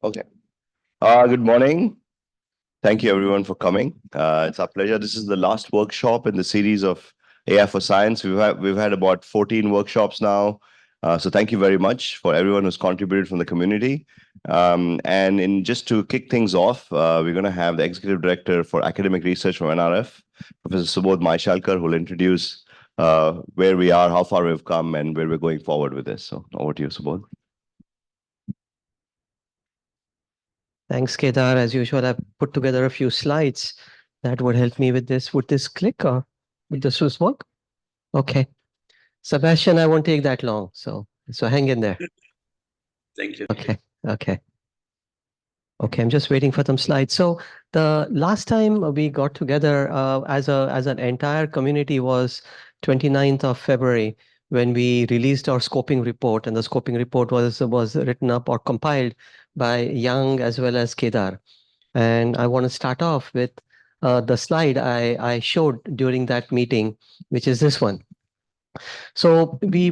Okay. Good morning. Thank you everyone for coming. It's our pleasure. This is the last workshop in the series of AI for Science. We've had about 14 workshops now. So thank you very much for everyone who's contributed from the community. And in just to kick things off, we're going to have the Executive Director for Academic Research from NRF, Professor Subodh Mhaishalkar, who will introduce where we are, how far we've come, and where we're going forward with this. So over to you, Subodh. Thanks, Kedar. As usual, I've put together a few slides that would help me with this. Would this click or would this work? Okay. Sebastian, I won't take that long. So hang in there. Thank you. Okay. Okay. Okay, I'm just waiting for some slides. So the last time we got together as an entire community was 29th of February when we released our scoping report, and the scoping report was written up or compiled by Young as well as Kedar. And I want to start off with the slide I showed during that meeting, which is this one. So we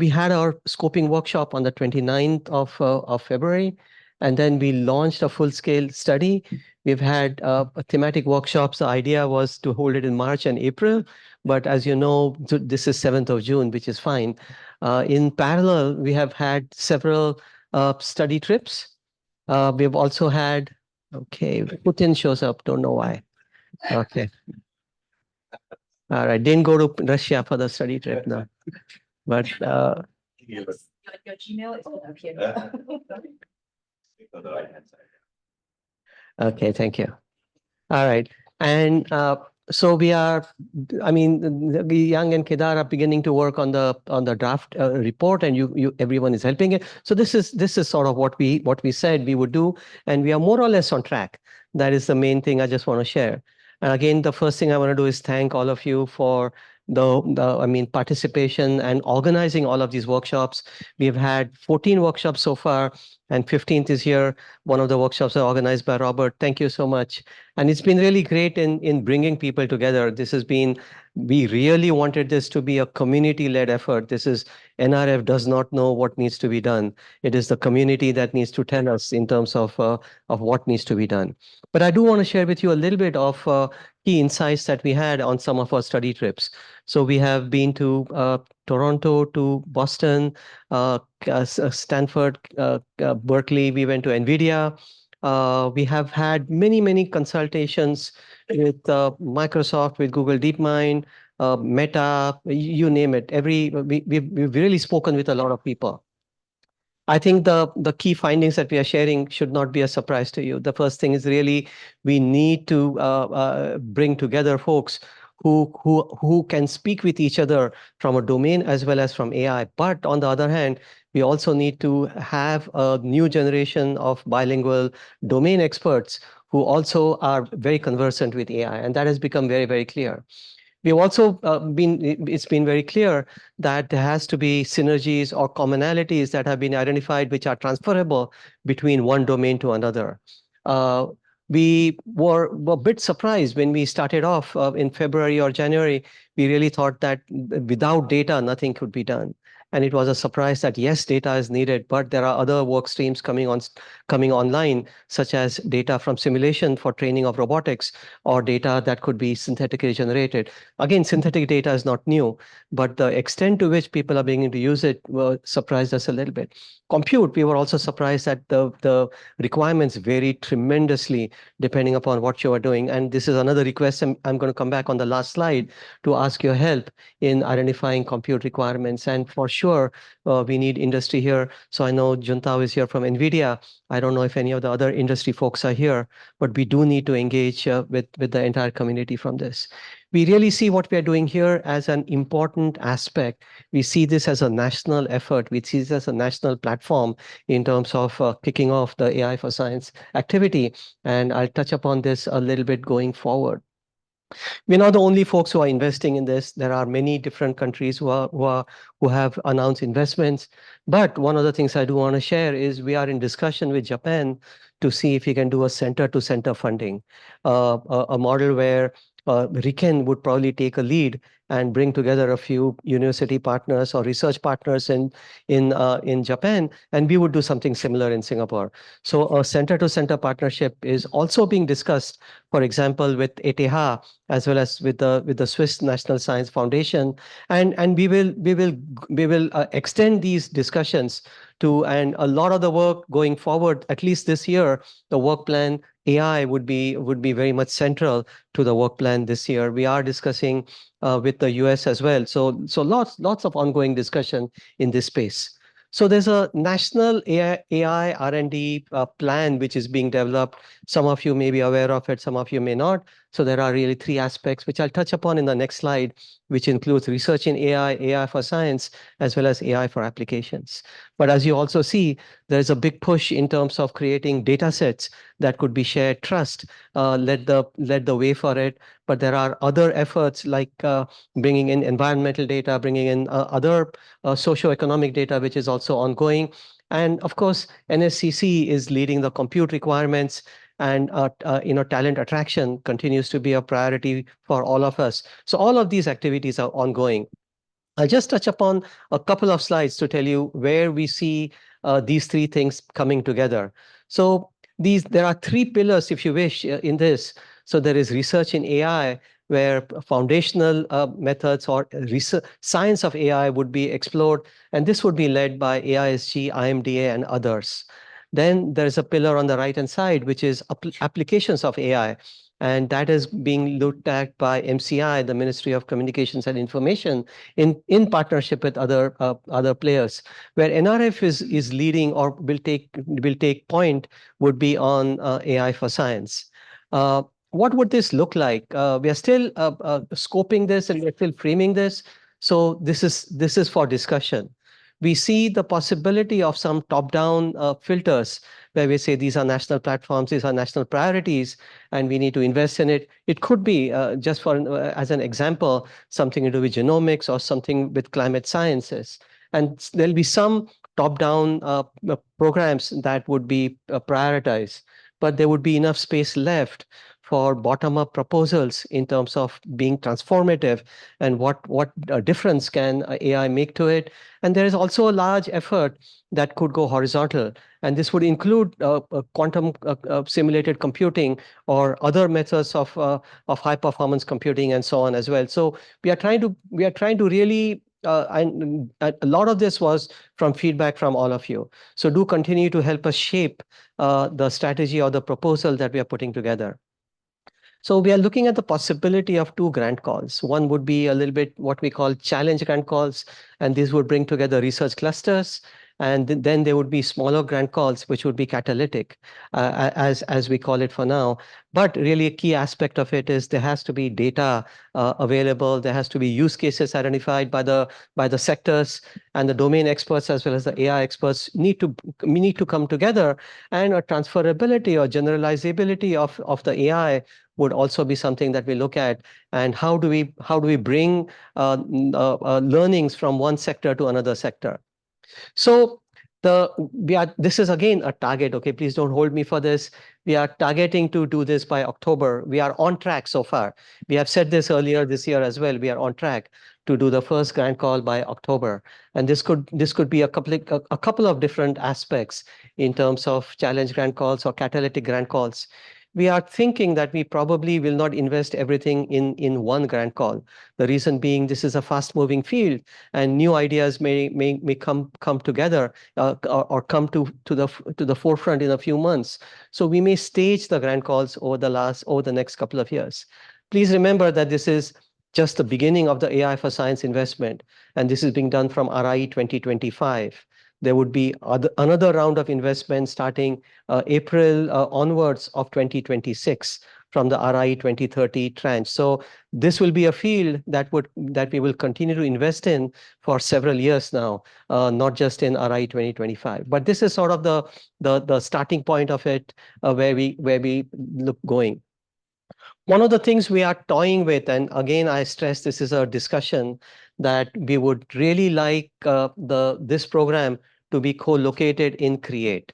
had our scoping workshop on the 29th of February, and then we launched a full-scale study. We've had thematic workshops. The idea was to hold it in March and April, but as you know, this is 7th of June, which is fine. In parallel, we have had several study trips. We've also had, okay, Putin shows up, don't know why. Okay. All right, didn't go to Russia for the study trip now, but your Gmail is up here. okay, thank you. All right, and so we are. I mean, Young and Kedar are beginning to work on the draft report, and everyone is helping it. So this is sort of what we said we would do, and we are more or less on track. That is the main thing I just want to share. And again, the first thing I want to do is thank all of you for the participation and organizing all of these workshops. We've had 14 workshops so far, and 15th is here. One of the workshops are organized by Robert. Thank you so much. And it's been really great in bringing people together. We really wanted this to be a community-led effort. This is NRF does not know what needs to be done. It is the community that needs to tell us in terms of what needs to be done. But I do want to share with you a little bit of key insights that we had on some of our study trips. So we have been to Toronto, to Boston, Stanford, Berkeley. We went to NVIDIA. We have had many consultations with Microsoft, with Google DeepMind, Meta, you name it. We've really spoken with a lot of people. I think the key findings that we are sharing should not be a surprise to you. The first thing is really we need to bring together folks who can speak with each other from a domain as well as from AI. But on the other hand, we also need to have a new generation of bilingual domain experts who also are very conversant with AI. And that has become very clear. We've also it's been very clear that there has to be synergies or commonalities that have been identified which are transferable between one domain to another. We were a bit surprised when we started off in February or January. We really thought that without data, nothing could be done. And it was a surprise that yes, data is needed, but there are other work streams coming online, such as data from simulation for training of robotics, or data that could be synthetically generated. Again, synthetic data is not new, but the extent to which people are beginning to use it surprised us a little bit. Compute, we were also surprised that the requirements vary tremendously depending upon what you are doing. And this is another request. I'm going to come back on the last slide to ask your help in identifying compute requirements. And for sure, we need industry here. So I know Juntao is here from NVIDIA. I don't know if any of the other industry folks are here, but we do need to engage with the entire community from this. We really see what we are doing here as an important aspect. We see this as a national effort. We see this as a national platform in terms of kicking off the AI for Science activity. And I'll touch upon this a little bit going forward. We're not the only folks who are investing in this. There are many different countries who have announced investments. But one of the things I do want to share is we are in discussion with Japan to see if we can do a center-to-center funding, a model where Riken would probably take a lead and bring together a few university partners or research partners in Japan, and we would do something similar in Singapore. So a center-to-center partnership is also being discussed, for example, with ETH as well as with the Swiss National Science Foundation, and we will extend these discussions to, and a lot of the work going forward, at least this year, the work plan AI would be very much central to the work plan this year. We are discussing with the US as well. So lots of ongoing discussion in this space. So there's a national AI R&D plan which is being developed. Some of you may be aware of it, some of you may not. So there are really three aspects which I'll touch upon in the next slide, which includes research in AI, AI for science, as well as AI for applications. But as you also see, there's a big push in terms of creating data sets that could be shared trust, led the way for it. But there are other efforts like bringing in environmental data, bringing in other socioeconomic data, which is also ongoing. And of course, NSCC is leading the compute requirements, and talent attraction continues to be a priority for all of us. So all of these activities are ongoing. I'll just touch upon a couple of slides to tell you where we see these three things coming together. So there are three pillars, if you wish, in this. So there is research in AI, where foundational methods or research, science of AI would be explored, and this would be led by AISG, IMDA, and others. Then there's a pillar on the right-hand side, which is applications of AI. And that is being looked at by MCI, the Ministry of Communications and Information, in partnership with other players. Where NRF is leading or will take point would be on AI for science. What would this look like? We are still scoping this, and we're still framing this. So this is for discussion. We see the possibility of some top-down filters where we say these are national platforms, these are national priorities, and we need to invest in it. It could be, just for as an example, something to do with genomics or something with climate sciences. And there'll be some top-down programs that would be prioritized, but there would be enough space left for bottom-up proposals in terms of being transformative and what difference can AI make to it. And there is also a large effort that could go horizontal, and this would include quantum simulated computing or other methods of high-performance computing and so on as well. So we are trying to really and a lot of this was from feedback from all of you. So do continue to help us shape the strategy or the proposal that we are putting together. So we are looking at the possibility of two grant calls. One would be a little bit what we call challenge grant calls, and these would bring together research clusters. And then there would be smaller grant calls, which would be catalytic, as we call it for now. But really a key aspect of it is there has to be data available. There has to be use cases identified by the sectors, and the domain experts as well as the AI experts need to come together. And a transferability or generalizability of the AI would also be something that we look at. And how do we bring learnings from one sector to another sector? So this is again a target. Okay, please don't hold me for this. We are targeting to do this by October. We are on track so far. We have said this earlier this year as well. We are on track to do the first grant call by October, and this could be a couple of different aspects in terms of challenge grant calls or catalytic grant calls. We are thinking that we probably will not invest everything in one grant call. The reason being, this is a fast-moving field, and new ideas may come together or come to the forefront in a few months. So we may stage the grant calls over the next couple of years. Please remember that this is just the beginning of the AI for science investment, and this is being done from RIE 2025. There would be another round of investment starting April onwards of 2026 from the RIE 2030 tranche. So this will be a field that we will continue to invest in for several years now, not just in RIE 2025. But this is sort of the starting point of it, where we look going. One of the things we are toying with, and again, I stress this is a discussion, that we would really like this program to be co-located in CREATE,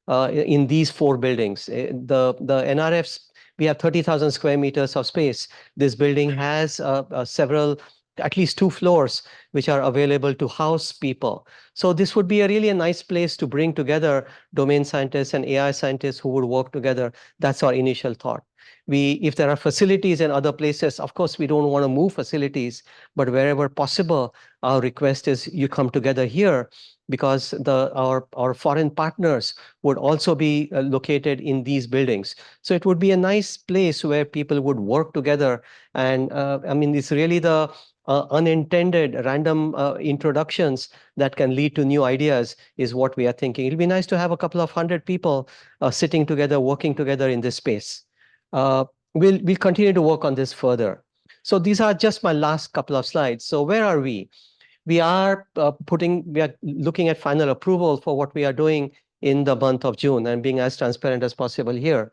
in these 4 buildings. The NRF's We have 30,000 square meters of space. This building has several, at least 2 floors, which are available to house people. So this would be a really a nice place to bring together domain scientists and AI scientists who would work together. That's our initial thought. If there are facilities in other places, of course, we don't want to move facilities, but wherever possible, our request is you come together here, because our foreign partners would also be located in these buildings. So it would be a nice place where people would work together. And I mean, it's really the unintended random introductions that can lead to new ideas is what we are thinking. It'll be nice to have a couple of 100 people sitting together, working together in this space. We'll continue to work on this further. So these are just my last couple of slides. So where are we? We are looking at final approval for what we are doing in the month of June, and being as transparent as possible here.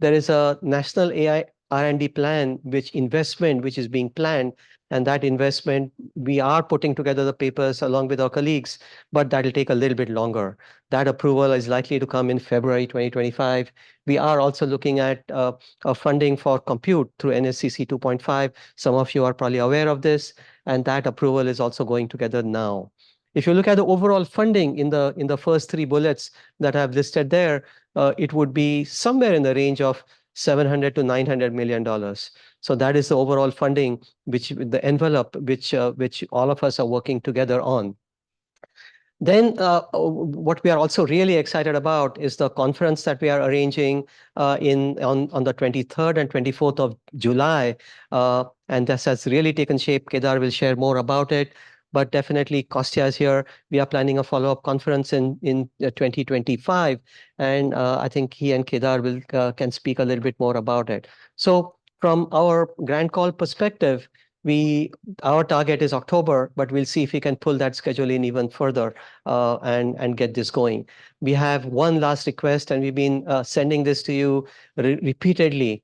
There is a national AI R&D plan, which is being planned, and that investment, we are putting together the papers along with our colleagues, but that'll take a little bit longer. That approval is likely to come in February 2025. We are also looking at funding for compute through NSCC 2.5. Some of you are probably aware of this, and that approval is also going together now. If you look at the overall funding in the first 3 bullets that I've listed there, it would be somewhere in the range of $700 to $900 million. So that is the overall funding, the envelope which all of us are working together on. Then what we are also really excited about is the conference that we are arranging on the 23rd and 24th of July. And this has really taken shape. Kedar will share more about it. But definitely Kostya is here. We are planning a follow-up conference in 2025. And I think he and Kedar can speak a little bit more about it. So from our Grand Call perspective, our target is October, but we'll see if we can pull that schedule in even further and get this going. We have one last request, and we've been sending this to you repeatedly.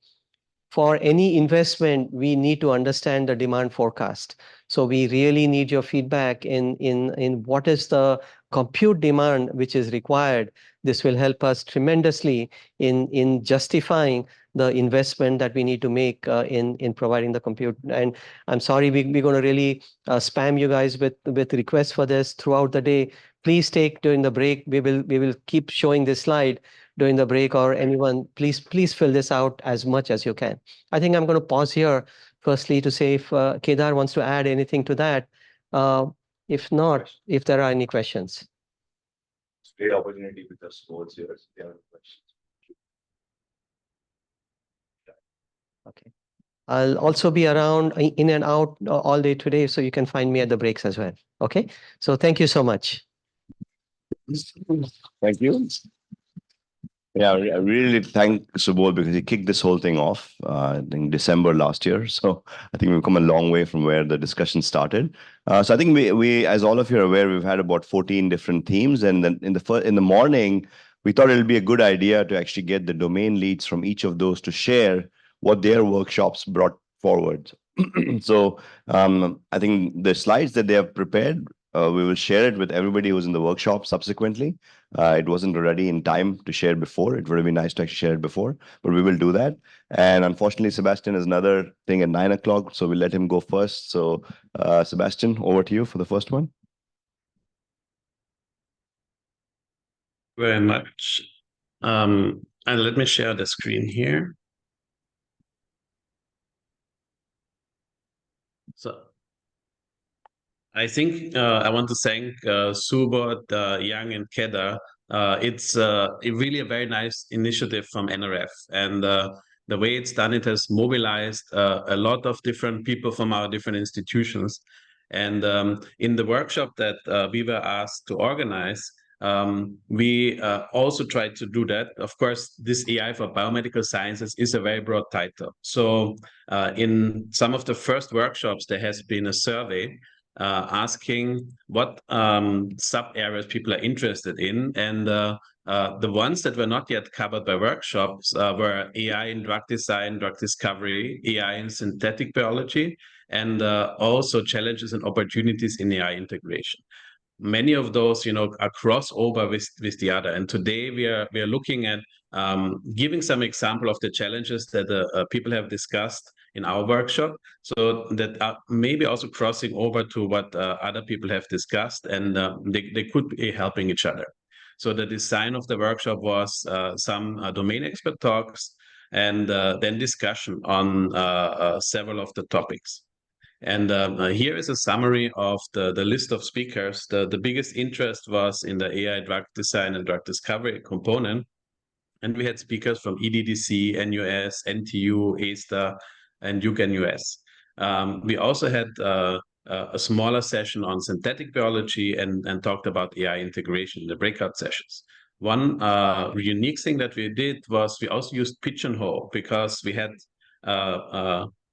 For any investment, we need to understand the demand forecast. So we really need your feedback in what is the compute demand which is required. This will help us tremendously in justifying the investment that we need to make in providing the compute. And I'm sorry, we're going to really spam you guys with requests for this throughout the day. Please take during the break. We will keep showing this slide during the break, or anyone, please fill this out as much as you can. I think I'm going to pause here firstly to say if Kedar wants to add anything to that. If not, if there are any questions. It's a great opportunity with the sports here. If there are questions. Okay. I'll also be around in and out all day today, so you can find me at the breaks as well. Okay. So thank you so much. Thank you. Yeah, I really thank Subodh because he kicked this whole thing off in December last year. So I think we've come a long way from where the discussion started. So I think we, as all of you are aware, we've had about 14 different themes, and then in the morning, we thought it would be a good idea to actually get the domain leads from each of those to share what their workshops brought forward. So I think the slides that they have prepared, we will share it with everybody who's in the workshop subsequently. It wasn't ready in time to share before. It would have been nice to actually share it before, but we will do that. And unfortunately, Sebastian has another thing at 9 o'clock, so we'll let him go first. So Sebastian, over to you for the first one. Very much. And let me share the screen here. So I think I want to thank Subodh, Yang, and Kedar. It's really a very nice initiative from NRF, and the way it's done, it has mobilized a lot of different people from our different institutions. And in the workshop that we were asked to organize, we also tried to do that. Of course, this AI for biomedical sciences is a very broad title. So in some of the first workshops, there has been a survey asking what sub-areas people are interested in. And the ones that were not yet covered by workshops were AI in drug design, drug discovery, AI in synthetic biology, and also challenges and opportunities in AI integration. many of those, are crossover with the other. And today we are looking at giving some example of the challenges that people have discussed in our workshop, so that are maybe also crossing over to what other people have discussed, and they could be helping each other. So the design of the workshop was some domain expert talks, and then discussion on several of the topics. And here is a summary of the list of speakers. The biggest interest was in the AI drug design and drug discovery component. And we had speakers from EDDC, NUS, NTU, ASTA, and UCAN US. We also had a smaller session on synthetic biology and talked about AI integration in the breakout sessions. One unique thing that we did was we also used Pigeonhole, because we had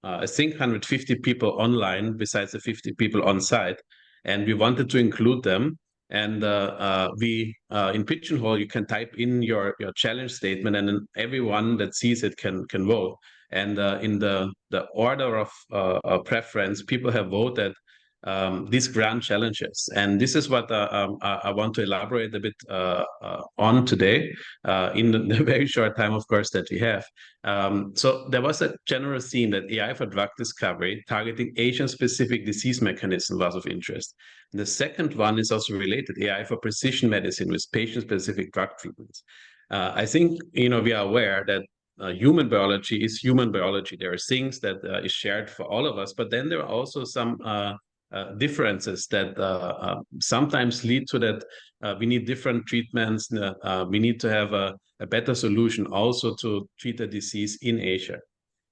I think 150 people online besides the 50 people on site, and we wanted to include them. And we in Pigeonhole, you can type in your challenge statement, and then everyone that sees it can vote. And in the order of preference, people have voted these grand challenges. And this is what I want to elaborate a bit on today in the very short time, of course, that we have. So there was a general theme that AI for drug discovery targeting Asian-specific disease mechanism was of interest. And the second one is also related, AI for precision medicine with patient-specific drug treatments. I think we are aware that human biology is human biology. There are things that is shared for all of us, but then there are also some differences that sometimes lead to that we need different treatments. We need to have a better solution also to treat a disease in Asia.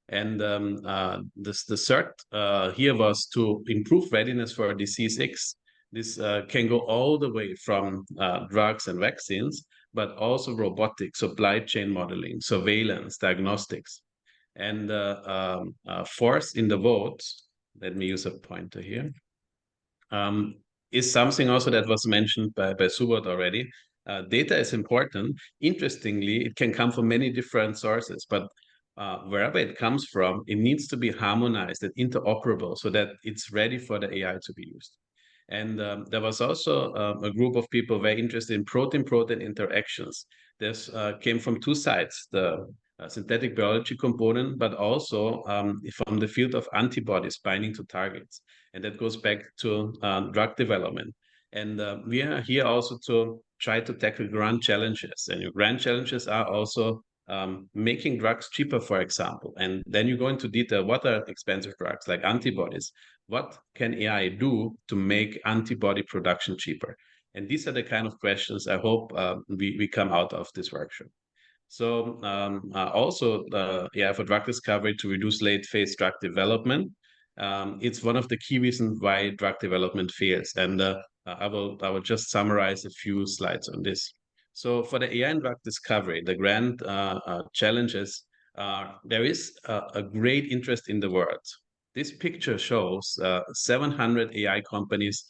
And the third here was to improve readiness for disease X. This can go all the way from drugs and vaccines, but also robotics, supply chain modeling, surveillance, diagnostics. And fourth in the vote, let me use a pointer here, is something also that was mentioned by Subodh already. Data is important. Interestingly, it can come from many different sources, but wherever it comes from, it needs to be harmonized and interoperable so that it's ready for the AI to be used. And there was also a group of people very interested in protein-protein interactions. This came from two sides, the synthetic biology component, but also from the field of antibodies binding to targets. And that goes back to drug development. And we are here also to try to tackle grand challenges. And your grand challenges are also making drugs cheaper, for example. And then you go into detail, what are expensive drugs like antibodies? What can AI do to make antibody production cheaper? And these are the kind of questions I hope we come out of this workshop. So also AI for drug discovery to reduce late phase drug development. It's one of the key reasons why drug development fails. And I will just summarize a few slides on this. So for the AI and drug discovery, the grand challenges, there is a great interest in the world. This picture shows 700 AI companies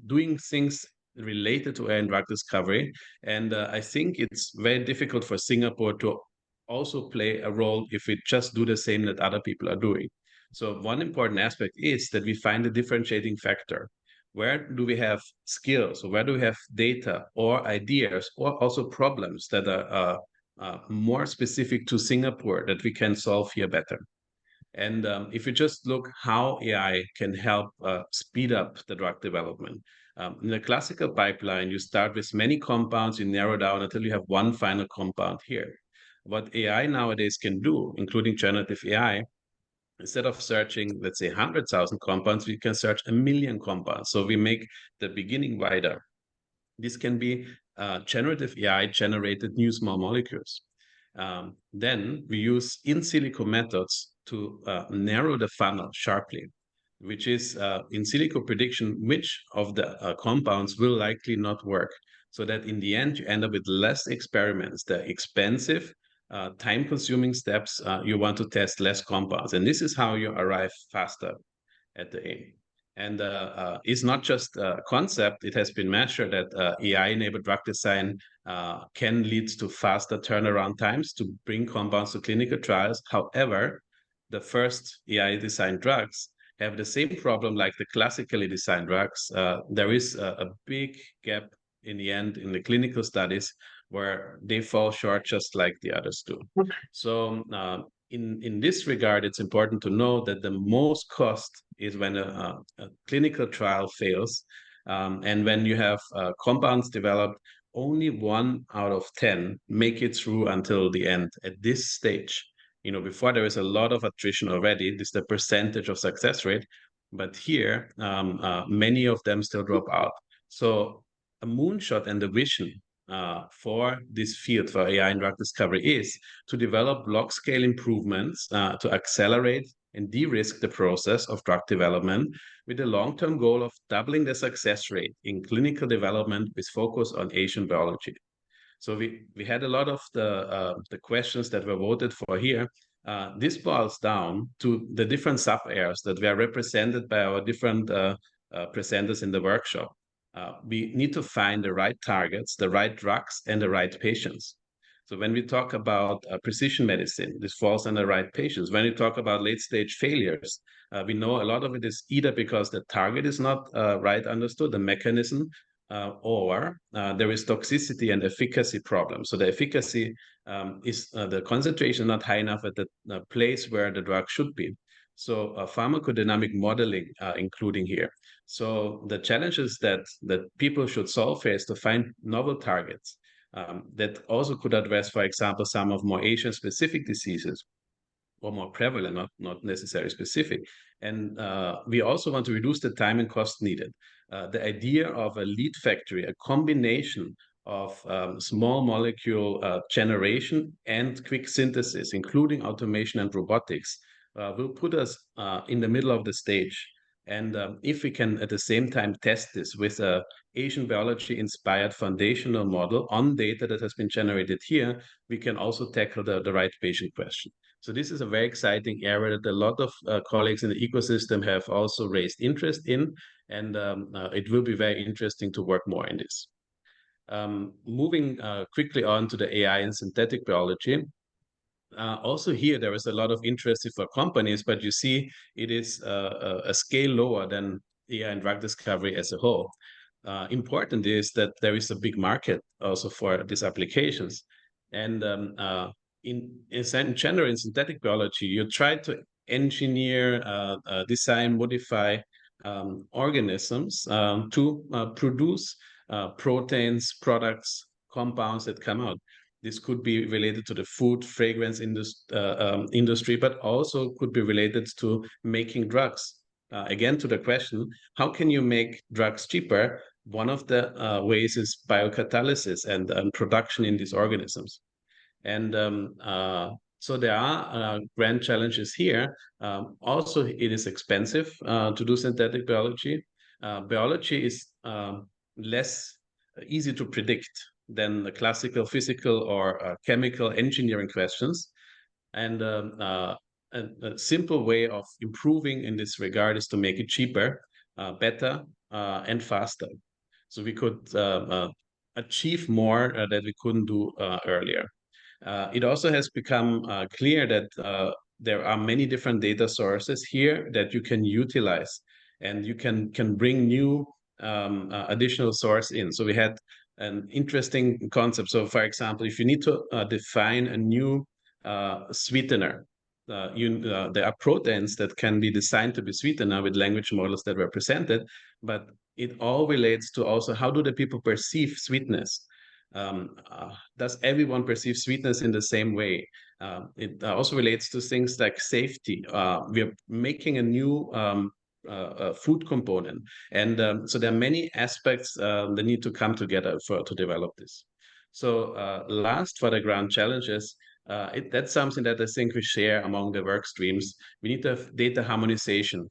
doing things related to AI and drug discovery. And I think it's very difficult for Singapore to also play a role if we just do the same that other people are doing. So one important aspect is that we find a differentiating factor. Where do we have skills, or where do we have data or ideas or also problems that are more specific to Singapore that we can solve here better? And if you just look how AI can help speed up the drug development. In a classical pipeline, you start with many compounds, you narrow down until you have one final compound here. What AI nowadays can do, including generative AI, instead of searching, let's say, 100,000 compounds, we can search 1,000,000 compounds. So we make the beginning wider. This can be generative AI generated new small molecules. Then we use in silico methods to narrow the funnel sharply, which is in silico prediction, which of the compounds will likely not work, so that in the end, you end up with less experiments. The expensive, time-consuming steps, you want to test less compounds. And this is how you arrive faster at the aim. And it's not just a concept. It has been measured that AI-enabled drug design can lead to faster turnaround times to bring compounds to clinical trials. However, the first AI-designed drugs have the same problem like the classically designed drugs. There is a big gap in the end in the clinical studies where they fall short just like the others do. So in this regard, it's important to know that the most cost is when a clinical trial fails, and when you have compounds developed, only 1 out of 10 make it through until the end at this stage. Before there is a lot of attrition already. This is the percentage of success rate, but here many of them still drop out. So a moonshot and the vision for this field for AI and drug discovery is to develop log scale improvements to accelerate and de-risk the process of drug development with the long-term goal of doubling the success rate in clinical development with focus on Asian biology. So we had a lot of the questions that were voted for here. This boils down to the different sub-areas that were represented by our different presenters in the workshop. We need to find the right targets, the right drugs, and the right patients. So when we talk about precision medicine, this falls on the right patients. When we talk about late-stage failures, we know a lot of it is either because the target is not right understood, the mechanism, or there is toxicity and efficacy problems. So the efficacy is the concentration not high enough at the place where the drug should be. So pharmacodynamic modeling including here. So the challenges that people should solve here is to find novel targets that also could address, for example, some of more Asian-specific diseases or more prevalent, not necessarily specific. And we also want to reduce the time and cost needed. The idea of a lead factory, a combination of small molecule generation and quick synthesis, including automation and robotics, will put us in the middle of the stage. And if we can at the same time test this with a Asian biology-inspired foundational model on data that has been generated here, we can also tackle the right patient question. So this is a very exciting area that a lot of colleagues in the ecosystem have also raised interest in, and it will be very interesting to work more in this. Moving quickly on to the AI and synthetic biology. Also here, there is a lot of interest for companies, but you see it is a scale lower than AI and drug discovery as a whole. Important is that there is a big market also for these applications. And in general, in synthetic biology, you try to engineer, design, modify organisms to produce proteins, products, compounds that come out. This could be related to the food, fragrance industry, but also could be related to making drugs. Again, to the question, how can you make drugs cheaper? One of the ways is biocatalysis and production in these organisms. And so there are grand challenges here. Also, it is expensive to do synthetic biology. Biology is less easy to predict than the classical physical or chemical engineering questions. And a simple way of improving in this regard is to make it cheaper, better, and faster. So we could achieve more that we couldn't do earlier. It also has become clear that there are many different data sources here that you can utilize, and you can bring new additional source in. So we had an interesting concept. So for example, if you need to define a new sweetener, there are proteins that can be designed to be sweetener with language models that were presented, but it all relates to also how do the people perceive sweetness? Does everyone perceive sweetness in the same way? It also relates to things like safety. We are making a new food component. And so there are many aspects that need to come together to develop this. So last for the ground challenges, that's something that I think we share among the work streams. We need to have data harmonization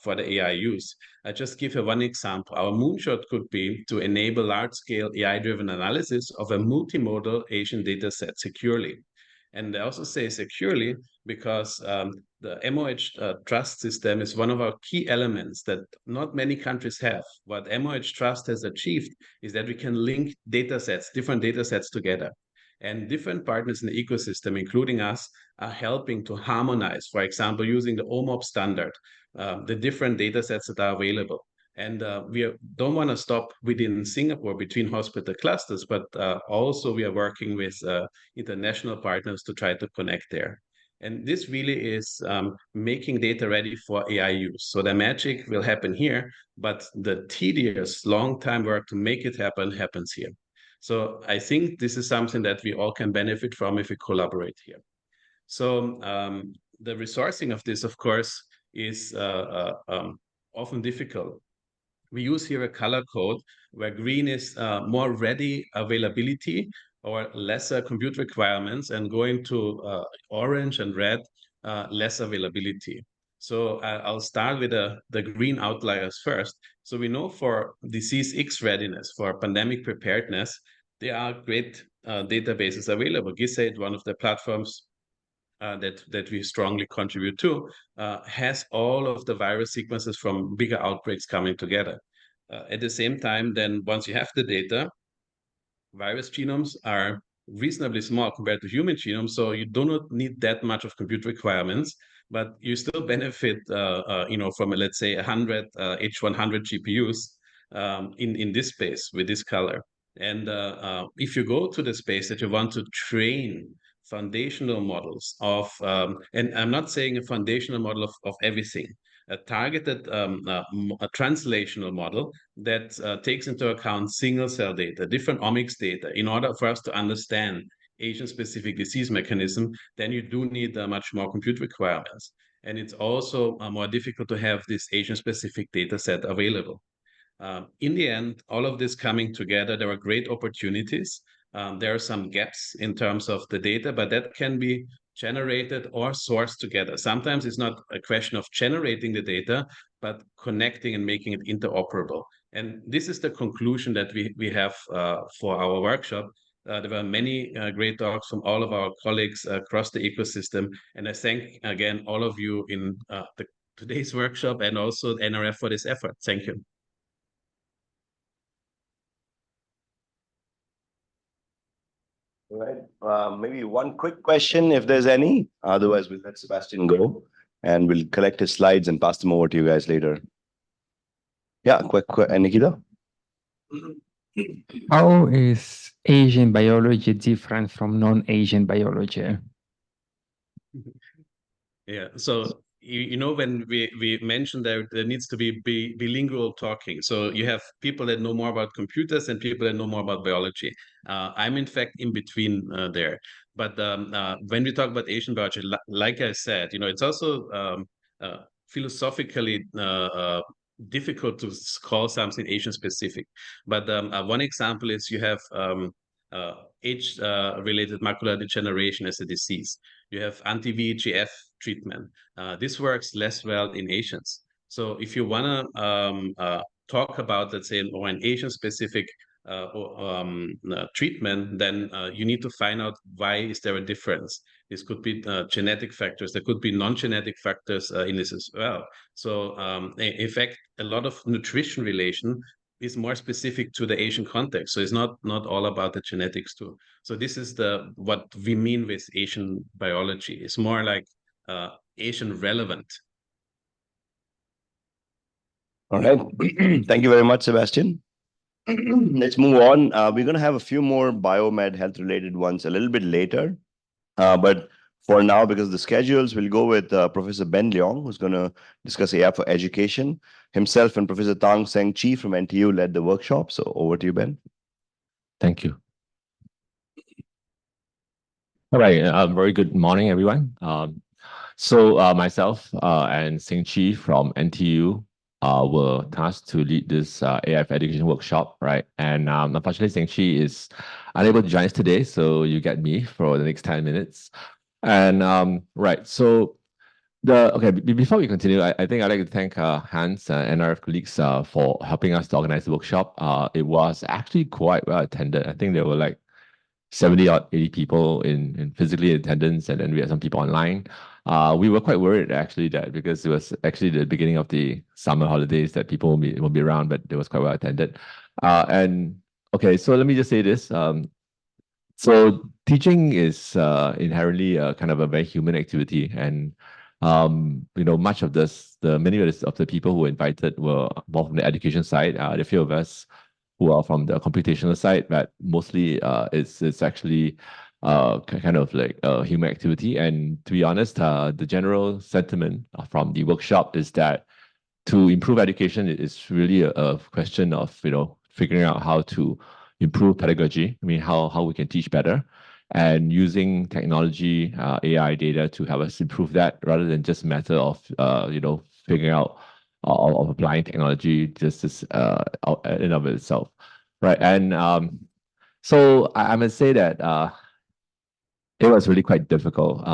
for the AI use. I just give you one example. Our moonshot could be to enable large-scale AI-driven analysis of a multimodal Asian data set securely. And I also say securely because the MOH trust system is one of our key elements that not many countries have. What MOH trust has achieved is that we can link data sets, different data sets together. And different partners in the ecosystem, including us, are helping to harmonize, for example, using the OMOP standard, the different data sets that are available. And we don't want to stop within Singapore between hospital clusters, but also we are working with international partners to try to connect there. And this really is making data ready for AI use. So the magic will happen here, but the tedious, long time work to make it happen happens here. So I think this is something that we all can benefit from if we collaborate here. So the resourcing of this, of course, is often difficult. We use here a color code where green is more ready availability or lesser compute requirements, and going to orange and red, less availability. So I'll start with the green outliers first. So we know for disease X readiness, for pandemic preparedness, there are great databases available. GISAID, one of the platforms that we strongly contribute to, has all of the virus sequences from bigger outbreaks coming together. At the same time, then once you have the data, virus genomes are reasonably small compared to human genomes, so you do not need that much of compute requirements, but you still benefit, from let's say 100 H100 GPUs in this space with this color. And if you go to the space that you want to train foundational models of, and I'm not saying a foundational model of everything, a targeted a translational model that takes into account single cell data, different omics data, in order for us to understand Asian-specific disease mechanism, then you do need much more compute requirements. And it's also more difficult to have this Asian-specific data set available. In the end, all of this coming together, there are great opportunities. There are some gaps in terms of the data, but that can be generated or sourced together. Sometimes it's not a question of generating the data, but connecting and making it interoperable. And this is the conclusion that we have for our workshop. There were many great talks from all of our colleagues across the ecosystem. And I thank again all of you in today's workshop and also NRF for this effort. Thank you. All right. Maybe one quick question, if there's any. Otherwise, we'll let Sebastian go, and we'll collect his slides and pass them over to you guys later. Yeah, quick, Nikita? How is Asian biology different from non-Asian biology? Yeah, so when we mentioned that there needs to be bilingual talking. So you have people that know more about computers and people that know more about biology. I'm in fact in between there. But when we talk about Asian biology, like I said, it's also philosophically difficult to call something Asian specific. But one example is you have age-related macular degeneration as a disease. You have anti-VEGF treatment. This works less well in Asians. So if you want to talk about, let's say, an Asian-specific treatment, then you need to find out why is there a difference. This could be genetic factors. There could be non-genetic factors in this as well. So in fact, a lot of nutrition relation is more specific to the Asian context. So it's not all about the genetics too. So this is what we mean with Asian biology. It's more like Asian relevant. All right. Thank you very much, Sebastian. Let's move on. We're going to have a few more biomed health related ones a little bit later. But for now, because of the schedules, we'll go with Professor Ben Leong, who's going to discuss AI for education. Himself and Professor Tan Nguyen from NTU led the workshop. So over to you, Ben. Thank you. All right. Very good morning, everyone. So myself and Seng Chi from NTU were tasked to lead this AI for education workshop, right? And unfortunately, Seng Chi is unable to join us today, so you get me for the next 10 minutes. And right, so before we continue, I think I'd like to thank Hans and our colleagues for helping us to organize the workshop. It was actually quite well attended. I think there were like 70 or 80 people in physically in attendance, and then we had some people online. We were quite worried actually that because it was actually the beginning of the summer holidays that people will be around, but it was quite well attended. So let me just say this. So teaching is inherently kind of a very human activity, and much of this, many of the people who were invited were more from the education side. There are a few of us who are from the computational side, but mostly it's actually kind of like a human activity. And to be honest, the general sentiment from the workshop is that to improve education, it is really a question of figuring out how to improve pedagogy. I mean, how we can teach better, and using technology, AI data to help us improve that, rather than just a matter of figuring out of applying technology just as in and of itself, right? And so I must say that it was really quite difficult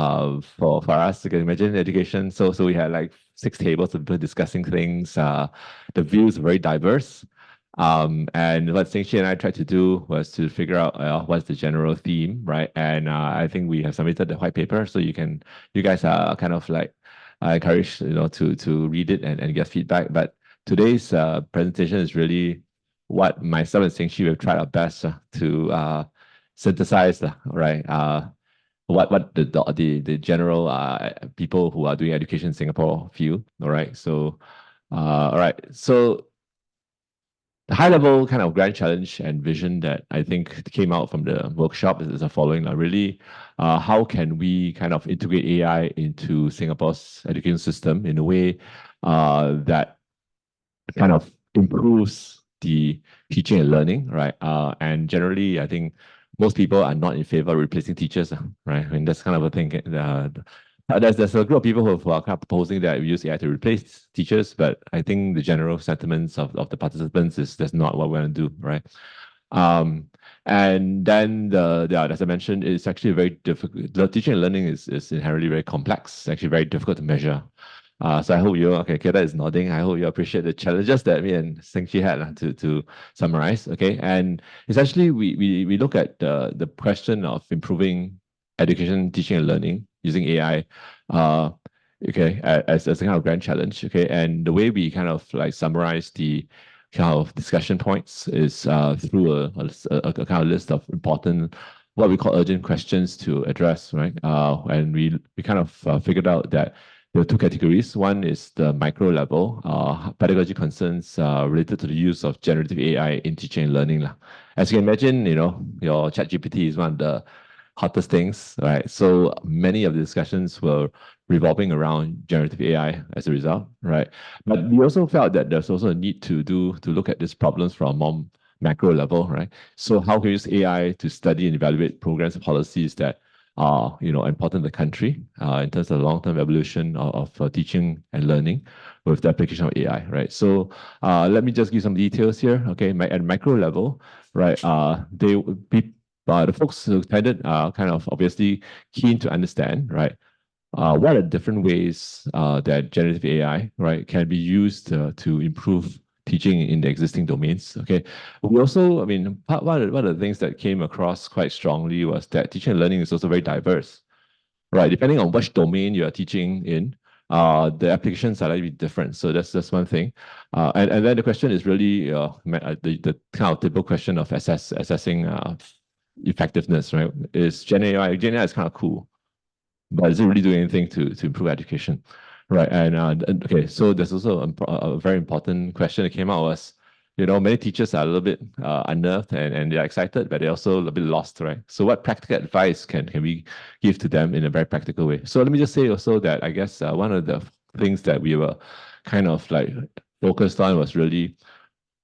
for us. You can imagine education. So we had like 6 tables of people discussing things. The views were very diverse. And what Xingqi and I tried to do was to figure out what's the general theme, right? And I think we have submitted the white paper, so you guys are kind of like encouraged, to read it and get feedback. But today's presentation is really what myself and Xingqi have tried our best to synthesize, right? What the general people who are doing education in Singapore feel. All right. So all right. So the high level kind of grand challenge and vision that I think came out from the workshop is the following. Really, how can we kind of integrate AI into Singapore's education system in a way that kind of improves the teaching and learning, right? And generally, I think most people are not in favor of replacing teachers, right? I mean, that's kind of a thing. There's a group of people who are kind of proposing that we use AI to replace teachers, but I think the general sentiments of the participants is that's not what we're going to do, right? And then as I mentioned, it's actually very difficult. The teaching and learning is inherently very complex. It's actually very difficult to measure. So I hope Keda is nodding. I hope you appreciate the challenges that me and Xingqi had to summarize. Okay, and essentially we look at the question of improving education, teaching, and learning using AI. As a kind of grand challenge. Okay, and the way we kind of like summarize the kind of discussion points is through a kind of list of important, what we call urgent questions to address, right? And we kind of figured out that there are 2 categories. One is the micro level, pedagogy concerns related to the use of generative AI in teaching and learning. As you can imagine, your ChatGPT is one of the hottest things, right? So many of the discussions were revolving around generative AI as a result, right? But we also felt that there's also a need to look at these problems from a more macro level, right? So how can we use AI to study and evaluate programs and policies that are important to the country in terms of the long-term evolution of teaching and learning with the application of AI, right? So let me just give some details here. Okay, at macro level, right? The folks who attended are kind of obviously keen to understand, right? What are different ways that generative AI, right, can be used to improve teaching in the existing domains. Okay, we also, I mean, one of the things that came across quite strongly was that teaching and learning is also very diverse, right? Depending on which domain you are teaching in, the applications are likely different. So that's one thing. And then the question is really the kind of typical question of assessing effectiveness, right? Is Gen AI is kind of cool, but is it really doing anything to improve education, right? And okay, so there's also a very important question that came out was, many teachers are a little bit unnerved and they're excited, but they're also a little bit lost, right? So what practical advice can we give to them in a very practical way? So let me just say also that I guess one of the things that we were kind of like focused on was really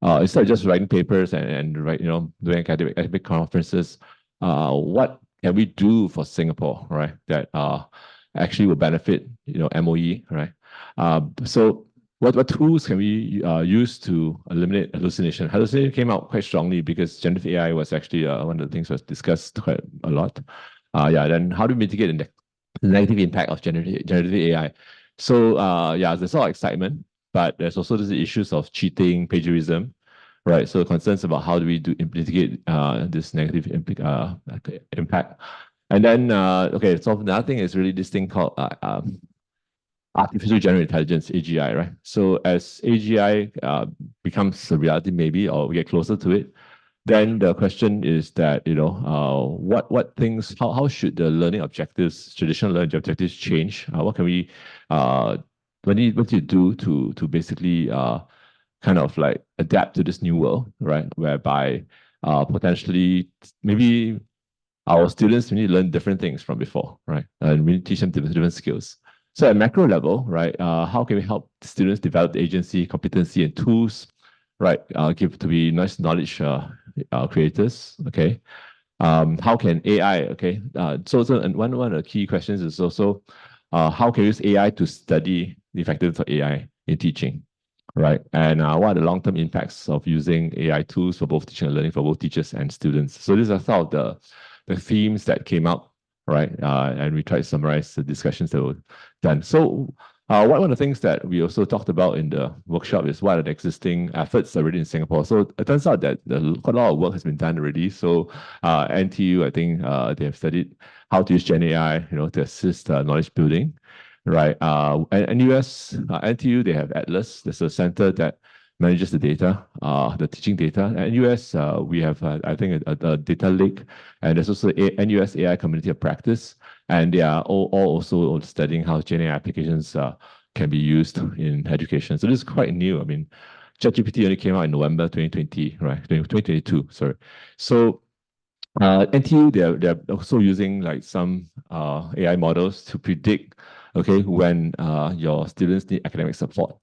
instead of just writing papers and doing academic conferences, what can we do for Singapore, right? That actually will benefit MOE, right? So what tools can we use to eliminate hallucination? Hallucination came out quite strongly because generative AI was actually one of the things was discussed quite a lot. Then how do we mitigate the negative impact of generative AI? So there's a lot of excitement, but there's also these issues of cheating, plagiarism, right? So concerns about how do we mitigate this negative impact. And then, so another thing is really this thing called artificial general intelligence, AGI, right? So as AGI becomes a reality maybe, or we get closer to it, then the question is that, what things, how should the learning objectives, traditional learning objectives change? What can we, what do you do to basically kind of like adapt to this new world, right? Whereby potentially maybe our students we need to learn different things from before, right? And we need to teach them different skills. So at macro level, right, how can we help students develop the agency, competency, and tools, right? Give to be nice knowledge creators, okay? How can AI, okay? So and one of the key questions is also how can we use AI to study the effectiveness of AI in teaching, right? And what are the long-term impacts of using AI tools for both teaching and learning for both teachers and students? So these are some of the themes that came out, right? And we tried to summarize the discussions that were done. So one of the things that we also talked about in the workshop is what are the existing efforts already in Singapore. So it turns out that quite a lot of work has been done already. So NTU, I think they have studied how to use Gen AI, to assist knowledge building, right? And NUS, NTU, they have Atlas. There's a center that manages the data, the teaching data. At NUS, we have, I think, a data lake, and there's also NUS AI Community of Practice, and they are all also studying how Gen AI applications can be used in education. So this is quite new. I mean, ChatGPT only came out in November 2020, right? 2022, sorry. So NTU, they're also using like some AI models to predict, okay, when your students need academic support,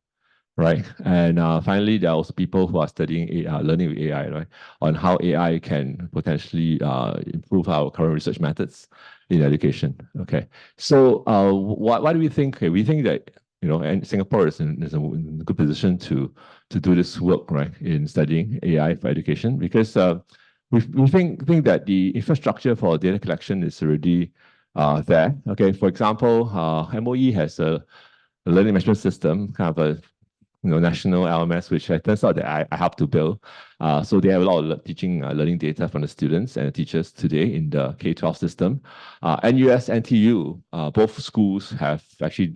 right? And finally, there are also people who are studying AI, learning with AI, right, on how AI can potentially improve our current research methods in education. Okay, so why do we think? Okay, we think that and Singapore is in a good position to do this work, right, in studying AI for education, because we think that the infrastructure for data collection is already there. Okay, for example, MOE has a learning management system, kind of a national LMS, which it turns out that I helped to build. So they have a lot of teaching learning data from the students and the teachers today in the K-12 system. NUS, NTU, both schools have actually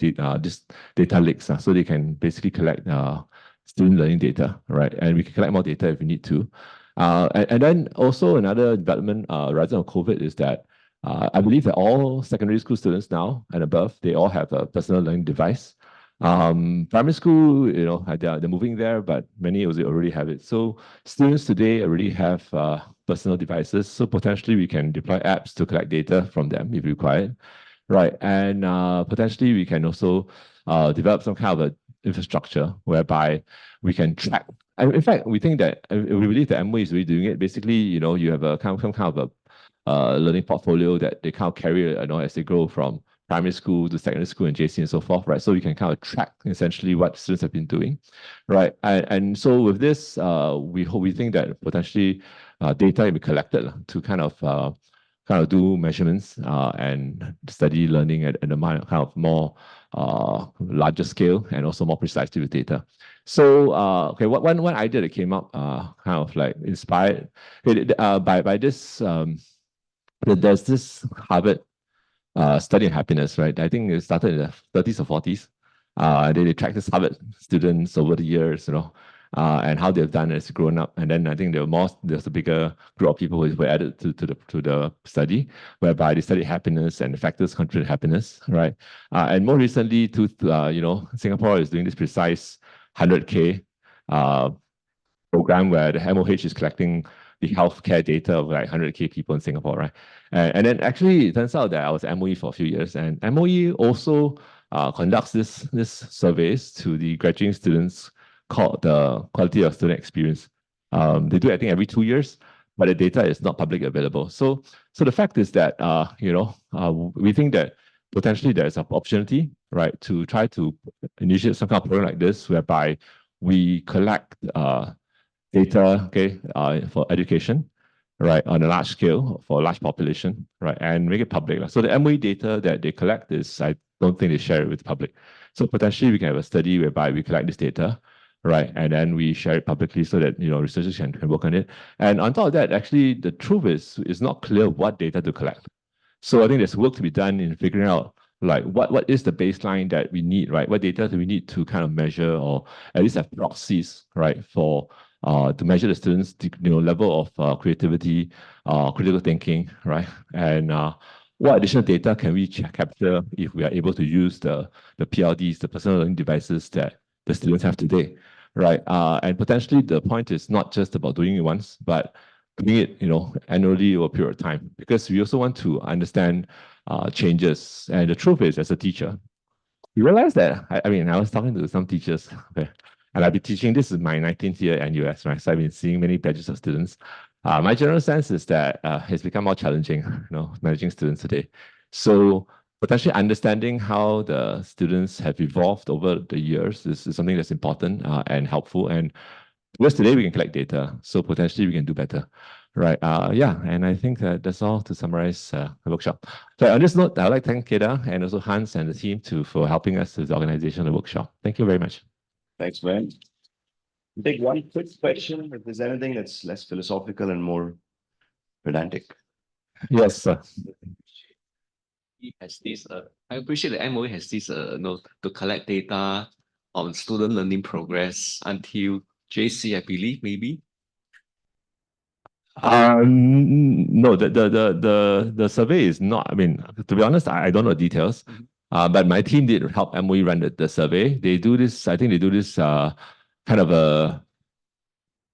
this data lakes, so they can basically collect student learning data, right? And we can collect more data if we need to. And then also another development rising of COVID is that I believe that all secondary school students now and above, they all have a personal learning device. Primary school, they're moving there, but many already have it. So students today already have personal devices. So potentially we can deploy apps to collect data from them if required, right? And potentially we can also develop some kind of a infrastructure whereby we can track. And in fact, we think that we believe that MOE is really doing it. Basically, you have a kind of a learning portfolio that they kind of carry, as they grow from primary school to secondary school and JC and so forth, right? So we can kind of track essentially what students have been doing, right? And so with this, we think that potentially data will be collected to kind of do measurements and study learning at a kind of more larger scale and also more precisely with data. So okay, one idea that came up kind of like inspired by this. There's this Harvard study in happiness, right? I think it started in the 30s or 40s. They tracked this Harvard students over the years, and how they've done as grown up. And then I think there's a bigger group of people who were added to the study, whereby they studied happiness and the factors contribute to happiness, right? And more recently, Singapore is doing this precise 100K program where the MOH is collecting the healthcare data of like 100K people in Singapore, right? And then actually it turns out that I was MOE for a few years, and MOE also conducts this surveys to the graduating students called the Quality of Student Experience. They do it, I think, every 2 years, but the data is not publicly available. So the fact is that we think that potentially there's an opportunity, right, to try to initiate some kind of program like this, whereby we collect data, okay, for education, right, on a large scale for a large population, right, and make it public. So the MOE data that they collect is, I don't think they share it with the public. So potentially we can have a study whereby we collect this data, right, and then we share it publicly so that researchers can work on it. And on top of that, actually, the truth is not clear what data to collect. So I think there's work to be done in figuring out like what is the baseline that we need, right? What data do we need to kind of measure or at least have proxies, right, for to measure the students' level of creativity, critical thinking, right? And what additional data can we capture if we are able to use the PLDs, the personal learning devices that the students have today, right? And potentially the point is not just about doing it once, but doing it, annually over a period of time, because we also want to understand changes. And the truth is, as a teacher, you realize that, I was talking to some teachers, okay, and I've been teaching, this is my 19th year at US, right? So I've been seeing many batches of students. My general sense is that it's become more challenging, managing students today. So potentially understanding how the students have evolved over the years is something that's important and helpful. And because today we can collect data, so potentially we can do better, right? Yeah, and I think that's all to summarize the workshop. So on this note, I'd like to thank Keda and also Hans and the team for helping us with the organization of the workshop. Thank you very much. Thanks, Brian. Take one quick question, if there's anything that's less philosophical and more pedantic. Yes, sir. Has this, I appreciate that MOE has this, to collect data on student learning progress until JC, I believe, maybe. No, the survey is not, to be honest, I don't know the details, but my team did help MOE run the survey. They do this, I think they do this kind of a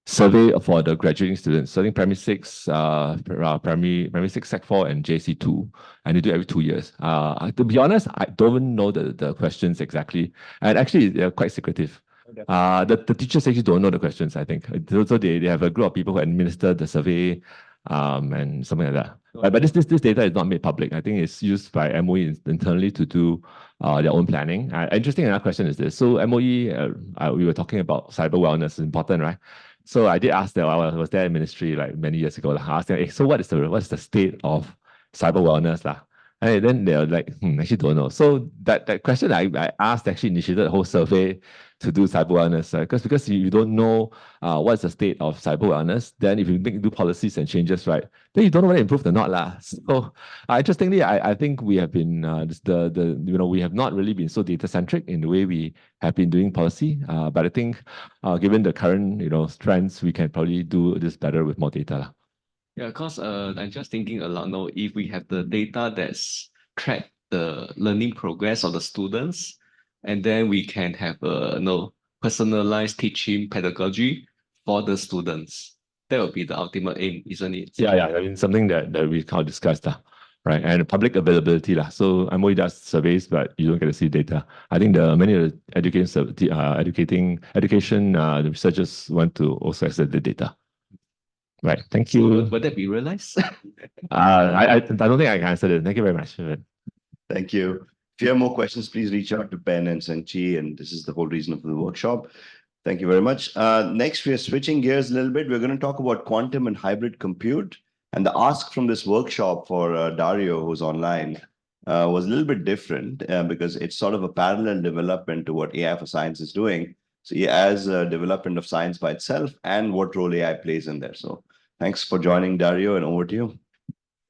survey for the graduating students. So I think primary 6, primary 6, Sec 4 and JC 2, and they do it every 2 years. To be honest, I don't know the questions exactly, and actually they're quite secretive. The teachers actually don't know the questions, I think. So they have a group of people who administer the survey and something like that. But this data is not made public. I think it's used by MOE internally to do their own planning. Interesting enough question is this. So MOE, we were talking about cyber wellness is important, right? So I did ask them, I was there in ministry like many years ago. I asked them, hey, so what's the state of cyber wellness? And then they were like, actually don't know. So that question I asked actually initiated a whole survey to do cyber wellness. Because you don't know what's the state of cyber wellness, then if you do policies and changes, right, then you don't know whether it improved or not. So interestingly, I think we have been we have not really been so data centric in the way we have been doing policy. But I think given the current trends, we can probably do this better with more data. Yeah, because I'm just thinking along now, if we have the data that's track the learning progress of the students, and then we can have personalized teaching pedagogy for the students. That would be the ultimate aim, isn't it? Yeah. Something that we can't discuss, right? And public availability. So MOE does surveys, but you don't get to see data. I think many of the education researchers want to also access the data. Right. Thank you. Would that be realized? I don't think I can answer it. Thank you very much. Thank you. If you have more questions, please reach out to Ben and Qi, and this is the whole reason for the workshop. Thank you very much. Next, we are switching gears a little bit. We're going to talk about quantum and hybrid compute. And the ask from this workshop for Dario, who's online, was a little bit different because it's sort of a parallel development to what AI for Science is doing. So as a development of science by itself and what role AI plays in there. So thanks for joining, Dario, and over to you.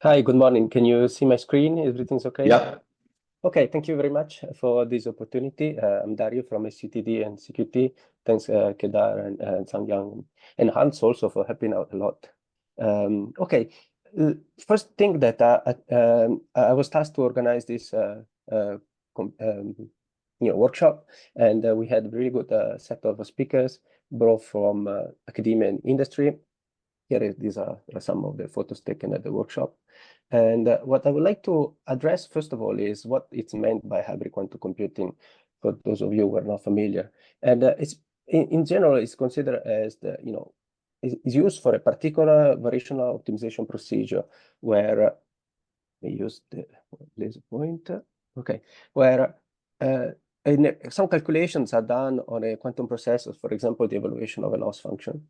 Hi, good morning. Can you see my screen? Everything's okay? Yeah. Okay, thank you very much for this opportunity. I'm Dario from SCTD and CQT. Thanks, Kedar and Sang and Hans also for helping out a lot. Okay, first thing that I was tasked to organize this workshop, and we had a really good set of speakers, both from academia and industry. These are some of the photos taken at the workshop. And what I would like to address, first of all, is what it's meant by hybrid quantum computing, for those of you who are not familiar. And it's in general, it's considered as is used for a particular variational optimization procedure where we use the laser pointer. Okay, where some calculations are done on a quantum processor, for example, the evaluation of a loss function.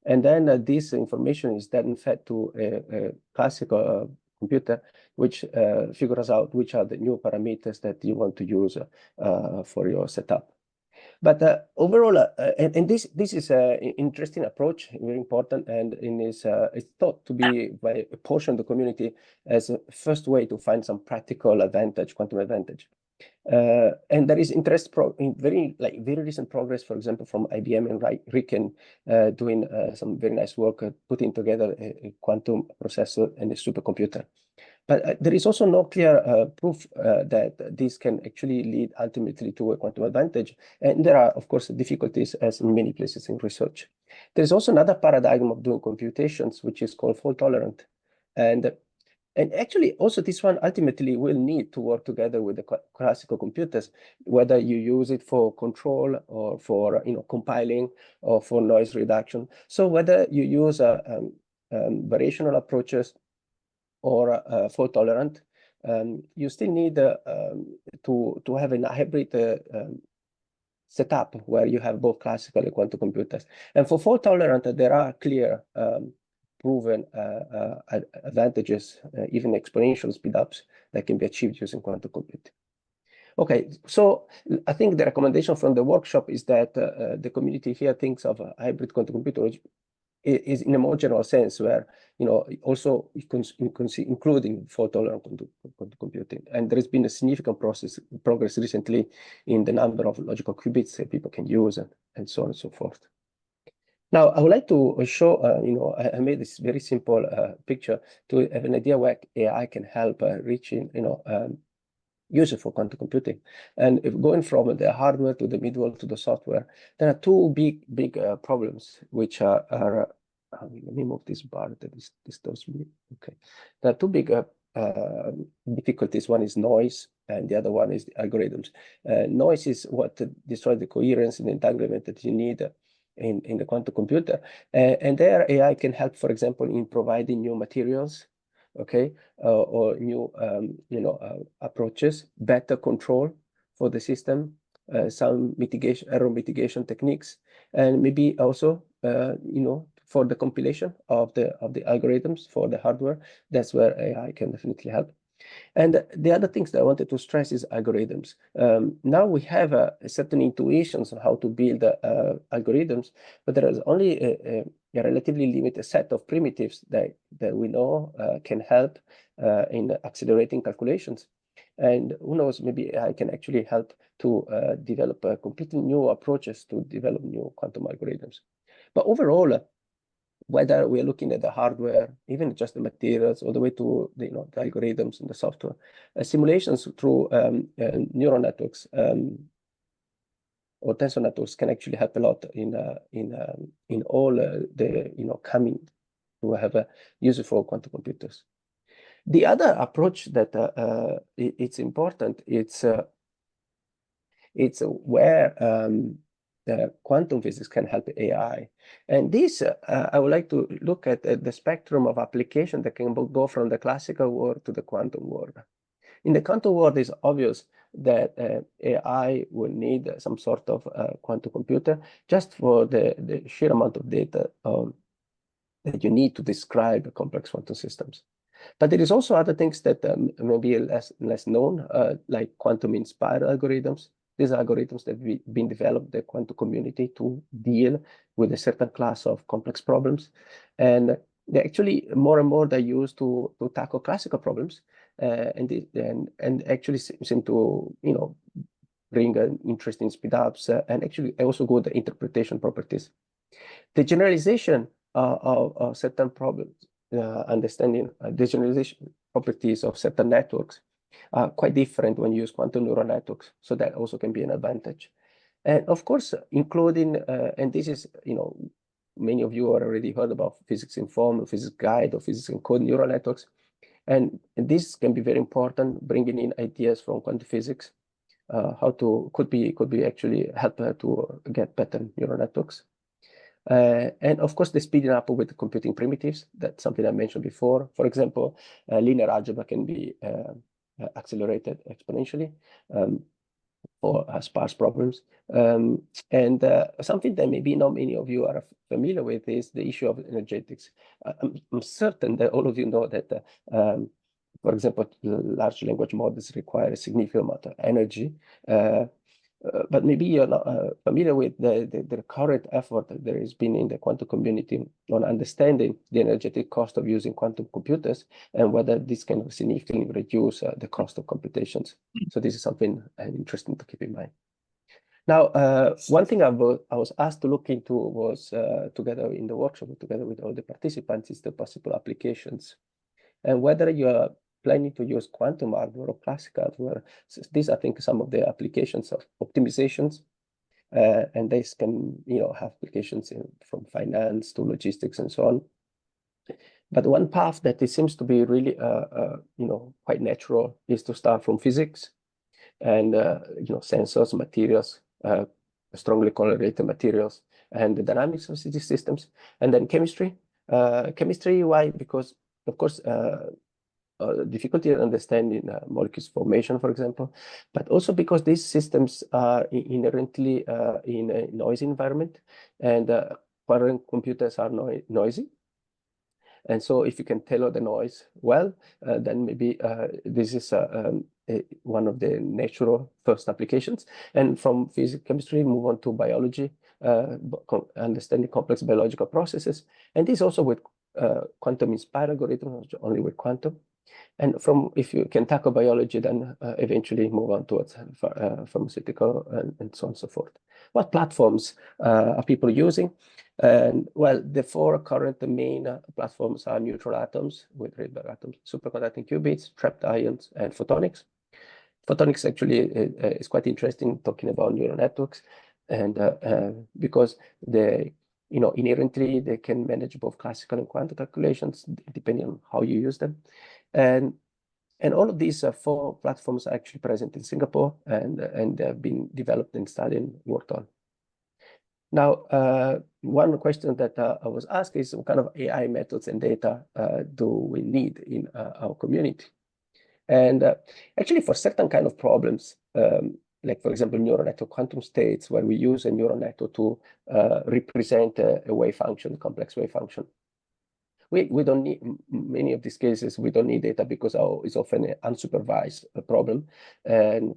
And then this information is then fed to a classical computer, which figures out which are the new parameters that you want to use for your setup. But overall, and this is an interesting approach, very important, and it's thought to be by a portion of the community as a first way to find some practical advantage, quantum advantage. And there is interest in very recent progress, for example, from IBM and Creighton doing some very nice work putting together a quantum processor and a supercomputer. But there is also no clear proof that this can actually lead ultimately to a quantum advantage. And there are, of course, difficulties as in many places in research. There's also another paradigm of doing computations, which is called fault tolerant. And actually, also this one ultimately will need to work together with the classical computers, whether you use it for control or for compiling or for noise reduction. So whether you use variational approaches or fault tolerant, you still need to have a hybrid setup where you have both classical and quantum computers. And for fault tolerant, there are clear proven advantages, even exponential speedups that can be achieved using quantum computing. Okay, so I think the recommendation from the workshop is that the community here thinks of a hybrid quantum computer is in a more general sense, where also including fault-tolerant quantum computing. And there has been a significant progress recently in the number of logical qubits that people can use, and so on and so forth. Now, I would like to show, I made this very simple picture to have an idea where AI can help reaching, user for quantum computing. And if going from the hardware to the middleware to the software, there are two big problems, which are let me move this bar that disturbs me. Okay, there are two big difficulties. One is noise, and the other one is the algorithms. Noise is what destroys the coherence and entanglement that you need in the quantum computer, and there AI can help, for example, in providing new materials, okay, or new approaches, better control for the system, some error mitigation techniques, and maybe also for the compilation of the algorithms for the hardware. That's where AI can definitely help. And the other things that I wanted to stress is algorithms. Now we have certain intuitions on how to build algorithms, but there is only a relatively limited set of primitives that we know can help in accelerating calculations. And who knows, maybe AI can actually help to develop completely new approaches to develop new quantum algorithms. But overall, whether we're looking at the hardware, even just the materials, all the way to the algorithms and the software, simulations through neural networks or tensor networks can actually help a lot in all the coming to have a useful quantum computers. The other approach that it's important, it's where quantum physics can help AI. And this, I would like to look at the spectrum of application that can go from the classical world to the quantum world. In the quantum world, it's obvious that AI will need some sort of quantum computer just for the sheer amount of data that you need to describe complex quantum systems. But there is also other things that may be less known, like quantum-inspired algorithms. These algorithms that have been developed, the quantum community, to deal with a certain class of complex problems. And they actually more and more they're used to tackle classical problems, and actually seem to bring interesting speedups and actually also good interpretation properties. The generalization of certain problems, understanding the generalization properties of certain networks are quite different when you use quantum neural networks. So that also can be an advantage. And of course, including, and this is, many of you already heard about physics informed, physics guide, or physics encoded neural networks. And this can be very important, bringing in ideas from quantum physics, could be actually help to get better neural networks. And of course, the speeding up with the computing primitives, that's something I mentioned before. For example, linear algebra can be accelerated exponentially for sparse problems. And something that maybe not many of you are familiar with is the issue of energetics. I'm certain that all of you know that, for example, large language models require a significant amount of energy. But maybe you're not familiar with the current effort that there has been in the quantum community on understanding the energetic cost of using quantum computers and whether this can significantly reduce the cost of computations. So this is something interesting to keep in mind. Now, one thing I was asked to look into was, together in the workshop, together with all the participants, is the possible applications. And whether you are planning to use quantum hardware or classical hardware, these, I think, some of the applications of optimizations. And this can, have applications from finance to logistics and so on. But one path that it seems to be really, quite natural is to start from physics and, sensors, materials, strongly correlated materials, and the dynamics of these systems, and then chemistry. Chemistry, why? Because, of course, difficulty in understanding molecules formation, for example, but also because these systems are inherently in a noisy environment, and quantum computers are noisy. And so if you can tailor the noise well, then maybe this is one of the natural first applications. And from physics, chemistry, move on to biology, understanding complex biological processes. And this also with quantum-inspired algorithms, only with quantum. And if you can tackle biology, then eventually move on towards pharmaceutical and so on and so forth. What platforms are people using? And well, the four current main platforms are neutral atoms with Rydberg atoms, superconducting qubits, trapped ions, and photonics. Photonics actually is quite interesting, talking about neural networks, and because inherently they can manage both classical and quantum calculations depending on how you use them. And all of these four platforms are actually present in Singapore, and they have been developed and studied and worked on. Now, one question that I was asked is, what kind of AI methods and data do we need in our community? And actually, for certain kind of problems, like, for example, neural network quantum states, where we use a neural network to represent a wave function, complex wave function, we don't need, many of these cases, we don't need data because it's often an unsupervised problem. And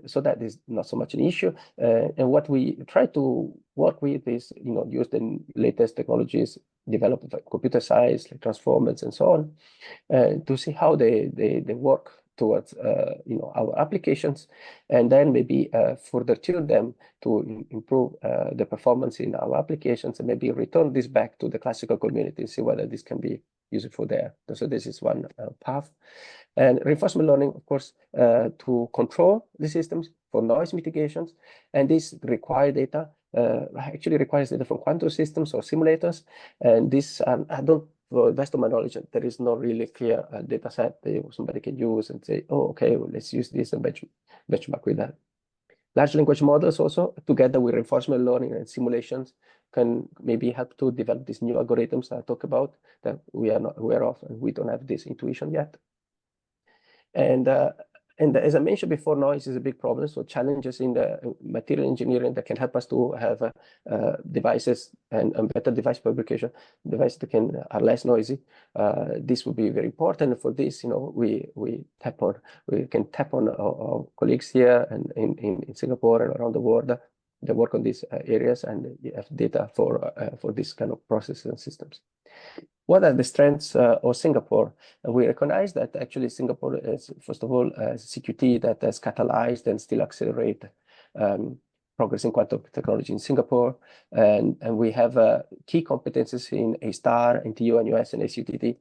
so that is not so much an issue. And what we try to work with is, use the latest technologies developed by computer science, like transformers and so on, to see how they work towards our applications, and then maybe further tune them to improve the performance in our applications, and maybe return this back to the classical community and see whether this can be useful there. So this is one path. And reinforcement learning, of course, to control the systems for noise mitigations, and this requires data. Actually requires data from quantum systems or simulators, and this I don't. For the best of my knowledge, there is no really clear data set that somebody can use and say, oh, okay, well, let's use this and benchmark with that. Large language models also, together with reinforcement learning and simulations, can maybe help to develop these new algorithms that I talk about that we are not aware of, and we don't have this intuition yet. And as I mentioned before, noise is a big problem. So challenges in the material engineering that can help us to have devices and better device fabrication, devices that are less noisy. This would be very important. For this, we can tap on our colleagues here and in Singapore and around the world that work on these areas and have data for this kind of processes and systems. What are the strengths of Singapore? We recognize that actually Singapore is, first of all, a CQT that has catalyzed and still accelerate progress in quantum technology in Singapore. And we have key competencies in A*STAR, NTU, NUS, and ACUTT.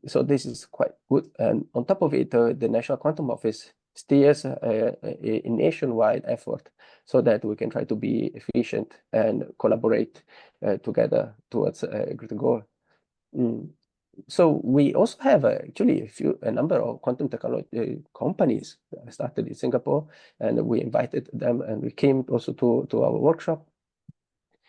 So this is quite good. And on top of it, the National Quantum Office steers a nationwide effort so that we can try to be efficient and collaborate together towards a greater goal. So we also have actually a number of quantum technology companies that started in Singapore, and we invited them, and we came also to our workshop.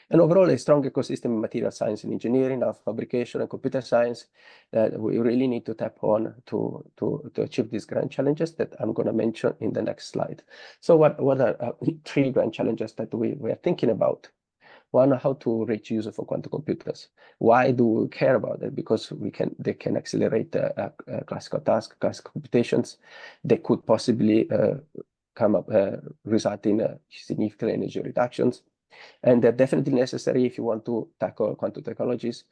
And overall, a strong ecosystem in material science and engineering, of fabrication and computer science that we really need to tap on to achieve these grand challenges that I'm going to mention in the next slide. So what are three grand challenges that we are thinking about? One, how to reach user for quantum computers. Why do we care about it? Because they can accelerate classical tasks, classical computations. They could possibly result in significant energy reductions. And they're definitely necessary if you want to tackle quantum technologies,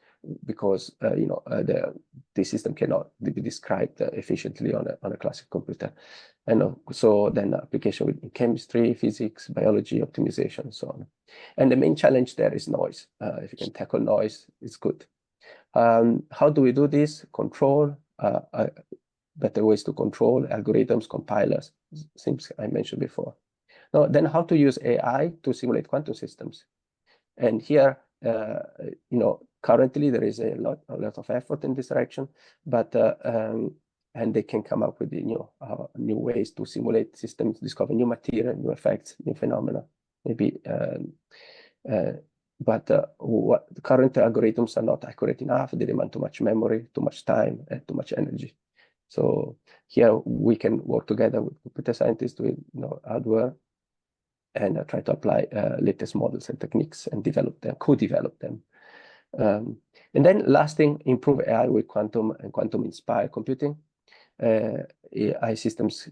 because the system cannot be described efficiently on a classic computer. And so then application in chemistry, physics, biology, optimization, and so on. And the main challenge there is noise. If you can tackle noise, it's good. How do we do this? Control, better ways to control, algorithms, compilers, things I mentioned before. Now, then how to use AI to simulate quantum systems. And here, currently there is a lot of effort in this direction, but and they can come up with new ways to simulate systems, discover new material, new effects, new phenomena, maybe. But what the current algorithms are not accurate enough. They demand too much memory, too much time, and too much energy. So here we can work together with computer scientists with hardware and try to apply latest models and techniques and develop them, co-develop them. And then last thing, improve AI with quantum and quantum-inspired computing. AI systems,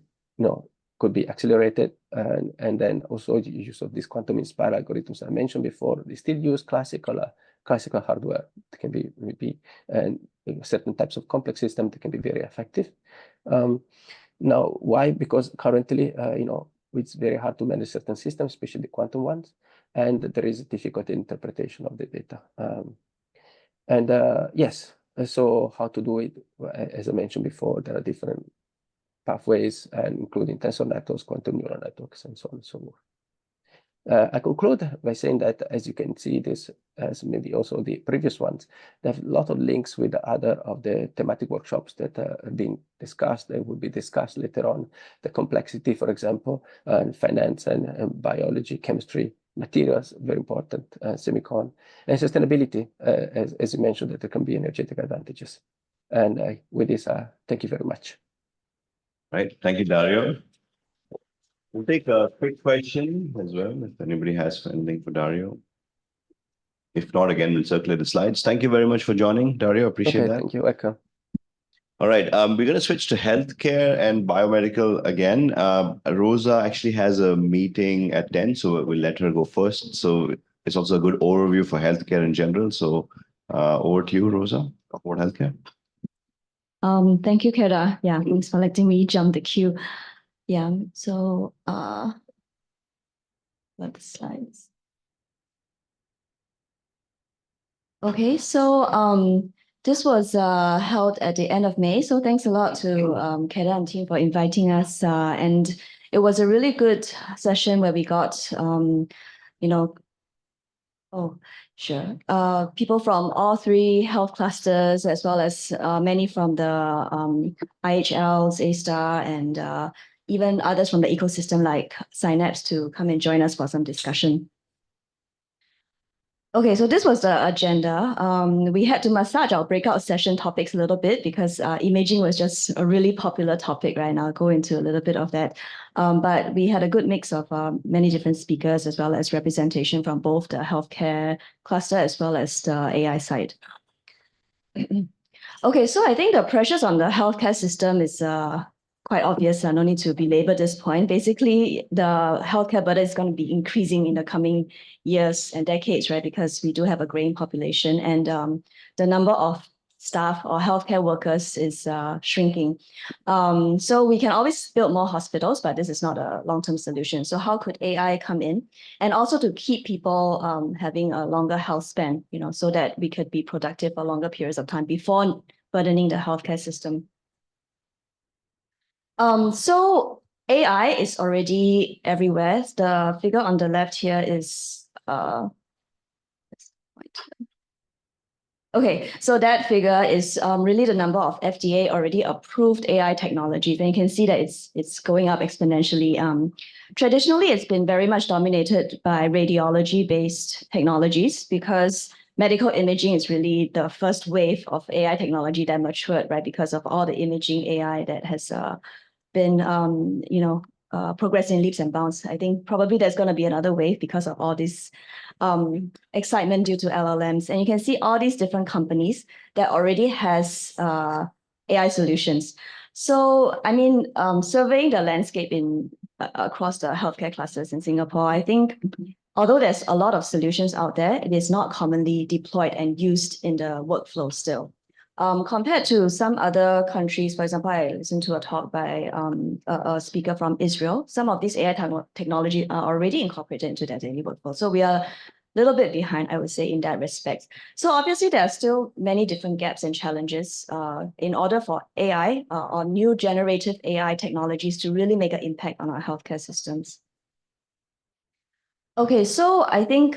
could be accelerated, and then also the use of these quantum-inspired algorithms I mentioned before. They still use classical hardware. It can be maybe and certain types of complex systems that can be very effective. Now, why? Because currently, it's very hard to manage certain systems, especially quantum ones, and there is a difficult interpretation of the data. Yes, so how to do it? As I mentioned before, there are different pathways, and including tensor networks, quantum neural networks, and so on and so forth. I conclude by saying that, as you can see this, as maybe also the previous ones, there are a lot of links with other of the thematic workshops that have been discussed and will be discussed later on. The complexity, for example, finance and biology, chemistry, materials, very important, semicon, and sustainability, as you mentioned, that there can be energetic advantages. And with this, thank you very much. Right. Thank you, Dario. We'll take a quick question as well, if anybody has anything for Dario. If not, again, we'll circulate the slides. Thank you very much for joining, Dario. Appreciate that. Thank you, Eka. All right, we're going to switch to healthcare and biomedical again. Rosa actually has a meeting at 10, so we'll let her go first. So it's also a good overview for healthcare in general. So over to you, Rosa, talk about healthcare. Thank you, Keda. Yeah, thanks for letting me jump the queue. Yeah, so what the slides? Okay, so this was held at the end of May. So thanks a lot to Keda and team for inviting us. And it was a really good session where we got, people from all three health clusters, as well as many from the IHLs, A-Star, and even others from the ecosystem like Synapse to come and join us for some discussion. Okay, so this was the agenda. We had to massage our breakout session topics a little bit because imaging was just a really popular topic right now. I'll go into a little bit of that. But we had a good mix of many different speakers, as well as representation from both the healthcare cluster as well as the AI side. Okay, so I think the pressures on the healthcare system is quite obvious. No need to belabor this point. Basically, the healthcare burden is going to be increasing in the coming years and decades, right? Because we do have a growing population, and the number of staff or healthcare workers is shrinking. So we can always build more hospitals, but this is not a long-term solution. So how could AI come in? And also to keep people having a longer health span, so that we could be productive for longer periods of time before burdening the healthcare system. So AI is already everywhere. The figure on the left here is okay, so that figure is really the number of FDA already approved AI technologies. And you can see that it's going up exponentially. Traditionally, it's been very much dominated by radiology-based technologies because medical imaging is really the first wave of AI technology that matured, right? Because of all the imaging AI that has been, progressing leaps and bounds. I think probably there's going to be another wave because of all this excitement due to LLMs. And you can see all these different companies that already has AI solutions. So, I mean, surveying the landscape in across the healthcare clusters in Singapore. I think although there's a lot of solutions out there, it is not commonly deployed and used in the workflow still. Compared to some other countries, for example, I listened to a talk by a speaker from Israel. Some of these AI technology are already incorporated into their daily workflow. So we are a little bit behind, I would say, in that respect. So obviously, there are still many different gaps and challenges in order for AI or new generative AI technologies to really make an impact on our healthcare systems. Okay, so I think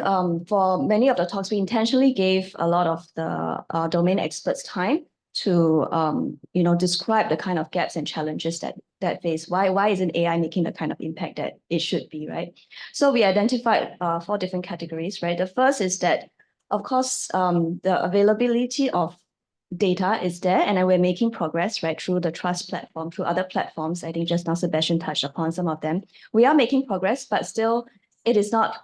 for many of the talks, we intentionally gave a lot of the domain experts time to describe the kind of gaps and challenges that face. Why isn't AI making the kind of impact that it should be, right? So we identified 4 different categories, right? The first is that, of course, the availability of data is there, and we're making progress, right, through the Trust platform, through other platforms. I think just now Sebastian touched upon some of them. We are making progress, but still, it is not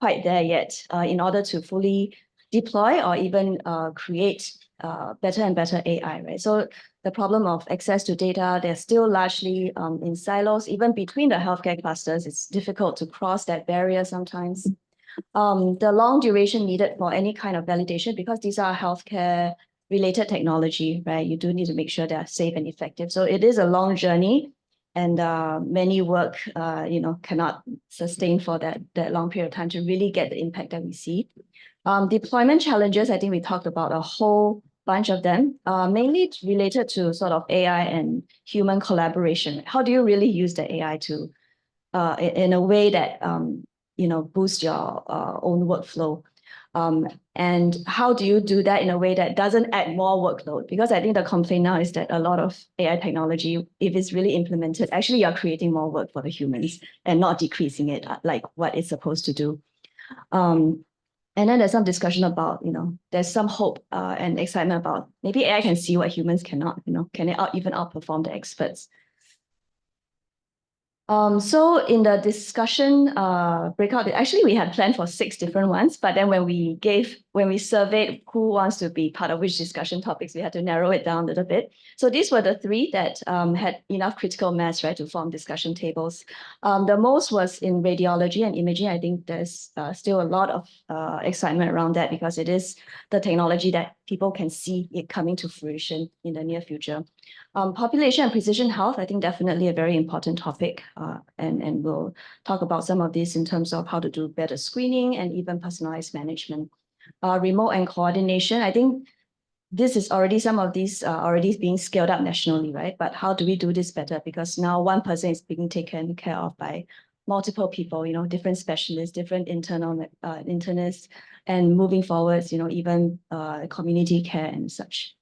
quite there yet in order to fully deploy or even create better and better AI, right? So the problem of access to data, they're still largely in silos. Even between the healthcare clusters, it's difficult to cross that barrier sometimes. The long duration needed for any kind of validation, because these are healthcare related technology, right? You do need to make sure they are safe and effective. So it is a long journey. And many work, cannot sustain for that long period of time to really get the impact that we see. Deployment challenges, I think we talked about a whole bunch of them, mainly related to sort of AI and human collaboration. How do you really use the AI to, in a way that, boost your own workflow? And how do you do that in a way that doesn't add more workload? Because I think the complaint now is that a lot of AI technology, if it's really implemented, actually you're creating more work for the humans and not decreasing it like what it's supposed to do. And then there's some discussion about, there's some hope and excitement about maybe AI can see what humans cannot, can it even outperform the experts? So in the discussion breakout, actually we had planned for 6 different ones, but then when we surveyed who wants to be part of which discussion topics, we had to narrow it down a little bit. So these were the 3 that had enough critical mass, right, to form discussion tables. The most was in radiology and imaging. I think there's still a lot of excitement around that because it is the technology that people can see it coming to fruition in the near future. Population and precision health, I think definitely a very important topic. And we'll talk about some of this in terms of how to do better screening and even personalized management. Remote and coordination, I think this is already, some of these are already being scaled up nationally, right? But how do we do this better? Because now one person is being taken care of by multiple people, different specialists, different internists, and moving forwards, even community care and such.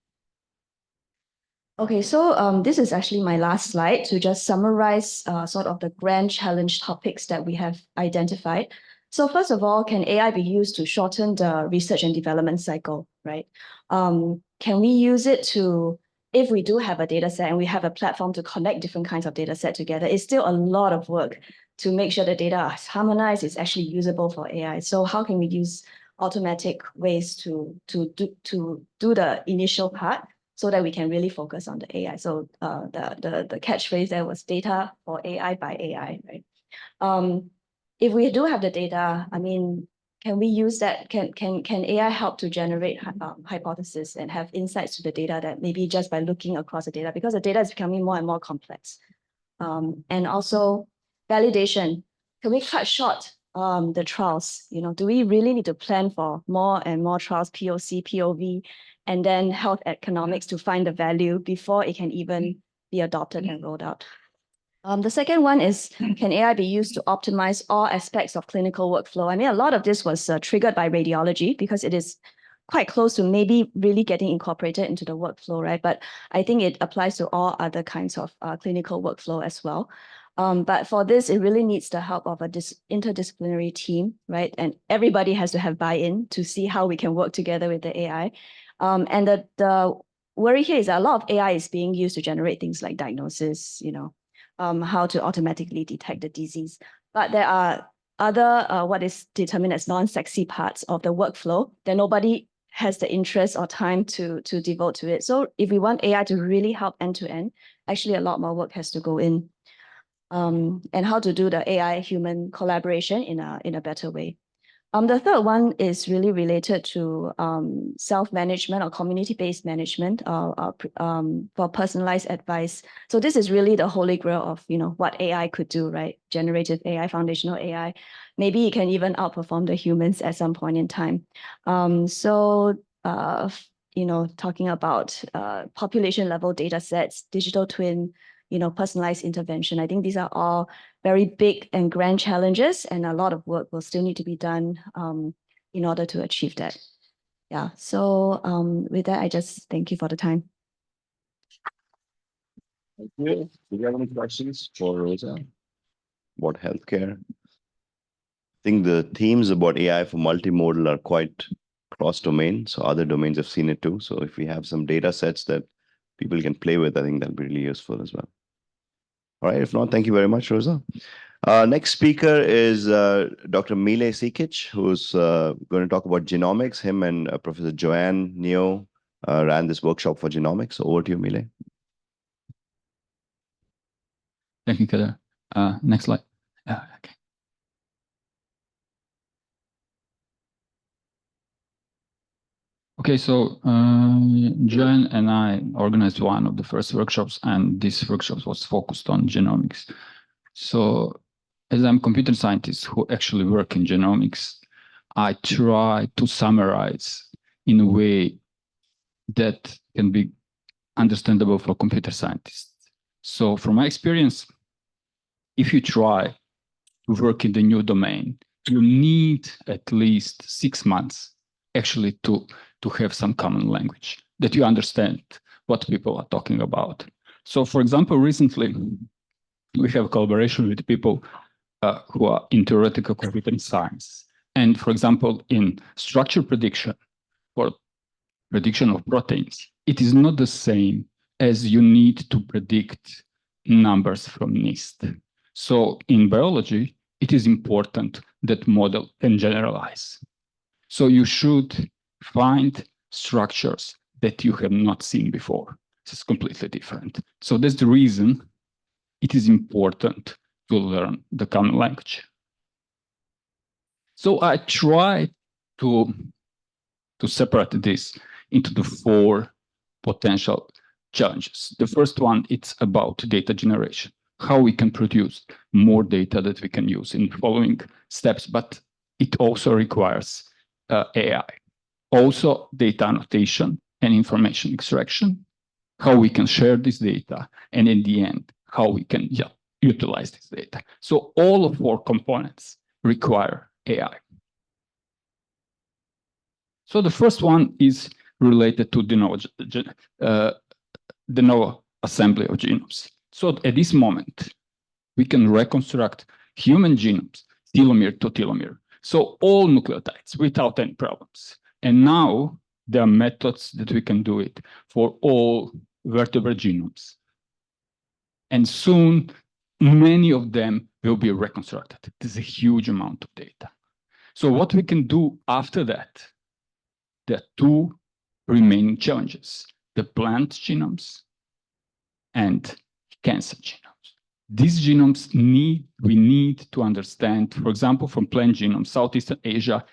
Okay, so this is actually my last slide to just summarize sort of the grand challenge topics that we have identified. So first of all, can AI be used to shorten the research and development cycle, right? Can we use it to, if we do have a data set and we have a platform to connect different kinds of data set together, it's still a lot of work to make sure the data is harmonized, it's actually usable for AI. So how can we use automatic ways to do the initial part, so that we can really focus on the AI. So the catchphrase there was data for AI by AI, right? If we do have the data, I mean, can we use that? Can AI help to generate hypotheses and have insights to the data that maybe just by looking across the data, because the data is becoming more and more complex. And also validation. Can we cut short the trials? Do we really need to plan for more and more trials, POC, POV, and then health economics to find the value before it can even be adopted and rolled out? The second one is, can AI be used to optimize all aspects of clinical workflow? I mean, a lot of this was triggered by radiology because it is quite close to maybe really getting incorporated into the workflow, right? But I think it applies to all other kinds of clinical workflow as well. But for this, it really needs the help of an interdisciplinary team, right? And everybody has to have buy-in to see how we can work together with the AI. And the worry here is that a lot of AI is being used to generate things like diagnosis, how to automatically detect the disease. But there are other, what is determined as non-sexy parts of the workflow that nobody has the interest or time to devote to it. So if we want AI to really help end to end, actually a lot more work has to go in. and how to do the AI-human collaboration in a better way. The third one is really related to self-management or community-based management for personalized advice. So this is really the holy grail of what AI could do, right? Generative AI, foundational AI. Maybe it can even outperform the humans at some point in time. Talking about population level data sets, digital twin, personalized intervention. I think these are all very big and grand challenges, and a lot of work will still need to be done in order to achieve that. Yeah, so with that, I just thank you for the time. Thank you. Do you have any questions for Rosa about healthcare? I think the themes about AI for multimodal are quite cross-domain, so other domains have seen it too. So if we have some data sets that people can play with, I think that'll be really useful as well. All right, if not, thank you very much, Rosa. Next speaker is Dr. Min Lin Sikic, who's going to talk about genomics. Him and Professor Joanne Neo ran this workshop for genomics. So over to you, Min Lin. Thank you, Kader. Next slide. Okay. Okay, so Joanne and I organized one of the first workshops, and this workshop was focused on genomics. So as I'm a computer scientist who actually work in genomics, I try to summarize in a way that can be understandable for computer scientists. So from my experience, if you try to work in the new domain, you need at least 6 months actually to have some common language, that you understand what people are talking about. So for example, recently, we have collaboration with people who are in theoretical computer science. And for example, in structure prediction or prediction of proteins, it is not the same as you need to predict numbers from NIST. So in biology, it is important that model can generalize. So you should find structures that you have not seen before. This is completely different. So that's the reason it is important to learn the common language. So I try to separate this into the 4 potential challenges. The first one, it's about data generation, how we can produce more data that we can use in the following steps, but it also requires AI. Also data annotation and information extraction, how we can share this data, and in the end, how we can utilize this data. So all of 4 components require AI. So the first one is related to de novo assembly of genomes. So at this moment, we can reconstruct human genomes, telomere to telomere. So all nucleotides without any problems. And now there are methods that we can do it for all vertebrate genomes. And soon, many of them will be reconstructed. It is a huge amount of data. So what we can do after that, there are 2 remaining challenges: the plant genomes and cancer genomes. These genomes we need to understand, for example, from plant genomes, Southeastern Asia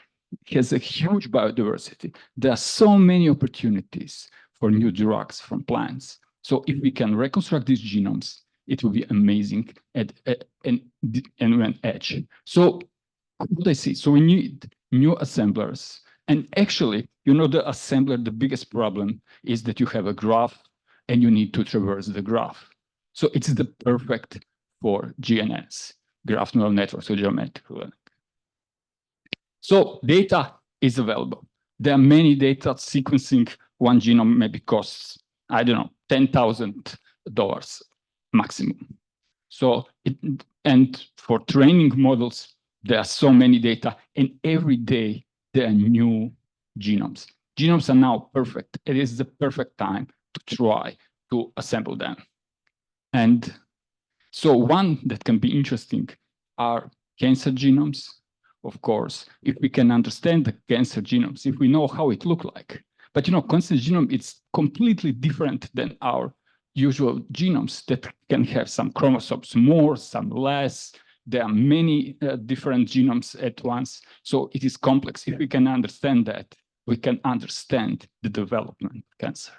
has a huge biodiversity. There are so many opportunities for new drugs from plants. So if we can reconstruct these genomes, it will be amazing and an edge. So what I see, so we need new assemblers. And actually, the assembler, the biggest problem is that you have a graph and you need to traverse the graph. So it's the perfect for GNNs, graph neural networks, or geometric learning. So data is available. There are many data. Sequencing one genome maybe costs, I don't know, $10,000 maximum. So and for training models, there are so many data, and every day there are new genomes. Genomes are now perfect. It is the perfect time to try to assemble them. And so one that can be interesting are cancer genomes. Of course, if we can understand the cancer genomes, if we know how it looks like. But cancer genome, it's completely different than our usual genomes that can have some chromosomes more, some less. There are many different genomes at once. So it is complex. If we can understand that, we can understand the development of cancer.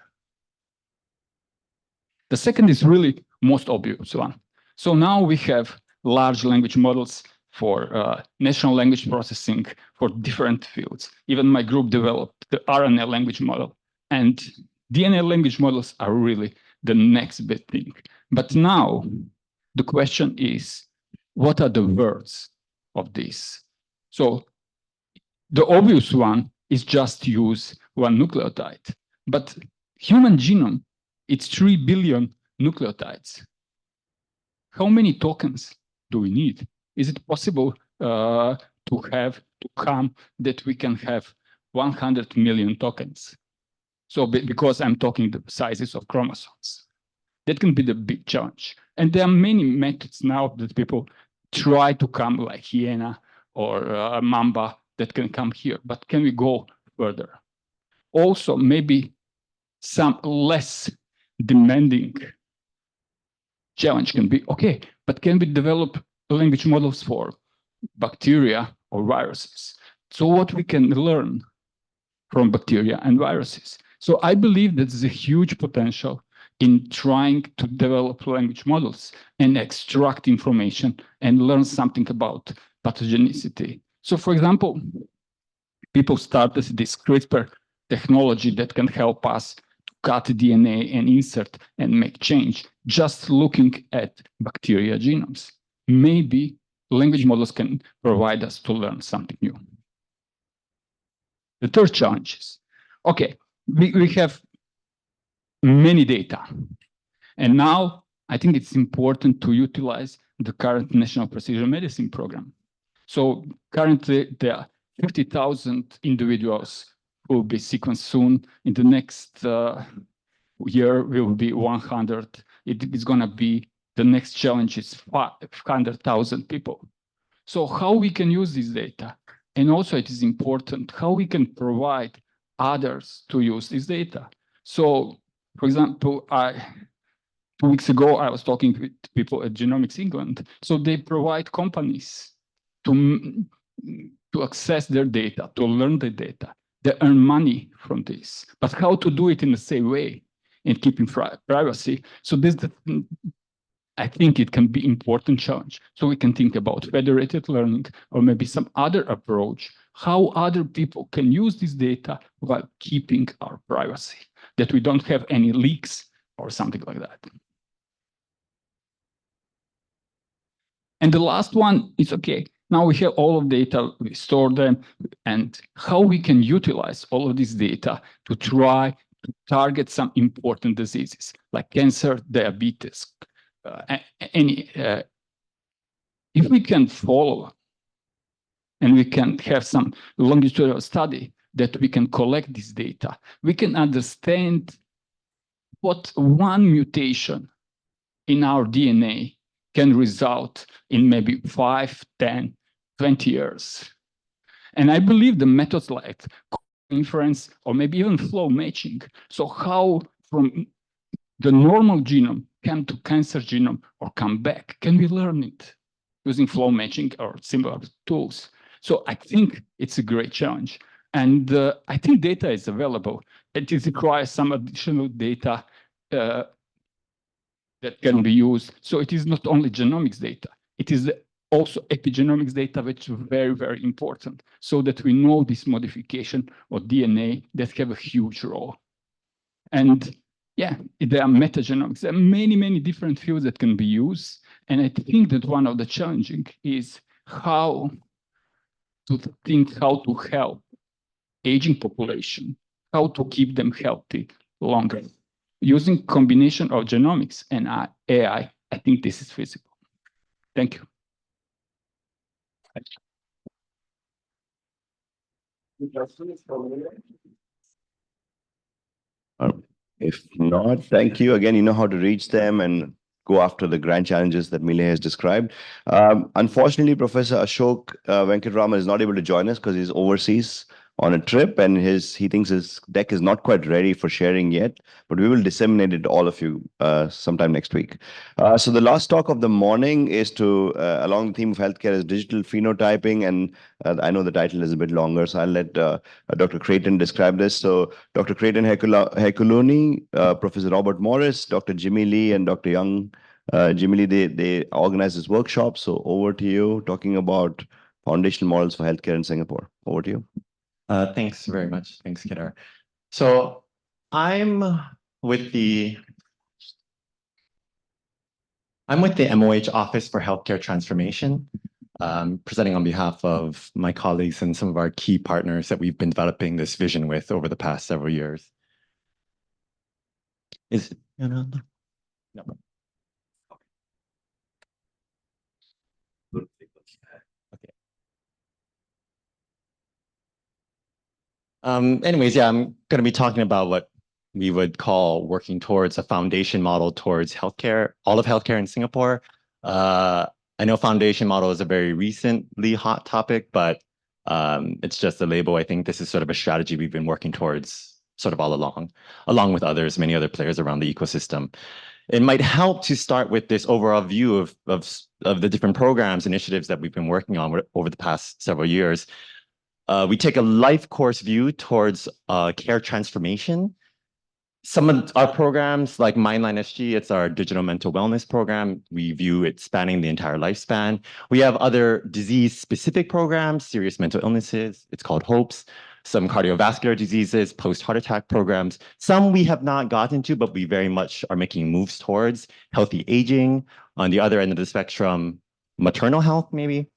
The second is really most obvious one. So now we have large language models for natural language processing for different fields. Even my group developed the RNA language model, and DNA language models are really the next big thing. But now the question is, what are the words of this? So the obvious one is just use one nucleotide, but human genome, it's 3 billion nucleotides. How many tokens do we need? Is it possible to come that we can have 100 million tokens? So because I'm talking the sizes of chromosomes, that can be the big challenge. And there are many methods now that people try to come like hyena or mamba that can come here, but can we go further? Also, maybe some less demanding challenge can be, okay, but can we develop language models for bacteria or viruses? So what we can learn from bacteria and viruses? So I believe that there's a huge potential in trying to develop language models and extract information and learn something about pathogenicity. So for example, people started this CRISPR technology that can help us to cut DNA and insert and make change, just looking at bacteria genomes. Maybe language models can provide us to learn something new. The third challenge is, okay, we have many data. And now I think it's important to utilize the current National Precision Medicine Program. So currently there are 50,000 individuals who will be sequenced soon. In the next year, will be 100. It is going to be, the next challenge is 500,000 people. So how we can use this data? And also it is important how we can provide others to use this data. So for example, 2 weeks ago, I was talking with people at Genomics England. So they provide companies to access their data, to learn the data. They earn money from this. But how to do it in the same way and keeping privacy? So this, I think it can be important challenge. So we can think about federated learning or maybe some other approach, how other people can use this data while keeping our privacy, that we don't have any leaks or something like that. And the last one is, okay, now we have all of data, we store them, and how we can utilize all of this data to try to target some important diseases like cancer, diabetes, if we can follow and we can have some longitudinal study that we can collect this data, we can understand what one mutation in our DNA can result in maybe 5, 10, 20 years. And I believe the methods like inference or maybe even flow matching, so how from the normal genome come to cancer genome or come back, can we learn it using flow matching or similar tools? So I think it's a great challenge. And I think data is available. It requires some additional data that can be used. So it is not only genomics data, it is also epigenomics data, which is very, very important, so that we know this modification of DNA that have a huge role. And yeah, there are metagenomics. There are many, many different fields that can be used. And I think that one of the challenging is how to think how to help aging population, how to keep them healthy longer. Using combination of genomics and AI, I think this is feasible. Thank you. If not, thank you. Again, you know how to reach them and go after the grand challenges that Mile has described. Unfortunately, Professor Ashoke Venkatraman is not able to join us because he's overseas on a trip, and he thinks his deck is not quite ready for sharing yet, but we will disseminate it to all of you sometime next week. So the last talk of the morning is along the theme of healthcare, is digital phenotyping, and I know the title is a bit longer, so I'll let Dr. Creighton describe this. So Dr. Creighton Heaukulani, Professor Robert Morris, Dr. Jimmy Lee, and Dr. Young. Jimmy Lee, they organize this workshop. So over to you, talking about foundational models for healthcare in Singapore. Over to you. Thanks very much. Thanks, Kedar. So I'm with the MOH Office for Healthcare Transformation, presenting on behalf of my colleagues and some of our key partners that we've been developing this vision with over the past several years. No. Anyways, yeah, I'm going to be talking about what we would call working towards a foundation model towards healthcare, all of healthcare in Singapore. I know foundation model is a very recently hot topic, but it's just a label. I think this is sort of a strategy we've been working towards sort of all along with others, many other players around the ecosystem. It might help to start with this overall view of the different programs, initiatives that we've been working on over the past several years. We take a life course view towards care transformation. Some of our programs, like Mindline SG, it's our digital mental wellness program. We view it spanning the entire lifespan. We have other disease-specific programs, serious mental illnesses. It's called HOPES. Some cardiovascular diseases, post-heart attack programs. Some we have not gotten to, but we very much are making moves towards healthy aging. On the other end of the spectrum, maternal health, maybe.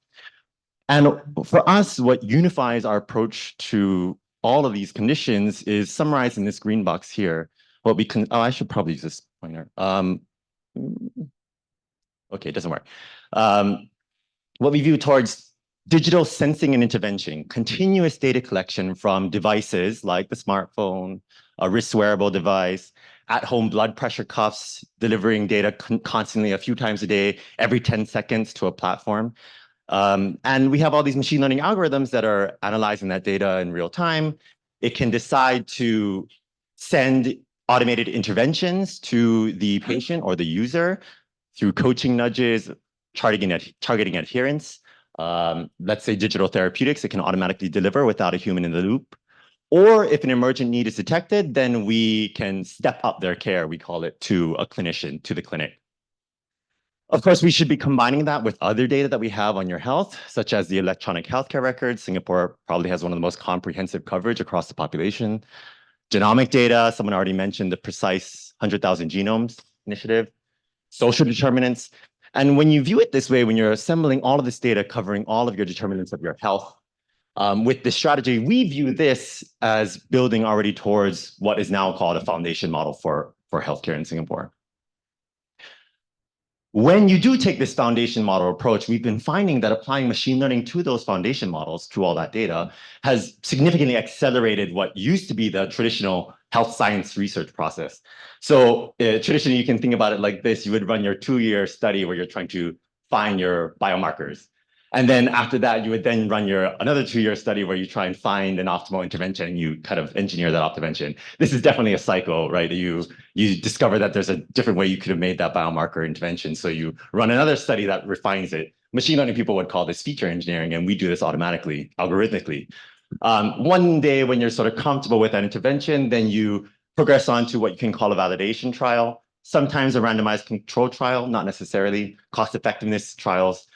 And for us, what unifies our approach to all of these conditions is summarized in this green box here. What we can, I should probably use this pointer. Okay, it doesn't work. What we view towards digital sensing and intervention, continuous data collection from devices like the smartphone, a wrist wearable device, at-home blood pressure cuffs, delivering data constantly a few times a day, every 10 seconds to a platform. And we have all these machine learning algorithms that are analyzing that data in real time. It can decide to send automated interventions to the patient or the user through coaching nudges, targeting adherence. Let's say digital therapeutics, it can automatically deliver without a human in the loop. Or if an emergent need is detected, then we can step up their care, we call it, to a clinician, to the clinic. Of course, we should be combining that with other data that we have on your health, such as the electronic healthcare records. Singapore probably has one of the most comprehensive coverage across the population. Genomic data, someone already mentioned the precise 100,000 genomes initiative, social determinants. And when you view it this way, when you're assembling all of this data covering all of your determinants of your health, with this strategy, we view this as building already towards what is now called a foundation model for healthcare in Singapore. When you do take this foundation model approach, we've been finding that applying machine learning to those foundation models, to all that data, has significantly accelerated what used to be the traditional health science research process. So traditionally, you can think about it like this. You would run your 2-year study where you're trying to find your biomarkers. And then after that, you would then run another 2-year study where you try and find an optimal intervention and you kind of engineer that intervention. This is definitely a cycle, right? You discover that there's a different way you could have made that biomarker intervention. So you run another study that refines it. Machine learning people would call this feature engineering, and we do this automatically, algorithmically. One day when you're sort of comfortable with that intervention, then you progress on to what you can call a validation trial, sometimes a randomized control trial, not necessarily, cost effectiveness trials.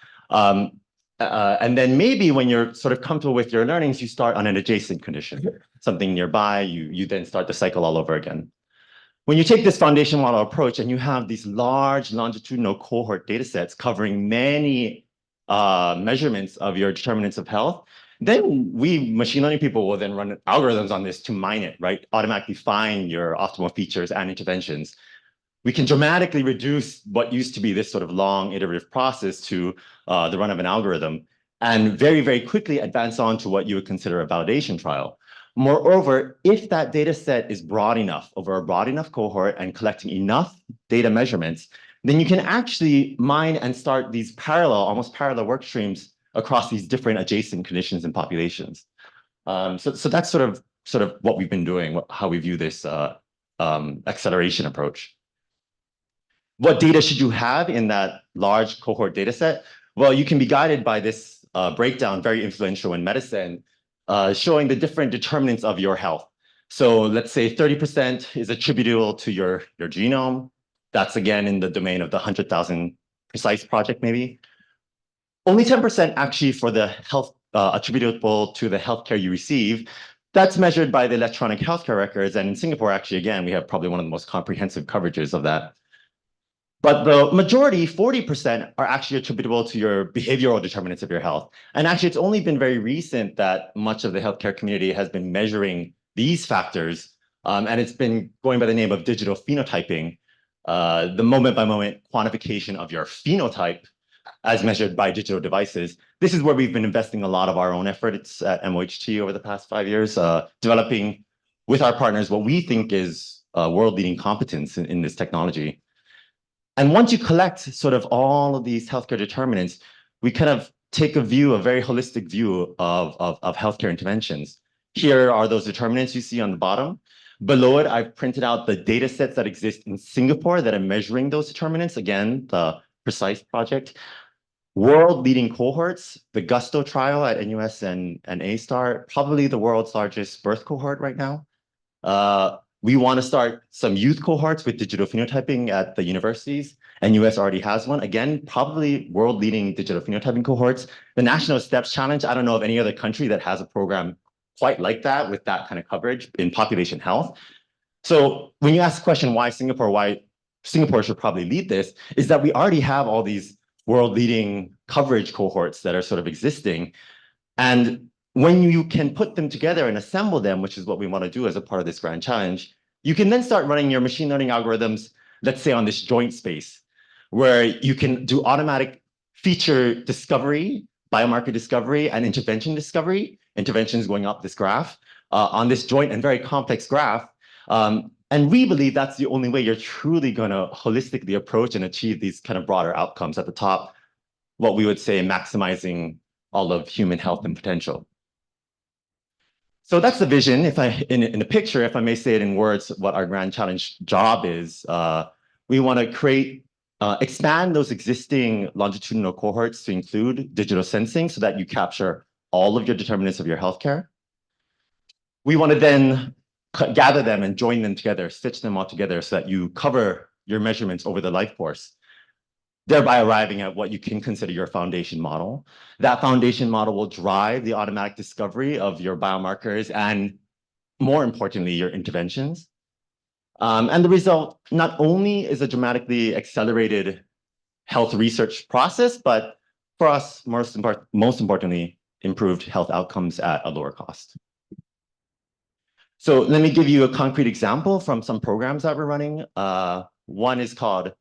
And then maybe when you're sort of comfortable with your learnings, you start on an adjacent condition, something nearby, you then start the cycle all over again. When you take this foundation model approach and you have these large longitudinal cohort data sets covering many measurements of your determinants of health, then we machine learning people will then run algorithms on this to mine it, right? Automatically find your optimal features and interventions. We can dramatically reduce what used to be this sort of long iterative process to the run of an algorithm and very, very quickly advance on to what you would consider a validation trial. Moreover, if that data set is broad enough, over a broad enough cohort and collecting enough data measurements, then you can actually mine and start these almost parallel work streams across these different adjacent conditions and populations. So that's sort of what we've been doing, how we view this acceleration approach. What data should you have in that large cohort data set? Well, you can be guided by this breakdown, very influential in medicine, showing the different determinants of your health. So let's say 30% is attributable to your genome. That's again in the domain of the 100,000 precise project, maybe. Only 10% actually for the health attributable to the healthcare you receive. That's measured by the electronic healthcare records. And in Singapore, actually, again, we have probably one of the most comprehensive coverages of that. But the majority, 40%, are actually attributable to your behavioral determinants of your health. And actually, it's only been very recent that much of the healthcare community has been measuring these factors. And it's been going by the name of digital phenotyping, the moment-by-moment quantification of your phenotype as measured by digital devices. This is where we've been investing a lot of our own effort. It's at MOHT over the past 5 years, developing with our partners what we think is world-leading competence in this technology. And once you collect sort of all of these healthcare determinants, we kind of take a view, a very holistic view of healthcare interventions. Here are those determinants you see on the bottom. Below it, I've printed out the data sets that exist in Singapore that are measuring those determinants. Again, the PRECISE project. World-leading cohorts, the Gusto trial at NUS and A-STAR, probably the world's largest birth cohort right now. We want to start some youth cohorts with digital phenotyping at the universities. NUS already has one. Again, probably world-leading digital phenotyping cohorts. The National Steps Challenge, I don't know of any other country that has a program quite like that with that kind of coverage in population health. So when you ask the question why Singapore should probably lead this, is that we already have all these world-leading coverage cohorts that are sort of existing. And when you can put them together and assemble them, which is what we want to do as a part of this grand challenge, you can then start running your machine learning algorithms, let's say on this joint space, where you can do automatic feature discovery, biomarker discovery, and intervention discovery. Interventions going up this graph on this joint and very complex graph. And we believe that's the only way you're truly going to holistically approach and achieve these kind of broader outcomes at the top, what we would say maximizing all of human health and potential. So that's the vision. If in a picture, if I may say it in words, what our grand challenge job is, we want to expand those existing longitudinal cohorts to include digital sensing so that you capture all of your determinants of your healthcare. We want to then gather them and join them together, stitch them all together so that you cover your measurements over the life course, thereby arriving at what you can consider your foundation model. That foundation model will drive the automatic discovery of your biomarkers and, more importantly, your interventions. And the result not only is a dramatically accelerated health research process, but for us, most importantly, improved health outcomes at a lower cost. So let me give you a concrete example from some programs that we're running. One is called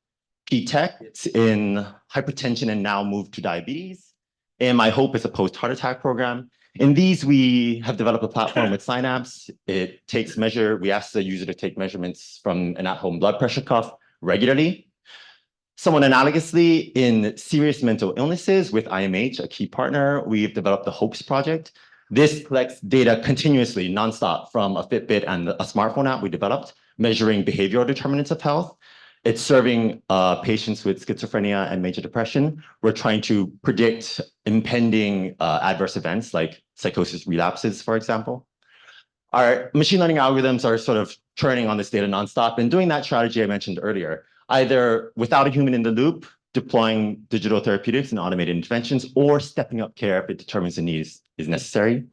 PTech. It's in hypertension and now moved to diabetes. And my hope is a post-heart attack program. In these, we have developed a platform with Synapse. It takes we ask the user to take measurements from an at-home blood pressure cuff regularly. Somewhat analogously, in serious mental illnesses with IMH, a key partner, we've developed the HOPES project. This collects data continuously, nonstop, from a Fitbit and a smartphone app we developed, measuring behavioral determinants of health. It's serving patients with schizophrenia and major depression. We're trying to predict impending adverse events like psychosis relapses, for example. Our machine learning algorithms are sort of churning on this data nonstop and doing that strategy I mentioned earlier, either without a human in the loop, deploying digital therapeutics and automated interventions, or stepping up care if it determines the need is necessary.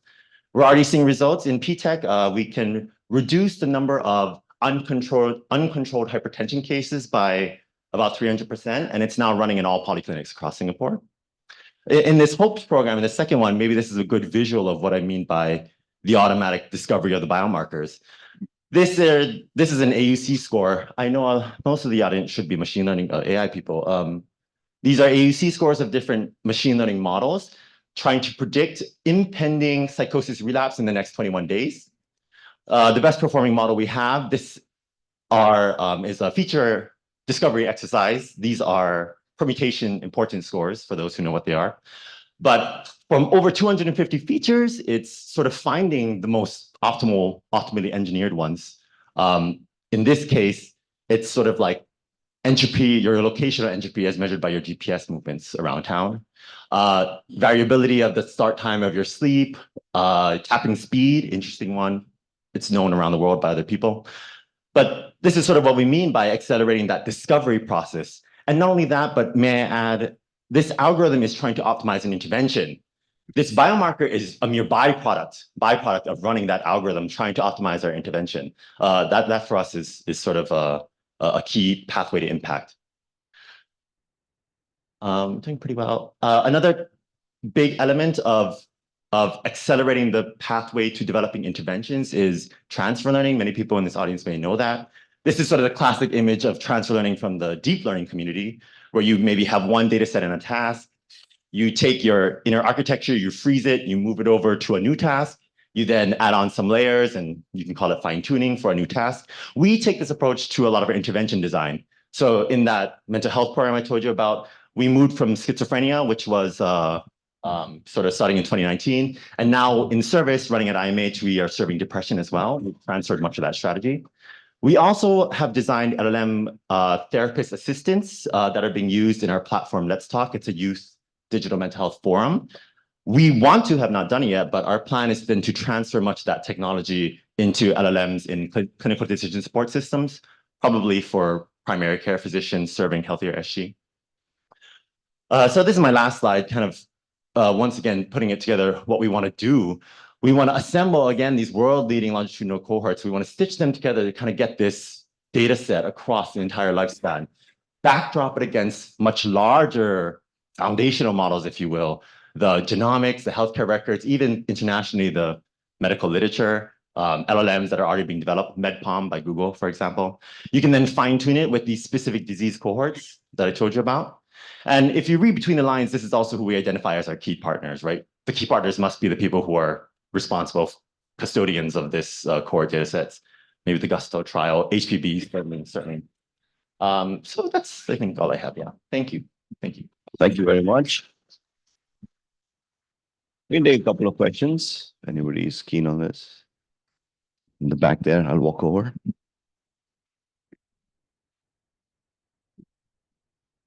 We're already seeing results in PTech. We can reduce the number of uncontrolled hypertension cases by about 300%, and it's now running in all polyclinics across Singapore. In this HOPES program, in the second one, maybe this is a good visual of what I mean by the automatic discovery of the biomarkers. This is an AUC score. I know most of the audience should be machine learning AI people. These are AUC scores of different machine learning models trying to predict impending psychosis relapse in the next 21 days. The best performing model we have, is a feature discovery exercise. These are permutation importance scores, for those who know what they are. But from over 250 features, it's sort of finding the most optimally engineered ones. In this case, it's sort of like entropy, your locational entropy as measured by your GPS movements around town. Variability of the start time of your sleep, tapping speed, interesting one. It's known around the world by other people. But this is sort of what we mean by accelerating that discovery process. And not only that, but may I add, this algorithm is trying to optimize an intervention. This biomarker is a mere byproduct of running that algorithm, trying to optimize our intervention. That for us is sort of a key pathway to impact. Doing pretty well. Another big element of accelerating the pathway to developing interventions is transfer learning. Many people in this audience may know that. This is sort of the classic image of transfer learning from the deep learning community, where you maybe have one data set in a task. You take your inner architecture, you freeze it, you move it over to a new task. You then add on some layers, and you can call it fine tuning for a new task. We take this approach to a lot of our intervention design. So in that mental health program I told you about, we moved from schizophrenia, which was sort of starting in 2019. And now in service, running at IMH, we are serving depression as well. We've transferred much of that strategy. We also have designed LLM therapist assistants that are being used in our platform, Let's Talk. It's a youth digital mental health forum. We want to have not done it yet, but our plan is then to transfer much of that technology into LLMs in clinical decision support systems, probably for primary care physicians serving healthier SG. So this is my last slide, kind of once again, putting it together, what we want to do. We want to assemble, again, these world-leading longitudinal cohorts. We want to stitch them together to kind of get this data set across the entire lifespan, backdrop it against much larger foundational models, if you will, the genomics, the healthcare records, even internationally, the medical literature, LLMs that are already being developed, MedPalm by Google, for example. You can then fine-tune it with these specific disease cohorts that I told you about. And if you read between the lines, this is also who we identify as our key partners, right? The key partners must be the people who are responsible custodians of this core data sets, maybe the Gusto trial, HPV, certainly. So that's, I think, all I have. Yeah. Thank you. Thank you. Thank you very much. We can take a couple of questions. If anybody is keen on this. In the back there, I'll walk over.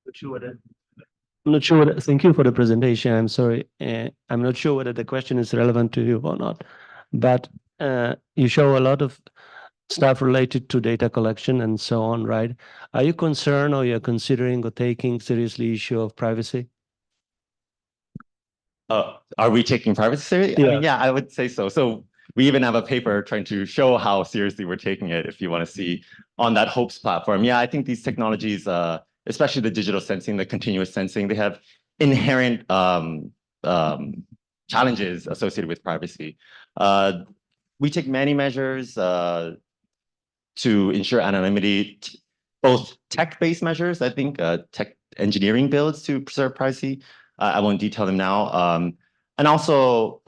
I'm not sure. Thank you for the presentation. I'm sorry. I'm not sure whether the question is relevant to you or not, but you show a lot of stuff related to data collection and so on, right? Are you concerned or you're considering or taking seriously issue of privacy? Are we taking privacy seriously? Yeah. I mean, yeah, I would say so. So we even have a paper trying to show how seriously we're taking it, if you want to see, on that HOPES platform. Yeah, I think these technologies, especially the digital sensing, the continuous sensing, they have inherent challenges associated with privacy. We take many measures to ensure anonymity, both tech-based measures, I think, tech engineering builds to preserve privacy. I won't detail them now. And also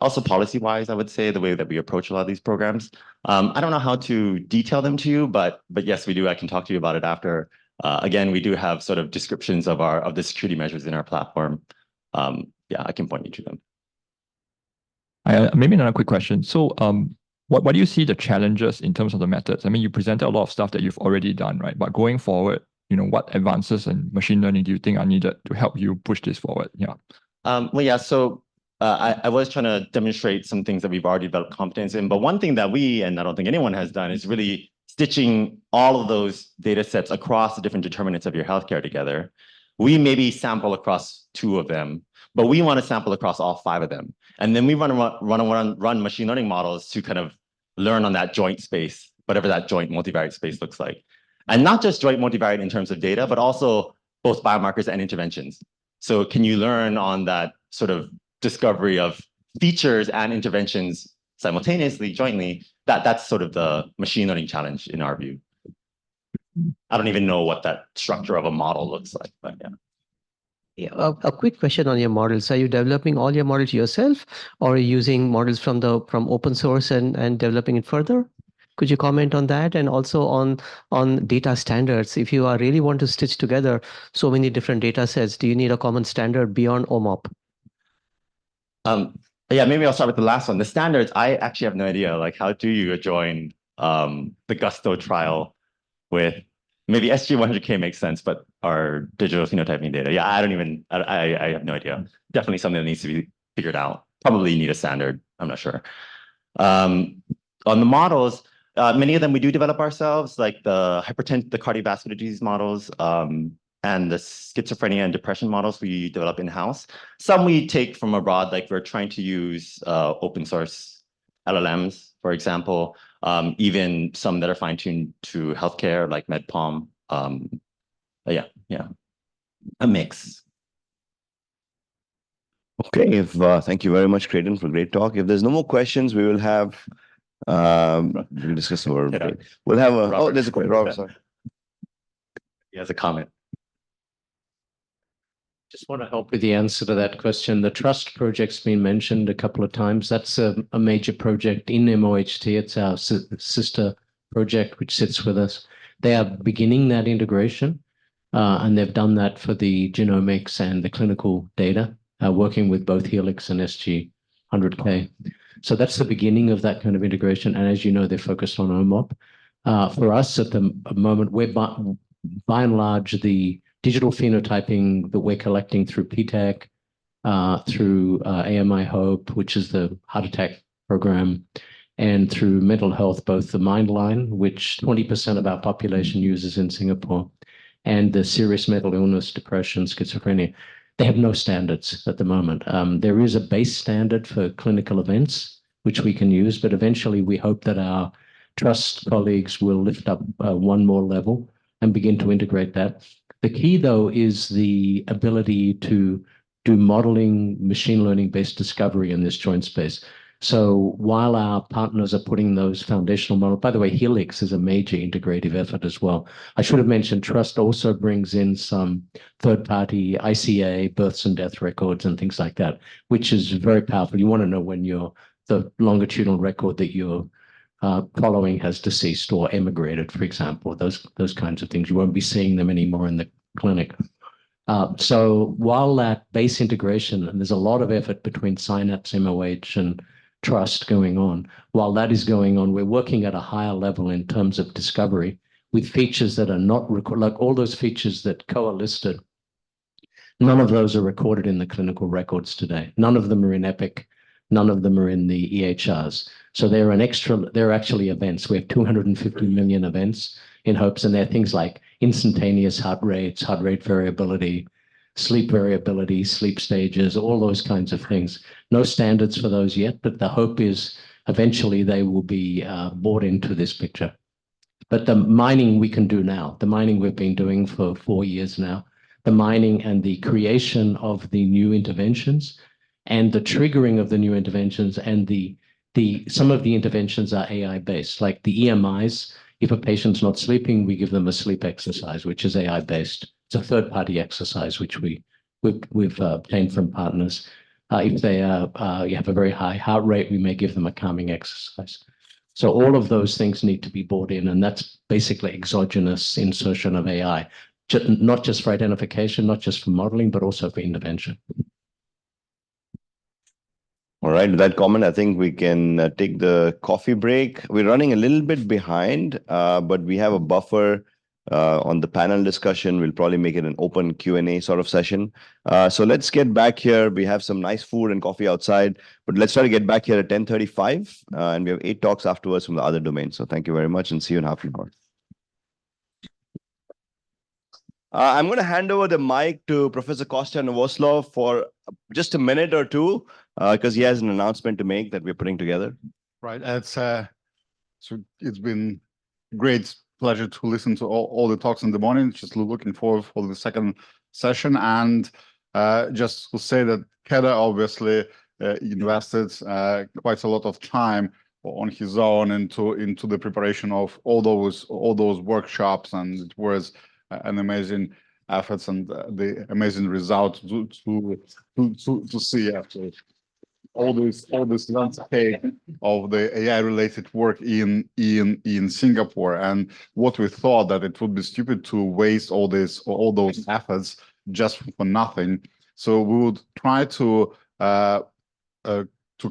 policy-wise, I would say, the way that we approach a lot of these programs. I don't know how to detail them to you, but yes, we do. I can talk to you about it after. Again, we do have sort of descriptions of the security measures in our platform. Yeah, I can point you to them. Maybe another quick question. So what do you see the challenges in terms of the methods? I mean, you presented a lot of stuff that you've already done, right? But going forward, what advances in machine learning do you think are needed to help you push this forward? Yeah. Well, yeah, so I was trying to demonstrate some things that we've already developed competence in, but one thing that we, and I don't think anyone has done, is really stitching all of those data sets across the different determinants of your healthcare together. We maybe sample across 2 of them, but we want to sample across all 5 of them. And then we run machine learning models to kind of learn on that joint space, whatever that joint multivariate space looks like. And not just joint multivariate in terms of data, but also both biomarkers and interventions. So can you learn on that sort of discovery of features and interventions simultaneously, jointly? That's sort of the machine learning challenge in our view. I don't even know what that structure of a model looks like, but yeah. Yeah, a quick question on your models. Are you developing all your models yourself, or are you using models from open source and developing it further? Could you comment on that? And also on data standards. If you are really want to stitch together so many different data sets, do you need a common standard beyond OMOP? Yeah, maybe I'll start with the last one. The standards, I actually have no idea. Like, how do you join the Gusto trial with maybe SG100K makes sense, but our digital phenotyping data? Yeah, I have no idea. Definitely something that needs to be figured out. Probably need a standard. I'm not sure. On the models, many of them we do develop ourselves, like the hypertension, the cardiovascular disease models, and the schizophrenia and depression models we develop in-house. Some we take from abroad, like we're trying to use open source LLMs, for example, even some that are fine-tuned to healthcare, like MedPalm. Yeah, a mix. Okay, thank you very much, Creighton, for a great talk. If there's no more questions, we will have we'll discuss more. Yeah. We'll have a Robert. there's a question. Robert, sorry. He has a comment. Just want to help with the answer to that question. The Trust project's been mentioned a couple of times. That's a major project in MOHT. It's our sister project, which sits with us. They are beginning that integration, and they've done that for the genomics and the clinical data, working with both Helix and SG100K. So that's the beginning of that kind of integration. And as you know, they're focused on OMOP. For us at the moment, we're by and large the digital phenotyping that we're collecting through PTAC, through AMI Hope, which is the heart attack program, and through mental health, both the MindLine, which 20% of our population uses in Singapore, and the serious mental illness, depression, schizophrenia. They have no standards at the moment. There is a base standard for clinical events, which we can use, but eventually we hope that our Trust colleagues will lift up one more level and begin to integrate that. The key, though, is the ability to do modeling, machine learning-based discovery in this joint space. So while our partners are putting those foundational models, by the way, Helix is a major integrative effort as well. I should have mentioned Trust also brings in some third-party ICA, births and death records and things like that, which is very powerful. You want to know when the longitudinal record that you're following has deceased or emigrated, for example, those kinds of things. You won't be seeing them anymore in the clinic. So while that base integration, and there's a lot of effort between Synapse, MOH, and Trust going on, while that is going on, we're working at a higher level in terms of discovery with features that are not like all those features that Koa listed. None of those are recorded in the clinical records today. None of them are in EPIC. None of them are in the EHRs. So they're actually events. We have 250 million events in HOPES, and they're things like instantaneous heart rates, heart rate variability, sleep stages, all those kinds of things. No standards for those yet, but the hope is eventually they will be brought into this picture. But the mining we can do now, the mining we've been doing for 4 years now, the mining and the creation of the new interventions and the triggering of the new interventions and some of the interventions are AI-based, like the EMIs. If a patient's not sleeping, we give them a sleep exercise, which is AI-based. It's a third-party exercise, which we've obtained from partners. If they you have a very high heart rate, we may give them a calming exercise. So all of those things need to be brought in, and that's basically exogenous insertion of AI, not just for identification, not just for modeling, but also for intervention. All right, with that comment, I think we can take the coffee break. We're running a little bit behind, but we have a buffer on the panel discussion. We'll probably make it an open Q&A sort of session. So let's get back here. We have some nice food and coffee outside, but let's try to get back here at 10:35. And we have 8 talks afterwards from the other domains. So thank you very much and see you in half an hour. I'm going to hand over the mic to Professor Kostya Novoselov for just a minute or two, because he has an announcement to make that we're putting together. Right. So it's been great pleasure to listen to all the talks in the morning. Just looking forward for the second session. And just to say that Keda obviously invested quite a lot of time on his own into the preparation of all those workshops, and it was an amazing efforts and the amazing result to see after. all this landscape of the AI related work in Singapore. And what we thought that it would be stupid to waste all those efforts just for nothing. So we would try to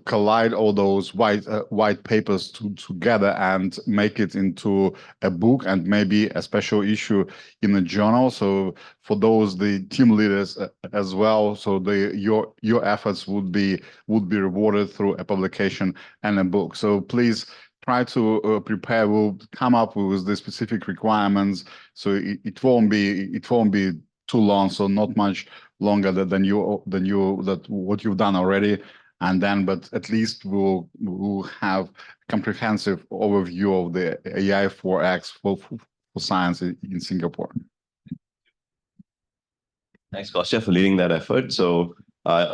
collide all those white papers together and make it into a book and maybe a special issue in a journal. So for those the team leaders as well, so your efforts would be rewarded through a publication and a book. So please try to prepare. We'll come up with the specific requirements, so it won't be too long. So not much longer than what you've done already. And then, but at least we'll have a comprehensive overview of the AI for X for science in Singapore. Thanks, Kostya, for leading that effort. So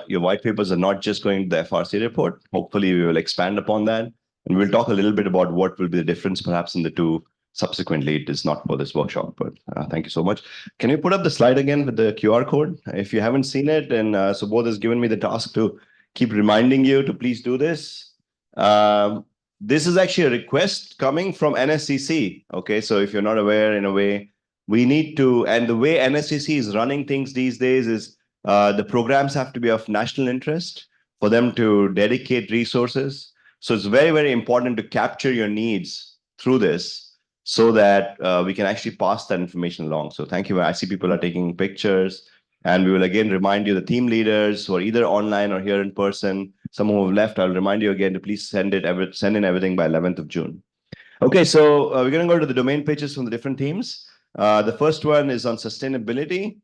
your white papers are not just going to the FRC report. Hopefully, we will expand upon that. And we'll talk a little bit about what will be the difference perhaps in the two subsequently. It is not for this workshop, but thank you so much. Can you put up the slide again with the QR code? If you haven't seen it, and Subodh has given me the task to keep reminding you to please do this. This is actually a request coming from NSCC. Okay, so if you're not aware, in a way, we need to, and the way NSCC is running things these days is the programs have to be of national interest for them to dedicate resources. So it's very, very important to capture your needs through this so that we can actually pass that information along. So thank you. I see people are taking pictures. And we will again remind you, the team leaders who are either online or here in person, some who have left, I'll remind you again to please send in everything by 11th of June. Okay, so we're going to go to the domain pages from the different teams. The first one is on sustainability.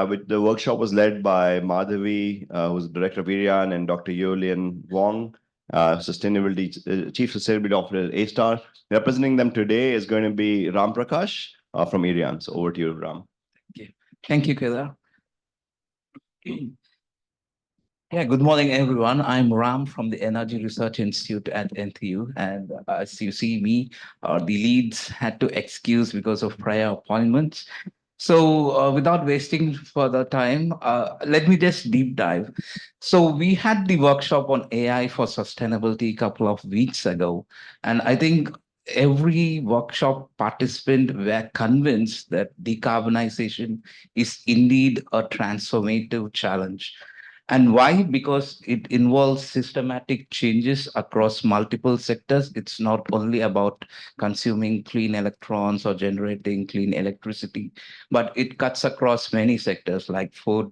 Which the workshop was led by Madhavi, who's the director of Irian, and Dr. Yulian Wang, Chief Sustainability Officer at A-Star. Representing them today is going to be Ramprakash from Irian. So over to you, Ram. Thank you, Kedar. Yeah, good morning, everyone. I'm Ram from the Energy Research Institute at NTU. And as you see me, the leads had to excuse because of prior appointments. So without wasting further time, let me just deep dive. So we had the workshop on AI for sustainability a couple of weeks ago. And I think every workshop participant were convinced that decarbonization is indeed a transformative challenge. And why? Because it involves systematic changes across multiple sectors. It's not only about consuming clean electrons or generating clean electricity, but it cuts across many sectors like food,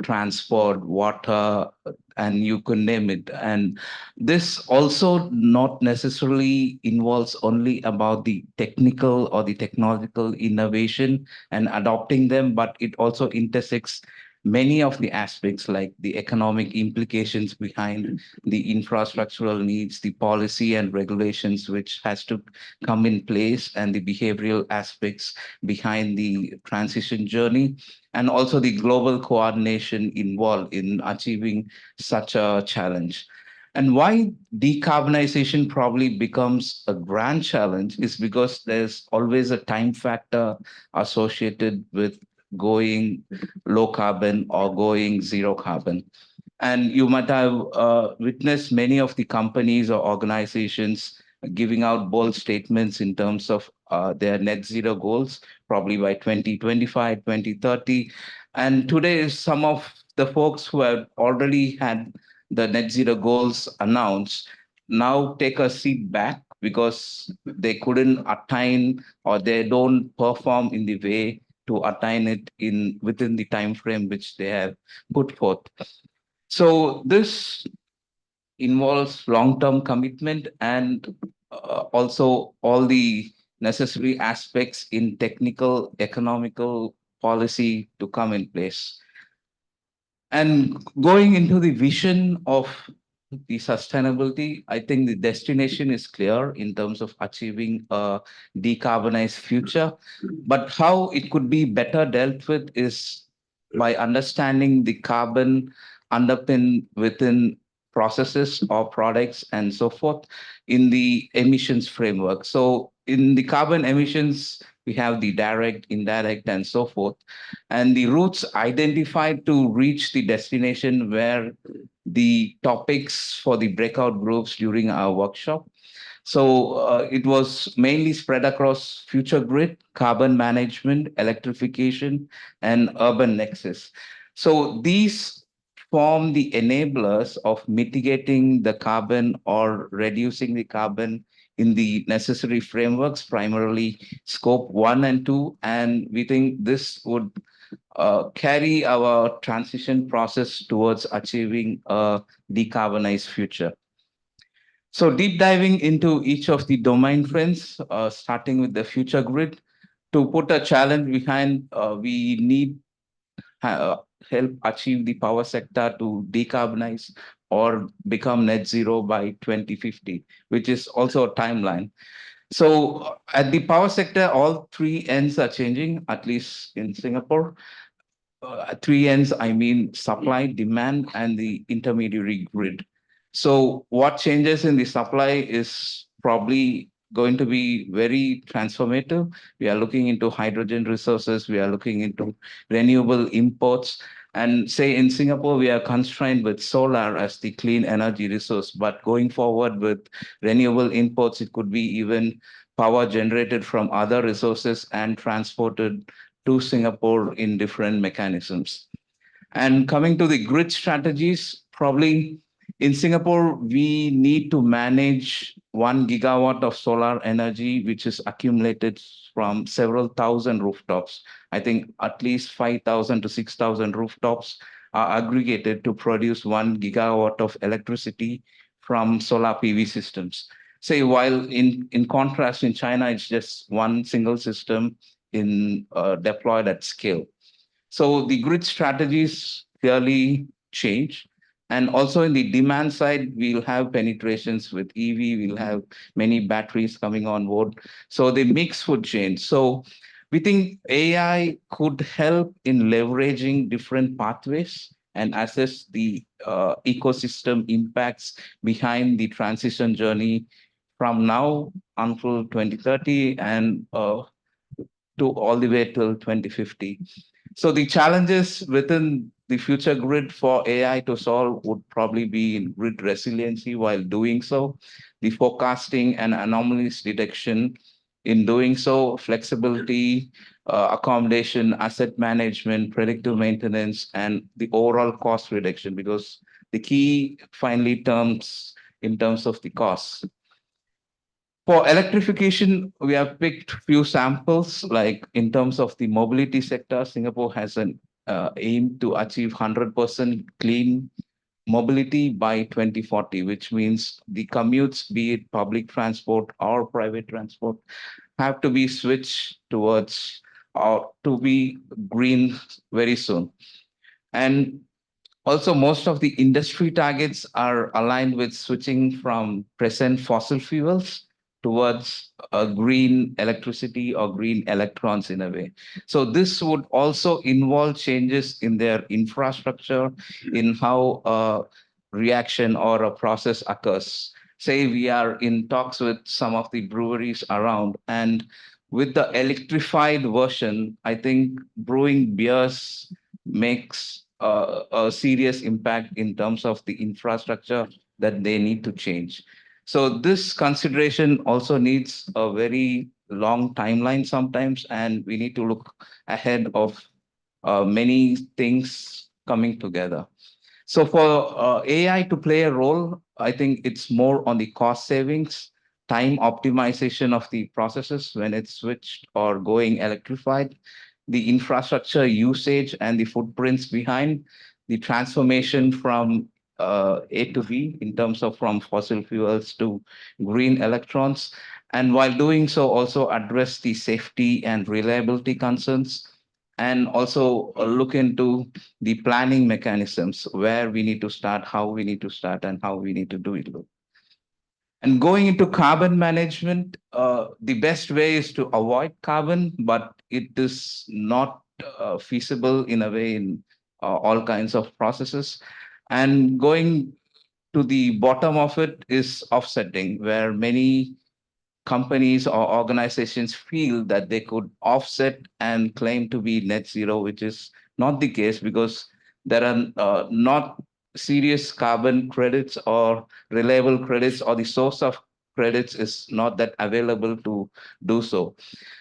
transport, water, and you could name it. And this also not necessarily involves only about the technical or the technological innovation and adopting them, but it also intersects many of the aspects like the economic implications behind the infrastructural needs, the policy and regulations which has to come in place, and the behavioral aspects behind the transition journey, and also the global coordination involved in achieving such a challenge. And why decarbonization probably becomes a grand challenge is because there's always a time factor associated with going low carbon or going zero carbon. And you might have witnessed many of the companies or organizations giving out bold statements in terms of their net zero goals, probably by 2025, 2030. And today, some of the folks who have already had the net zero goals announced now take a seat back because they couldn't attain or they don't perform in the way to attain it within the time frame which they have put forth. So this involves long-term commitment and also all the necessary aspects in technical, economical policy to come in place. And going into the vision of the sustainability, I think the destination is clear in terms of achieving a decarbonized future. But how it could be better dealt with is by understanding the carbon underpin within processes or products and so forth in the emissions framework. So in the carbon emissions, we have the direct, indirect, and so forth. And the routes identified to reach the destination were the topics for the breakout groups during our workshop. So it was mainly spread across future grid, carbon management, electrification, and urban nexus. So these form the enablers of mitigating the carbon or reducing the carbon in the necessary frameworks, primarily scope 1 and 2. And we think this would carry our transition process towards achieving a decarbonized future. So deep diving into each of the domain trends, starting with the future grid, to put a challenge behind, we need help achieve the power sector to decarbonize or become net zero by 2050, which is also a timeline. So at the power sector, all three ends are changing, at least in Singapore. Three ends, I mean supply, demand, and the intermediary grid. So what changes in the supply is probably going to be very transformative. We are looking into hydrogen resources. We are looking into renewable imports. And say in Singapore, we are constrained with solar as the clean energy resource. But going forward with renewable imports, it could be even power generated from other resources and transported to Singapore in different mechanisms. And coming to the grid strategies, probably in Singapore, we need to manage 1 gigawatt of solar energy, which is accumulated from several thousand rooftops. I think at least 5,000 to 6,000 rooftops are aggregated to produce 1 gigawatt of electricity from solar PV systems. Say, while in contrast, in China, it's just one single system deployed at scale. So the grid strategies clearly change. And also in the demand side, we'll have penetrations with EV, we'll have many batteries coming on board. So the mix would change. So we think AI could help in leveraging different pathways and assess the ecosystem impacts behind the transition journey from now until 2030 and to all the way till 2050. So the challenges within the future grid for AI to solve would probably be in grid resiliency while doing so, the forecasting and anomalies detection in doing so, flexibility, accommodation, asset management, predictive maintenance, and the overall cost reduction, because the key finally terms in terms of the costs. For electrification, we have picked few samples, like in terms of the mobility sector, Singapore has an aim to achieve 100% clean mobility by 2040, which means the commutes, be it public transport or private transport, have to be switched towards or to be green very soon. And also, most of the industry targets are aligned with switching from present fossil fuels towards green electricity or green electrons in a way. So this would also involve changes in their infrastructure, in how a reaction or a process occurs. Say we are in talks with some of the breweries around, and with the electrified version, I think brewing beers makes a serious impact in terms of the infrastructure that they need to change. So this consideration also needs a very long timeline sometimes, and we need to look ahead of many things coming together. So for AI to play a role, I think it's more on the cost savings, time optimization of the processes when it's switched or going electrified, the infrastructure usage and the footprints behind the transformation from A to B in terms of from fossil fuels to green electrons. And while doing so, also address the safety and reliability concerns, and also look into the planning mechanisms, where we need to start, how we need to start, and how we need to do it. And going into carbon management, the best way is to avoid carbon, but it is not feasible in a way in all kinds of processes. And going to the bottom of it is offsetting, where many companies or organizations feel that they could offset and claim to be net zero, which is not the case, because there are not serious carbon credits or reliable credits, or the source of credits is not that available to do so.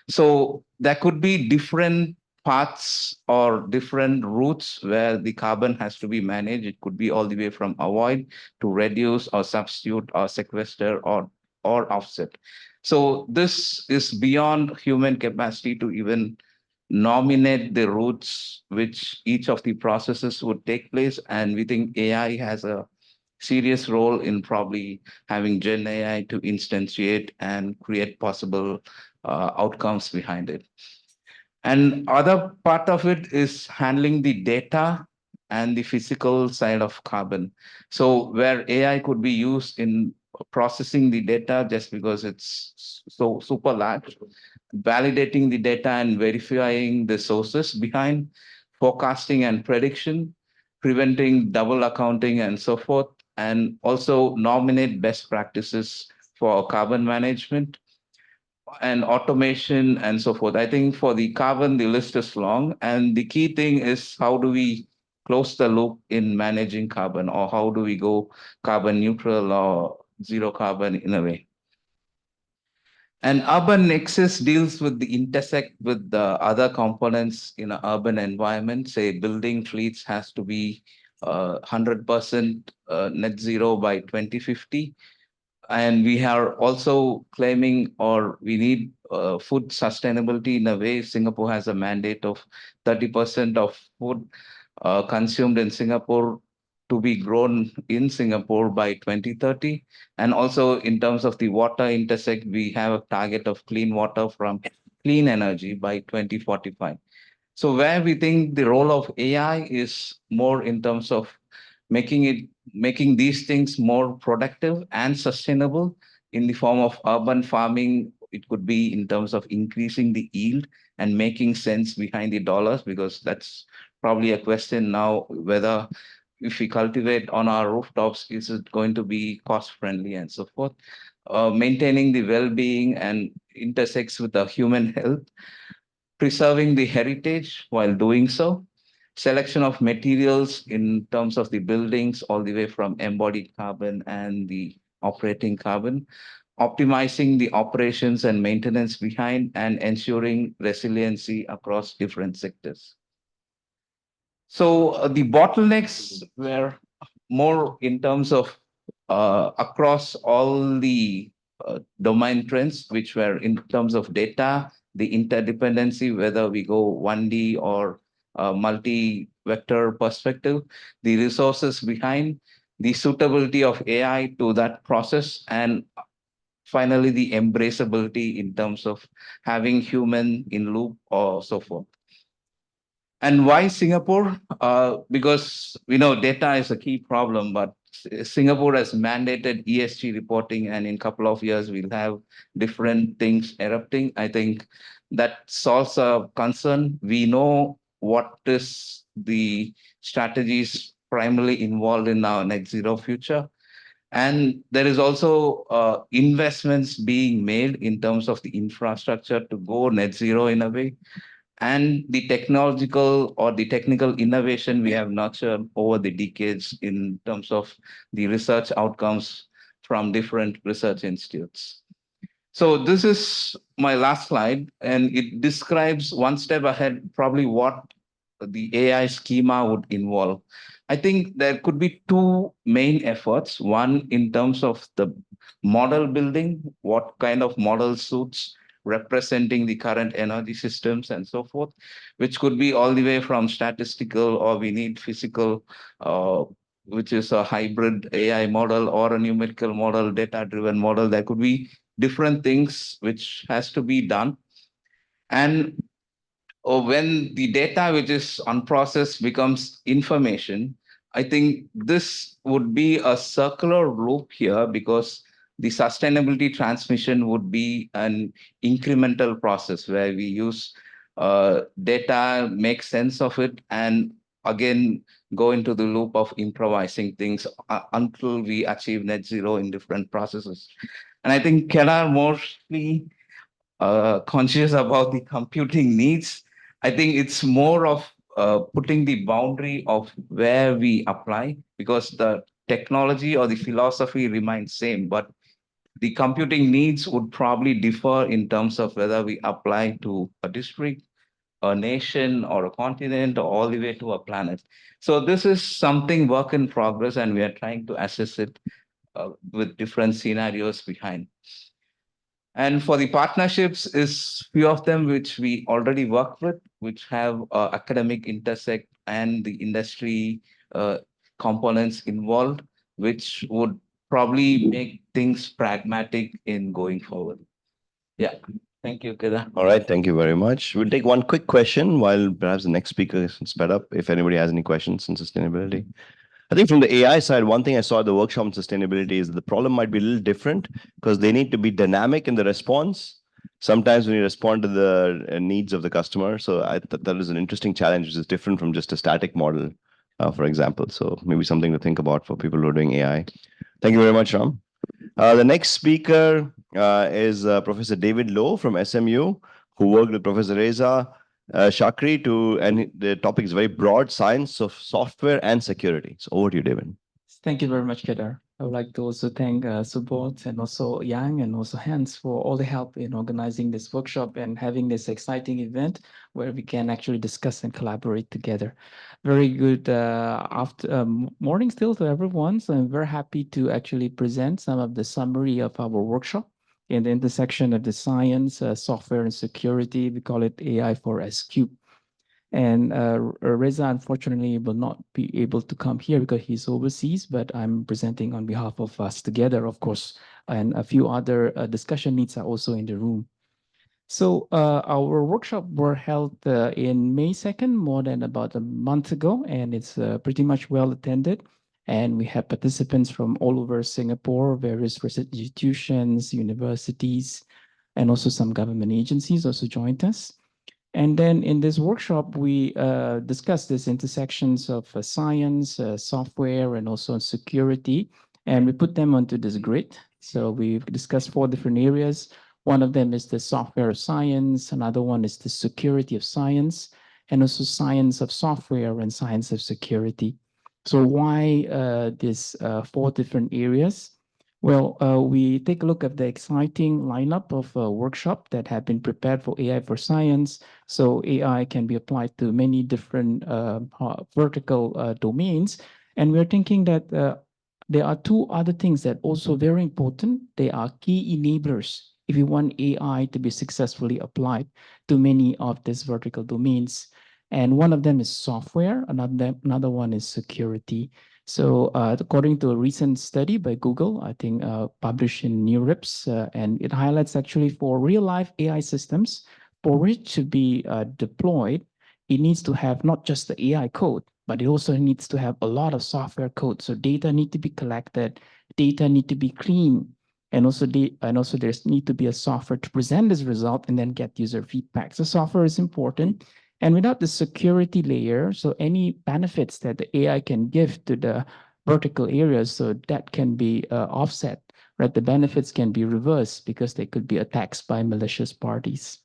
So there could be different paths or different routes where the carbon has to be managed. It could be all the way from avoid to reduce or substitute or sequester or offset. So this is beyond human capacity to even nominate the routes which each of the processes would take place. And we think AI has a serious role in probably having Gen AI to instantiate and create possible outcomes behind it. And other part of it is handling the data and the physical side of carbon. So where AI could be used in processing the data just because it's so super large, validating the data and verifying the sources behind, forecasting and prediction, preventing double accounting and so forth, and also nominate best practices for carbon management and automation and so forth. I think for the carbon, the list is long. And the key thing is how do we close the loop in managing carbon, or how do we go carbon neutral or zero carbon in a way? And urban nexus deals with the intersect with the other components in an urban environment. Say building fleets has to be 100% net zero by 2050. And we are also claiming, or we need food sustainability in a way. Singapore has a mandate of 30% of food consumed in Singapore to be grown in Singapore by 2030. And also in terms of the water intersect, we have a target of clean water from clean energy by 2045. So where we think the role of AI is more in terms of making these things more productive and sustainable in the form of urban farming. It could be in terms of increasing the yield and making sense behind the dollars, because that's probably a question now, whether if we cultivate on our rooftops, is it going to be cost friendly and so forth. Maintaining the well-being and intersects with the human health, preserving the heritage while doing so, selection of materials in terms of the buildings, all the way from embodied carbon and the operating carbon, optimizing the operations and maintenance behind, and ensuring resiliency across different sectors. So the bottlenecks were more in terms of across all the domain trends, which were in terms of data, the interdependency, whether we go 1D or multi-vector perspective, the resources behind, the suitability of AI to that process, and finally the embraceability in terms of having human in loop or so forth. And why Singapore? Because we know data is a key problem, but Singapore has mandated ESG reporting, and in a couple of years, we'll have different things erupting. I think that solves a concern. We know what is the strategies primarily involved in our net zero future. And there is also investments being made in terms of the infrastructure to go net zero in a way, and the technological or the technical innovation we have nurtured over the decades in terms of the research outcomes from different research institutes. So this is my last slide, and it describes one step ahead, probably what the AI schema would involve. I think there could be two main efforts. One, in terms of the model building, what kind of model suits representing the current energy systems and so forth, which could be all the way from statistical, or we need physical, which is a hybrid AI model or a numerical model, data-driven model. There could be different things which has to be done. And when the data which is unprocessed becomes information, I think this would be a circular loop here, because the sustainability transmission would be an incremental process where we use data, make sense of it, and again go into the loop of improvising things until we achieve net zero in different processes. And I think Ken are mostly conscious about the computing needs. I think it's more of putting the boundary of where we apply, because the technology or the philosophy remains same, but the computing needs would probably differ in terms of whether we apply to a district, a nation, or a continent, or all the way to a planet. So this is something work in progress, and we are trying to assess it with different scenarios behind. And for the partnerships is few of them which we already work with, which have academic intersect and the industry components involved, which would probably make things pragmatic in going forward. Yeah. Thank you, Kedar. All right, thank you very much. We'll take one quick question while perhaps the next speaker is sped up, if anybody has any questions on sustainability. I think from the AI side, one thing I saw at the workshop on sustainability is that the problem might be a little different because they need to be dynamic in the response. Sometimes when you respond to the needs of the customer. So that is an interesting challenge, which is different from just a static model, for example. So maybe something to think about for people who are doing AI. Thank you very much, Ram. The next speaker is Professor David Lowe from SMU, who worked with Professor Reza Qi and the topic is very broad, science of software and security. So over to you, David. Thank you very much, Kedar. I would like to also thank Subodh and also Yang and also Hans for all the help in organizing this workshop and having this exciting event where we can actually discuss and collaborate together. Very good morning still to everyone. So I'm very happy to actually present some of the summary of our workshop in the intersection of the science, software, and security. We call it AI for SQ. And Reza, unfortunately, will not be able to come here because he's overseas, but I'm presenting on behalf of us together, of course, and a few other discussion needs are also in the room. So our workshop were held in May 2nd, more than about a month ago, and it's pretty much well attended. And we have participants from all over Singapore, various research institutions, universities, and also some government agencies also joined us. And then in this workshop, we discussed these intersections of science, software, and also security. And we put them onto this grid. So we've discussed 4 different areas. One of them is the software of science. Another one is the security of science, and also science of software and science of security. So why these 4 different areas? Well, we take a look at the exciting lineup of workshop that have been prepared for AI for science. So AI can be applied to many different vertical domains. And we're thinking that there are 2 other things that also very important. They are key enablers if you want AI to be successfully applied to many of these vertical domains. And one of them is software, another one is security. So according to a recent study by Google, I think published in NeurIPS, and it highlights actually for real-life AI systems, for it to be deployed, it needs to have not just the AI code, but it also needs to have a lot of software code. So data need to be collected, data need to be clean, and also there's need to be a software to present this result and then get user feedback. So software is important. And without the security layer, so any benefits that the AI can give to the vertical areas, so that can be offset, right? The benefits can be reversed because they could be attacked by malicious parties.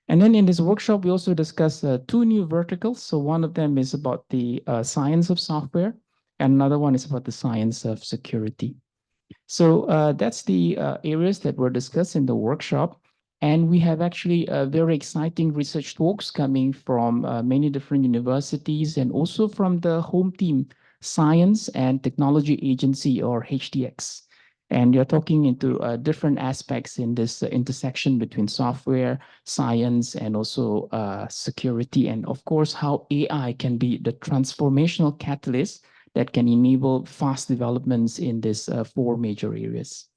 And then in this workshop, we also discussed 2 new verticals. So one of them is about the science of software, and another one is about the science of security. So that's the areas that were discussed in the workshop. And we have actually very exciting research talks coming from many different universities and also from the home team, Science and Technology Agency, or HTX. And you're talking into different aspects in this intersection between software, science, and also security. And of course, how AI can be the transformational catalyst that can enable fast developments in these 4 major areas.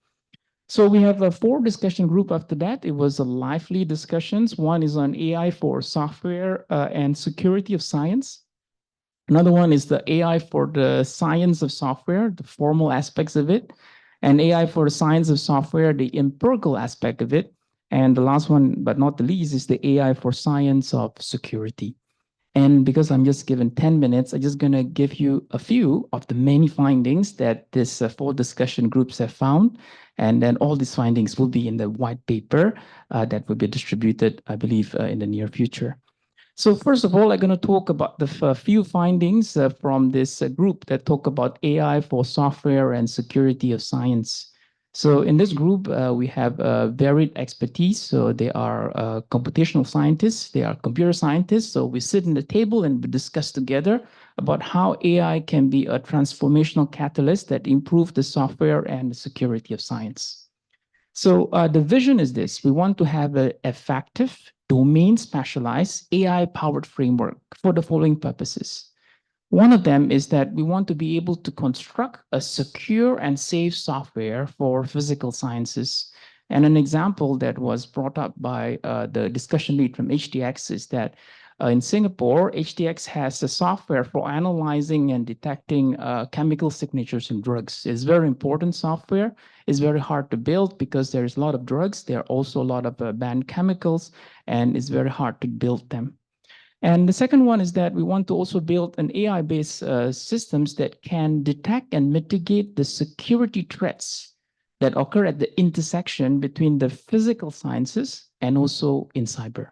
So we have a 4 discussion group after that. It was a lively discussions. One is on AI for software and security of science. Another one is the AI for the science of software, the formal aspects of it, and AI for the science of software, the empirical aspect of it. And the last one, but not the least, is the AI for science of security. And because I'm just given 10 minutes, I'm just going to give you a few of the many findings that this 4 discussion groups have found. And then all these findings will be in the white paper that will be distributed, I believe, in the near future. So first of all, I'm going to talk about the few findings from this group that talk about AI for software and security of science. So in this group, we have varied expertise. So they are computational scientists, they are computer scientists. So we sit in the table and we discuss together about how AI can be a transformational catalyst that improves the software and the security of science. So the vision is this: we want to have an effective, domain-specialized, AI-powered framework for the following purposes. One of them is that we want to be able to construct a secure and safe software for physical sciences. And an example that was brought up by the discussion lead from HDX is that in Singapore, HDX has a software for analyzing and detecting chemical signatures in drugs. It's very important software. It's very hard to build because there's a lot of drugs. There are also a lot of banned chemicals, and it's very hard to build them. And the second one is that we want to also build an AI-based systems that can detect and mitigate the security threats that occur at the intersection between the physical sciences and also in cyber.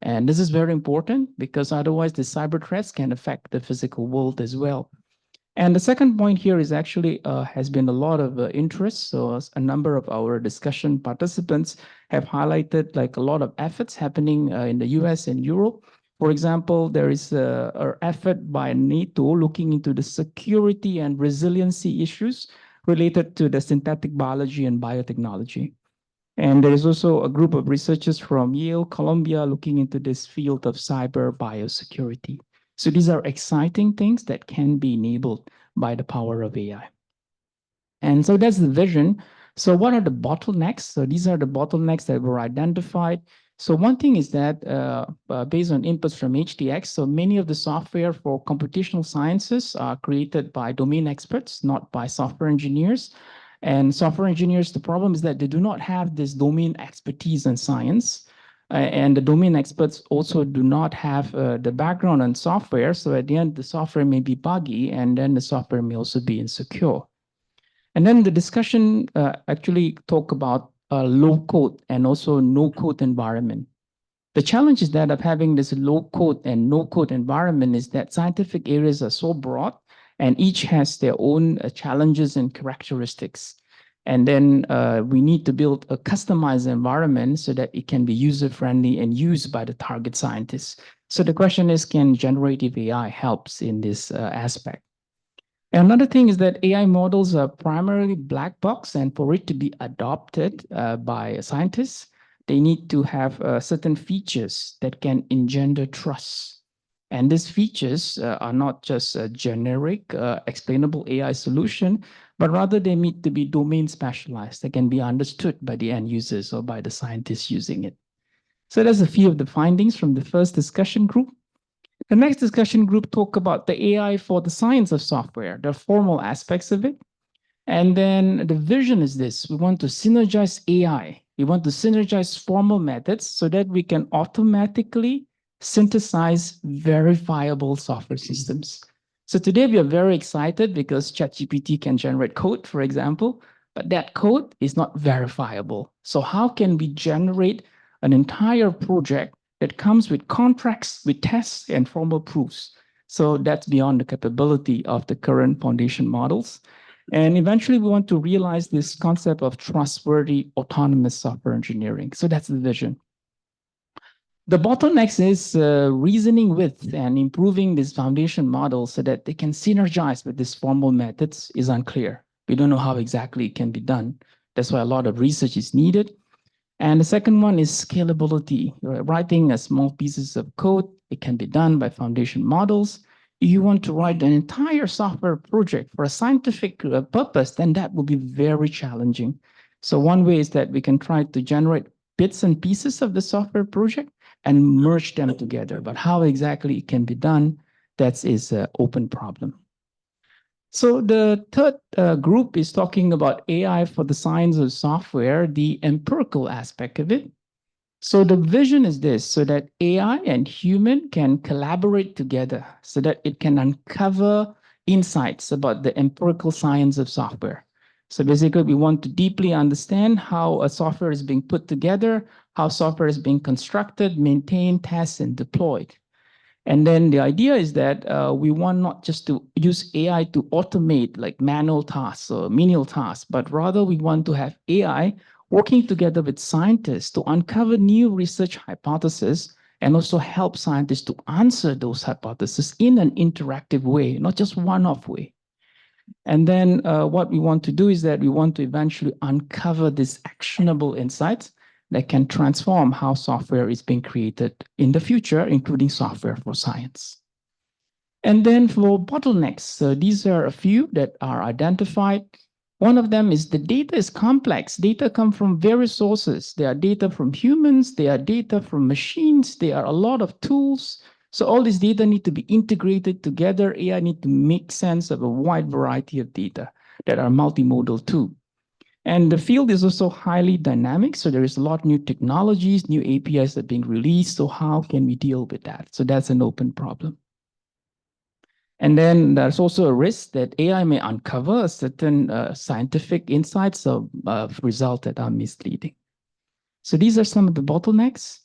And this is very important because otherwise the cyber threats can affect the physical world as well. And the second point here is actually has been a lot of interest. So a number of our discussion participants have highlighted like a lot of efforts happening in the US and Europe. For example, there is an effort by NATO looking into the security and resiliency issues related to the synthetic biology and biotechnology. And there is also a group of researchers from Yale, Columbia, looking into this field of cyber biosecurity. So these are exciting things that can be enabled by the power of AI. And so that's the vision. So what are the bottlenecks? So these are the bottlenecks that were identified. So one thing is that based on inputs from HDX, so many of the software for computational sciences are created by domain experts, not by software engineers. And software engineers, the problem is that they do not have this domain expertise in science. And the domain experts also do not have the background on software. So at the end, the software may be buggy, and then the software may also be insecure. And then the discussion actually talk about low code and also no code environment. The challenge is that of having this low code and no code environment is that scientific areas are so broad and each has their own challenges and characteristics. And then we need to build a customized environment so that it can be user-friendly and used by the target scientists. So the question is, can generative AI helps in this aspect? Another thing is that AI models are primarily black box, and for it to be adopted by scientists, they need to have certain features that can engender trust. And these features are not just a generic explainable AI solution, but rather they need to be domain specialized. They can be understood by the end users or by the scientists using it. So that's a few of the findings from the first discussion group. The next discussion group talk about the AI for the science of software, the formal aspects of it. And then the vision is this: we want to synergize AI. We want to synergize formal methods so that we can automatically synthesize verifiable software systems. So today we are very excited because ChatGPT can generate code, for example, but that code is not verifiable. So how can we generate an entire project that comes with contracts, with tests and formal proofs? So that's beyond the capability of the current foundation models. And eventually we want to realize this concept of trustworthy autonomous software engineering. So that's the vision. The bottlenecks is reasoning with and improving this foundation model so that they can synergize with these formal methods is unclear. We don't know how exactly it can be done. That's why a lot of research is needed. And the second one is scalability. Writing small pieces of code, it can be done by foundation models. If you want to write an entire software project for a scientific purpose, then that will be very challenging. So one way is that we can try to generate bits and pieces of the software project and merge them together. But how exactly it can be done, that is an open problem. So the third group is talking about AI for the science of software, the empirical aspect of it. So the vision is this: so that AI and human can collaborate together so that it can uncover insights about the empirical science of software. So basically, we want to deeply understand how a software is being put together, how software is being constructed, maintained, tested, and deployed. And then the idea is that we want not just to use AI to automate like manual tasks or menial tasks, but rather we want to have AI working together with scientists to uncover new research hypotheses and also help scientists to answer those hypotheses in an interactive way, not just one-off way. And then what we want to do is that we want to eventually uncover these actionable insights that can transform how software is being created in the future, including software for science. And then for bottlenecks, these are a few that are identified. One of them is the data is complex. Data come from various sources. There are data from humans, there are data from machines, there are a lot of tools. So all this data need to be integrated together. AI need to make sense of a wide variety of data that are multimodal too. And the field is also highly dynamic. So there is a lot of new technologies, new APIs that are being released. So how can we deal with that? So that's an open problem. And then there's also a risk that AI may uncover certain scientific insights or results that are misleading. So these are some of the bottlenecks.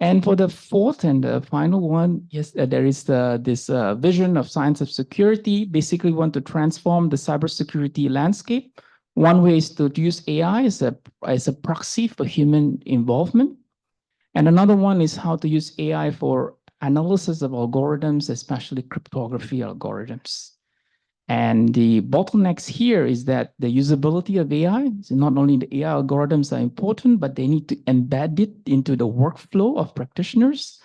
And for the fourth and the final one, yes, there is this vision of science of security. Basically, we want to transform the cybersecurity landscape. One way is to use AI as a proxy for human involvement. And another one is how to use AI for analysis of algorithms, especially cryptography algorithms. And the bottlenecks here is that the usability of AI, so not only the AI algorithms are important, but they need to embed it into the workflow of practitioners.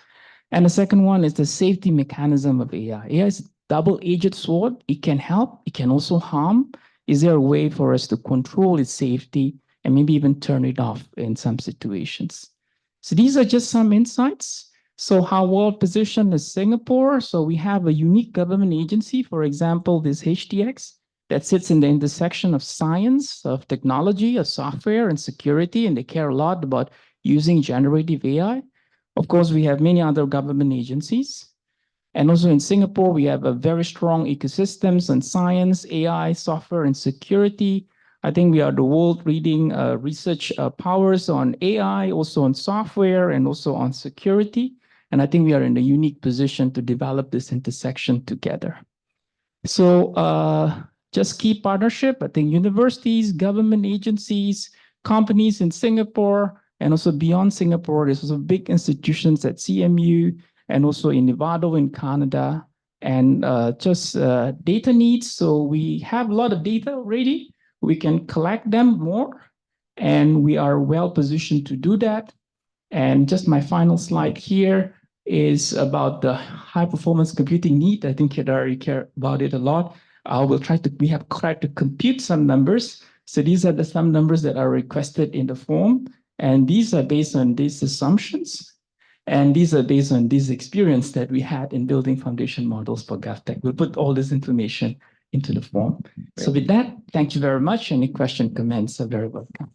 And the second one is the safety mechanism of AI. AI is a double-edged sword. It can help, it can also harm. Is there a way for us to control its safety and maybe even turn it off in some situations? So these are just some insights. So how well positioned is Singapore? So we have a unique government agency, for example, this HTX, that sits in the intersection of science, of technology, of software and security, and they care a lot about using generative AI. Of course, we have many other government agencies. And also in Singapore, we have a very strong ecosystems on science, AI, software, and security. I think we are the world leading research powers on AI, also on software, and also on security. And I think we are in a unique position to develop this intersection together. So just key partnership, I think universities, government agencies, companies in Singapore, and also beyond Singapore, there's also big institutions at CMU, and also in Nevada in Canada, and just data needs. So we have a lot of data already. We can collect them more, and we are well positioned to do that. And just my final slide here is about the high performance computing need. I think Dario care about it a lot. We have tried to compute some numbers. So these are some numbers that are requested in the form, and these are based on these assumptions. And these are based on this experience that we had in building foundation models for GovTech. We'll put all this information into the form. So with that, thank you very much. Any question, comments are very welcome.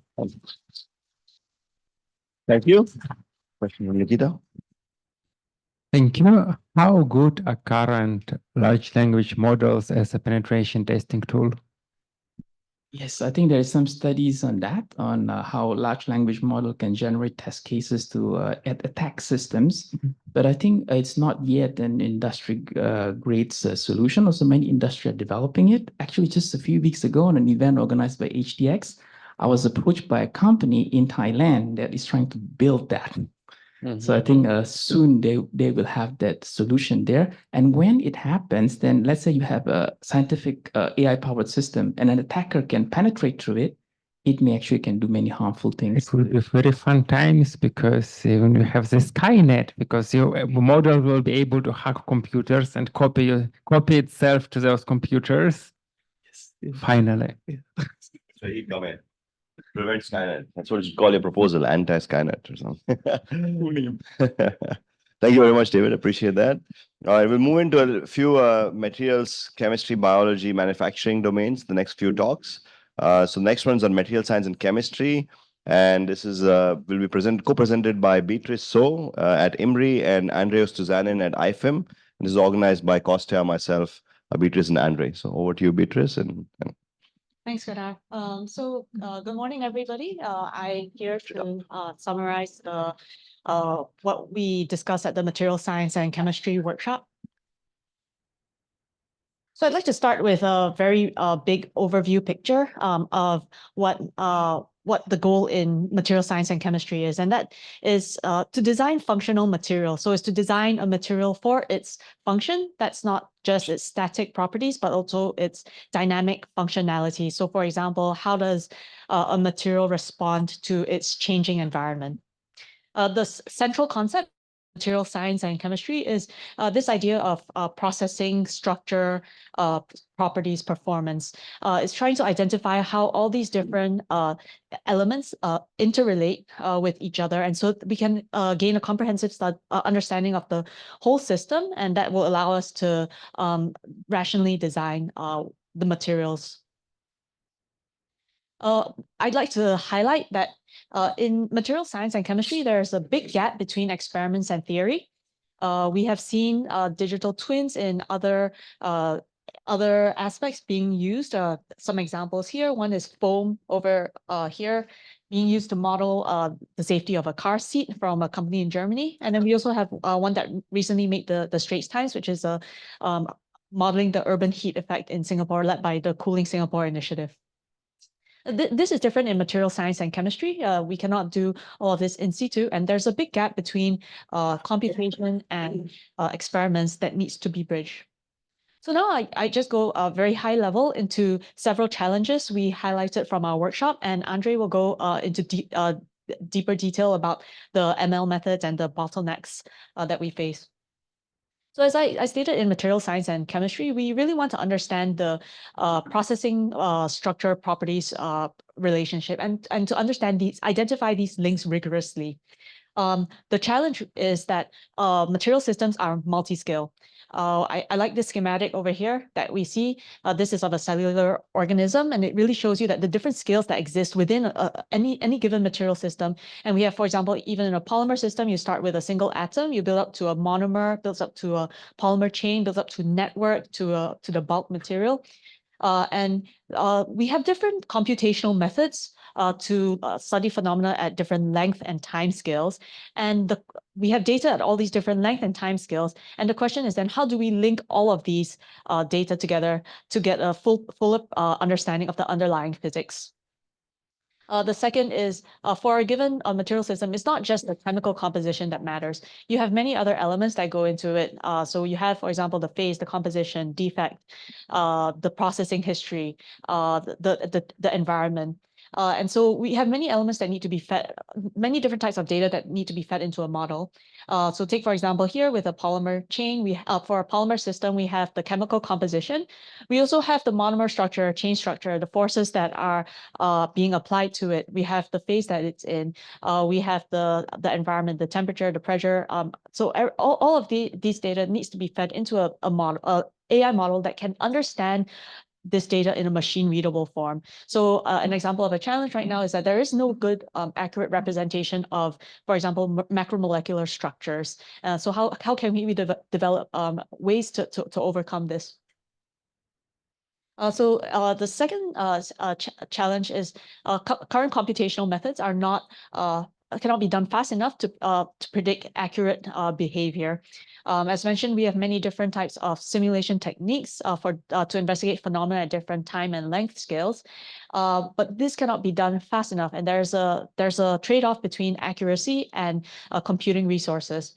Thank you. Question from Nikita. Thank you. How good are current large language models as a penetration testing tool? Yes, I think there is some studies on that, on how large language model can generate test cases to attack systems. But I think it's not yet an industry grade solution. Also, many industry are developing it. Actually, just a few weeks ago on an event organized by HTX, I was approached by a company in Thailand that is trying to build that. So I think soon they will have that solution there. And when it happens, then let's say you have a scientific AI-powered system and an attacker can penetrate through it, it may actually can do many harmful things. It will be very fun times because when you have the Skynet, because your model will be able to hack computers and copy itself to those computers. Yes. Finally. So he come in. Prevent Skynet. That's what you should call your proposal, anti-Skynet or something. Thank you very much, David. Appreciate that. All right, we'll move into a few materials, chemistry, biology, manufacturing domains, the next few talks. So next one's on material science and chemistry. And this is will be co-presented by Beatrice So at IMRI and Andrey Stuzanin at IFM. And this is organized by Kostya, myself, Beatrice, and Andrey. So over to you, Beatrice. Thanks, Kedar. Good morning, everybody. I'm here to summarize the what we discussed at the material science and chemistry workshop. So I'd like to start with a very big overview picture of what the goal in material science and chemistry is, and that is to design functional material. So it's to design a material for its function. That's not just its static properties, but also its dynamic functionality. So for example, how does a material respond to its changing environment? The central concept material science and chemistry is this idea of processing, structure, properties, performance. It's trying to identify how all these different elements interrelate with each other. And so we can gain a comprehensive understanding of the whole system, and that will allow us to rationally design the materials. I'd like to highlight that in material science and chemistry, there's a big gap between experiments and theory. We have seen digital twins in other aspects being used. Some examples here. One is foam over here being used to model the safety of a car seat from a company in Germany. And then we also have one that recently made the Straits Times, which is modeling the urban heat effect in Singapore, led by the Cooling Singapore initiative. This is different in material science and chemistry. We cannot do all of this in situ, and there's a big gap between computation and experiments that needs to be bridged. So now I just go very high level into several challenges we highlighted from our workshop, and Andrey will go into deeper detail about the ML methods and the bottlenecks that we face. So as I stated in material science and chemistry, we really want to understand the processing structure properties relationship and to understand these, identify these links rigorously. The challenge is that material systems are multi-scale. I like this schematic over here that we see. This is of a cellular organism, and it really shows you that the different scales that exist within any given material system. And we have, for example, even in a polymer system, you start with a single atom, you build up to a monomer, builds up to a polymer chain, builds up to network, to the bulk material. And we have different computational methods to study phenomena at different length and time scales. And we have data at all these different length and time scales. And the question is then, how do we link all of these data together to get a fuller understanding of the underlying physics? The second is for a given material system, it's not just the chemical composition that matters. You have many other elements that go into it. So you have, for example, the phase, the composition, defect, the processing history, the environment. And so we have many elements that need to be fed, many different types of data that need to be fed into a model. So take, for example, here with a polymer chain, for a polymer system, we have the chemical composition. We also have the monomer structure, chain structure, the forces that are being applied to it. We have the phase that it's in. We have the environment, the temperature, the pressure. So all of these data needs to be fed into a model, AI model that can understand this data in a machine readable form. So an example of a challenge right now is that there is no good accurate representation of, for example, macromolecular structures. So how can we develop ways to overcome this? So the second challenge is current computational methods are not cannot be done fast enough to predict accurate behavior. As mentioned, we have many different types of simulation techniques to investigate phenomena at different time and length scales, but this cannot be done fast enough, and there's a trade-off between accuracy and computing resources.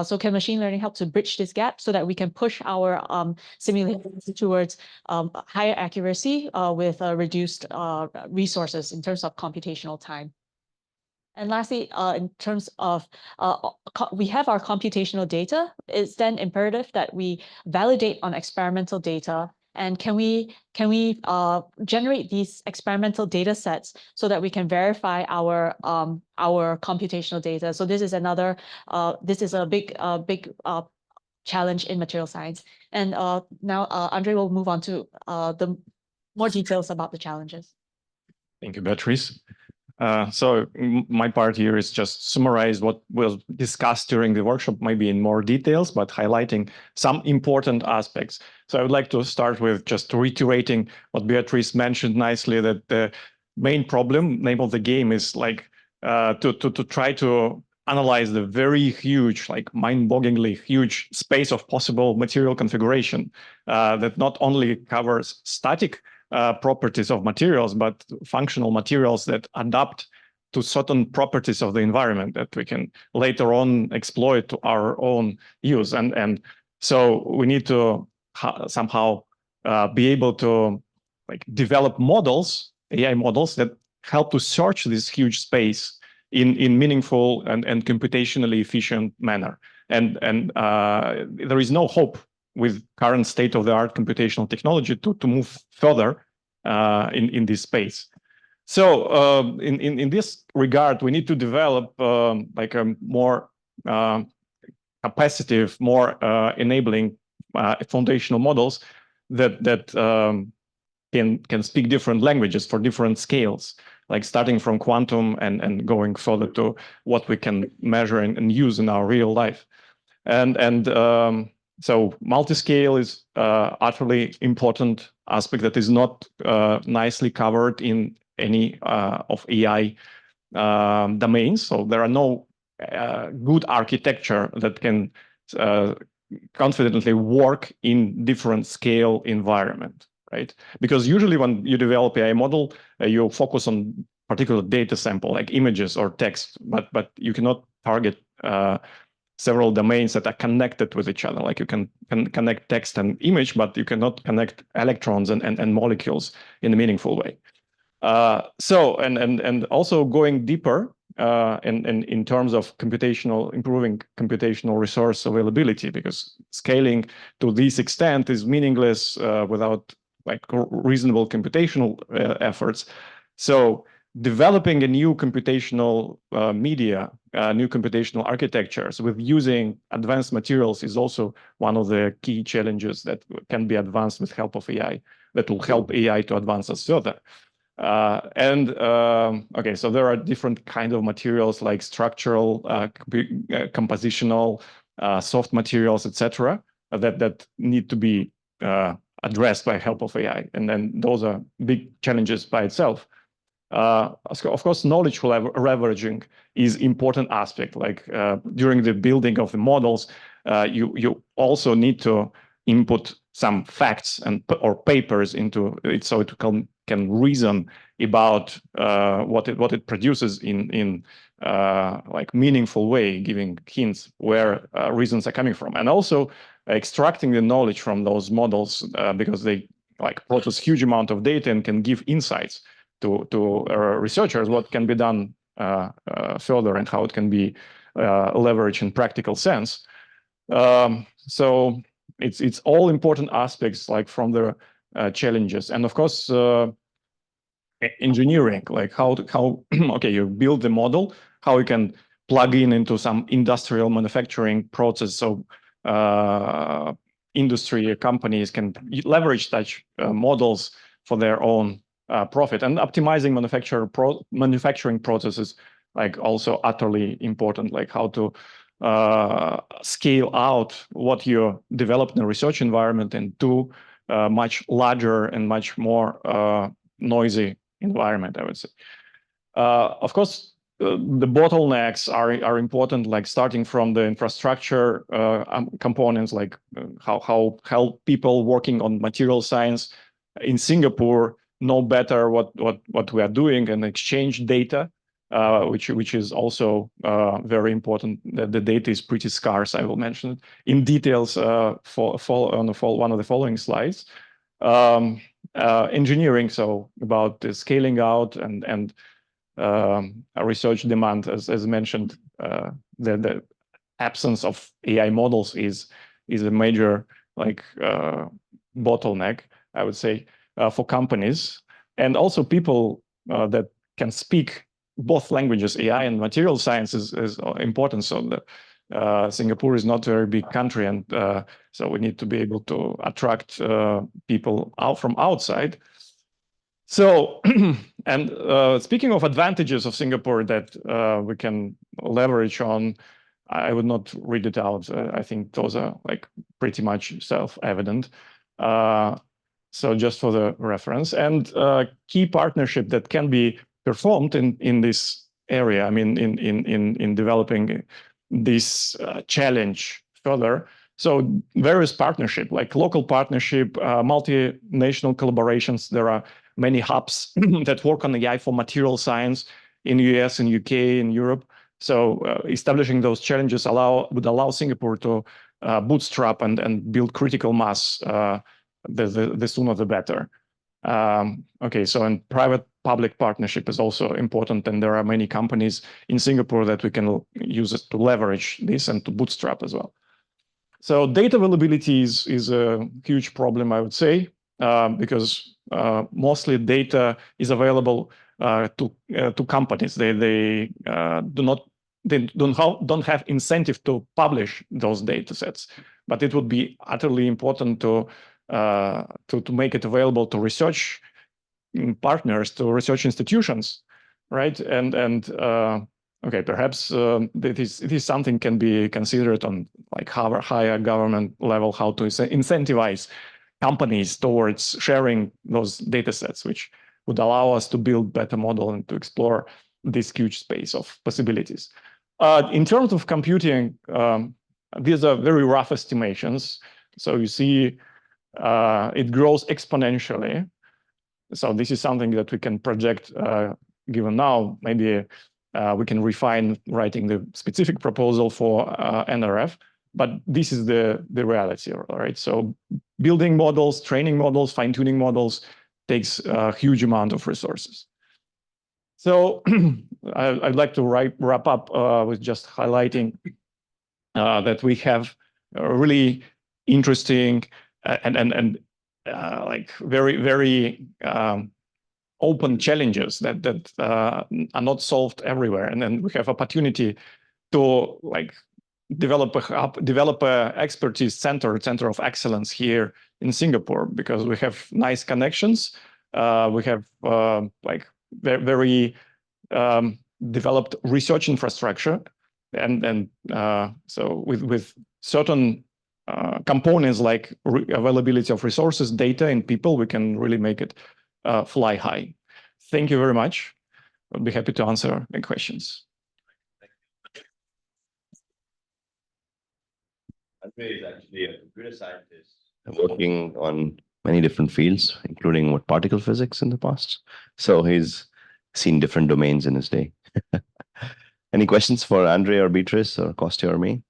So can machine learning help to bridge this gap so that we can push our simulations towards higher accuracy with reduced resources in terms of computational time? And lastly, in terms of, we have our computational data, it's then imperative that we validate on experimental data. And can we generate these experimental data sets so that we can verify our computational data? So this is another, this is a big challenge in material science. And now Andrey will move on to the more details about the challenges. Thank you, Beatrice. So my part here is just summarize what was discussed during the workshop, maybe in more details, but highlighting some important aspects. So I would like to start with just reiterating what Beatrice mentioned nicely, that the main problem, name of the game, is like to try to analyze the very huge, like mind-bogglingly huge space of possible material configuration that not only covers static properties of materials, but functional materials that adapt to certain properties of the environment that we can later on exploit to our own use. And so we need to somehow be able to like develop models, AI models that help to search this huge space in meaningful and computationally efficient manner. And there is no hope with current state-of-the-art computational technology to move further in this space. So in this regard, we need to develop like a more capacitive, more enabling foundational models that can speak different languages for different scales, like starting from quantum and going further to what we can measure and use in our real life. And so multi-scale is utterly important aspect that is not nicely covered in any of AI domains. So there are no good architecture that can confidently work in different scale environment, right? Because usually when you develop AI model, you focus on particular data sample like images or text, but you cannot target several domains that are connected with each other. Like you can connect text and image, but you cannot connect electrons and molecules in a meaningful way. So and also going deeper in terms of improving computational resource availability, because scaling to this extent is meaningless without like reasonable computational efforts. So developing a new computational media, new computational architectures with using advanced materials is also one of the key challenges that can be advanced with help of AI, that will help AI to advance us further. Okay, so there are different kind of materials like structural, compositional, soft materials, etc., that need to be addressed by help of AI, and then those are big challenges by itself. Of course, knowledge leveraging is important aspect. Like during the building of the models, you also need to input some facts or papers into it, so it can reason about what it produces in like meaningful way, giving hints where reasons are coming from, and also extracting the knowledge from those models because they like process huge amount of data and can give insights to researchers what can be done further and how it can be leveraged in practical sense. So it's all important aspects like from the challenges, and of course engineering, like how okay, you build the model, how you can plug into some industrial manufacturing process, so industry companies can leverage such models for their own profit, and optimizing manufacturing processes like also utterly important, like how to scale out what you developed in a research environment into much larger and much more noisy environment, I would say. Of course, the bottlenecks are important, like starting from the infrastructure components, like how people working on material science in Singapore know better what we are doing and exchange data, which is also very important. The data is pretty scarce. I will mention it in details on one of the following slides. Engineering, so about the scaling out and research demand, as mentioned, the absence of AI models is a major like bottleneck, I would say, for companies, and also people that can speak both languages. AI and material science is important. So Singapore is not a very big country, and so we need to be able to attract people out from outside. So, and speaking of advantages of Singapore that we can leverage on, I would not read it out. I think those are like pretty much self-evident. So just for the reference, and key partnership that can be performed in this area. I mean, in developing this challenge further. So various partnership, like local partnership, multinational collaborations. There are many hubs that work on AI for material science in US and UK and Europe. So establishing those challenges would allow Singapore to bootstrap and build critical mass. The sooner the better. Okay, so and private-public partnership is also important, and there are many companies in Singapore that we can use it to leverage this and to bootstrap as well. So data availability is a huge problem, I would say, because mostly data is available to companies. They don't have incentive to publish those data sets, but it would be utterly important to make it available to research partners, to research institutions, right? And okay, perhaps it is something can be considered on like higher government level, how to incentivize companies towards sharing those data sets, which would allow us to build better model and to explore this huge space of possibilities. In terms of computing, these are very rough estimations. So you see it grows exponentially. So this is something that we can project given now. Maybe we can refine writing the specific proposal for NRF, but this is the reality, right? So building models, training models, fine-tuning models takes a huge amount of resources. So I'd like to wrap up with just highlighting that we have a really interesting and like very open challenges that are not solved everywhere, and then we have opportunity to like develop a expertise center of excellence here in Singapore, because we have nice connections. We have like very developed research infrastructure, and so with certain components like availability of resources, data, and people, we can really make it fly high. Thank you very much. I'll be happy to answer any questions. Andrey is actually a computer scientist working on many different fields, including what particle physics in the past. So he's seen different domains in his day. Any questions for Andrey or Beatrice or Kostya or me?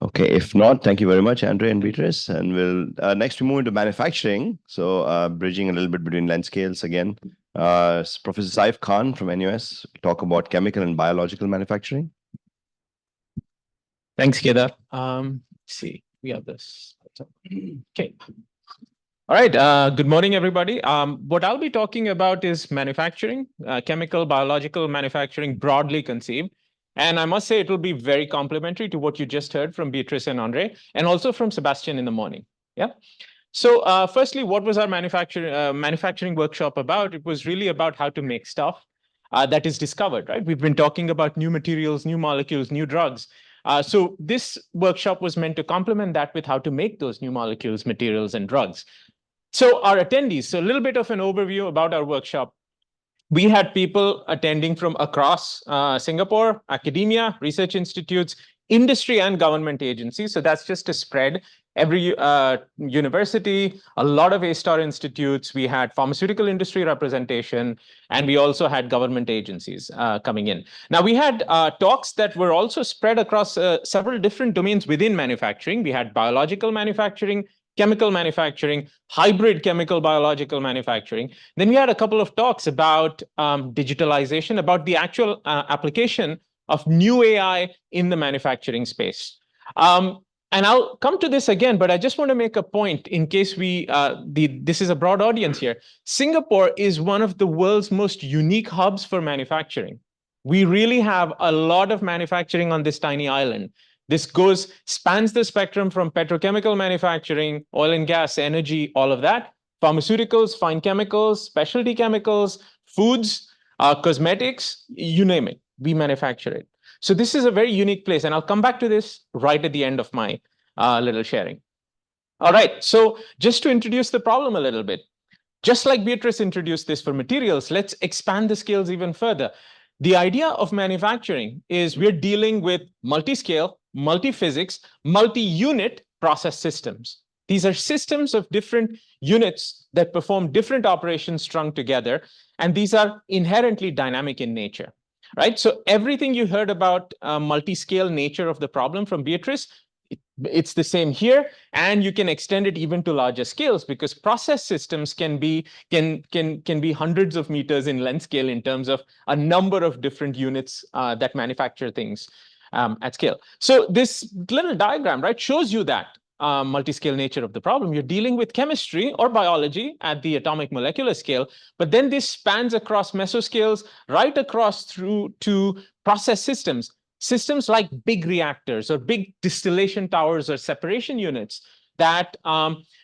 Okay, if not, thank you very much, Andrey and Beatrice. And we'll next we move into manufacturing. So bridging a little bit between length scales again. Professor Saif Khan from NUS will talk about chemical and biological manufacturing. Thanks, Kedar. Let's see, we have this. Okay. All right. Good morning, everybody. What I'll be talking about is manufacturing, chemical, biological manufacturing, broadly conceived. And I must say it will be very complementary to what you just heard from Beatrice and Andrey, and also from Sebastian in the morning. Yeah. So firstly, what was our manufacturing workshop about? It was really about how to make stuff that is discovered, right? We've been talking about new materials, new molecules, new drugs. So this workshop was meant to complement that with how to make those new molecules, materials, and drugs. So our attendees, so a little bit of an overview about our workshop. We had people attending from across Singapore, academia, research institutes, industry, and government agencies. So that's just a spread. Every university, a lot of A-star institutes. We had pharmaceutical industry representation, and we also had government agencies coming in. Now, we had talks that were also spread across several different domains within manufacturing. We had biological manufacturing, chemical manufacturing, hybrid chemical biological manufacturing. Then we had a couple of talks about digitalization, about the actual application of new AI in the manufacturing space. And I'll come to this again, but I just want to make a point in case this is a broad audience here. Singapore is one of the world's most unique hubs for manufacturing. We really have a lot of manufacturing on this tiny island. This spans the spectrum from petrochemical manufacturing, oil and gas, energy, all of that, pharmaceuticals, fine chemicals, specialty chemicals, foods, cosmetics, you name it, we manufacture it. So this is a very unique place, and I'll come back to this right at the end of my little sharing. All right, so just to introduce the problem a little bit, just like Beatrice introduced this for materials, let's expand the scales even further. the idea of manufacturing is we're dealing with multi-scale, multi-physics, multi-unit process systems. These are systems of different units that perform different operations strung together, and these are inherently dynamic in nature, right? So everything you heard about multi-scale nature of the problem from Beatrice, it's the same here, and you can extend it even to larger scales because process systems can be hundreds of meters in length scale in terms of a number of different units that manufacture things at scale. So this little diagram, right, shows you that multi-scale nature of the problem. You're dealing with chemistry or biology at the atomic molecular scale, but then this spans across mesoscales right across through to process systems. Systems like big reactors or big distillation towers or separation units that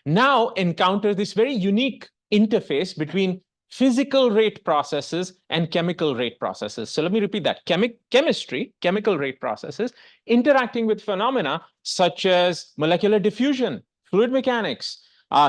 now encounter this very unique interface between physical rate processes and chemical rate processes. So let me repeat that. Chemistry, chemical rate processes, interacting with phenomena such as molecular diffusion, fluid mechanics,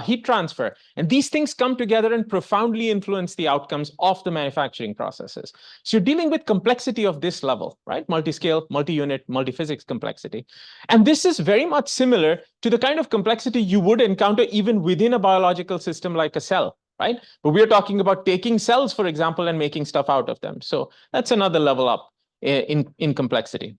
heat transfer. And these things come together and profoundly influence the outcomes of the manufacturing processes. So you're dealing with complexity of this level, right? Multi-scale, multi-unit, multi-physics complexity. And this is very much similar to the kind of complexity you would encounter even within a biological system like a cell, right? But we're talking about taking cells, for example, and making stuff out of them. So that's another level up in complexity.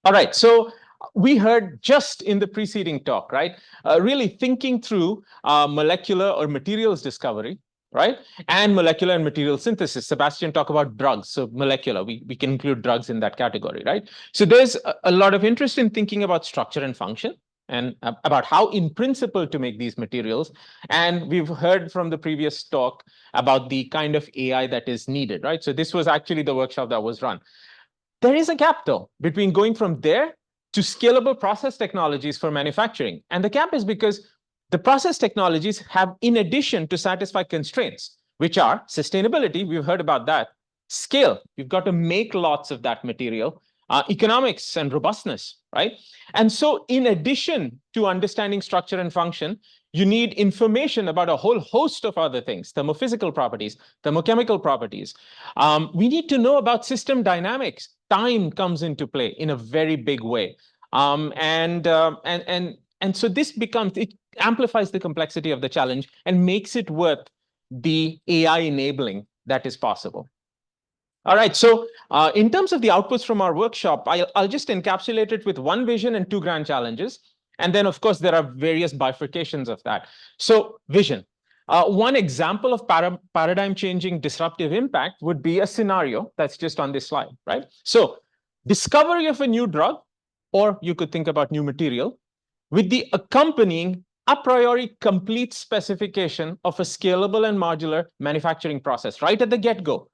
All right, so we heard just in the preceding talk, right? Really thinking through molecular or materials discovery, right? And molecular and material synthesis. Sebastian talked about drugs. So molecular, we can include drugs in that category, right? So there's a lot of interest in thinking about structure and function and about how in principle to make these materials. And we've heard from the previous talk about the kind of AI that is needed, right? So this was actually the workshop that was run. There is a gap though between going from there to scalable process technologies for manufacturing. And the gap is because the process technologies have, in addition to satisfy constraints, which are sustainability, we've heard about that, scale, you've got to make lots of that material, economics and robustness, right? And so in addition to understanding structure and function, you need information about a whole host of other things, thermophysical properties, thermochemical properties. We need to know about system dynamics. Time comes into play in a very big way. And so this becomes, it amplifies the complexity of the challenge and makes it worth the AI enabling that is possible. All right, so in terms of the outputs from our workshop, I'll just encapsulate it with one vision and two grand challenges. And then, of course, there are various bifurcations of that. So vision. One example of paradigm-changing disruptive impact would be a scenario that's just on this slide, right? So discovery of a new drug, or you could think about new material, with the accompanying a priori complete specification of a scalable and modular manufacturing process right at the get-go,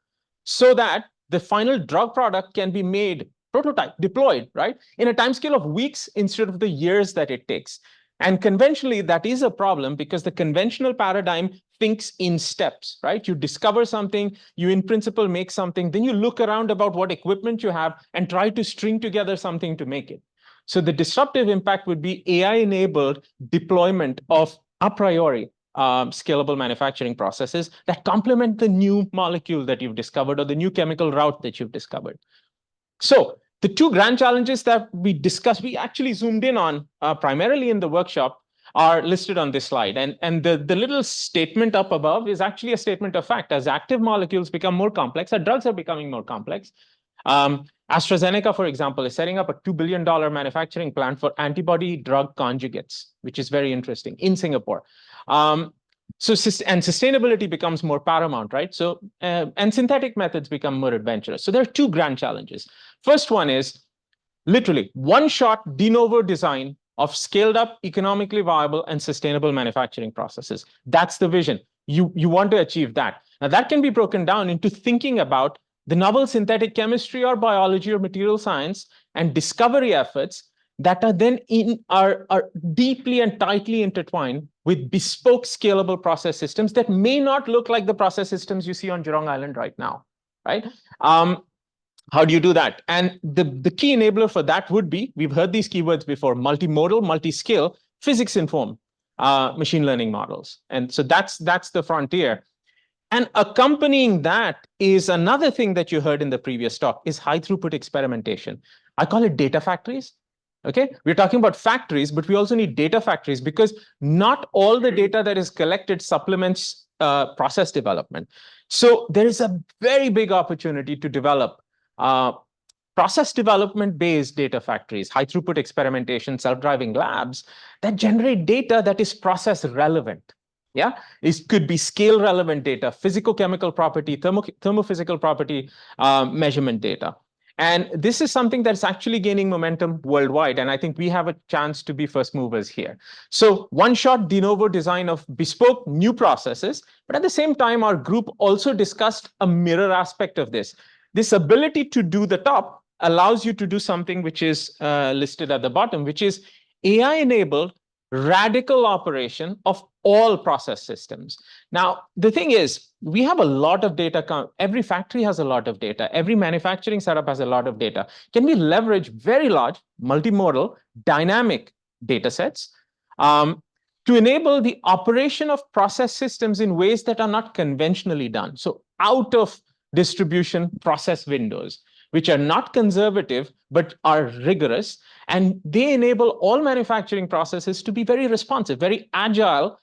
so that the final drug product can be made, prototype, deployed, right, in a timescale of weeks instead of the years that it takes. And conventionally, that is a problem because the conventional paradigm thinks in steps, right? You discover something, you in principle make something, then you look around about what equipment you have and try to string together something to make it. So the disruptive impact would be AI-enabled deployment of a priori scalable manufacturing processes that complement the new molecule that you've discovered or the new chemical route that you've discovered. So the two grand challenges that we discussed, we actually zoomed in on primarily in the workshop, are listed on this slide. And the little statement up above is actually a statement of fact. As active molecules become more complex, our drugs are becoming more complex. AstraZeneca, for example, is setting up a $2 billion manufacturing plant for antibody drug conjugates, which is very interesting, in Singapore. And sustainability becomes more paramount, right? So, and synthetic methods become more adventurous. So there are two grand challenges. First one is literally one-shot de novo design of scaled up, economically viable and sustainable manufacturing processes. That's the vision. You want to achieve that. Now that can be broken down into thinking about the novel synthetic chemistry or biology or material science and discovery efforts that are then are deeply and tightly intertwined with bespoke scalable process systems that may not look like the process systems you see on Jurong Island right now, right? How do you do that? And the key enabler for that would be, we've heard these keywords before, multimodal, multi-scale, physics-informed machine learning models. And so that's the frontier. And accompanying that is another thing that you heard in the previous talk is high throughput experimentation. I call it data factories. Okay, we're talking about factories, but we also need data factories because not all the data that is collected supplements process development. So there is a very big opportunity to develop process development based data factories, high throughput experimentation, self-driving labs that generate data that is process relevant. Yeah, it could be scale relevant data, physical-chemical property, thermophysical property measurement data. And this is something that's actually gaining momentum worldwide. And I think we have a chance to be first movers here. So one-shot de novo design of bespoke new processes. But at the same time, our group also discussed a mirror aspect of this. This ability to do the top allows you to do something which is listed at the bottom, which is AI-enabled radical operation of all process systems. Now, the thing is, we have a lot of data. Every factory has a lot of data. Every manufacturing setup has a lot of data. Can we leverage very large, multimodal, dynamic data sets to enable the operation of process systems in ways that are not conventionally done? So out of distribution process windows, which are not conservative, but are rigorous. And they enable all manufacturing processes to be very responsive, very agile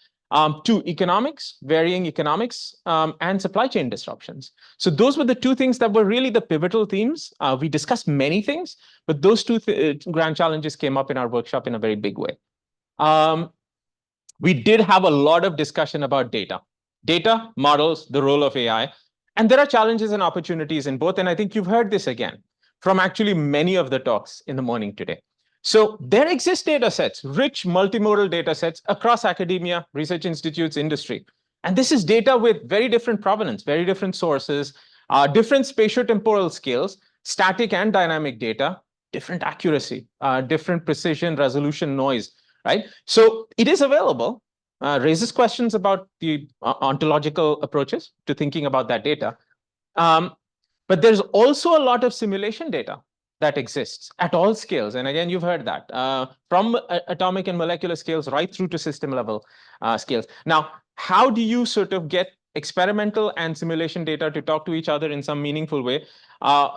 to economics, varying economics, and supply chain disruptions. So those were the two things that were really the pivotal themes. We discussed many things, but those two grand challenges came up in our workshop in a very big way. We did have a lot of discussion about data, models, the role of AI. And there are challenges and opportunities in both. And I think you've heard this again from actually many of the talks in the morning today. So there exist data sets, rich multimodal data sets across academia, research institutes, industry. And this is data with very different provenance, very different sources, different spatiotemporal scales, static and dynamic data, different accuracy, different precision, resolution, noise, right? So it is available. Raises questions about the ontological approaches to thinking about that data. But there's also a lot of simulation data that exists at all scales. And again, you've heard that from atomic and molecular scales right through to system level scales. Now, how do you sort of get experimental and simulation data to talk to each other in some meaningful way?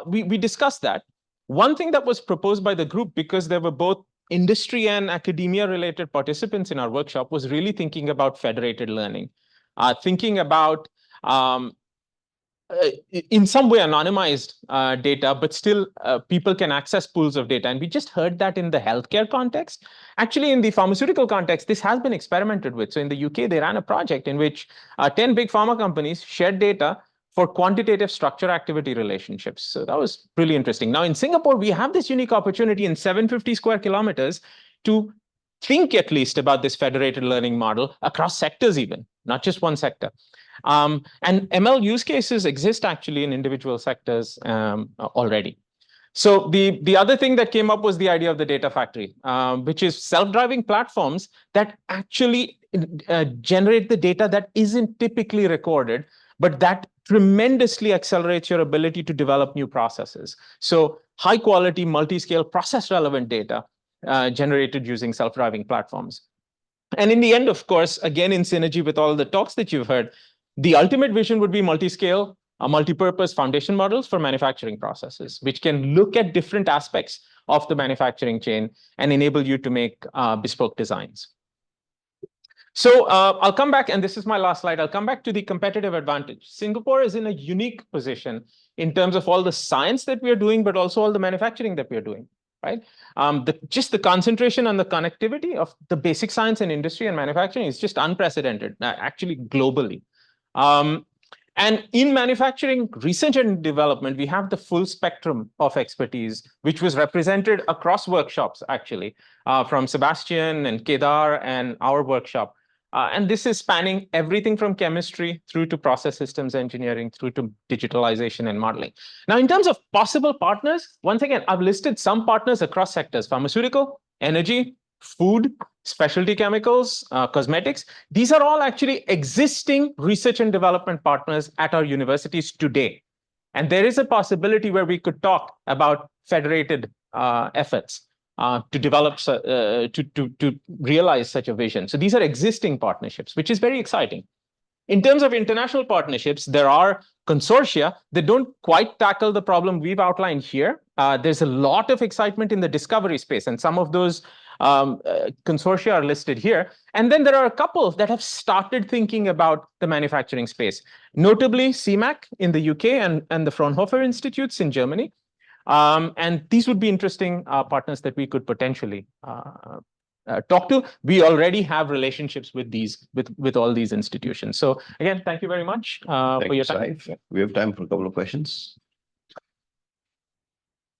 We discussed that. One thing that was proposed by the group, because there were both industry and academia related participants in our workshop, was really thinking about federated learning, thinking about in some way anonymized data, but still people can access pools of data. And we just heard that in the healthcare context. Actually, in the pharmaceutical context, this has been experimented with. So in the UK, they ran a project in which 10 big pharma companies shared data for quantitative structure activity relationships. So that was really interesting. Now in Singapore, we have this unique opportunity in 750 square kilometers to think at least about this federated learning model across sectors even, not just one sector. And ML use cases exist actually in individual sectors already. So the other thing that came up was the idea of the data factory, which is self-driving platforms that actually generate the data that isn't typically recorded, but that tremendously accelerates your ability to develop new processes. So high quality, multi-scale, process relevant data generated using self-driving platforms. And in the end, of course, again, in synergy with all the talks that you've heard, the ultimate vision would be multi-scale, multi-purpose foundation models for manufacturing processes, which can look at different aspects of the manufacturing chain and enable you to make bespoke designs. So I'll come back, and this is my last slide. I'll come back to the competitive advantage. Singapore is in a unique position in terms of all the science that we are doing, but also all the manufacturing that we are doing, right? Just the concentration and the connectivity of the basic science and industry and manufacturing is just unprecedented, actually globally. And in manufacturing research and development, we have the full spectrum of expertise, which was represented across workshops, actually, from Sebastian and Kedar and our workshop. And this is spanning everything from chemistry through to process systems engineering, through to digitalization and modeling. Now, in terms of possible partners, once again, I've listed some partners across sectors: pharmaceutical, energy, food, specialty chemicals, cosmetics. These are all actually existing research and development partners at our universities today. And there is a possibility where we could talk about federated efforts to develop, to realize such a vision. So these are existing partnerships, which is very exciting. In terms of international partnerships, there are consortia that don't quite tackle the problem we've outlined here. There's a lot of excitement in the discovery space, and some of those consortia are listed here. And then there are a couple that have started thinking about the manufacturing space, notably CMAC in the UK and the Fraunhofer Institutes in Germany. And these would be interesting partners that we could potentially talk to. We already have relationships with all these institutions. So again, thank you very much for your time. We have time for a couple of questions.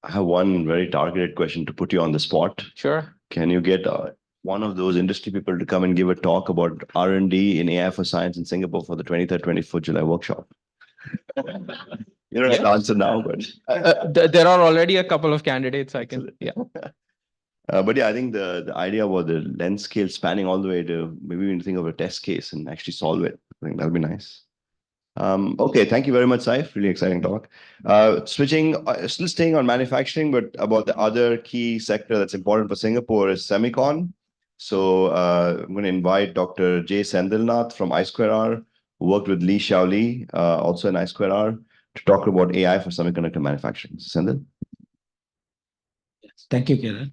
I have one very targeted question to put you on the spot. Sure. Can you get one of those industry people to come and give a talk about R&D in AI for science in Singapore for the 23rd, 24th July workshop? You don't have to answer now, but there are already a couple of candidates I can, yeah. But yeah, I think the idea about the length scale spanning all the way to maybe even think of a test case and actually solve it. I think that'll be nice. Okay, thank you very much, Saif. Really exciting talk. Switching, still staying on manufacturing, but about the other key sector that's important for Singapore is semicon. So I'm going to invite Dr. J. Sendilnath from I2R, who worked with Qianxiao Li, also in I2R, to talk about AI for semiconductor manufacturing. Sendil? Thank you, Kiran.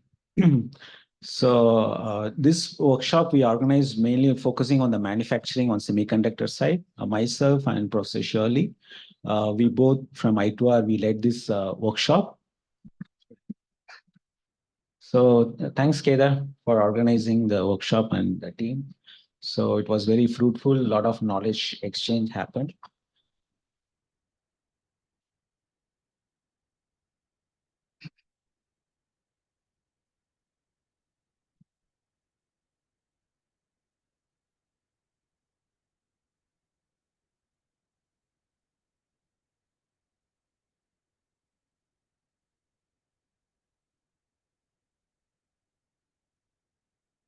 So this workshop we organized mainly focusing on the manufacturing on semiconductor side. Myself and Prof Qianxiao Li, we both from I2R, we led this workshop. So thanks, Kedar, for organizing the workshop and the team. So it was very fruitful. A lot of knowledge exchange happened.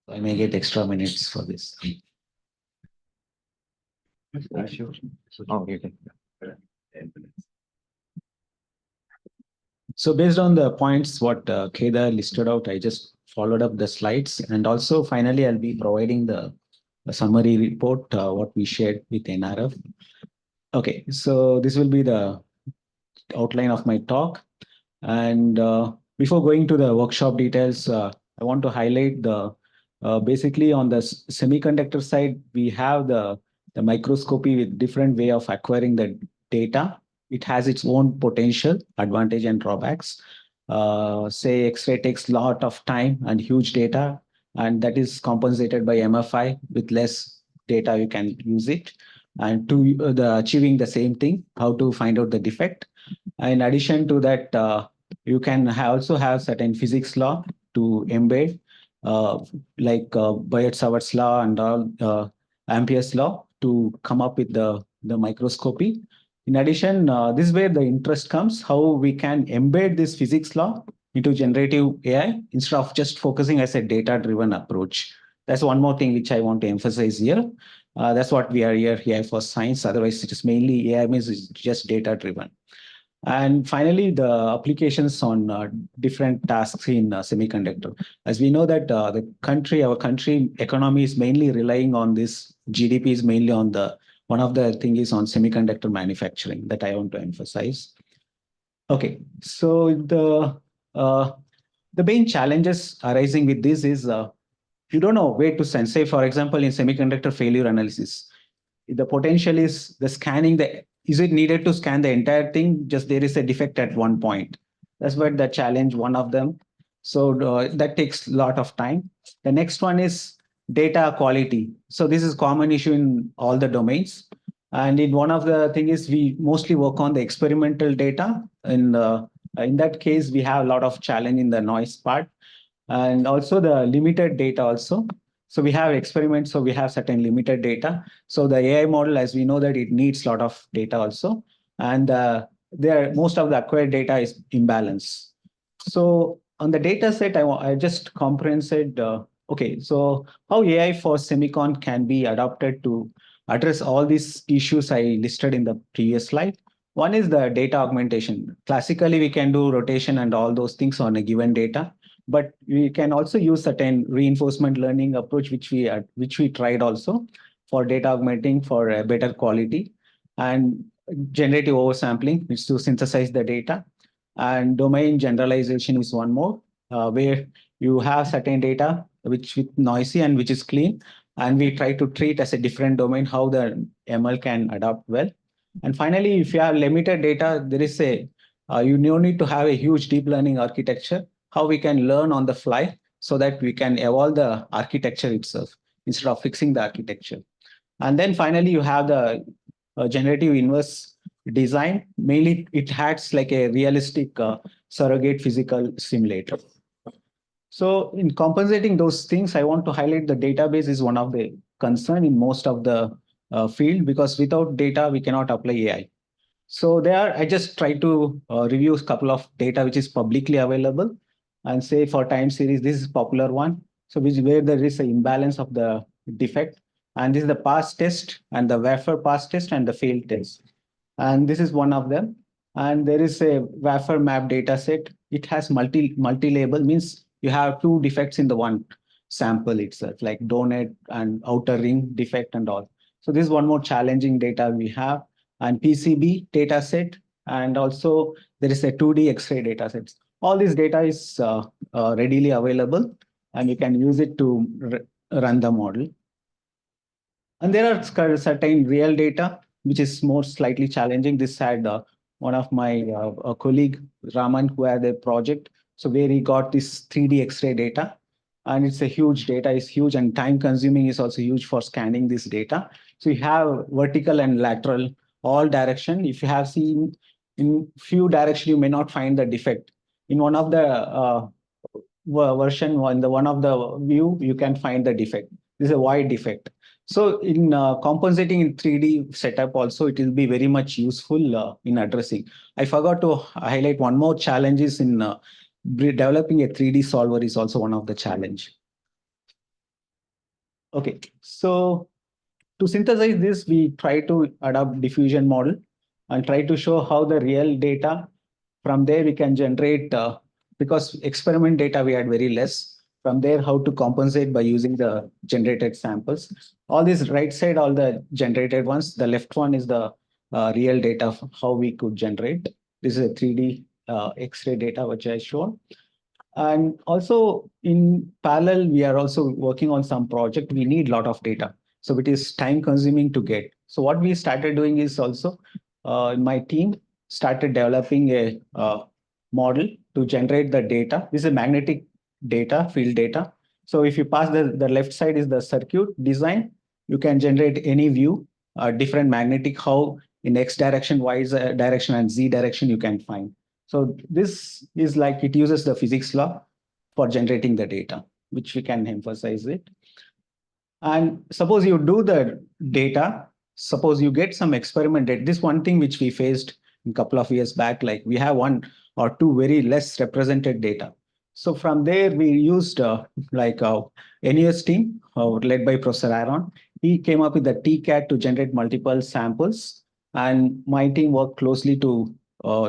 I may get extra minutes for this. Oh, you can. So based on the points what Kedar listed out, I just followed up the slides, and also finally I'll be providing the summary report what we shared with NRF. Okay, so this will be the outline of my talk, and before going to the workshop details, I want to highlight the basically on the semiconductor side, we have the microscopy with different way of acquiring the data. It has its own potential, advantage and drawbacks. Say X-ray takes a lot of time and huge data, and that is compensated by MFI. With less data, you can use it. And to achieving the same thing, how to find out the defect. In addition to that, you can also have certain physics law to embed, like Biot-Savart's law and all Ampere's law to come up with the microscopy. In addition, this is where the interest comes, how we can embed this physics law into generative AI instead of just focusing as a data-driven approach. That's one more thing which I want to emphasize here. That's what we are here for science. Otherwise, it is mainly AI means just data-driven. And finally, the applications on different tasks in semiconductor. As we know that our country economy is mainly relying on this. GDP is mainly on one of the thing is on semiconductor manufacturing that I want to emphasize. Okay, so the main challenges arising with this is you don't know where to send. Say, for example, in semiconductor failure analysis, the potential is the scanning is it needed to scan the entire thing? Just there is a defect at one point. That's what the challenge, one of them. So that takes a lot of time. The next one is data quality. So this is common issue in all the domains. And in one of the thing is we mostly work on the experimental data. In that case, we have a lot of challenge in the noise part and also the limited data also. So we have experiments, so we have certain limited data. So the AI model, as we know that it needs a lot of data also. And most of the acquired data is imbalanced. So on the data set, I just comprehended, okay, so how AI for semicon can be adopted to address all these issues I listed in the previous slide. One is the data augmentation. Classically, we can do rotation and all those things on a given data. But we can also use certain reinforcement learning approach, which we tried also for data augmenting for a better quality, and generative oversampling is to synthesize the data, and domain generalization is one more, where you have certain data which with noisy and which is clean, and we try to treat as a different domain how the ML can adapt well. And finally, if you have limited data, there is a you don't need to have a huge deep learning architecture. How we can learn on the fly so that we can evolve the architecture itself instead of fixing the architecture. And then finally, you have the generative inverse design. Mainly, it acts like a realistic surrogate physical simulator. So in compensating those things, I want to highlight the database is one of the concern in most of the field, because without data, we cannot apply AI. So there, I just try to review a couple of data which is publicly available, and say for time series, this is popular one. So where there is an imbalance of the defect, and this is the pass test and the wafer pass test and the fail test. And this is one of them. And there is a wafer map data set. It has multi-label, means you have two defects in the one sample itself, like donut and outer ring defect and all. So this is one more challenging data we have. And PCB data set, and also there is a 2D X-ray data sets. All this data is readily available, and you can use it to run the model. And there are certain real data, which is more slightly challenging. This had one of my colleague, Raman, who had a project. So where he got this 3D X-ray data, and it's a huge data, is huge, and time consuming is also huge for scanning this data. So you have vertical and lateral, all direction. If you have seen in few direction, you may not find the defect. In one of the version, in the one of the view, you can find the defect. This is a wide defect. So in compensating in 3D setup also, it will be very much useful in addressing. I forgot to highlight one more challenge is in developing a 3D solver is also one of the challenge. Okay, so to synthesize this, we try to adopt diffusion model and try to show how the real data, from there we can generate, because experiment data we had very less. From there, how to compensate by using the generated samples. All this right side, all the generated ones. The left one is the real data, how we could generate. This is a 3D X-ray data, which I showed. And also in parallel, we are also working on some project. We need a lot of data. So it is time consuming to get. So what we started doing is also, my team started developing a model to generate the data. This is magnetic data, field data. So if you pass the left side is the circuit design, you can generate any view, different magnetic, how in X direction, Y direction, and Z direction you can find. So this is like, it uses the physics law for generating the data, which we can emphasize it. And suppose you do the data, suppose you get some experiment data. This one thing which we faced a couple of years back, like we have one or two very less represented data. So from there, we used NUS team led by Professor Aaron. He came up with the TCAT to generate multiple samples. And my team worked closely to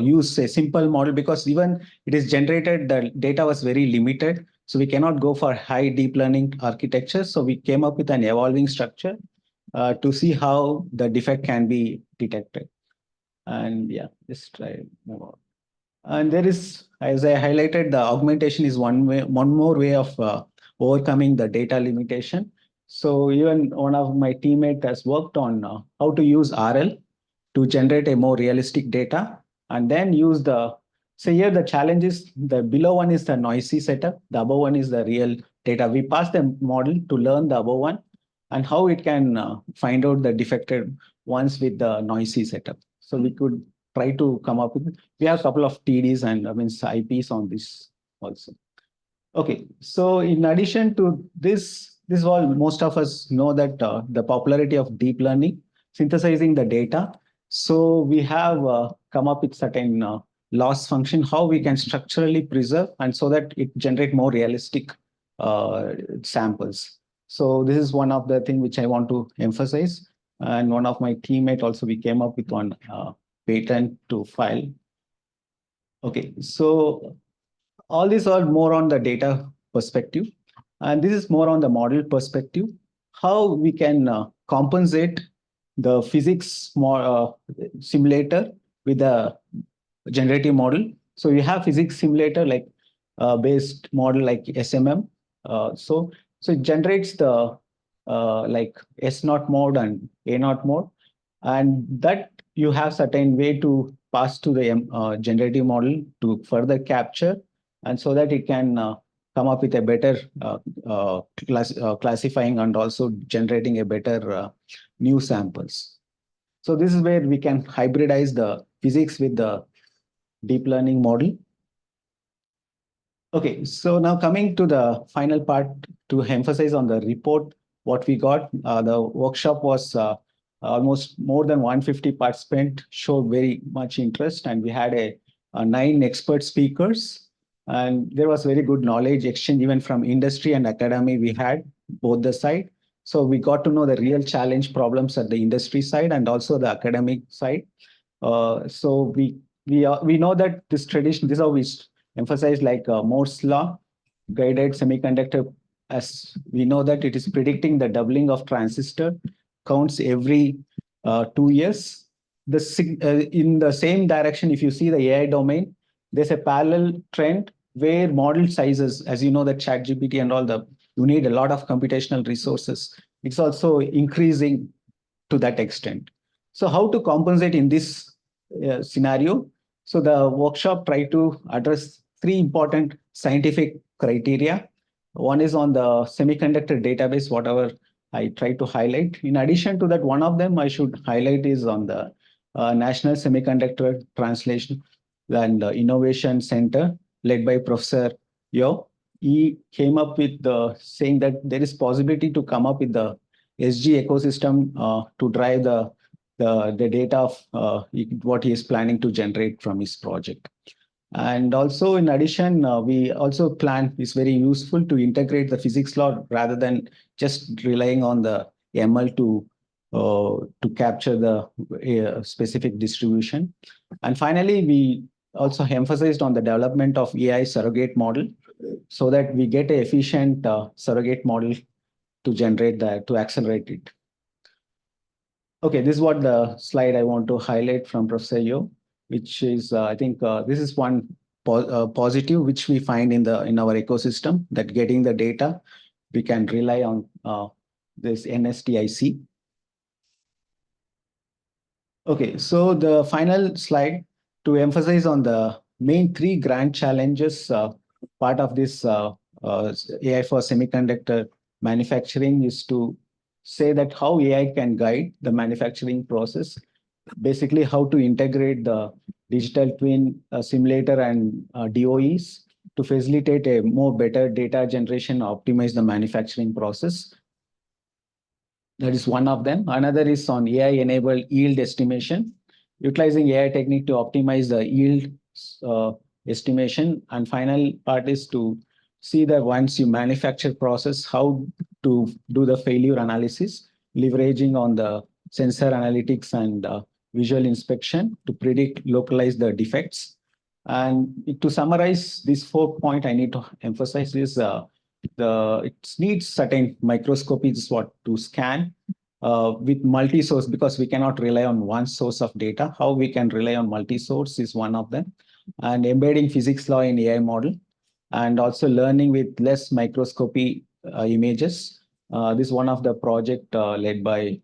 use a simple model, because even it is generated, the data was very limited. So we cannot go for high deep learning architecture. So we came up with an evolving structure to see how the defect can be detected. And yeah, just try more. And there is, as I highlighted, the augmentation is one more way of overcoming the data limitation. So even one of my teammates has worked on how to use RL to generate a more realistic data, and then use the, so here the challenge is the below one is the noisy setup, the above one is the real data. We pass the model to learn the above one and how it can find out the defected ones with the noisy setup. So we could try to come up with, we have a couple of TDs and IPs on this also. Okay, so in addition to this is all most of us know, that the popularity of deep learning, synthesizing the data. So we have come up with certain loss function, how we can structurally preserve, and so that it generate more realistic samples. So this is one of the things which I want to emphasize. And one of my teammate also, we came up with one patent to file. Okay, so all these are more on the data perspective, and this is more on the model perspective. How we can compensate the physics simulator with a generative model. So you have physics simulator like based model like SMM. So it generates the like S0 mode and A0 mode, and that you have certain way to pass to the generative model to further capture, and so that it can come up with a better classifying and also generating a better new samples. So this is where we can hybridize the physics with the deep learning model. Okay, so now coming to the final part to emphasize on the report, what we got. The workshop was almost more than 150 participants, showed very much interest, and we had a 9 expert speakers, and there was very good knowledge exchange even from industry and academy. We had both the side. So we got to know the real challenge problems at the industry side and also the academic side. So we know that this tradition, this is how we emphasize like Moore's law guided semiconductor, as we know that it is predicting the doubling of transistor counts every 2 years. In the same direction, if you see the AI domain, there's a parallel trend where model sizes, as you know, the ChatGPT and all you need a lot of computational resources. It's also increasing to that extent. So how to compensate in this scenario? So the workshop tried to address 3 important scientific criteria. One is on the semiconductor database, whatever I tried to highlight. In addition to that, one of them I should highlight is on the National Semiconductor Translation and Innovation Center led by Professor Yeo. He came up with saying that there is possibility to come up with the SG ecosystem to drive the data of what he is planning to generate from his project. And also, in addition, we also plan, it's very useful to integrate the physics law rather than just relying on the ML to capture the specific distribution. And finally, we also emphasized on the development of AI surrogate model so that we get an efficient surrogate model to generate that, to accelerate it. Okay, this is what the slide I want to highlight from Professor Yeo, which is, I think this is one positive which we find in our ecosystem, that getting the data, we can rely on this NSTIC. Okay, so the final slide to emphasize on the main 3 grand challenges part of this AI for semiconductor manufacturing is to say that how AI can guide the manufacturing process, basically how to integrate the digital twin simulator and DOEs to facilitate a more better data generation, optimize the manufacturing process. That is one of them. Another is on AI-enabled yield estimation, utilizing AI technique to optimize the yield estimation. And final part is to see that once you manufacture process, how to do the failure analysis, leveraging on the sensor analytics and visual inspection to predict, localize the defects. And to summarize this 4th point, I need to emphasize is it needs certain microscopies to scan with multi-source, because we cannot rely on one source of data. How we can rely on multi-source is one of them. And embedding physics law in AI model, and also learning with less microscopy images. This is one of the project led by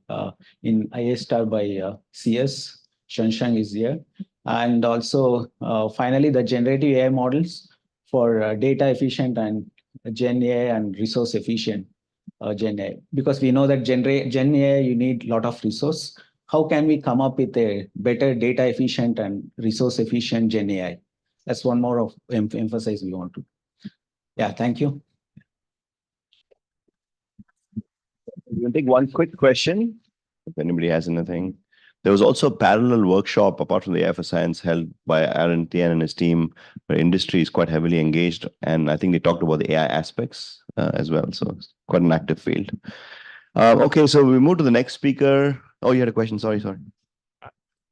in ISTAR by CS. Shensheng is here. And also finally the generative AI models for data efficient and Gen AI and resource efficient Gen AI. Because we know that Gen AI, you need a lot of resource. How can we come up with a better data efficient and resource efficient Gen AI? That's one more of emphasis we want to. Yeah, thank you. We'll take one quick question, if anybody has anything. There was also a parallel workshop, apart from the AI for Science, held by Aaron Tian and his team, where industry is quite heavily engaged. And I think they talked about the AI aspects as well. So it's quite an active field. Okay, so we move to the next speaker. Oh, you had a question. Sorry.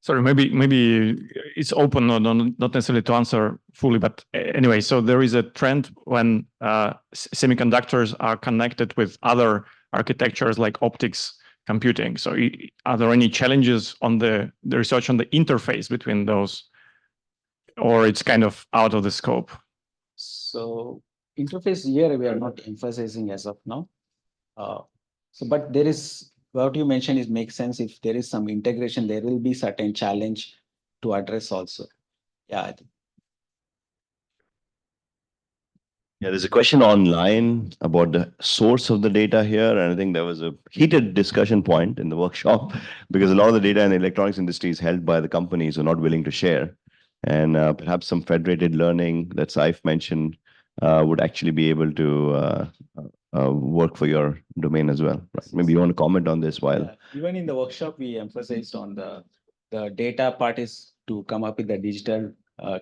Sorry, maybe it's open, not necessarily to answer fully, but anyway, so there is a trend when semiconductors are connected with other architectures like optics computing. So are there any challenges on the research on the interface between those, or it's kind of out of the scope? So interface here we are not emphasizing as of now. But there is what you mentioned is makes sense. If there is some integration, there will be certain challenge to address also. Yeah, I think. Yeah, there's a question online about the source of the data here, and I think there was a heated discussion point in the workshop because a lot of the data in the electronics industry is held by the companies who are not willing to share. And perhaps some federated learning that Saif mentioned would actually be able to work for your domain as well. Right? Maybe you want to comment on this while. Yeah. Even in the workshop, we emphasized on the data part is to come up with the digital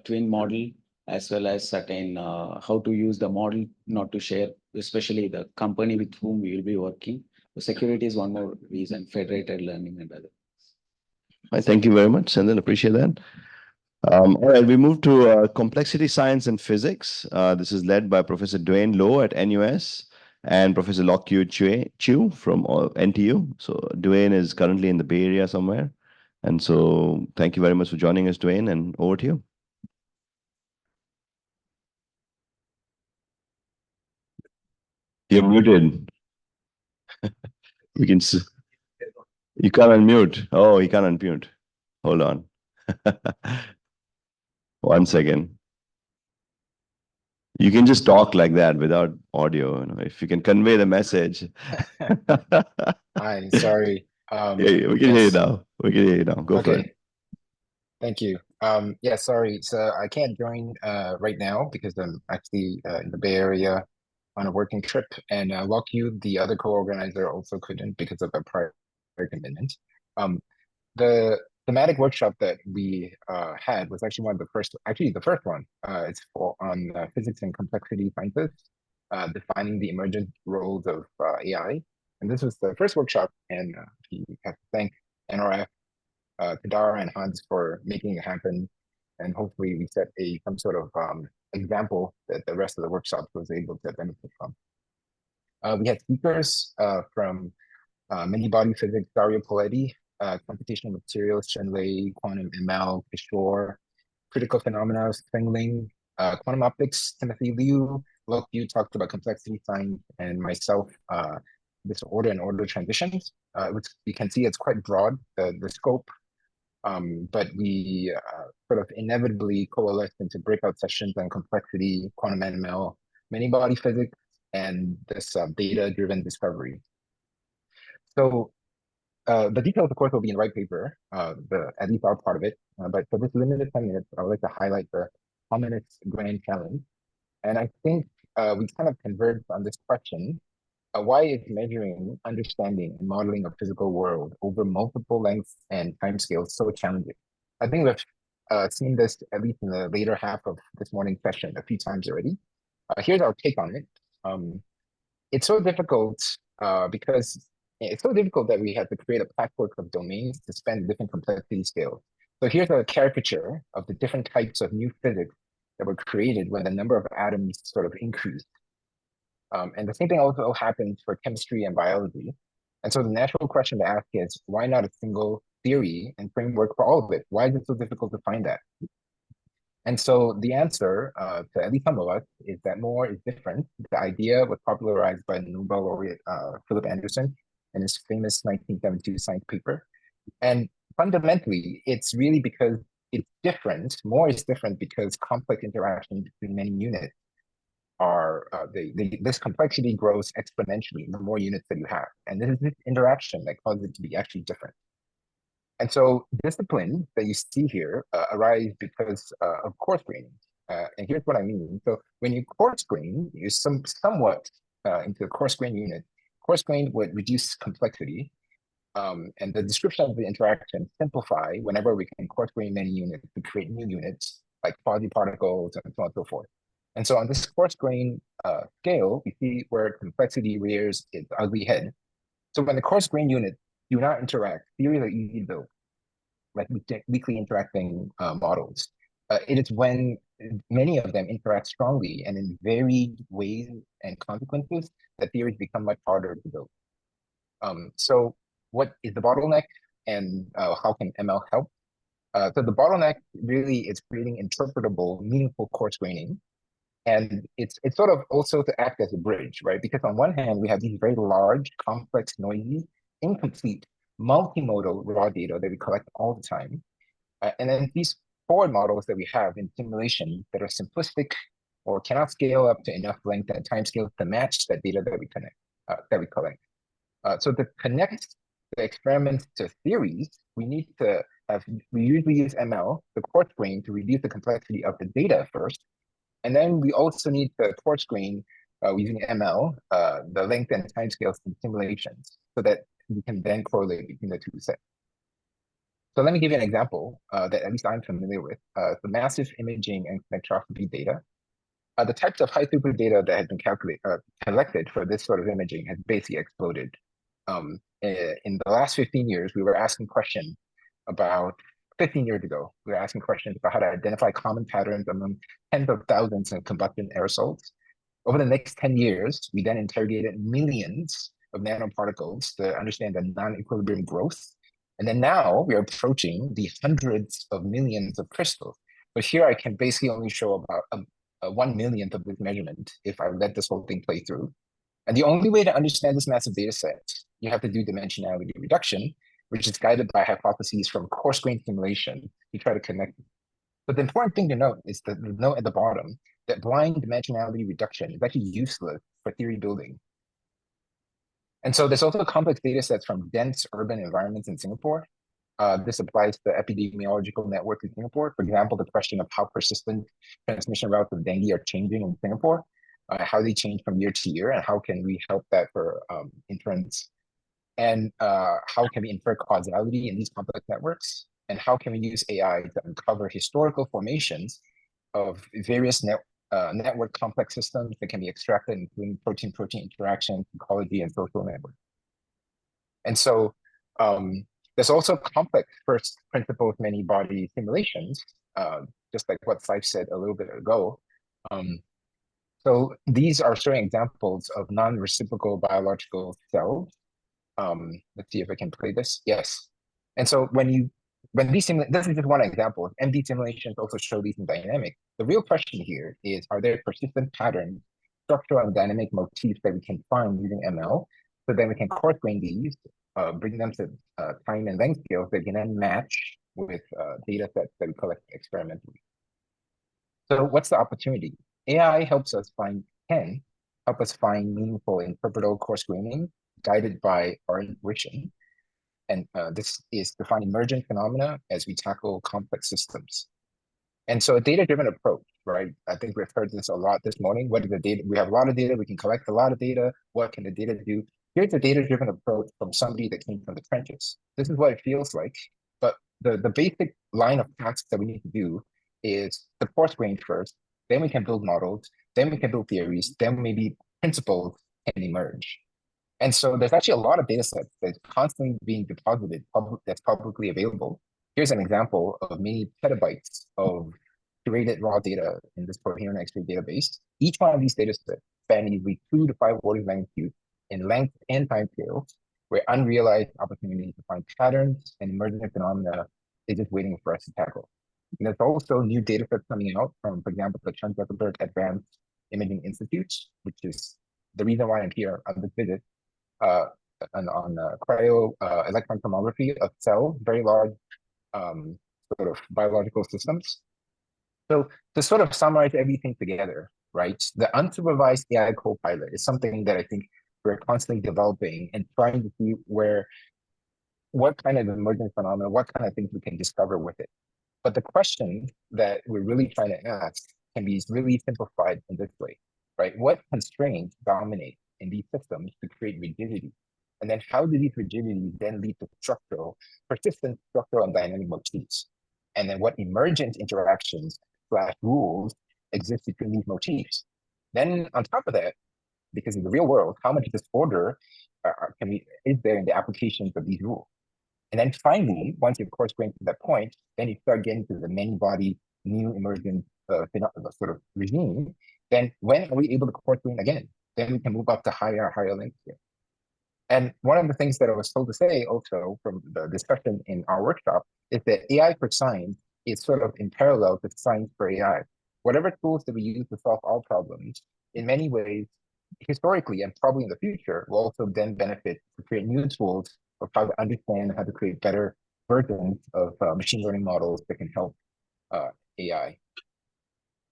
twin model, as well as certain how to use the model not to share, especially the company with whom we will be working. So security is one more reason, federated learning and other. Thank you very much, Sandin. Appreciate that. All right, we move to complexity science and physics. This is led by Professor Dwayne Lowe at NUS and Professor Lock Chu from NTU. So Dwayne is currently in the Bay Area somewhere. And so thank you very much for joining us, Dwayne, and over to you. You're muted. We can see. You can't unmute. Oh, he can't unmute. Hold on. 1 second. You can just talk like that without audio. You know, if you can convey the message. Hi, sorry. Yeah, we can hear you now. We can hear you now. Go for it. Thank you. Yeah, sorry. So I can't join right now because I'm actually in the Bay Area on a working trip, and Lock Yu, the other co-organizer, also couldn't because of a prior commitment. The thematic workshop that we had was actually one of the first, actually the first one. It's on physics and complexity sciences, defining the emergent roles of AI. And this was the first workshop, and we have to thank NRF, Kadara and Hans for making it happen. And hopefully we set some sort of example that the rest of the workshop was able to benefit from. We had speakers from many body physics, Dario Poletti, computational materials, Shenlei, quantum ML, Kishore, critical phenomena, Fengling, quantum optics, Timothy Liu. Look, you talked about complexity science, and myself, this order and order transitions, which you can see it's quite broad, the scope, but we sort of inevitably coalesced into breakout sessions on complexity, quantum ML, many body physics, and this data-driven discovery. So the details, of course, will be in the white paper, at least our part of it. But for this limited 10 minutes, I would like to highlight the Hominid's Grand Challenge. And I think we kind of converged on this question. Why is measuring, understanding, and modeling a physical world over multiple lengths and timescales so challenging? I think we've seen this, at least in the later half of this morning's session, a few times already. Here's our take on it. It's so difficult because it's so difficult that we have to create a patchwork of domains to span different complexity scales. So here's a caricature of the different types of new physics that were created when the number of atoms sort of increased. And the same thing also happens for chemistry and biology. And so the natural question to ask is, why not a single theory and framework for all of it? Why is it so difficult to find that? And so the answer to at least some of us is that more is different. The idea was popularized by Nobel laureate Philip Anderson in his famous 1972 science paper. And fundamentally, it's really because it's different. More is different because complex interactions between many units are, this complexity grows exponentially the more units that you have. And this is this interaction that causes it to be actually different. And so disciplines that you see here arise because of coarse graining. And here's what I mean. So when you coarse grain, you somewhat into a coarse grain unit. Coarse grain would reduce complexity. And the description of the interaction simplify whenever we can coarse grain many units to create new units like quasi-particles and so on and so forth. And so on this coarse grain scale, we see where complexity rears its ugly head. So when the coarse grain units do not interact, theories are easy to build, like weakly interacting models. It is when many of them interact strongly and in varied ways and consequences that theories become much harder to build. So what is the bottleneck and how can ML help? So the bottleneck really is creating interpretable, meaningful coarse graining. And it's sort of also to act as a bridge, right? Because on one hand, we have these very large, complex, noisy, incomplete, multimodal raw data that we collect all the time. And then these forward models that we have in simulation that are simplistic or cannot scale up to enough length and time scale to match that data that we collect. So to connect the experiments to theories, we usually use ML, the coarse grain, to reduce the complexity of the data first. And then we also need to coarse grain using ML, the length and time scales in simulations, so that we can then correlate between the two sets. So let me give you an example that at least I'm familiar with, the massive imaging and spectroscopy data. The types of high throughput data that have been collected for this sort of imaging has basically exploded. In the last 15 years, we were asking questions about 15 years ago, we were asking questions about how to identify common patterns among tens of thousands of combustion aerosols. Over the next 10 years, we then interrogated millions of nanoparticles to understand the non-equilibrium growth. And then now we are approaching the hundreds of millions of crystals. But here I can basically only show about a 1/1,000,000th of this measurement if I let this whole thing play through. And the only way to understand this massive data set, you have to do dimensionality reduction, which is guided by hypotheses from coarse-grained simulation to try to connect. But the important thing to note is that the note at the bottom, that blind dimensionality reduction is actually useless for theory building. And so there's also complex data sets from dense urban environments in Singapore. This applies to epidemiological networks in Singapore. For example, the question of how persistent transmission routes of dengue are changing in Singapore, how they change from year to year, and how can we help that for inference, and how can we infer causality in these complex networks, and how can we use AI to uncover historical formations of various network complex systems that can be extracted, including protein-protein interactions, ecology, and social networks. And so there's also complex first principles many-body simulations, just like what Saif said a little bit ago. So these are showing examples of non-reciprocal biological cells. Let's see if I can play this. Yes. And so when these this is just one example. MD simulations also show these in dynamic. The real question here is, are there persistent patterns, structural and dynamic motifs that we can find using ML, so then we can coarse grain these, bring them to time and length scales that can then match with data sets that we collect experimentally. So what's the opportunity? AI can help us find meaningful interpretable coarse graining guided by our intuition. And this is to find emergent phenomena as we tackle complex systems. And so a data-driven approach, right? I think we've heard this a lot this morning. What is the data? We have a lot of data. We can collect a lot of data. What can the data do? Here's a data-driven approach from somebody that came from the trenches. This is what it feels like. But the basic line of tasks that we need to do is the coarse grain first, then we can build models, then we can build theories, then maybe principles can emerge. And so there's actually a lot of data sets that's constantly being deposited that's publicly available. Here's an example of many petabytes of curated raw data in this coherent X-ray database. Each one of these data sets span easily 2 to 5 orders of magnitude in length and time scales, where unrealized opportunities to find patterns and emergent phenomena is just waiting for us to tackle. And there's also new data sets coming out from, for example, the Chan Advanced Imaging Institute, which is the reason why I'm here on this visit, on cryo electron tomography of cells, very large sort of biological systems. So to sort of summarize everything together, right? The unsupervised AI co-pilot is something that I think we're constantly developing and trying to see what kind of emergent phenomena, what kind of things we can discover with it. But the question that we're really trying to ask can be really simplified in this way, right? What constraints dominate in these systems to create rigidity? And then how do these rigidities then lead to persistent structural and dynamic motifs? And then what emergent interactions / rules exist between these motifs? Then on top of that, because in the real world, how much disorder is there in the applications of these rules? And then finally, once you're coarse grained to that point, then you start getting to the many-body new emergent sort of regime. Then when are we able to coarse grain again? Then we can move up to higher length scale. And one of the things that I was told to say also from the discussion in our workshop is that AI for science is sort of in parallel to science for AI. Whatever tools that we use to solve all problems, in many ways, historically and probably in the future, will also then benefit to create new tools of how to understand how to create better versions of machine learning models that can help AI.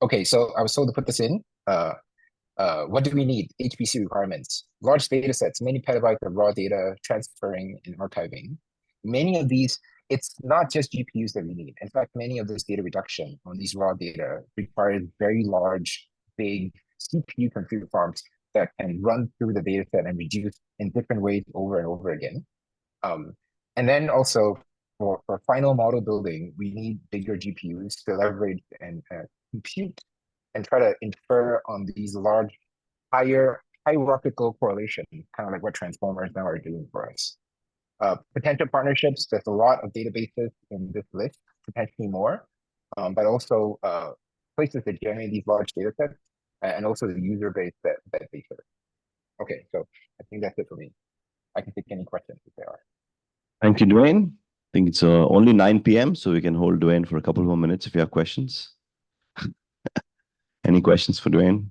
Okay, so I was told to put this in. What do we need? HPC requirements. Large data sets, many petabytes of raw data transferring and archiving. Many of these, it's not just GPUs that we need. In fact, many of this data reduction on these raw data requires very large, big CPU compute farms that can run through the data set and reduce in different ways over and over again. And then also for final model building, we need bigger GPUs to leverage and compute and try to infer on these large, higher hierarchical correlation, kind of like what transformers now are doing for us. Potential partnerships, there's a lot of databases in this list, potentially more, but also places that generate these large data sets and also the user base that they serve. Okay, so I think that's it for me. I can take any questions if there are. Thank you, Dwayne. I think it's only 9 p.m., so we can hold Dwayne for a couple more minutes if you have questions. Any questions for Dwayne?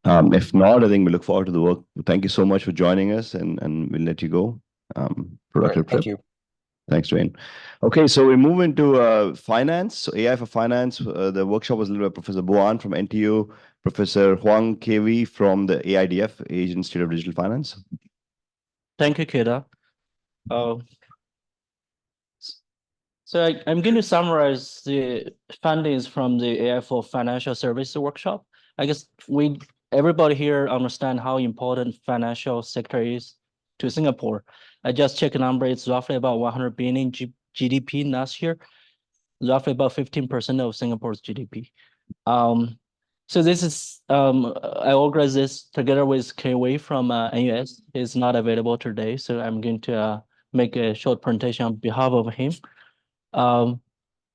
If not, I think we look forward to the work. Thank you so much for joining us, and we'll let you go. Productive trip. Thank you. Thanks, Dwayne. Okay, so we move into finance. So AI for finance. The workshop was led by Professor Bo An from NTU, Professor Huang KV from the AIDF, Asian Institute of Digital Finance. Thank you, Keda. So I'm going to summarize the findings from the AI for Financial Services workshop. I guess everybody here understand how important financial sector is to Singapore. I just checked the number, it's roughly about 100 billion GDP last year, roughly about 15% of Singapore's GDP. So this is, I organized this together with Kwei from NUS. He's not available today, so I'm going to make a short presentation on behalf of him.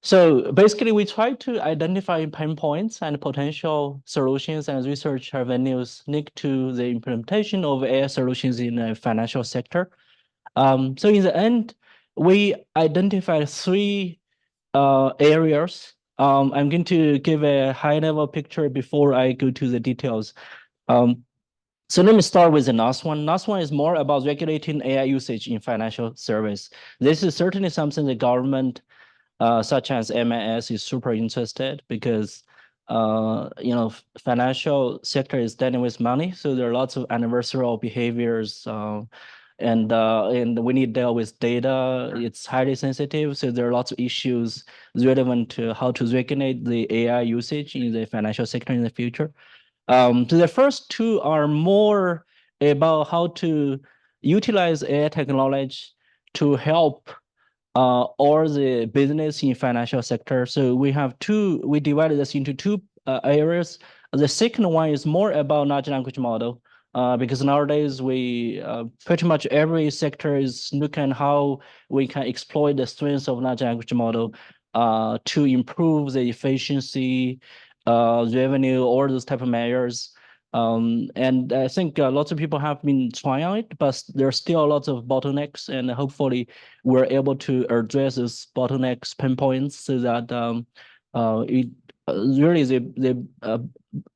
So basically, we try to identify pain points and potential solutions and research avenues linked to the implementation of AI solutions in the financial sector. So in the end, we identified 3 areas. I'm going to give a high-level picture before I go to the details. So let me start with the last one. Last one is more about regulating AI usage in financial service. This is certainly something the government, such as MAS, is super interested because financial sector is dealing with money, so there are lots of adversarial behaviors, and we need to deal with data. It's highly sensitive, so there are lots of issues relevant to how to regulate the AI usage in the financial sector in the future. So the first 2 are more about how to utilize AI technology to help all the business in financial sector. So we divided this into 2 areas. The second one is more about large language model, because nowadays we pretty much every sector is looking at how we can exploit the strengths of large language model to improve the efficiency, revenue, all those type of measures. And I think lots of people have been trying it, but there's still lots of bottlenecks, and hopefully we're able to address those bottlenecks, pinpoints, so that it really the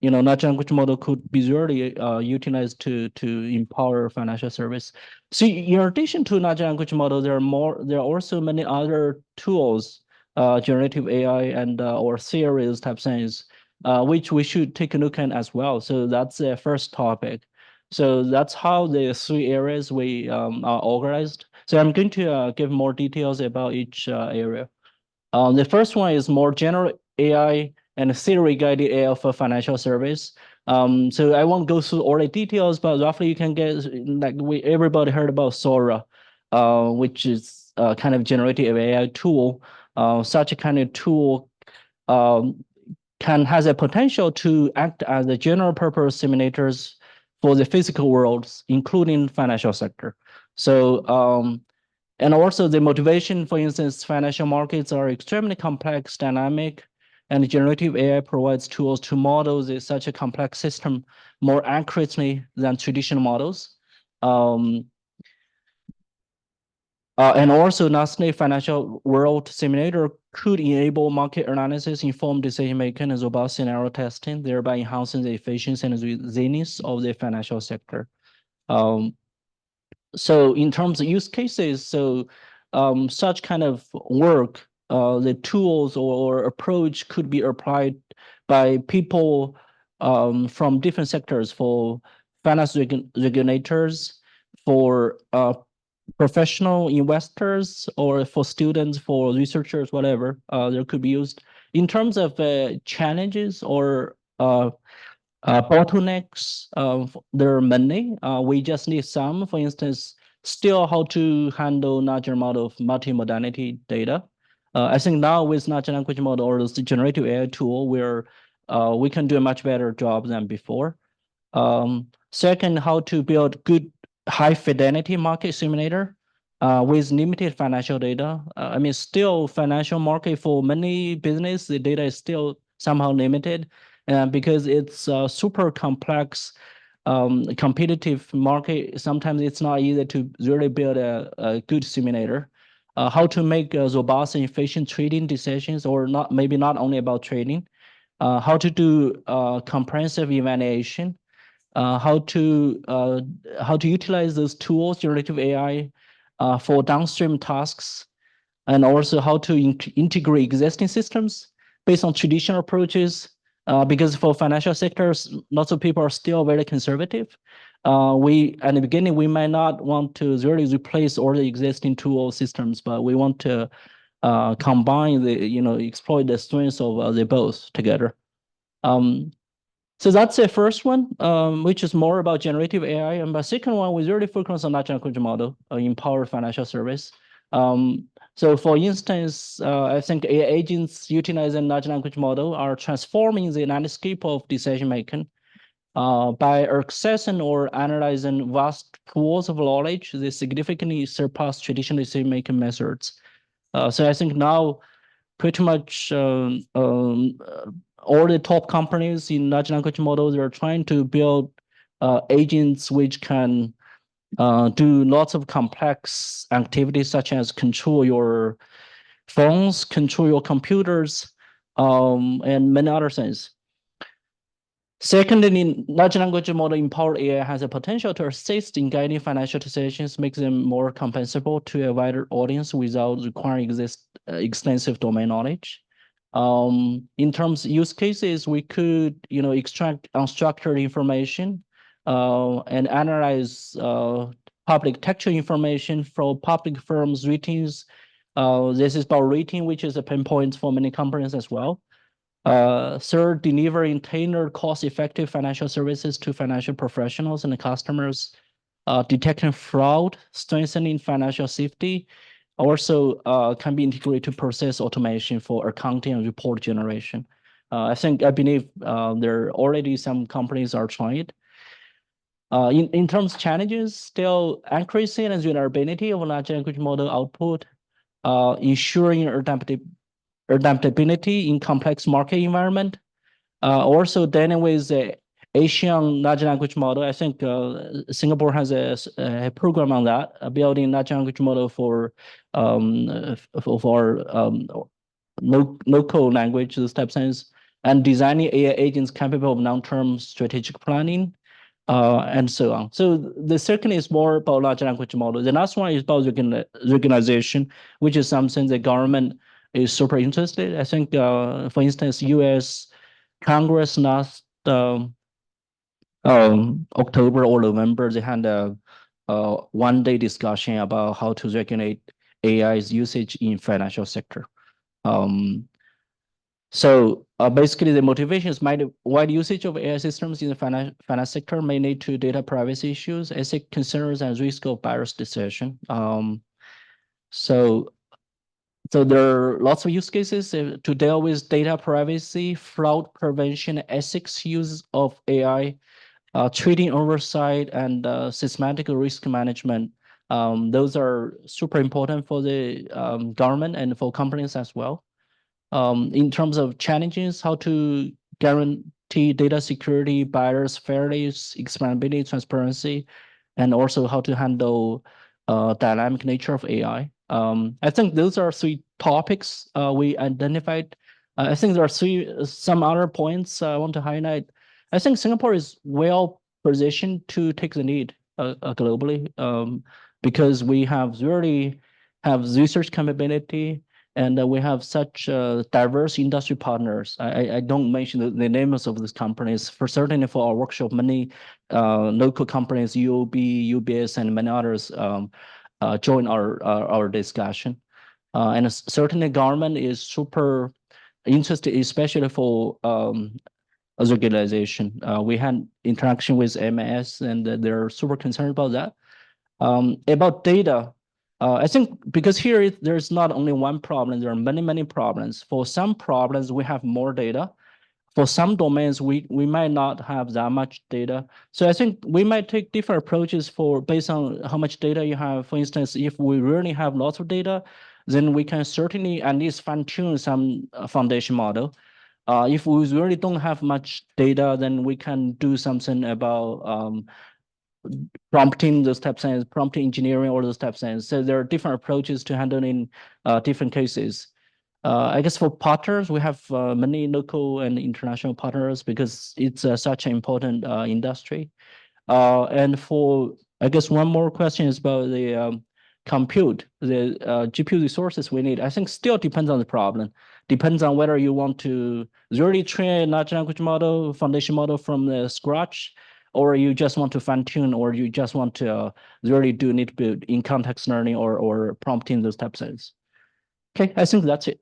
large language model could be really utilized to empower financial service. So in addition to large language model, there are also many other tools, generative AI and or theories type things, which we should take a look at as well. So that's the first topic. So that's how the 3 areas we are organized. So I'm going to give more details about each area. The first one is more general AI and theory-guided AI for financial service. So I won't go through all the details, but roughly you can get, everybody heard about Sora, which is a kind of generative AI tool. Such a kind of tool has a potential to act as a general purpose simulators for the physical worlds, including financial sector. So, and also the motivation, for instance, financial markets are extremely complex, dynamic, and generative AI provides tools to model such a complex system more accurately than traditional models. And also, lastly, financial world simulator could enable market analysis, informed decision-making, and robust scenario testing, thereby enhancing the efficiency and resilience of the financial sector. So in terms of use cases, such kind of work, the tools or approach could be applied by people from different sectors, for finance regulators, for professional investors, or for students, for researchers, whatever. There could be used. In terms of challenges or bottlenecks, there are many. We just need some. For instance, still how to handle larger amount of multimodality data. I think now with natural language model or the generative AI tool, we can do a much better job than before. Second, how to build good high fidelity market simulator with limited financial data. I mean, still financial market for many business, the data is still somehow limited. Because it's a super complex, competitive market, sometimes it's not easy to really build a good simulator. How to make robust and efficient trading decisions, or maybe not only about trading. How to do comprehensive evaluation. How to utilize those tools, generative AI, for downstream tasks, and also how to integrate existing systems based on traditional approaches. Because for financial sectors, lots of people are still very conservative. At the beginning, we might not want to really replace all the existing tool systems, but we want to combine exploit the strengths of the both together. So that's the first one, which is more about generative AI. And the second one, we really focus on natural language model, empower financial service. So for instance, I think AI agents utilizing large language model are transforming the landscape of decision-making by accessing or analyzing vast pools of knowledge. They significantly surpass traditional decision-making methods. So I think now pretty much all the top companies in large language models are trying to build agents which can do lots of complex activities, such as control your phones, control your computers, and many other things. Secondly, large language model empowered AI has a potential to assist in guiding financial decisions, make them more compensable to a wider audience without requiring extensive domain knowledge. In terms of use cases, we could, extract unstructured information and analyze public textual information from public firms' ratings. This is about rating, which is a pain point for many companies as well. Third, delivering tailored, cost-effective financial services to financial professionals and customers. Detecting fraud, strengthening financial safety, also can be integrated to process automation for accounting and report generation. I believe there are already some companies are trying it. In terms of challenges, still accuracy and reliability of large language model output, ensuring adaptability in complex market environment, also dealing with the Asian large language model. I think Singapore has a program on that, building large language model for local language, those type of things, and designing AI agents capable of long-term strategic planning, and so on. So the second is more about large language model. The last one is about regionalization, which is something the government is super interested. I think, for instance, U.S. Congress last October or November, they had a one-day discussion about how to regulate AI's usage in financial sector. So basically, the motivation is wide usage of AI systems in the finance sector may lead to data privacy issues, ethics concerns, and risk of biased decision. So there are lots of use cases to deal with data privacy, fraud prevention, ethics use of AI, trading oversight, and systematic risk management. Those are super important for the government and for companies as well. In terms of challenges, how to guarantee data security, bias, fairness, explainability, transparency, and also how to handle dynamic nature of AI. I think those are three topics we identified. I think there are some other points I want to highlight. I think Singapore is well positioned to take the lead globally because we really have research capability, and we have such diverse industry partners. I don't mention the names of these companies. Certainly for our workshop, many local companies, UOB, UBS, and many others join our discussion. And certainly government is super interested, especially for regulation. We had interaction with MAS, and they're super concerned about that. About data, I think because here there's not only one problem, there are many problems. For some problems, we have more data. For some domains, we might not have that much data. So I think we might take different approaches based on how much data you have. For instance, if we really have lots of data, then we can certainly at least fine-tune some foundation model. If we really don't have much data, then we can do something about prompting those types of things, prompting engineering, all those types of things. So there are different approaches to handling different cases. I guess for partners, we have many local and international partners because it's such an important industry. And for, I guess one more question is about the compute, the GPU resources we need. I think still depends on the problem. Depends on whether you want to really train a large language model, foundation model from the scratch, or you just want to fine tune, or you just want to really need to build in context learning or prompting, those types of things. Okay, I think that's it.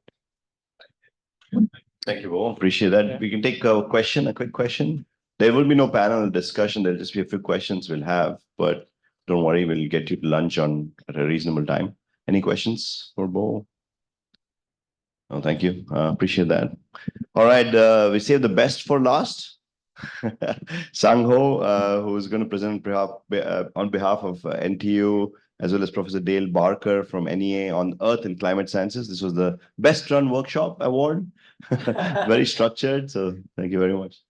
Thank you, Bo. Appreciate that. Yeah. We can take a quick question. There will be no panel discussion. There'll just be a few questions we'll have, but don't worry, we'll get you to lunch at a reasonable time. Any questions for Bo? Oh, thank you. Appreciate that. All right, we save the best for last. Sang Ho, who is going to present on behalf of NTU, as well as Professor Dale Barker from NEA on Earth and Climate Sciences. This was the Best Run Workshop Award. Very structured, so thank you very much.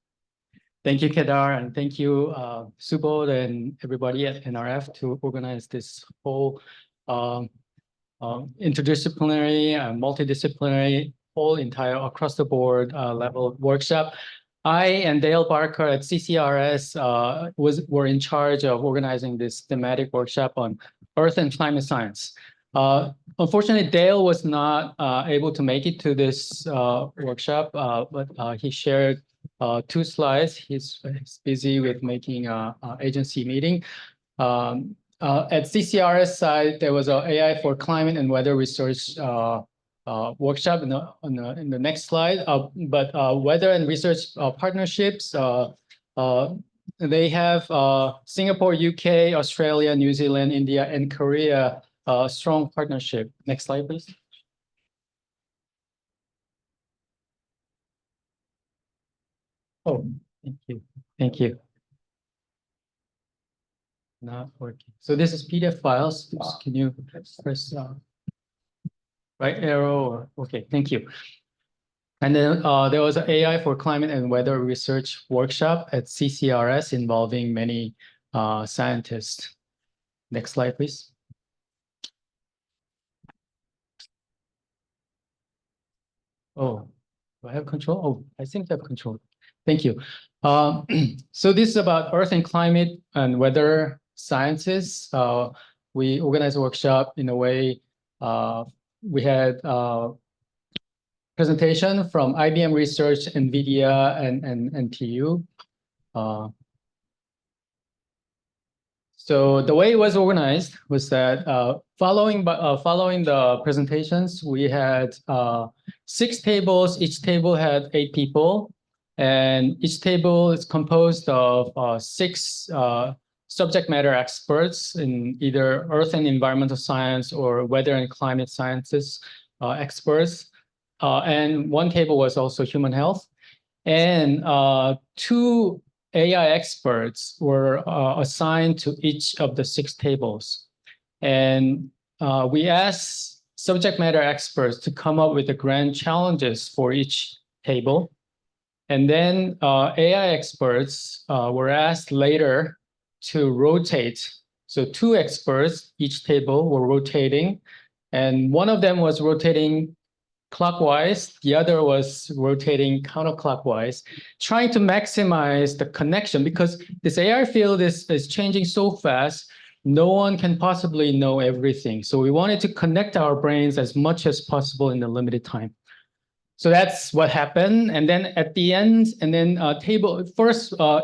Thank you, Kedar, and thank you, Subodh and everybody at NRF to organize this whole interdisciplinary and multidisciplinary, whole entire across the board level workshop. I and Dale Barker at CCRS were in charge of organizing this thematic workshop on Earth and climate science. Unfortunately, Dale was not able to make it to this workshop, but he shared 2 slides. He's busy with making an agency meeting. At CCRS side, there was an AI for climate and weather research workshop in the next slide. But weather and research partnerships, they have Singapore, UK, Australia, New Zealand, India, and Korea, strong partnership. Next slide, please. Oh, thank you. Thank you. Not working. So this is PDF files. Can you press right arrow? Or, okay, thank you. And then there was an AI for climate and weather research workshop at CCRS involving many scientists. Next slide, please. Oh, do I have control? Oh, I think I have control. Thank you. So this is about Earth and climate and weather sciences. We organized a workshop in a way. We had presentation from IBM Research, NVIDIA, and NTU. So the way it was organized was that following the presentations, we had 6 tables. Each table had 8 people, and each table is composed of 6 subject matter experts in either earth and environmental science or weather and climate sciences experts. And 1 table was also human health. And 2 AI experts were assigned to each of the 6 tables. And we asked subject matter experts to come up with the grand challenges for each table. And then AI experts were asked later to rotate So two experts, each table were rotating, and one of them was rotating clockwise, the other was rotating counterclockwise, trying to maximize the connection because this AI field is changing so fast, no one can possibly know everything. So we wanted to connect our brains as much as possible in the limited time. So that's what happened. And then at the end, and then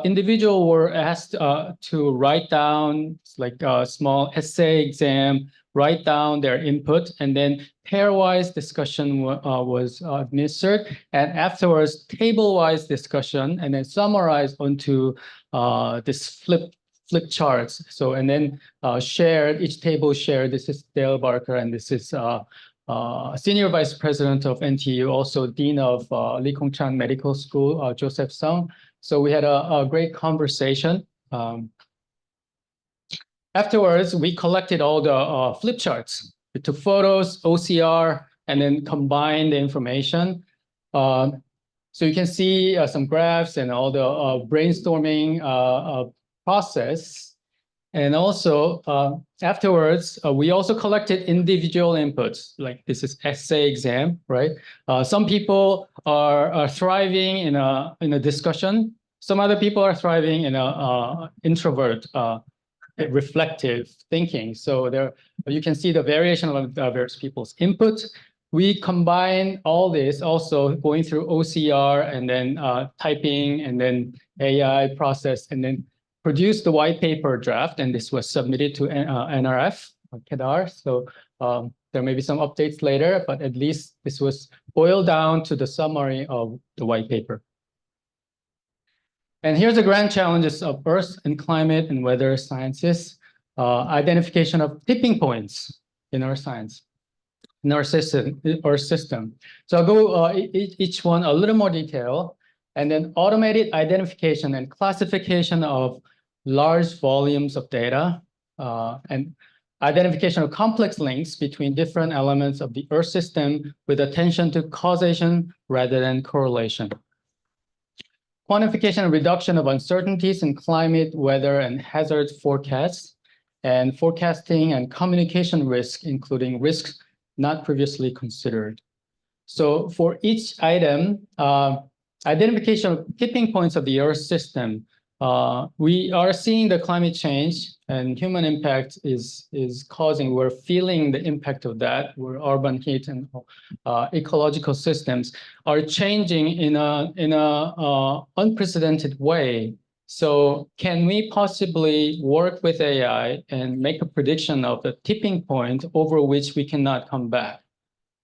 individual were asked to write down like a small essay exam, write down their input, and then pairwise discussion was administered. And afterwards, table-wise discussion, and then summarized onto this flip charts. So, and then shared, each table shared, this is Dale Barker, and this is Senior Vice President of NTU, also Dean of Lee Kong Chan Medical School, Joseph Sung. So we had a great conversation. Afterwards, we collected all the flip charts. We took photos, OCR, and then combined the information. So you can see some graphs and all the brainstorming process. And also, afterwards, we also collected individual inputs, like this is essay exam, right? Some people are thriving in a discussion. Some other people are thriving in a introvert, reflective thinking. So there, you can see the variation of various people's input. We combine all this, also going through OCR and then typing and then AI process, and then produce the white paper draft. And this was submitted to NRF, KEDAR. So there may be some updates later, but at least this was boiled down to the summary of the white paper. And here's the grand challenges of Earth and climate and weather sciences, identification of tipping points in our science, in our system. So I'll go each one a little more detail, and then automated identification and classification of large volumes of data, and identification of complex links between different elements of the Earth system with attention to causation rather than correlation. Quantification and reduction of uncertainties in climate, weather, and hazard forecasts, and forecasting and communication risk, including risks not previously considered. So for each item, identification of tipping points of the Earth system, we are seeing the climate change and human impact is causing, we're feeling the impact of that, where urban heat and ecological systems are changing in a unprecedented way. So can we possibly work with AI and make a prediction of the tipping point over which we cannot come back?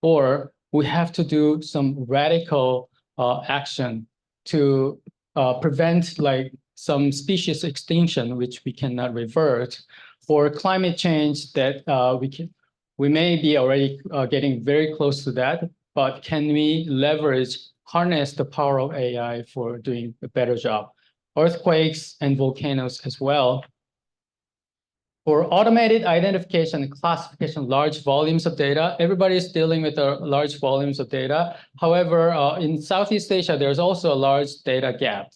Or we have to do some radical action to prevent like some species extinction, which we cannot revert, for climate change that we may be already getting very close to that, but can we harness the power of AI for doing a better job? Earthquakes and volcanoes as well. For automated identification and classification of large volumes of data, everybody is dealing with large volumes of data. However, in Southeast Asia, there's also a large data gap.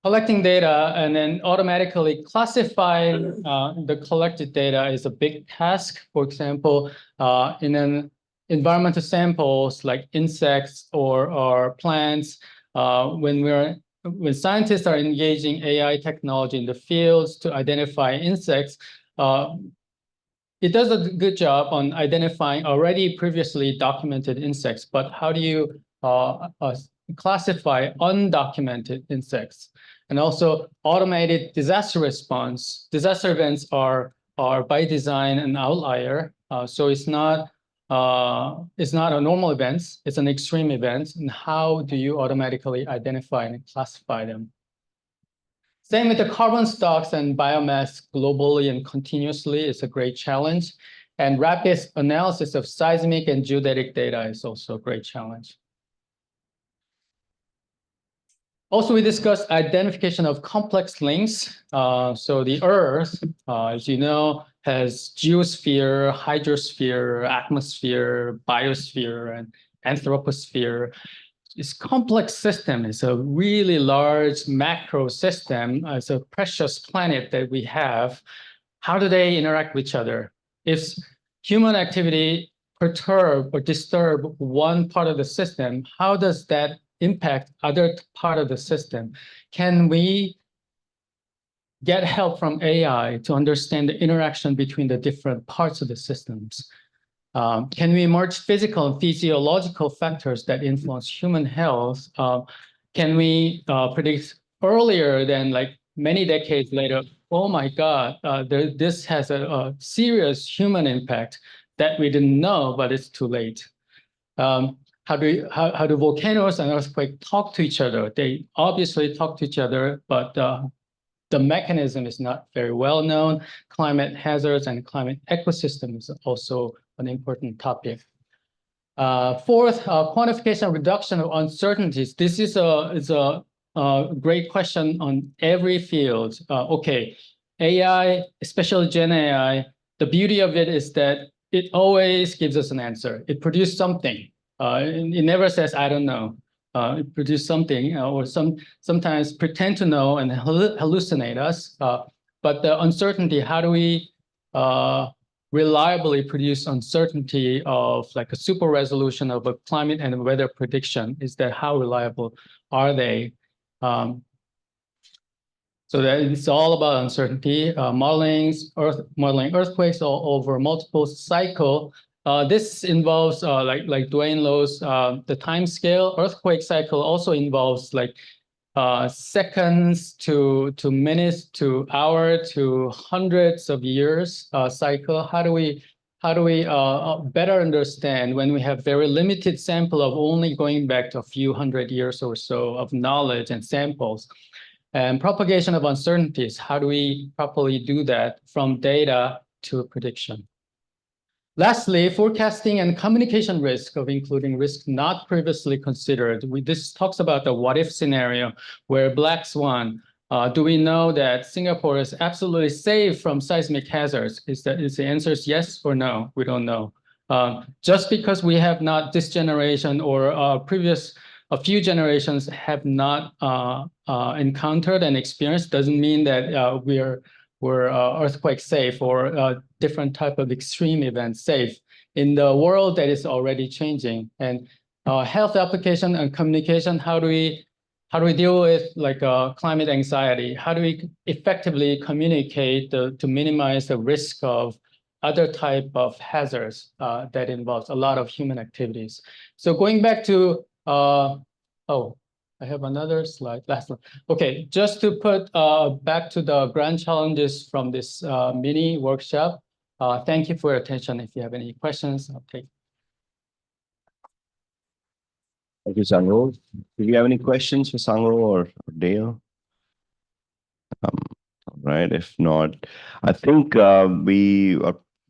Collecting data and then automatically classifying the collected data is a big task. For example, in an environmental samples like insects or plants, when scientists are engaging AI technology in the fields to identify insects, it does a good job on identifying already previously documented insects, but how do you classify undocumented insects? And also automated disaster response. Disaster events are by design an outlier. So it's not a normal event, it's an extreme event. And how do you automatically identify and classify them? Same with the carbon stocks and biomass globally and continuously is a great challenge. And rapid analysis of seismic and geodetic data is also a great challenge. Also, we discussed identification of complex links. So the Earth, as you know, has geosphere, hydrosphere, atmosphere, biosphere, and anthroposphere. this complex system. It's a really large macro system. It's a precious planet that we have. How do they interact with each other? If human activity perturb or disturb one part of the system, how does that impact other part of the system? Can we get help from AI to understand the interaction between the different parts of the systems? Can we merge physical and physiological factors that influence human health? Can we predict earlier than like many decades later, oh my God, this has a serious human impact that we didn't know, but it's too late. How do volcanoes and earthquakes talk to each other? They obviously talk to each other, but the mechanism is not very well known. Climate hazards and climate ecosystem is also an important topic. Fourth, quantification and reduction of uncertainties. This is a great question on every field. Okay, AI, especially Gen AI, the beauty of it is that it always gives us an answer. It produced something. It never says, I don't know. It produce something or sometimes pretend to know and hallucinate us. But the uncertainty, how do we reliably produce uncertainty of like a super resolution of a climate and weather prediction? Is that how reliable are they? So that it's all about uncertainty, modeling earthquakes over multiple cycle. This involves like Dwayne Lowe's the time scale. Earthquake cycle also involves like seconds to minutes to hour to hundreds of years cycle. How do we better understand when we have very limited sample of only going back to a few hundred years or so of knowledge and samples? And propagation of uncertainties, how do we properly do that from data to prediction? Lastly, forecasting and communication risk of including risk not previously considered. This talks about the what if scenario where black swan. Do we know that Singapore is absolutely safe from seismic hazards? Is the answer yes or no? We don't know. Just because we have not this generation or a few generations have not encountered and experienced doesn't mean that we're earthquake safe or different type of extreme events safe in the world that is already changing. And health application and communication, how do we deal with like climate anxiety? How do we effectively communicate to minimize the risk of other type of hazards that involves a lot of human activities? So going back to I have another slide, last one. Okay, just to put back to the grand challenges from this mini workshop. Thank you for your attention. If you have any questions, I'll take. Thank you, Sangho. Do you have any questions for Sangho or Dario? Right, if not, I think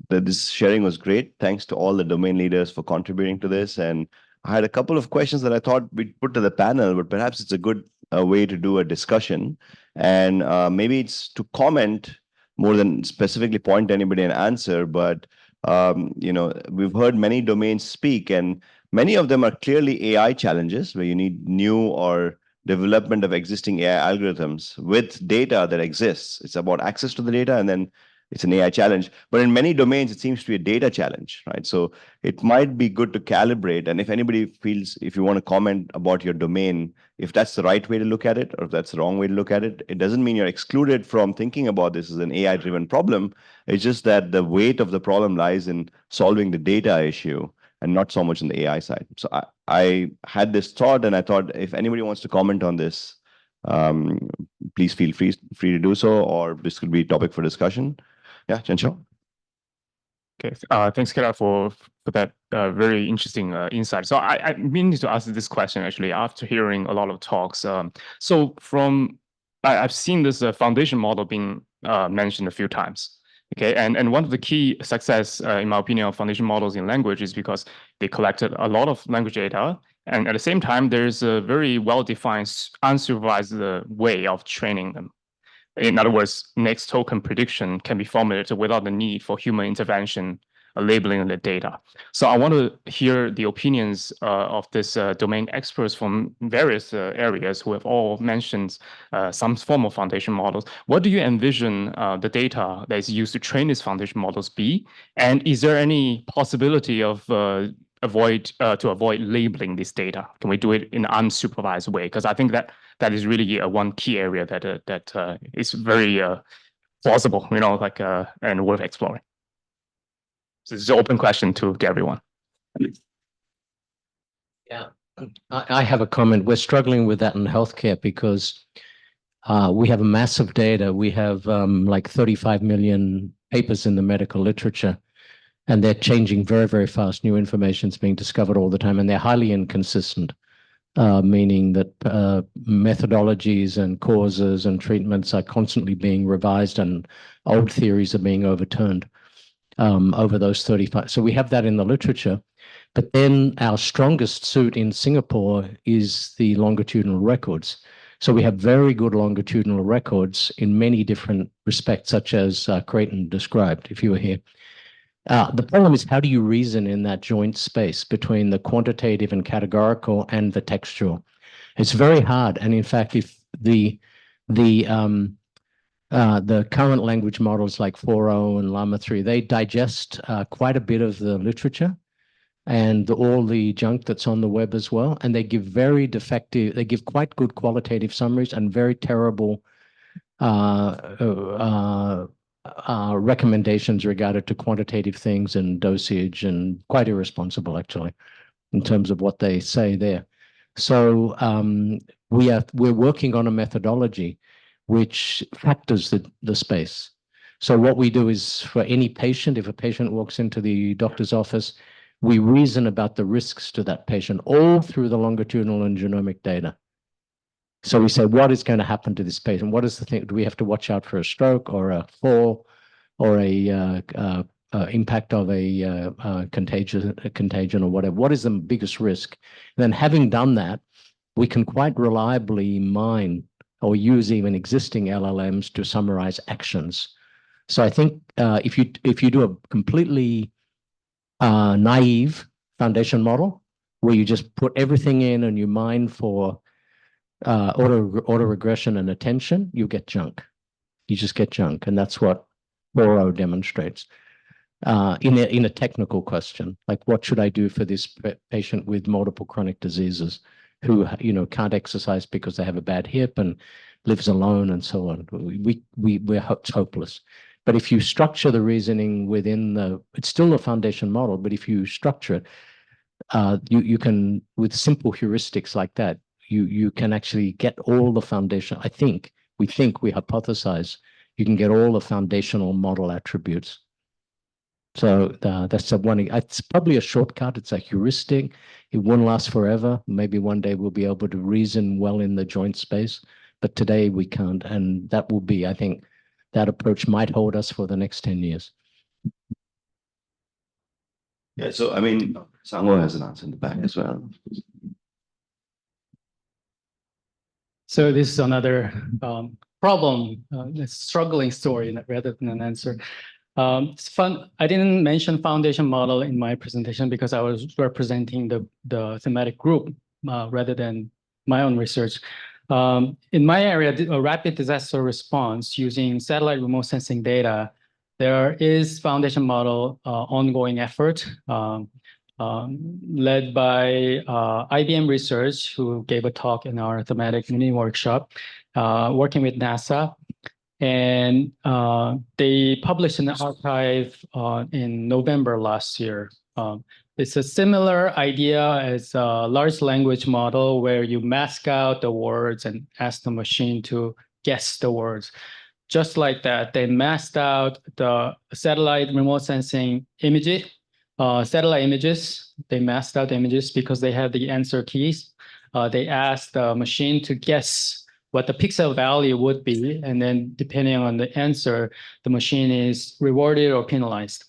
this sharing was great. Thanks to all the domain leaders for contributing to this. And I had a couple of questions that I thought we'd put to the panel, but perhaps it's a good way to do a discussion. And maybe it's to comment more than specifically point to anybody and answer. But, we've heard many domains speak, and many of them are clearly AI challenges where you need new or development of existing AI algorithms with data that exists. It's about access to the data, and then it's an AI challenge. But in many domains, it seems to be a data challenge, right? So it might be good to calibrate. And if anybody feels, if you want to comment about your domain, if that's the right way to look at it, or if that's the wrong way to look at it, it doesn't mean you're excluded from thinking about this as an AI-driven problem. It's just that the weight of the problem lies in solving the data issue and not so much on the AI side. So I had this thought, and I thought if anybody wants to comment on this, please feel free to do so, or this could be a topic for discussion. Yeah, Qianxiao. Okay, thanks, Kela, for that very interesting insight. So I mean to ask this question actually after hearing a lot of talks. So I've seen this foundation model being mentioned a few times. Okay, and one of the key success, in my opinion, of foundation models in language is because they collected a lot of language data, and at the same time, there's a very well-defined, unsupervised way of training them. In other words, next token prediction can be formulated without the need for human intervention labeling the data. So I want to hear the opinions of this domain experts from various areas who have all mentioned some form of foundation models. What do you envision the data that is used to train these foundation models be? And is there any possibility of avoid labeling this data? Can we do it in an unsupervised way? Because I think that is really one key area that is very plausible, and worth exploring. So this is an open question to everyone. Yeah, I have a comment. We're struggling with that in healthcare because we have a massive data. We have like 35 million papers in the medical literature, and they're changing very, very fast. New information is being discovered all the time, and they're highly inconsistent, meaning that methodologies and causes and treatments are constantly being revised and old theories are being overturned over those 35. So we have that in the literature. But then our strongest suit in Singapore is the longitudinal records. So we have very good longitudinal records in many different respects, such as Creighton described, if you were here. The problem is, how do you reason in that joint space between the quantitative and categorical and the textual? It's very hard. And in fact, if the current language models like 4.0 and Llama 3, they digest quite a bit of the literature and all the junk that's on the web as well. And they give very defective, they give quite good qualitative summaries and very terrible recommendations regarding to quantitative things and dosage, and quite irresponsible actually in terms of what they say there. So we're working on a methodology which factors the space. So what we do is, for any patient, if a patient walks into the doctor's office, we reason about the risks to that patient all through the longitudinal and genomic data. So we say, what is going to happen to this patient? What is the thing? Do we have to watch out for a stroke or a fall or a impact of a contagion or whatever? What is the biggest risk? And then, having done that, we can quite reliably mine or use even existing LLMs to summarize actions. So I think if you do a completely naive foundation model where you just put everything in and you mine for auto-regression and attention, you get junk. You just get junk, and that's what 4.0 demonstrates. In a technical question, like, what should I do for this patient with multiple chronic diseases who can't exercise because they have a bad hip and lives alone and so on? We're hopeless. But if you structure the reasoning within it's still a foundation model, but if you structure it, you can, with simple heuristics like that, you can actually get all the foundation. We hypothesize you can get all the foundational model attributes. So that's one. It's probably a shortcut. It's a heuristic. It won't last forever. Maybe one day we'll be able to reason well in the joint space, but today we can't. And that will be, I think, that approach might hold us for the next 10 years. Yeah, so I mean, Sango has an answer in the back as well. So this is another problem, a struggling story rather than an answer. It's fun. I didn't mention foundation model in my presentation because I was representing the thematic group rather than my own research. In my area, a rapid disaster response using satellite remote sensing data, there is foundation model ongoing effort led by IBM Research, who gave a talk in our thematic mini workshop, working with NASA. And they published an archive in November last year. It's a similar idea as a large language model where you mask out the words and ask the machine to guess the words. Just like that, they masked out the satellite remote sensing images, satellite images. They masked out the images because they had the answer keys. They asked the machine to guess what the pixel value would be. And then depending on the answer, the machine is rewarded or penalized.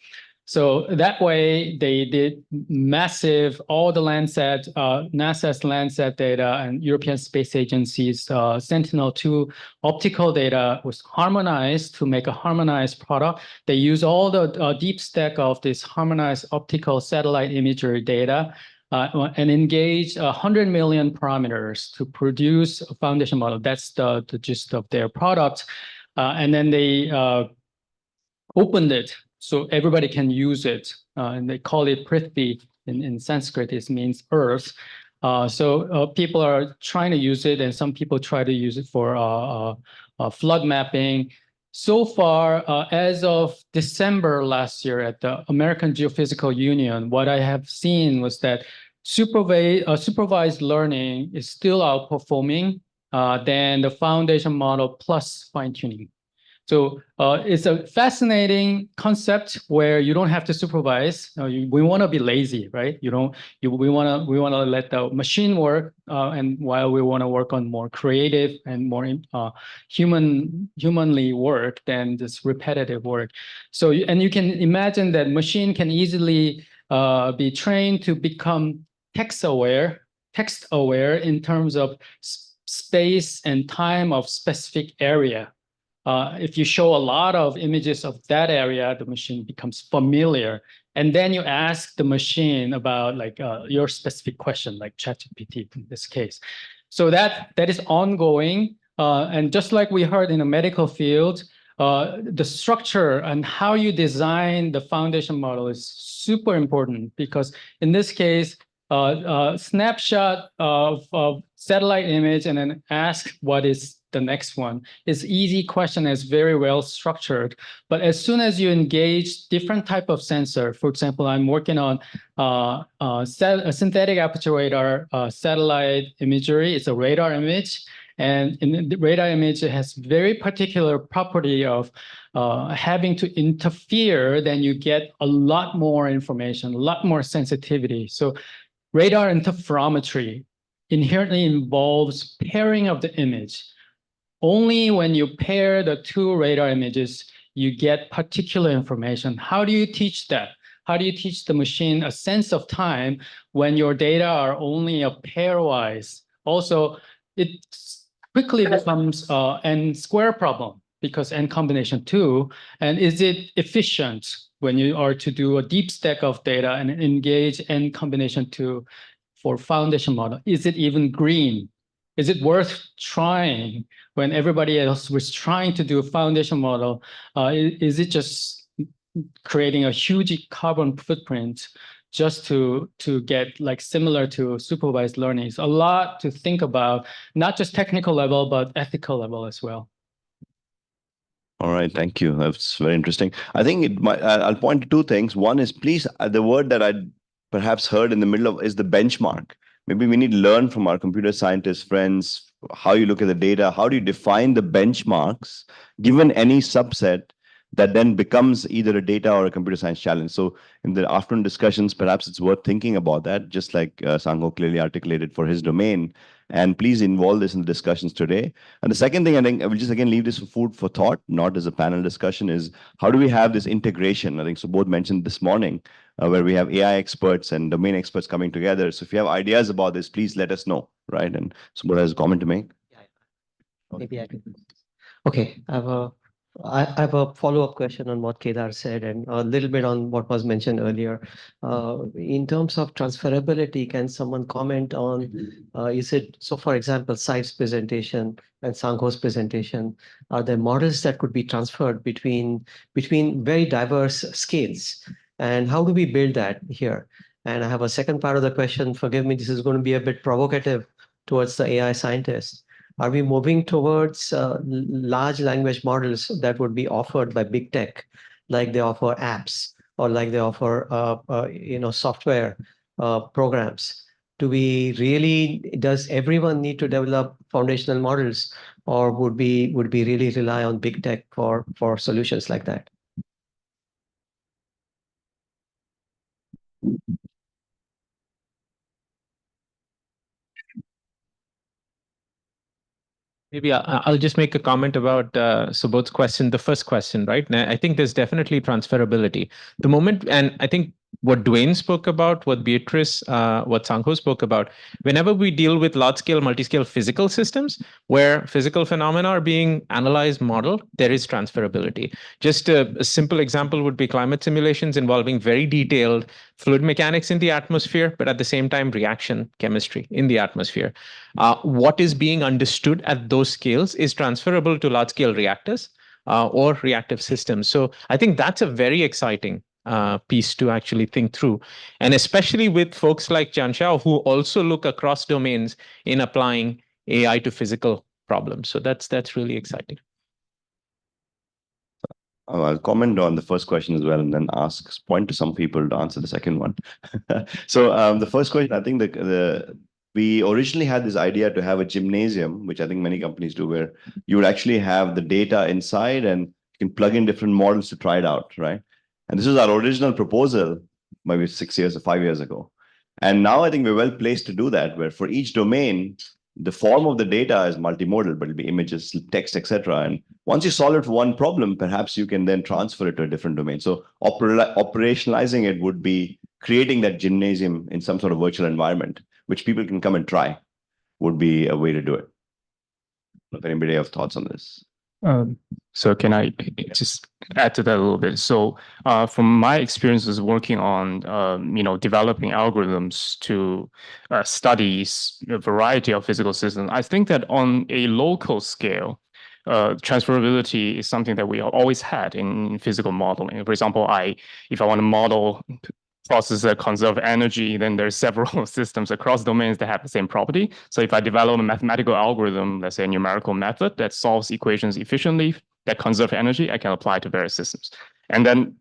So that way they did massive, all the Landsat, NASA's Landsat data and European Space Agency's Sentinel-2 optical data was harmonized to make a harmonized product. They use all the deep stack of this harmonized optical satellite imagery data and engage 100 million parameters to produce a foundation model. That's the gist of their product. And then they opened it so everybody can use it. And they call it Prithvi in Sanskrit. It means earth. So people are trying to use it, and some people try to use it for flood mapping. So far, as of December last year at the American Geophysical Union, what I have seen was that supervised learning is still outperforming than the foundation model plus fine-tuning. So it's a fascinating concept where you don't have to supervise. We want to be lazy, right? We want to let the machine work, and while we want to work on more creative and more humanly work than this repetitive work. So and you can imagine that machine can easily be trained to become text aware in terms of space and time of specific area. If you show a lot of images of that area, the machine becomes familiar. And then you ask the machine about like your specific question, like ChatGPT in this case. So that is ongoing. And just like we heard in the medical field, the structure and how you design the foundation model is super important, because in this case, snapshot of satellite image and then ask what is the next one is easy question, is very well structured. But as soon as you engage different type of sensor, for example, I'm working on a synthetic aperture radar satellite imagery. It's a radar image. And in the radar image, it has very particular property of having to interfere, then you get a lot more information, a lot more sensitivity. So radar interferometry inherently involves pairing of the image. Only when you pair the two radar images, you get particular information. How do you teach that? How do you teach the machine a sense of time when your data are only a pairwise? Also, it quickly becomes an n square problem, because n combination 2. And is it efficient when you are to do a deep stack of data and engage n combination 2 for foundation model? Is it even green? Is it worth trying when everybody else was trying to do a foundation model? Is it just creating a huge carbon footprint just to get like similar to supervised learning? It's a lot to think about, not just technical level, but ethical level as well. All right, thank you. That's very interesting. I think it might, I'll point to two things. One is, please, the word that I perhaps heard in the middle of is the benchmark. Maybe we need to learn from our computer scientist friends how you look at the data. How do you define the benchmarks given any subset that then becomes either a data or a computer science challenge? So in the afternoon discussions, perhaps it's worth thinking about that, just like Sangho clearly articulated for his domain. And please involve this in the discussions today. And the second thing, I think I will just again leave this for food for thought, not as a panel discussion, is how do we have this integration? I think Subodh mentioned this morning, where we have AI experts and domain experts coming together. So if you have ideas about this, please let us know, right? And Subodh has a comment to make. Maybe I can. Okay, I have a follow-up question on what Kedar said, and a little bit on what was mentioned earlier. In terms of transferability, can someone comment on, is it, so for example, Saif's presentation and Sangho's presentation, are there models that could be transferred between very diverse scales? And how do we build that here? And I have a second part of the question. Forgive me, this is going to be a bit provocative towards the AI scientists. Are we moving towards large language models that would be offered by big tech, like they offer apps or like they offer software programs? Does everyone need to develop foundational models, or would we really rely on big tech for solutions like that? Maybe I'll just make a comment about Subodh's question, the first question, right? And I think there's definitely transferability. The moment, and I think what Dwayne spoke about, what Beatrice, what Sangho spoke about, whenever we deal with large-scale, multi-scale physical systems, where physical phenomena are being analyzed, modeled, there is transferability. Just a simple example would be climate simulations involving very detailed fluid mechanics in the atmosphere, but at the same time, reaction chemistry in the atmosphere. What is being understood at those scales is transferable to large-scale reactors or reactive systems. So I think that's a very exciting piece to actually think through. And especially with folks like Qianxiao, who also look across domains in applying AI to physical problems. So that's really exciting. I'll comment on the first question as well, and then point to some people to answer the second one. So the first question, I think we originally had this idea to have a gymnasium, which I think many companies do, where you would actually have the data inside and you can plug in different models to try it out, right? And this was our original proposal maybe 6 years or 5 years ago. And now I think we're well placed to do that, where for each domain, the form of the data is multimodal, but it'll be images, text, etc. And once you solve it for one problem, perhaps you can then transfer it to a different domain. So operationalizing it would be creating that gymnasium in some sort of virtual environment, which people can come and try, would be a way to do it. If anybody have thoughts on this. So can I just add to that a little bit? So from my experiences working on, developing algorithms to study a variety of physical systems, I think that on a local scale, transferability is something that we always had in physical modeling. For example, if I want to model processes that conserve energy, then there's several systems across domains that have the same property. So if I develop a mathematical algorithm, let's say a numerical method that solves equations efficiently, that conserve energy, I can apply to various systems. And then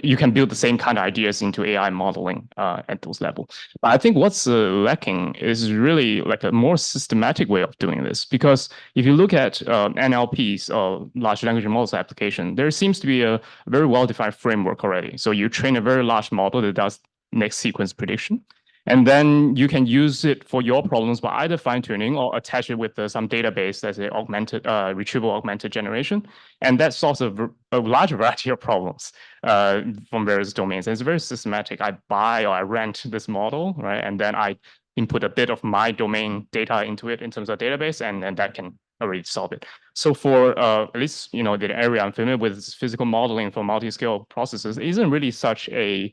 you can build the same kind of ideas into AI modeling at those levels. But I think what's lacking is really like a more systematic way of doing this. Because if you look at NLPs, large language models application, there seems to be a very well-defined framework already. So you train a very large model that does next sequence prediction. And then you can use it for your problems by either fine-tuning or attach it with some database that's a retrieval augmented generation. And that solves a large variety of problems from various domains. And it's very systematic. I buy or I rent this model, right? And then I input a bit of my domain data into it in terms of database, and that can already solve it. So for at least, the area I'm familiar with is physical modeling for multi-scale processes isn't really such a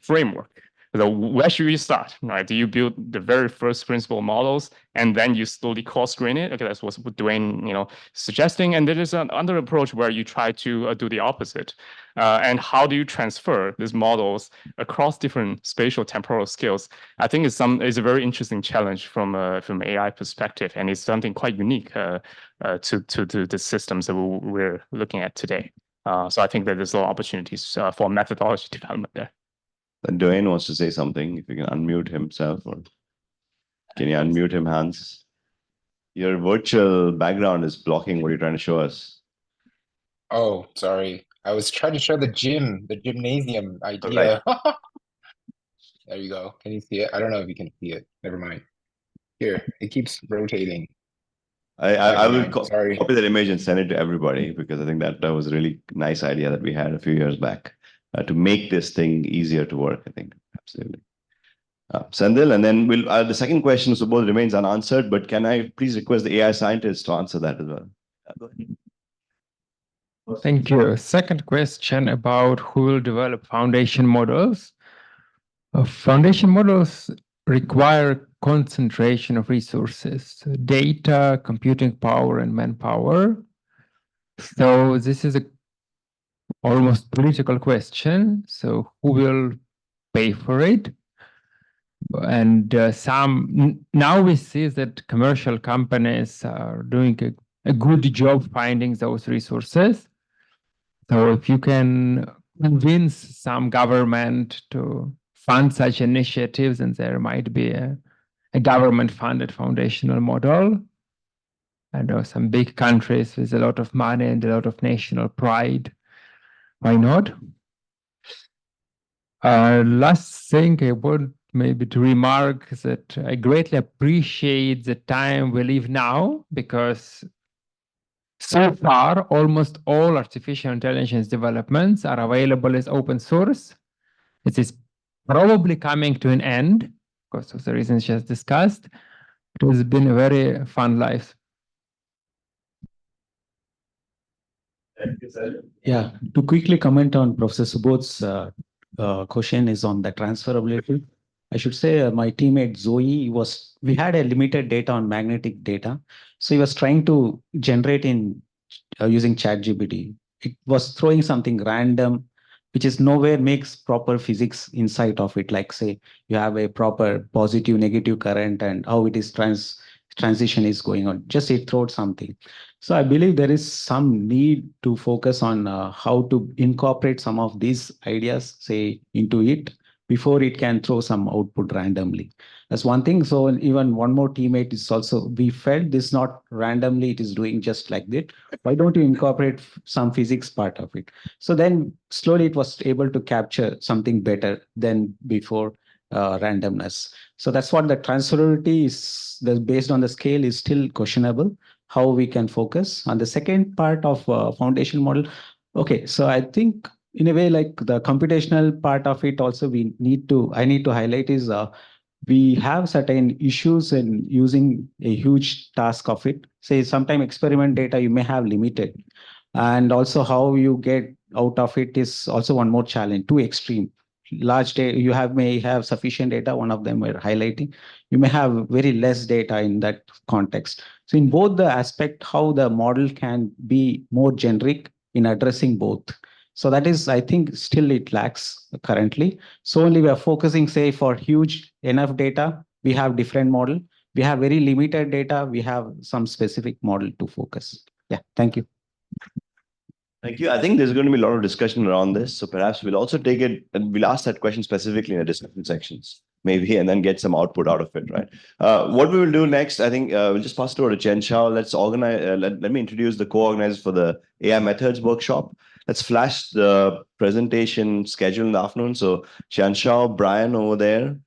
framework. So where should you start, right? Do you build the very first principal models and then you slowly cross-grain it? Okay, that's what Dwayne, suggesting. And there is another approach where you try to do the opposite. And how do you transfer these models across different spatial temporal scales? I think it's a very interesting challenge from AI perspective, and it's something quite unique to the systems that we're looking at today. So I think that there's a lot of opportunities for methodology development there. Dwayne wants to say something. If you can unmute himself, or can you unmute him, Hans? Your virtual background is blocking what you're trying to show us. Oh, sorry. I was trying to show the gymnasium idea. Right. There you go. Can you see it? I don't know if you can see it. Never mind. Here, it keeps rotating. I will copy that image and send it to everybody, because I think that was a really nice idea that we had a few years back. To make this thing easier to work, I think. Absolutely. Sendil, and then the second question, Subodh, remains unanswered, but can I please request the AI scientist to answer that as well? Go ahead. Thank you. Second question about who will develop foundation models. Foundation models require concentration of resources, data, computing power, and manpower. So this is a almost political question. So who will pay for it? And now we see that commercial companies are doing a good job finding those resources. So if you can convince some government to fund such initiatives, and there might be a government-funded foundational model. And there are some big countries with a lot of money and a lot of national pride. Why not? Last thing I would maybe to remark that I greatly appreciate the time we live now, because so far, almost all artificial intelligence developments are available as open source. It is probably coming to an end because of the reasons just discussed. It has been a very fun life. Yeah, to quickly comment on Professor Subodh's question is on the transferability. I should say my teammate Zoe we had a limited data on magnetic data. So he was trying to generate in using ChatGPT. It was throwing something random, which is nowhere makes proper physics inside of it. Like say you have a proper positive, negative current and how it is transition is going on. Just it throws something. So I believe there is some need to focus on how to incorporate some of these ideas, say, into it before it can throw some output randomly. That's one thing. So even one more teammate is also, we felt this not randomly, it is doing just like that. Why don't you incorporate some physics part of it? So then slowly it was able to capture something better than before randomness. So that's what the transferability is, based on the scale is still questionable, how we can focus. On the second part of foundation model, okay, so I think in a way like the computational part of it also I need to highlight is we have certain issues in using a huge task of it. Say sometime experiment data you may have limited, and also how you get out of it is also one more challenge, too extreme. Large data, you may have sufficient data, one of them we're highlighting. You may have very less data in that context. So in both the aspect, how the model can be more generic in addressing both. So that is, I think, still it lacks currently. So only we are focusing, say, for huge enough data, we have different model. We have very limited data, we have some specific model to focus. Yeah, thank you. Thank you. I think there's going to be a lot of discussion around this. So perhaps we'll also take it and we'll ask that question specifically in the discussion sections, maybe, and then get some output out of it, right? What we will do next, I think we'll just pass it over to Qianxiao. Let's organize, let me introduce the co-organizers for the AI methods workshop. Let's flash the presentation schedule in the afternoon. So Qianxiao, Bryan over there.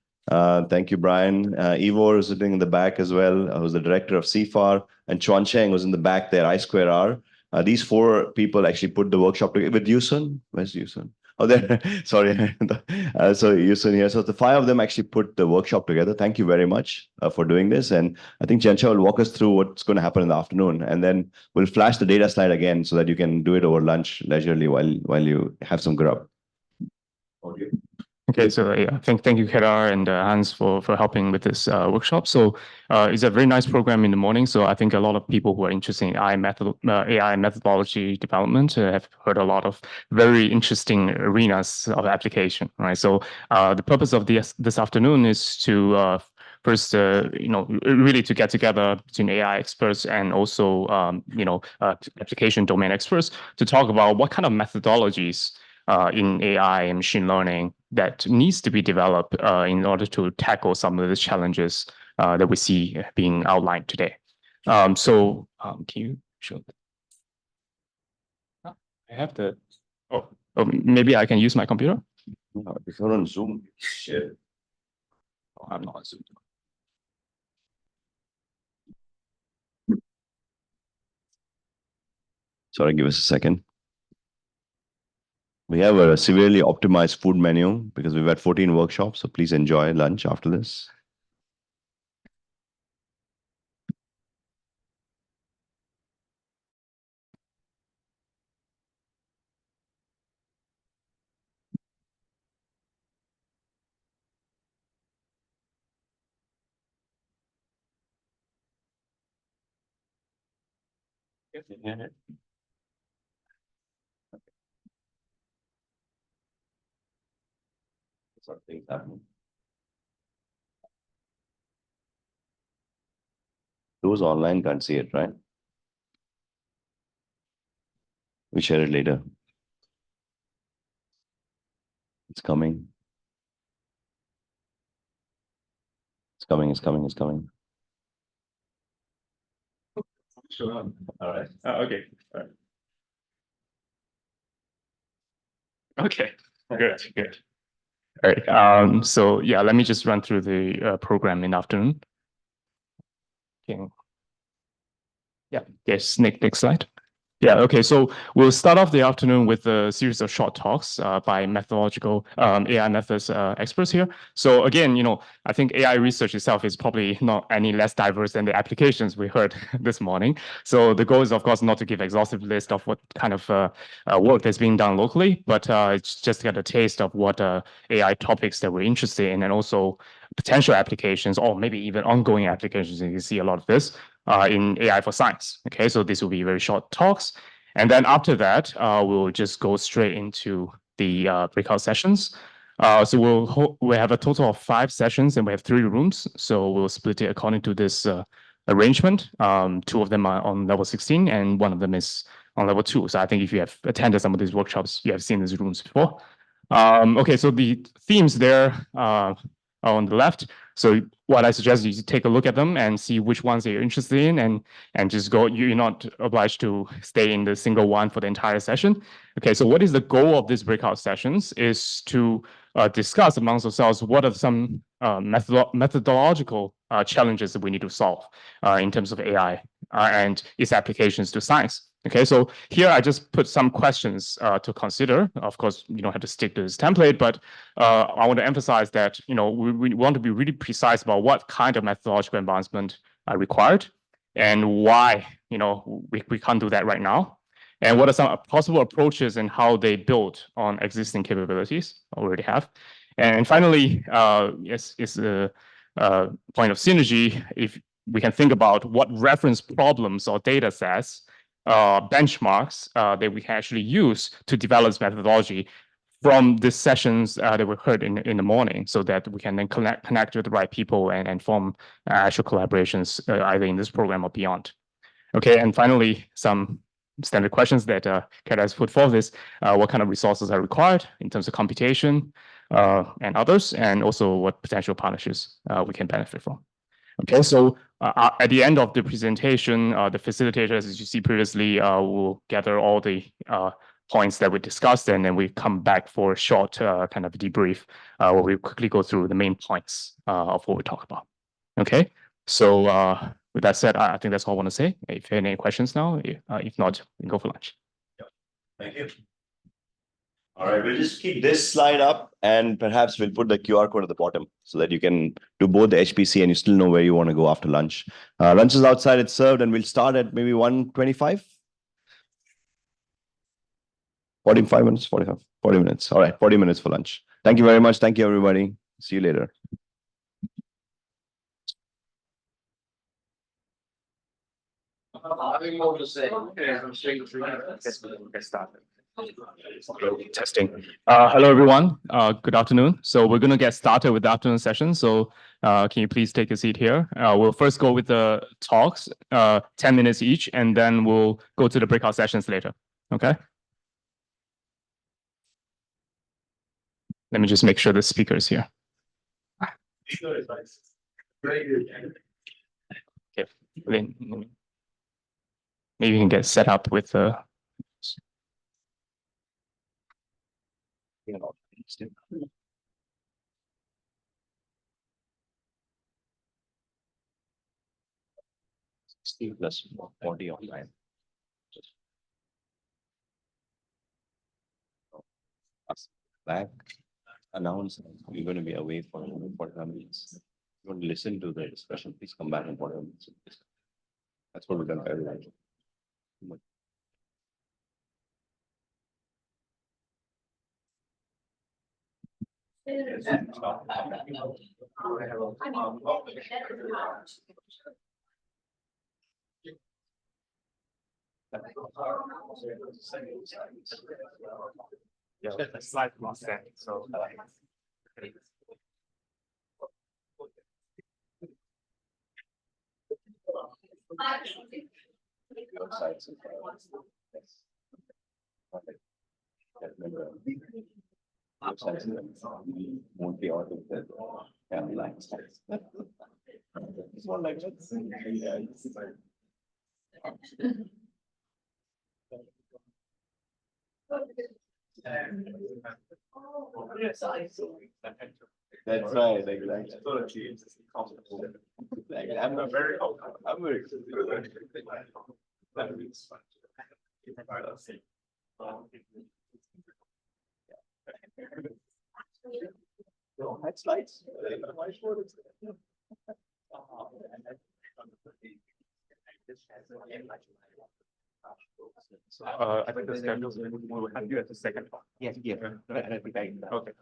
Thank you, Bryan. Ivor is sitting in the back as well, who's the director of CFAR, and Chuan Cheng was in the back there, I2R. These four people actually put the workshop together with Yusun. Where's Yusun? Oh, there. Sorry. So Yusun here. So the five of them actually put the workshop together. Thank you very much for doing this. And I think Qianxiao will walk us through what's going to happen in the afternoon. And then we'll flash the data slide again so that you can do it over lunch leisurely while you have some grub. Okay, so yeah, thank you, Kedar and Hans for helping with this workshop. So it's a very nice program in the morning. So I think a lot of people who are interested in AI methodology development have heard a lot of very interesting arenas of application, right? So the purpose of this afternoon is to first, really to get together between AI experts and also, application domain experts to talk about what kind of methodologies in AI and machine learning that needs to be developed in order to tackle some of the challenges that we see being outlined today. Can you show that? I have the, maybe I can use my computer? If you're on Zoom, share. Oh, I'm not on Zoom. Sorry, give us a second. We have a severely optimized food menu because we've had 14 workshops, so please enjoy lunch after this. Something's happening. Those online can't see it, right? We share it later. It's coming. It's coming, it's coming, it's coming. Sure. All right. Okay. All right. Okay. Good. All right. So yeah, let me just run through the program in the afternoon. Okay. Yeah. Yes. Next slide. Yeah, okay, so we'll start off the afternoon with a series of short talks by methodological AI methods experts here. So again, I think AI research itself is probably not any less diverse than the applications we heard this morning. So the goal is, of course, not to give exhaustive list of what kind of work that's being done locally, but it's just to get a taste of what AI topics that we're interested in, and also potential applications, or maybe even ongoing applications. And you see a lot of this in AI for science. Okay, so this will be very short talks. And then after that, we'll just go straight into the breakout sessions. So we'll have a total of 5 sessions, and we have 3 rooms. So we'll split it according to this arrangement. 2 of them are on level 16, and 1 of them is on level 2. So I think if you have attended some of these workshops, you have seen these rooms before. Okay, so the themes there are on the left. So what I suggest is you take a look at them and see which ones you're interested in, and just go. You're not obliged to stay in the single one for the entire session. Okay, so what is the goal of these breakout sessions is to discuss amongst ourselves what are some methodological challenges that we need to solve in terms of AI and its applications to science. Okay, so here I just put some questions to consider. Of course, you don't have to stick to this template, but I want to emphasize that we want to be really precise about what kind of methodological advancement are required and why we can't do that right now, and what are some possible approaches and how they build on existing capabilities already have. And finally, is a point of synergy if we can think about what reference problems or data sets, benchmarks that we can actually use to develop this methodology from the sessions that we heard in the morning, so that we can then connect with the right people and form actual collaborations either in this program or beyond. Okay, and finally, some standard questions that Kat has put forth is what kind of resources are required in terms of computation and others, and also what potential partnerships we can benefit from. Okay, so at the end of the presentation, the facilitators, as you see previously, will gather all the points that we discussed, and then we come back for a short kind of debrief where we quickly go through the main points of what we talk about. Okay, so with that said, I think that's all I want to say. If you have any questions now, if not, we can go for lunch. Thank you. All right, we'll just keep this slide up, and perhaps we'll put the QR code at the bottom so that you can do both the HPC and you still know where you want to go after lunch. Lunch is outside, it's served, and we'll start at maybe 1:25. 45 minutes, 45, 40 minutes. All right, 40 minutes for lunch. Thank you very much. Thank you, everybody. See you later. Nothing more to say. Get started. Testing. Hello, everyone. Good afternoon. So we're going to get started with the afternoon session. So can you please take a seat here? We'll first go with the talks, 10 minutes each, and then we'll go to the breakout sessions later. Okay? Let me just make sure the speaker is here. Okay. Maybe you can get set up with the plus 40 online. Back, announce we're going to be away for 45 minutes. If you want to listen to the discussion, please come back in 45 minutes. That's what we've done for everyone. Yeah, the slide was set. So won't be out of the family lines. It's more like That's right, like I'm very next slides. I think the schedule will have you at the second one. Yes, yeah. Okay.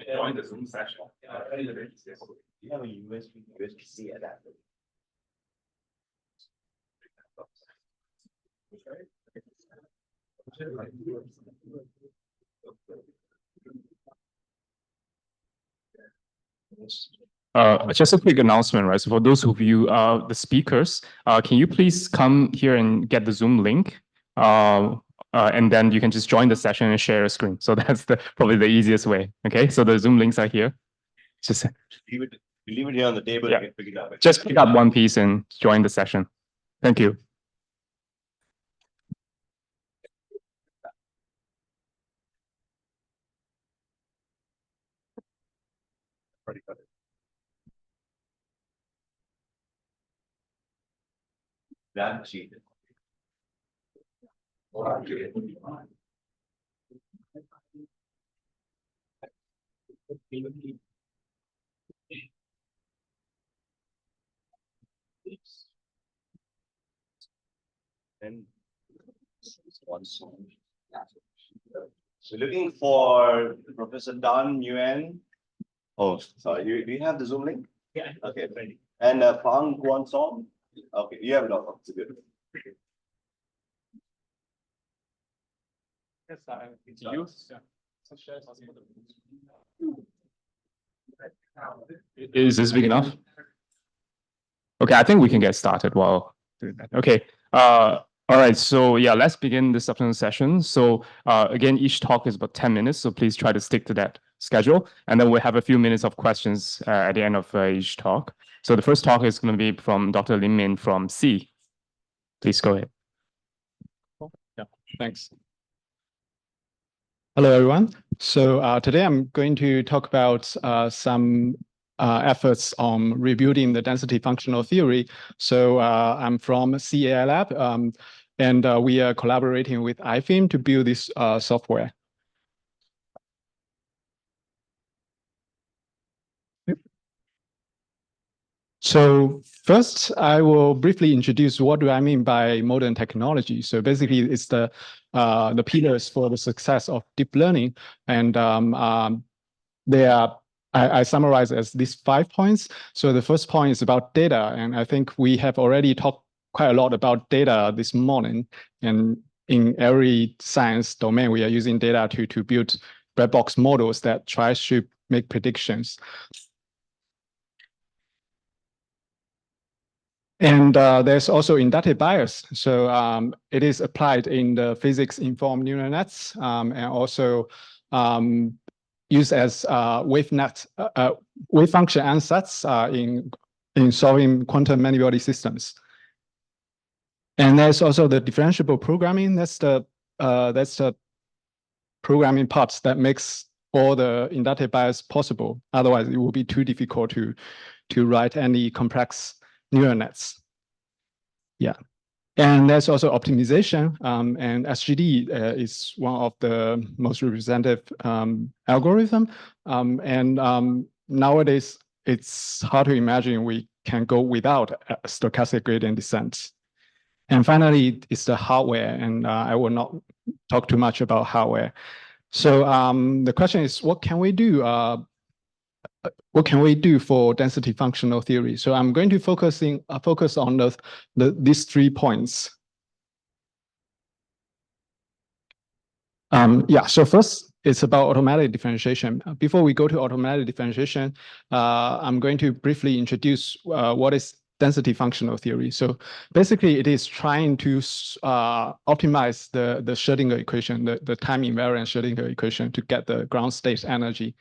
Join the Zoom session. You have a USB-C adapter. Just a quick announcement, right? So for those of you, the speakers, can you please come here and get the Zoom link? And then you can just join the session and share a screen. So that's probably the easiest way. Okay, so the Zoom links are here. Just leave it here on the table. Yeah. And pick it up. Just pick up one piece and join the session. Thank you. Already got it. That sheet. And one song. We're looking for Professor Tan Nguyen. Oh, sorry. Do you have the Zoom link? Yeah. Okay, ready. And Fang Guan Song. Okay, you have it all. It's good. Yes, it's you. Is this big enough? Okay, I think we can get started while doing that. Okay. All right. So yeah, let's begin this afternoon session. So again, each talk is about 10 minutes. So please try to stick to that schedule. And then we'll have a few minutes of questions at the end of each talk. So the first talk is going to be from Dr. Min Lin from C. Please go ahead. Yeah, thanks. Hello, everyone. So today I'm going to talk about some efforts on rebuilding the density functional theory. So I'm from CAI Lab, and we are collaborating with iFIM to build this software. So first, I will briefly introduce what do I mean by modern technology. So basically, it's the pillars for the success of deep learning, and they are I summarize as these 5 points. So the first point is about data, and I think we have already talked quite a lot about data this morning. And in every science domain, we are using data to build black box models that tries to make predictions. And there's also inductive bias. So it is applied in the physics-informed neural nets, and also used as wave function ansatz in solving quantum many-body systems. And there's also the differentiable programming. That's the programming part that makes all the inductive bias possible. Otherwise, it will be too difficult to write any complex neural nets. Yeah. And there's also optimization, and SGD is one of the most representative algorithm. Nowadays, it's hard to imagine we can go without a stochastic gradient descent. And finally, it's the hardware, and I will not talk too much about hardware. So the question is, what can we do? What can we do for density functional theory? So I'm going to focus on these 3 points. So first, it's about automatic differentiation. Before we go to automatic differentiation, I'm going to briefly introduce what is density functional theory. So basically, it is trying to optimize the Schrödinger equation, the time invariant Schrödinger equation, to get the ground state energy.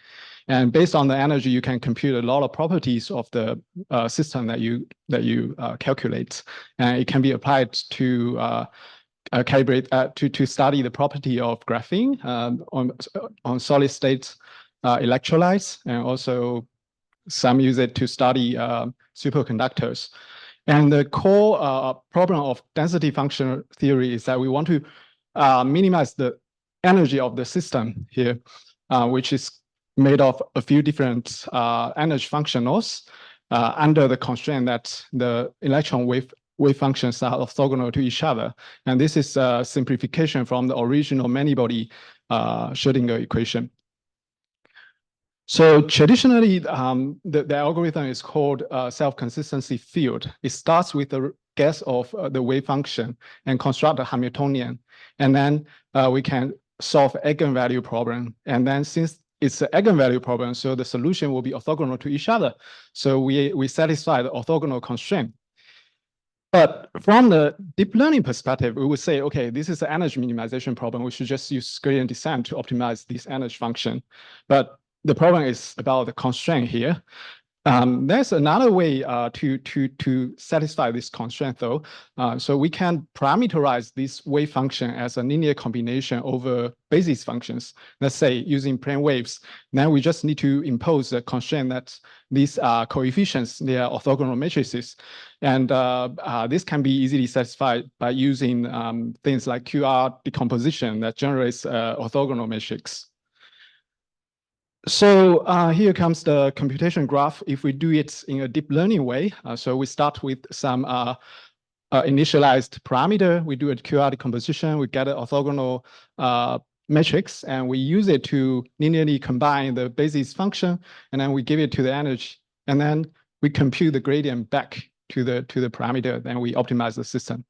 And based on the energy, you can compute a lot of properties of the system that you calculate, and it can be applied to calibrate to study the property of graphene on solid state electrolytes, and also some use it to study superconductors. And the core problem of density function theory is that we want to minimize the energy of the system here, which is made of a few different energy functionals under the constraint that the electron wave functions are orthogonal to each other. And this is a simplification from the original many-body Schrödinger equation. So traditionally, the algorithm is called self-consistency field. It starts with the guess of the wave function and construct a Hamiltonian. And then we can solve eigenvalue problem. And then since it's an eigenvalue problem, so the solution will be orthogonal to each other. So we satisfy the orthogonal constraint. But from the deep learning perspective, we would say, okay, this is an energy minimization problem. We should just use gradient descent to optimize this energy function. But the problem is about the constraint here. There's another way to satisfy this constraint, though. So we can parameterize this wave function as a linear combination over basis functions, let's say using plane waves. Then we just need to impose a constraint that these coefficients, they are orthogonal matrices. And this can be easily satisfied by using things like QR decomposition that generates orthogonal matrix. So here comes the computation graph. If we do it in a deep learning way, so we start with some initialized parameter. We do a QR decomposition. We get an orthogonal matrix, and we use it to linearly combine the basis function, and then we give it to the energy, and then we compute the gradient back to the parameter. Then we optimize the system.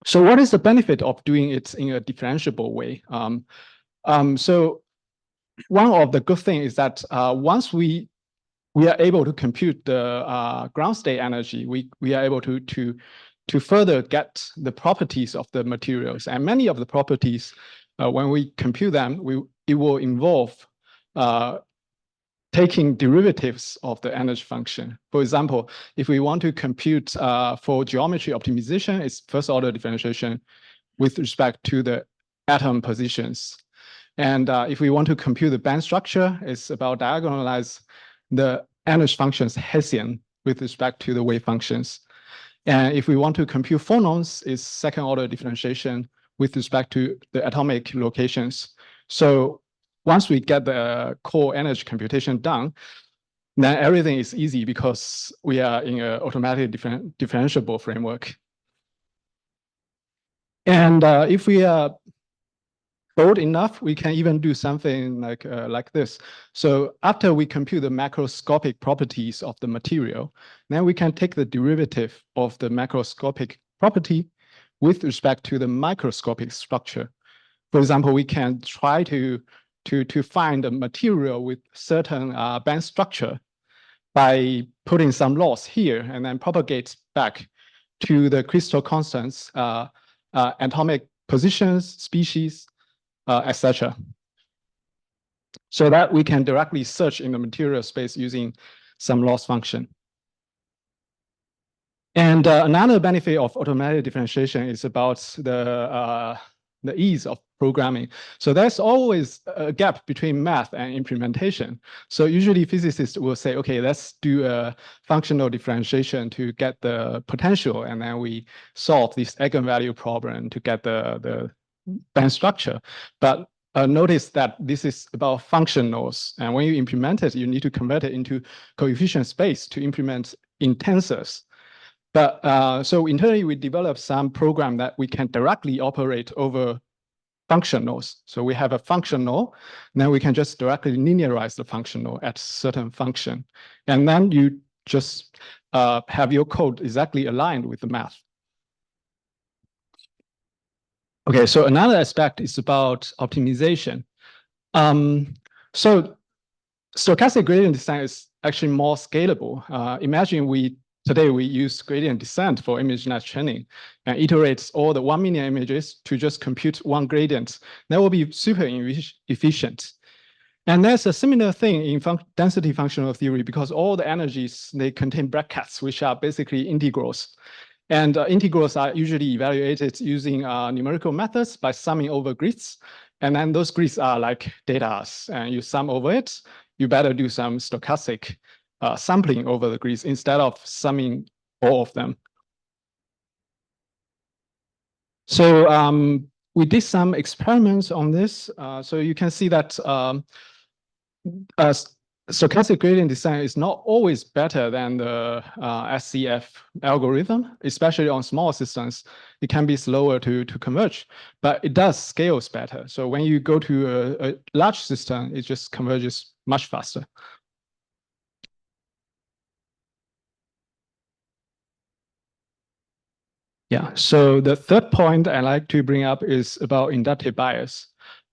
So what is the benefit of doing it in a differentiable way? So one of the good things is that once we are able to compute the ground state energy, we are able to further get the properties of the materials. And many of the properties, when we compute them, it will involve taking derivatives of the energy function. For example, if we want to compute for geometry optimization, it's first order differentiation with respect to the atom positions. And if we want to compute the band structure, it's about diagonalize the energy functions Hessian with respect to the wave functions. And if we want to compute phonons, it's second order differentiation with respect to the atomic locations. So once we get the core energy computation done, then everything is easy because we are in an automatic differentiable framework. And if we are bold enough, we can even do something like this. So after we compute the macroscopic properties of the material, then we can take the derivative of the macroscopic property with respect to the microscopic structure. For example, we can try to find a material with certain band structure by putting some loss here and then propagate back to the crystal constants, atomic positions, species, etc. So that we can directly search in the material space using some loss function. And another benefit of automatic differentiation is about the the ease of programming. So there's always a gap between math and implementation. So usually physicists will say, okay, let's do a functional differentiation to get the potential, and then we solve this eigenvalue problem to get the band structure. But notice that this is about functionals, and when you implement it, you need to convert it into coefficient space to implement in tensors. But so internally, we developed some program that we can directly operate over functionals. So we have a functional, then we can just directly linearize the functional at certain function. And then you just have your code exactly aligned with the math. Okay, so another aspect is about optimization. So stochastic gradient descent is actually more scalable. Imagine today we use gradient descent for ImageNet training and iterates all the 1 million images to just compute one gradient. That will be super efficient. And there's a similar thing in density functional theory, because all the energies, they contain brackets, which are basically integrals. And integrals are usually evaluated using numerical methods by summing over grids. And then those grids are like data, and you sum over it. You better do some stochastic sampling over the grids instead of summing all of them. So we did some experiments on this. So you can see that stochastic gradient descent is not always better than the SCF algorithm, especially on small systems. It can be slower to converge, but it does scales better. So when you go to a large system, it just converges much faster. Yeah, so the third point I like to bring up is about inductive bias.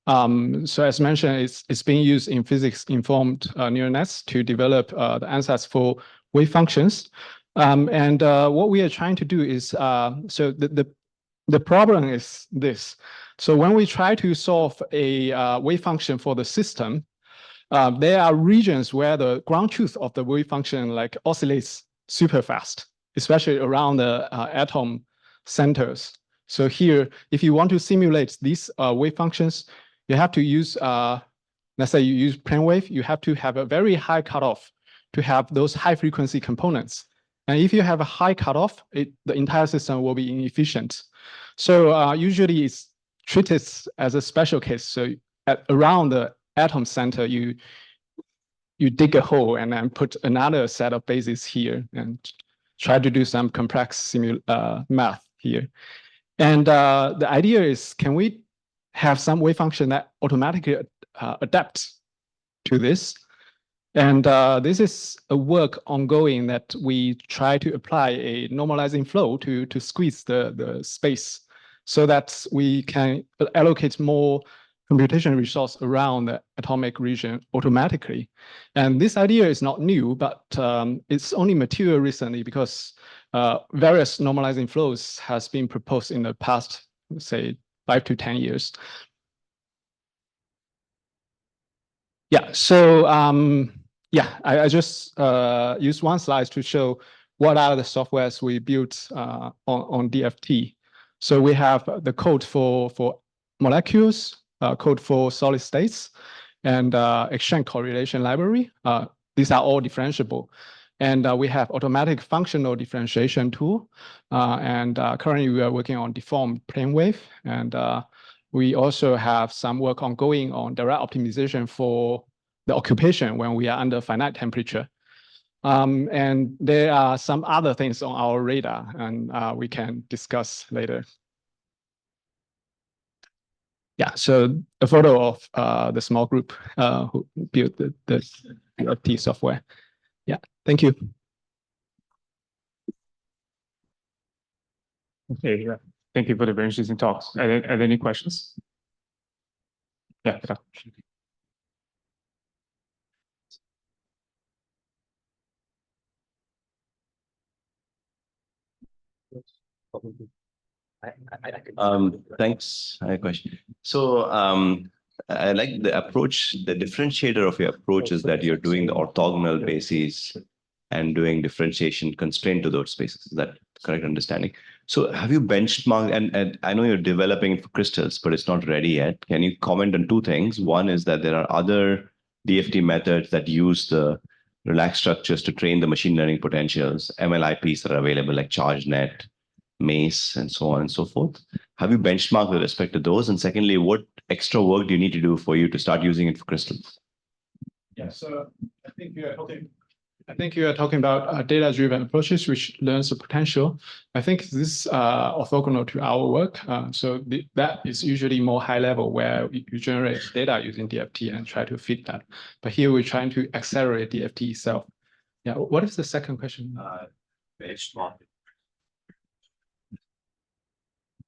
So as mentioned, it's being used in physics-informed neural nets to develop the answers for wave functions. And what we are trying to do is, so the problem is this. So when we try to solve a wave function for the system, there are regions where the ground truth of the wave function like oscillates super fast, especially around the atom centers. So here, if you want to simulate these wave functions, you have to use, let's say you use plane wave, you have to have a very high cutoff to have those high frequency components. And if you have a high cutoff, the entire system will be inefficient. So usually it's treated as a special case. So around the atom center, you dig a hole and then put another set of bases here and try to do some complex math here. And the idea is, can we have some wave function that automatically adapts to this? And this is a work ongoing that we try to apply a normalizing flow to squeeze the space so that we can allocate more computation resource around the atomic region automatically. And this idea is not new, but it's only material recently because various normalizing flows has been proposed in the past, say, 5 to 10 years. Yeah, so yeah, I just used one slide to show what are the softwares we built on DFT. So we have the code for molecules, code for solid states, and exchange correlation library. These are all differentiable. And we have automatic functional differentiation tool. And currently we are working on deformed plane wave. And we also have some work ongoing on direct optimization for the occupation when we are under finite temperature. And there are some other things on our radar, and we can discuss later. Yeah, so a photo of the small group who built the DFT software. Yeah, thank you. Okay, yeah. Thank you for the very interesting talks. Are there any questions? Yeah. Thanks. I have a question. So I like the approach, the differentiator of your approach is that you're doing the orthogonal bases and doing differentiation constrained to those spaces. Is that correct understanding? So have you benchmarked, and I know you're developing it for crystals, but it's not ready yet. Can you comment on two things? One is that there are other DFT methods that use the relaxed structures to train the machine learning potentials, MLIPs that are available like ChargeNet, MACE, and so on and so forth. Have you benchmarked with respect to those? And secondly, what extra work do you need to do for you to start using it for crystals? Yeah, so I think you are talking about data-driven approaches which learns the potential. I think this is orthogonal to our work. That is usually more high level where you generate data using DFT and try to fit that. But here we're trying to accelerate DFT itself. Yeah, what is the second question? Benchmark.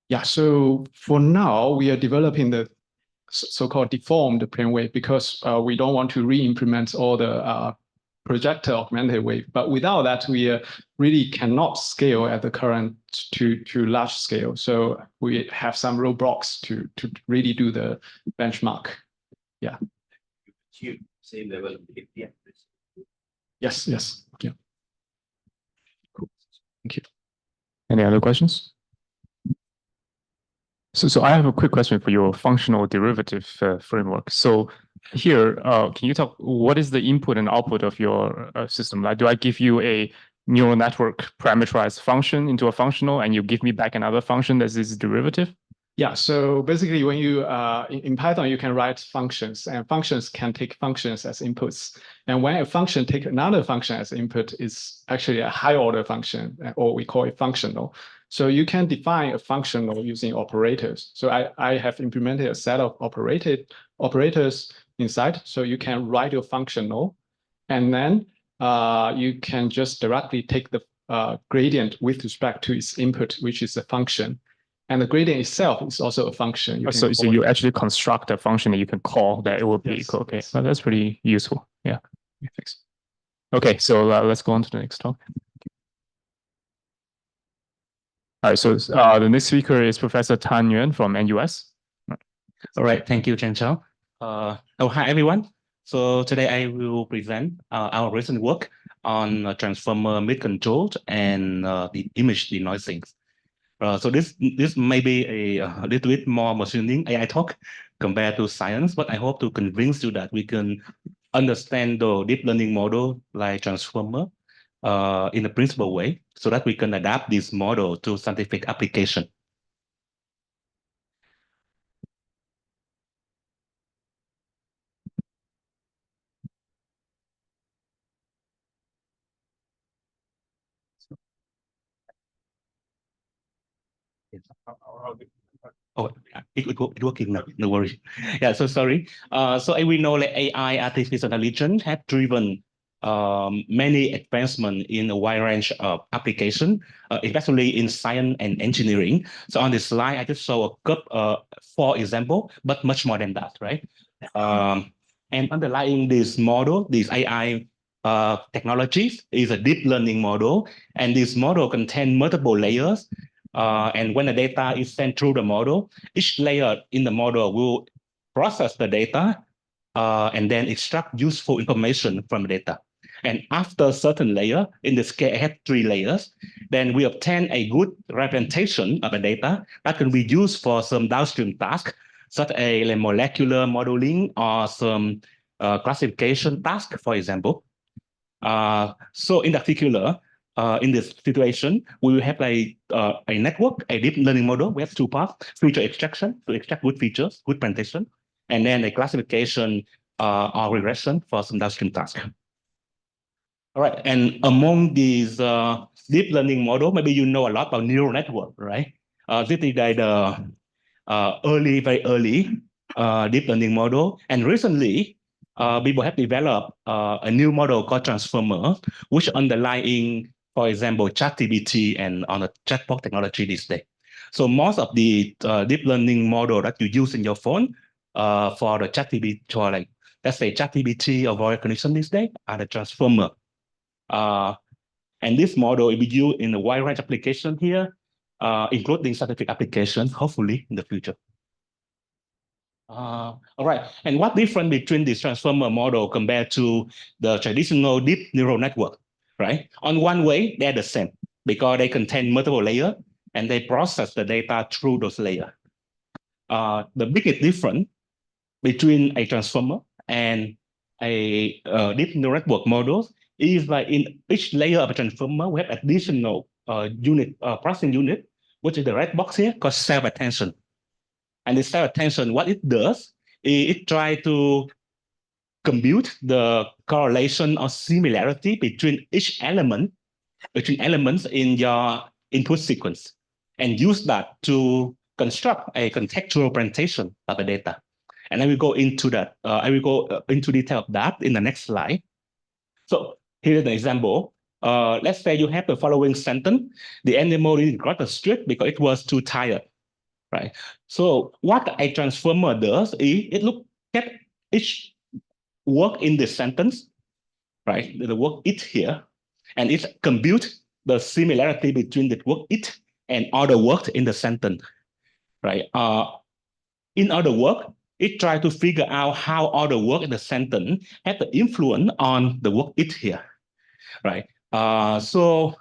Yeah, so for now, we are developing the so-called deformed plane wave because we don't want to re-implement all the projector augmented wave. But without that, we really cannot scale at the current to large scale. So we have some roadblocks to really do the benchmark. Yeah. Same level of DFT. Yes, yes. Yeah. Cool. Thank you. Any other questions? So I have a quick question for your functional derivative framework. So here, can you talk, what is the input and output of your system? Like, do I give you a neural network parameterized function into a functional and you give me back another function that is derivative? Yeah, so basically when you, in Python, you can write functions and functions can take functions as inputs. And when a function takes another function as input, it's actually a high order function, or we call it functional. So you can define a functional using operators. So I have implemented a set of operators inside. So you can write your functional and then you can just directly take the gradient with respect to its input, which is a function. And the gradient itself is also a function. So you actually construct a function that you can call that it will be equal. Okay, yes. Well, that's pretty useful. Yeah, thanks. Okay, so let's go on to the next talk. All right, so the next speaker is Professor Tan Nguyen from NUS. All right, thank you, Qianxiao. Hi, everyone. So today I will present our recent work on transformer mid-controlled and the image denoising. So this may be a little bit more machine learning AI talk compared to science, but I hope to convince you that we can understand the deep learning model like transformer in a principal way, so that we can adapt this model to scientific application. Oh, it's working now. No worries. Yeah, so sorry. So we know that AI, artificial intelligence, have driven many advancements in a wide range of applications, especially in science and engineering. So on this slide, I just show a couple, 4 examples, but much more than that, right? And underlying this model, this AI technologies, is a deep learning model, and this model contains multiple layers. And when the data is sent through the model, each layer in the model will process the data and then extract useful information from the data. And after a certain layer, in this case, I have 3 layers, then we obtain a good representation of the data that can be used for some downstream tasks, such as like molecular modeling or some classification task, for example. So in particular, in this situation, we will have a network, a deep learning model. We have 2 parts: feature extraction to extract good features, good presentation, and then a classification or regression for some downstream task. All right, and among these deep learning model, maybe you know a lot about neural network, right? This is like the very early deep learning model, and recently people have developed a new model called transformer, which underlying, for example, ChatGPT and on the chatbot technology these days. So most of the deep learning model that you use in your phone for the ChatGPT, or like let's say ChatGPT or voice recognition these days, are the transformer. And this model will be used in a wide range of applications here, including scientific applications, hopefully in the future. All right, and what difference between this transformer model compared to the traditional deep neural network, right? On one way, they're the same because they contain multiple layers, and they process the data through those layers. The biggest difference between a transformer and a deep neural network model is that in each layer of a transformer, we have additional processing unit, which is the red box here, called self-attention. And the self-attention, what it does is it tries to compute the correlation or similarity between each element, between elements in your input sequence, and use that to construct a contextual presentation of the data. And I will go into that. I will go into detail of that in the next slide. So here's an example. Let's say you have the following sentence: the animal didn't cross the street because it was too tired, right? So what a transformer does is it looks at each word in this sentence, right? The word it here, and it computes the similarity between the word it and other words in the sentence, right? In other words, it tries to figure out how other words in the sentence have the influence on the word it here, right? So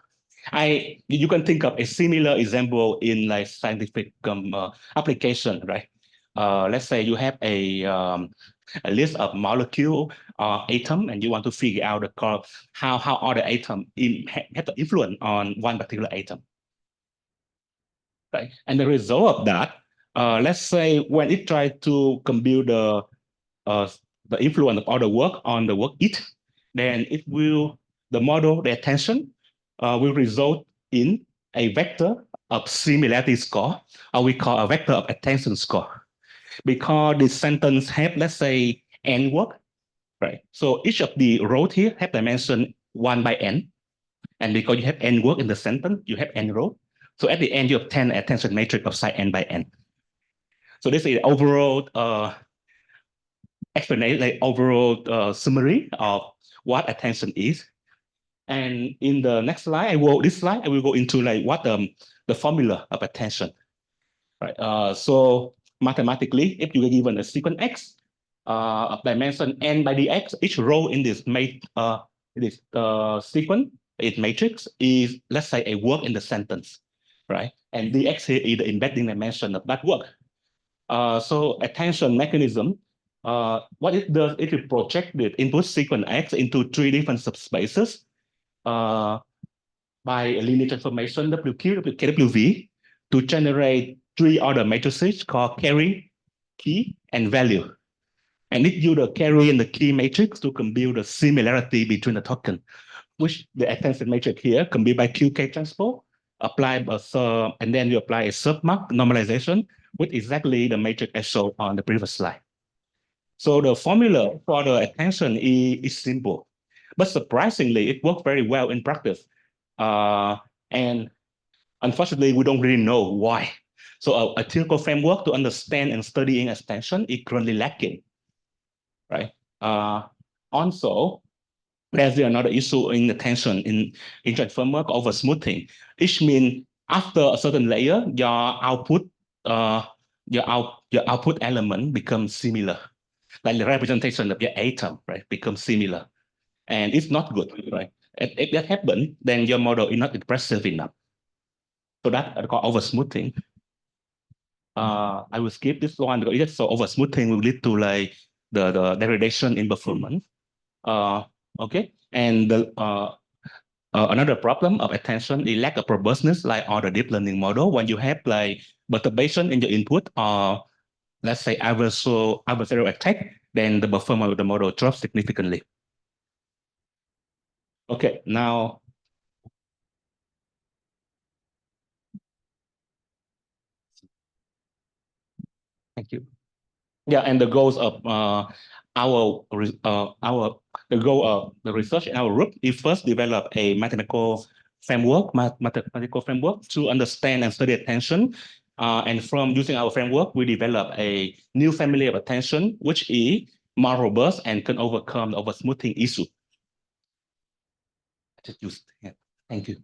you can think of a similar example in like scientific application, right? Let's say you have a list of molecule or atom, and you want to figure out how other atom have the influence on one particular atom, right? And the result of that, let's say when it tries to compute the influence of other work on the work it, then it will, the model, the attention, will result in a vector of similarity score, or we call a vector of attention score. Because the sentence have, let's say, n word, right? So each of the rows here have dimension 1 by n. And because you have n word in the sentence, you have n row. So at the end, you obtain an attention matrix of size n by n. So this is the overall explanation, like overall summary of what attention is. And in the next slide, I will go into like what the formula of attention, right? So mathematically, if you are given a sequence x of dimension n by dx, each row in this sequence, its matrix is, let's say, a word in the sentence, right? And dx here is the embedding dimension of that word. So attention mechanism, what it does, it will project the input sequence x into 3 different subspaces by a linear transformation WQ, KWV, to generate 3 other matrices called carry, key, and value. And it uses the carry and the key matrix to compute the similarity between the token, which the attention matrix here can be by QK transpose, apply and then you apply a submark normalization with exactly the matrix as shown on the previous slide. So the formula for the attention is simple, but surprisingly, it works very well in practice. And unfortunately, we don't really know why. So a theoretical framework to understand and studying attention is currently lacking, right? Also, there's another issue in attention in transformer over smoothing. Which means after a certain layer, your output element becomes similar, like the representation of your atom, right, becomes similar, and it's not good, right? If that happens, then your model is not impressive enough. So that's called over smoothing. I will skip this one because it's so over smoothing will lead to like the degradation in performance. Okay, and another problem of attention is lack of robustness, like on the deep learning model. When you have like perturbation in your input, or let's say adversarial attack, then the performance of the model drops significantly. Okay, now. Thank you. Yeah, and the goals of the goal of the research in our group is first develop a mathematical framework to understand and study attention. And from using our framework, we develop a new family of attention, which is more robust and can overcome the over-smoothing issue. Thank you.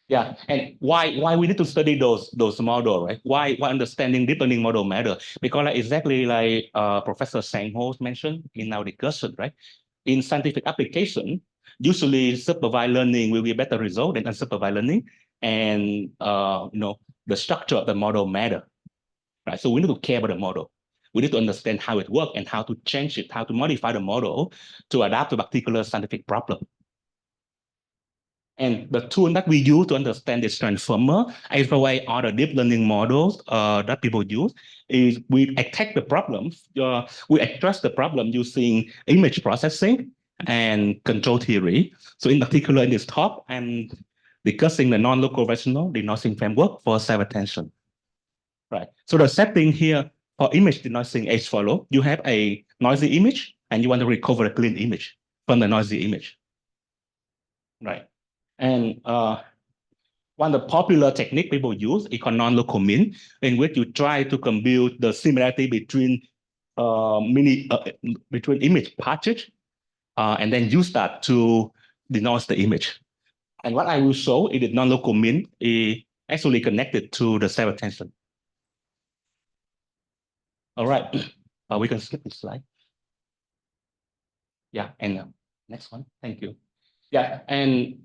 Yeah, and why we need to study those models, right? Why understanding deep learning model matter? Because like exactly like Professor Sang Ho mentioned in our discussion, right? In scientific application, usually supervised learning will be a better result than unsupervised learning. and the structure of the model matter, right? So we need to care about the model. We need to understand how it works and how to change it, how to modify the model to adapt to a particular scientific problem. And the tool that we use to understand this transformer, as well as other deep learning models that people use, is we attack the problems. We address the problem using image processing and control theory. So in particular, in this talk, I'm discussing the non-local rational denoising framework for self-attention. Right. So the setting here for image denoising is follow. You have a noisy image, and you want to recover a clean image from the noisy image. Right. And one of the popular technique people use is called non-local mean, in which you try to compute the similarity between between image patches, and then use that to denoise the image. And what I will show is that non-local mean is actually connected to the self-attention. All right, we can skip this slide. Yeah, and next one. Thank you. Yeah, and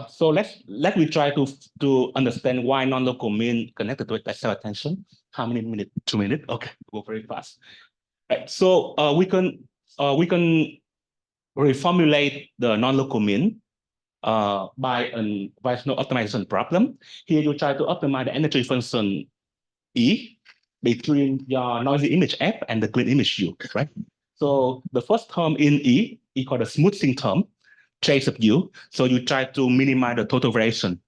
so let me try to understand why non-local mean connected with self-attention. How many minutes? 2 minutes. Okay, go very fast. Right. So we can reformulate the non-local mean by a rational optimization problem. Here you try to optimize the energy function E between your noisy image F and the clean image U, right? So the first term in E is called the smoothing term, trace of U. So you try to minimize the total variation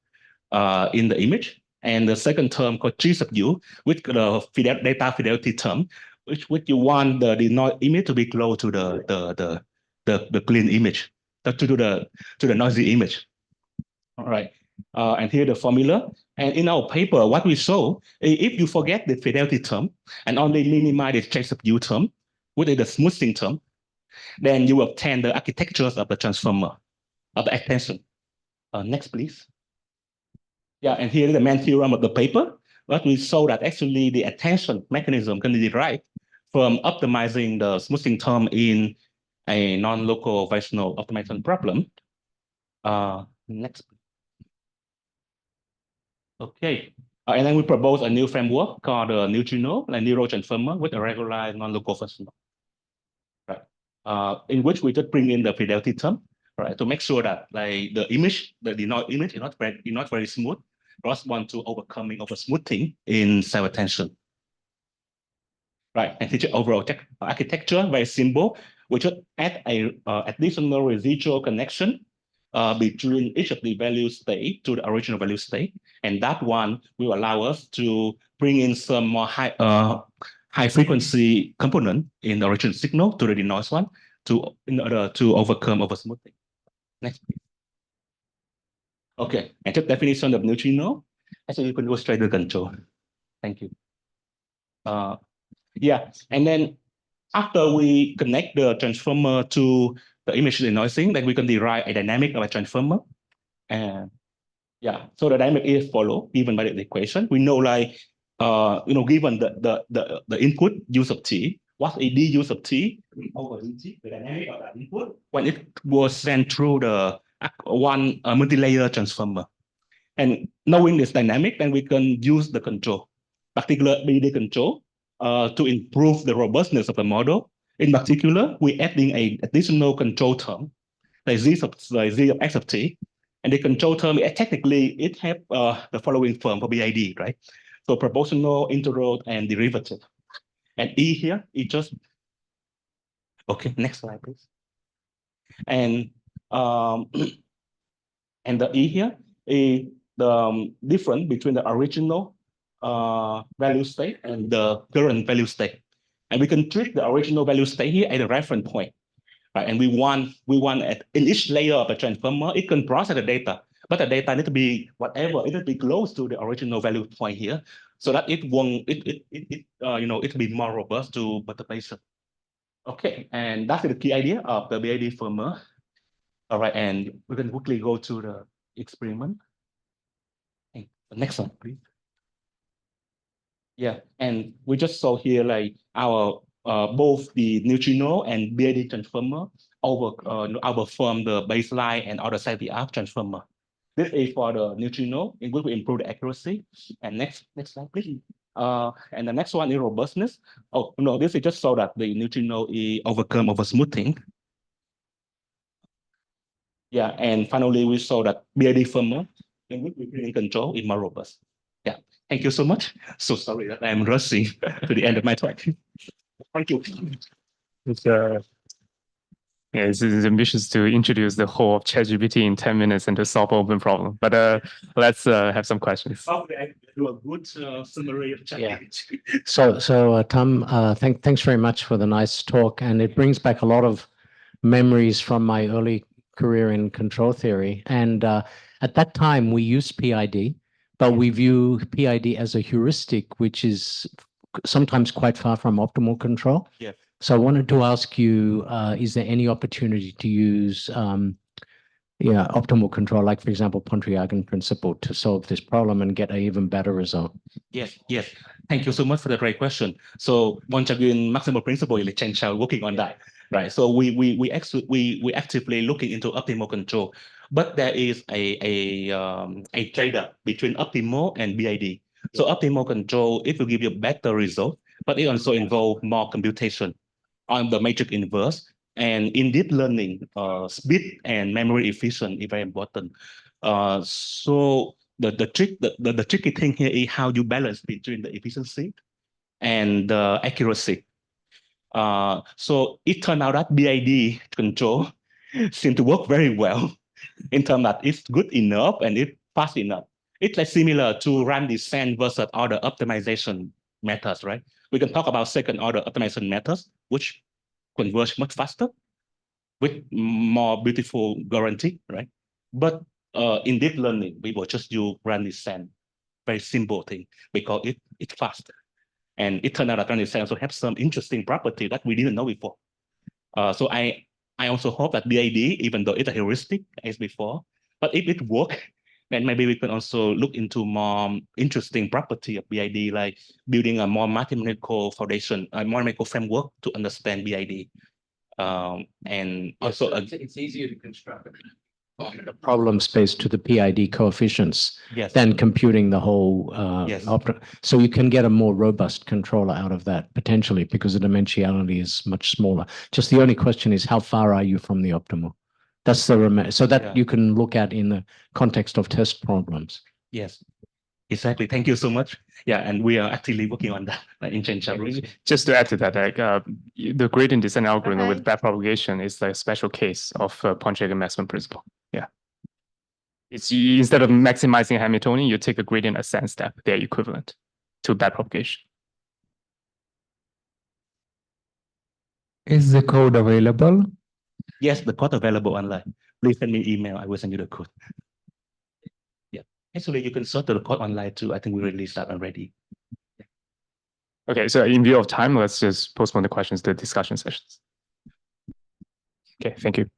in the image. And the second term called G sub U, with the data fidelity term, which you want the image to be close to the clean image, to the noisy image. All right. And here the formula. And in our paper, what we show is if you forget the fidelity term and only minimize the trace of U term, which is the smoothing term, then you obtain the architectures of the transformer of the attention. Next, please. Yeah, and here is the main theorem of the paper. What we show that actually the attention mechanism can be derived from optimizing the smoothing term in a non-local rational optimization problem. Next. Okay, and then we propose a new framework called the neutrino, like neural transformer with a regularized non-local functional, right? In which we just bring in the fidelity term, right, to make sure that like the image, the image is not very smooth. Plus want to overcoming over smoothing in self-attention, right? And teach overall architecture very simple. We just add a additional residual connection between each of the value state to the original value state, and that one will allow us to bring in some more high frequency component in the original signal to the denoise one in order to overcome over smoothing. Next, please. Okay, and just definition of neutrino. Actually, you can go straight to control. Thank you. Yeah, and then after we connect the transformer to the image denoising, then we can derive a dynamic of a transformer. And yeah, so the dynamic is follow given by the equation. We know like given the input use of t, what's a d use of t over dt, the dynamic of that input when it was sent through the one multi-layer transformer. And knowing this dynamic, then we can use the control, particular BD control, to improve the robustness of the model. In particular, we're adding an additional control term, like z of x of t, and the control term technically it have the following form for BID, right? So proportional, integral, and derivative. And E here is just okay. Next slide, please. And and the E here is the difference between the original value state and the current value state. And we can treat the original value state here as a reference point. Right? And we want in each layer of the transformer, it can process the data, but the data need to be whatever, it need to be close to the original value point here, so that it won't it be more robust to perturbation. Okay, and that's the key idea of the BID firmware. All right, and we can quickly go to the experiment. The next one, please. Yeah, and we just saw here like our both the neutrino and BID transformer overform the baseline and other side the arc transformer. This is for the neutrino. It will improve the accuracy. And next slide, please. And the next one is robustness. Oh no, this is just so that the neutrino is overcome over smoothing. Yeah, and finally we saw that BID firmware in which we control is more robust. Yeah, thank you so much. So sorry that I'm rushing to the end of my talk. Thank you. It's, yeah, it's ambitious to introduce the whole of ChatGPT in 10 minutes and to solve open problem. But let's have some questions. Okay, I do a good summary of ChatGPT. So Tom, thanks very much for the nice talk, and it brings back a lot of memories from my early career in control theory. And at that time, we used PID, but we view PID as a heuristic, which is sometimes quite far from optimal control. Yeah. So I wanted to ask you, is there any opportunity to use optimal control, like, for example, Pontryagin principle, to solve this problem and get an even better result? Yes. Thank you so much for the great question. So Pontryagin maximal principle is Qianxiao working on that, right? So we actively looking into optimal control, but there is a trade-off between optimal and BID. So optimal control, it will give you a better result, but it also involves more computation on the matrix inverse. And in deep learning, speed and memory efficient is very important. So the tricky thing here is how you balance between the efficiency and the accuracy. So it turned out that BID control seems to work very well in terms that it's good enough and it's fast enough. It's like similar to run descent versus other optimization methods, right? We can talk about second order optimization methods, which converge much faster with more beautiful guarantee, right? But in deep learning, we will just use run descent, very simple thing, because it's faster. And it turned out that run descent also have some interesting property that we didn't know before. So I also hope that BID, even though it's a heuristic as before, but if it works, then maybe we can also look into more interesting property of BID, like building a more mathematical foundation, a more mathematical framework to understand BID. And also it's easier to construct the problem space to the PID coefficients than computing the whole so you can get a more robust controller out of that potentially because the dimensionality is much smaller. Just the only question is how far are you from the optimal? That's the so that you can look at in the context of test problems. Yes, exactly. Thank you so much. Yeah, and we are actively working on that in Qianxiao. Just to add to that, like the gradient descent algorithm with backpropagation is a special case of Pontryagin maximum principle. Yeah, it's instead of maximizing Hamiltonian, you take a gradient ascent step. They're equivalent to backpropagation. Is the code available? Yes, the code available online. Please send me email. I will send you the code. Yeah, actually, you can search the code online too. I think we released that already. Okay, so in view of time, let's just postpone the questions to discussion sessions. Okay, thank you.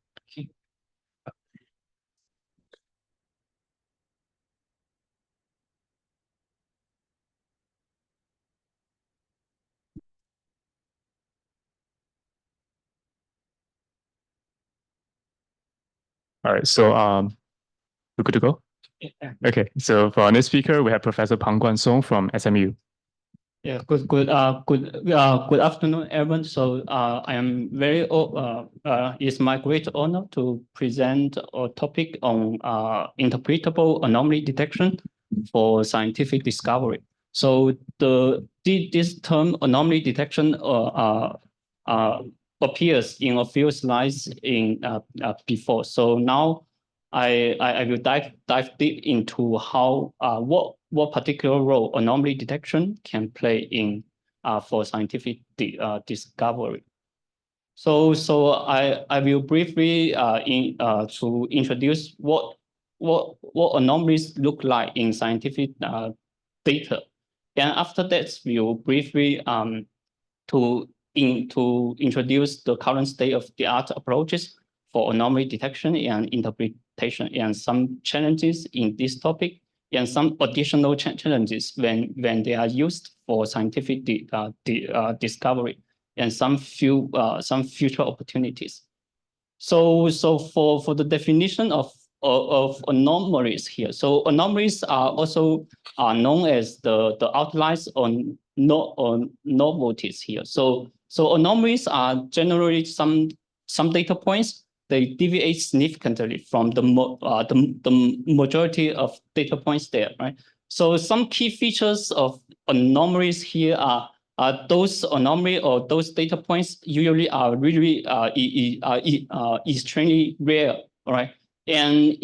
All right, so we're good to go? Yeah. Okay, so for our next speaker, we have Professor Pang Guansong from SMU. Yeah, good afternoon, everyone. So I am very it's my great honor to present a topic on interpretable anomaly detection for scientific discovery. So this term anomaly detection appears in a few slides in before. So now I will dive deep into how what particular role anomaly detection can play in for scientific discovery. So I will briefly to introduce what anomalies look like in scientific data, and after that we'll briefly to introduce the current state of the art approaches for anomaly detection and interpretation, and some challenges in this topic, and some additional challenges when they are used for scientific discovery, and some future opportunities. So for the definition of of anomalies here. So anomalies are also known as the outliers on novelties here. So anomalies are generally some data points. They deviate significantly from the majority of data points there, right? So some key features of anomalies here are those anomaly or those data points usually are really extremely rare, right? And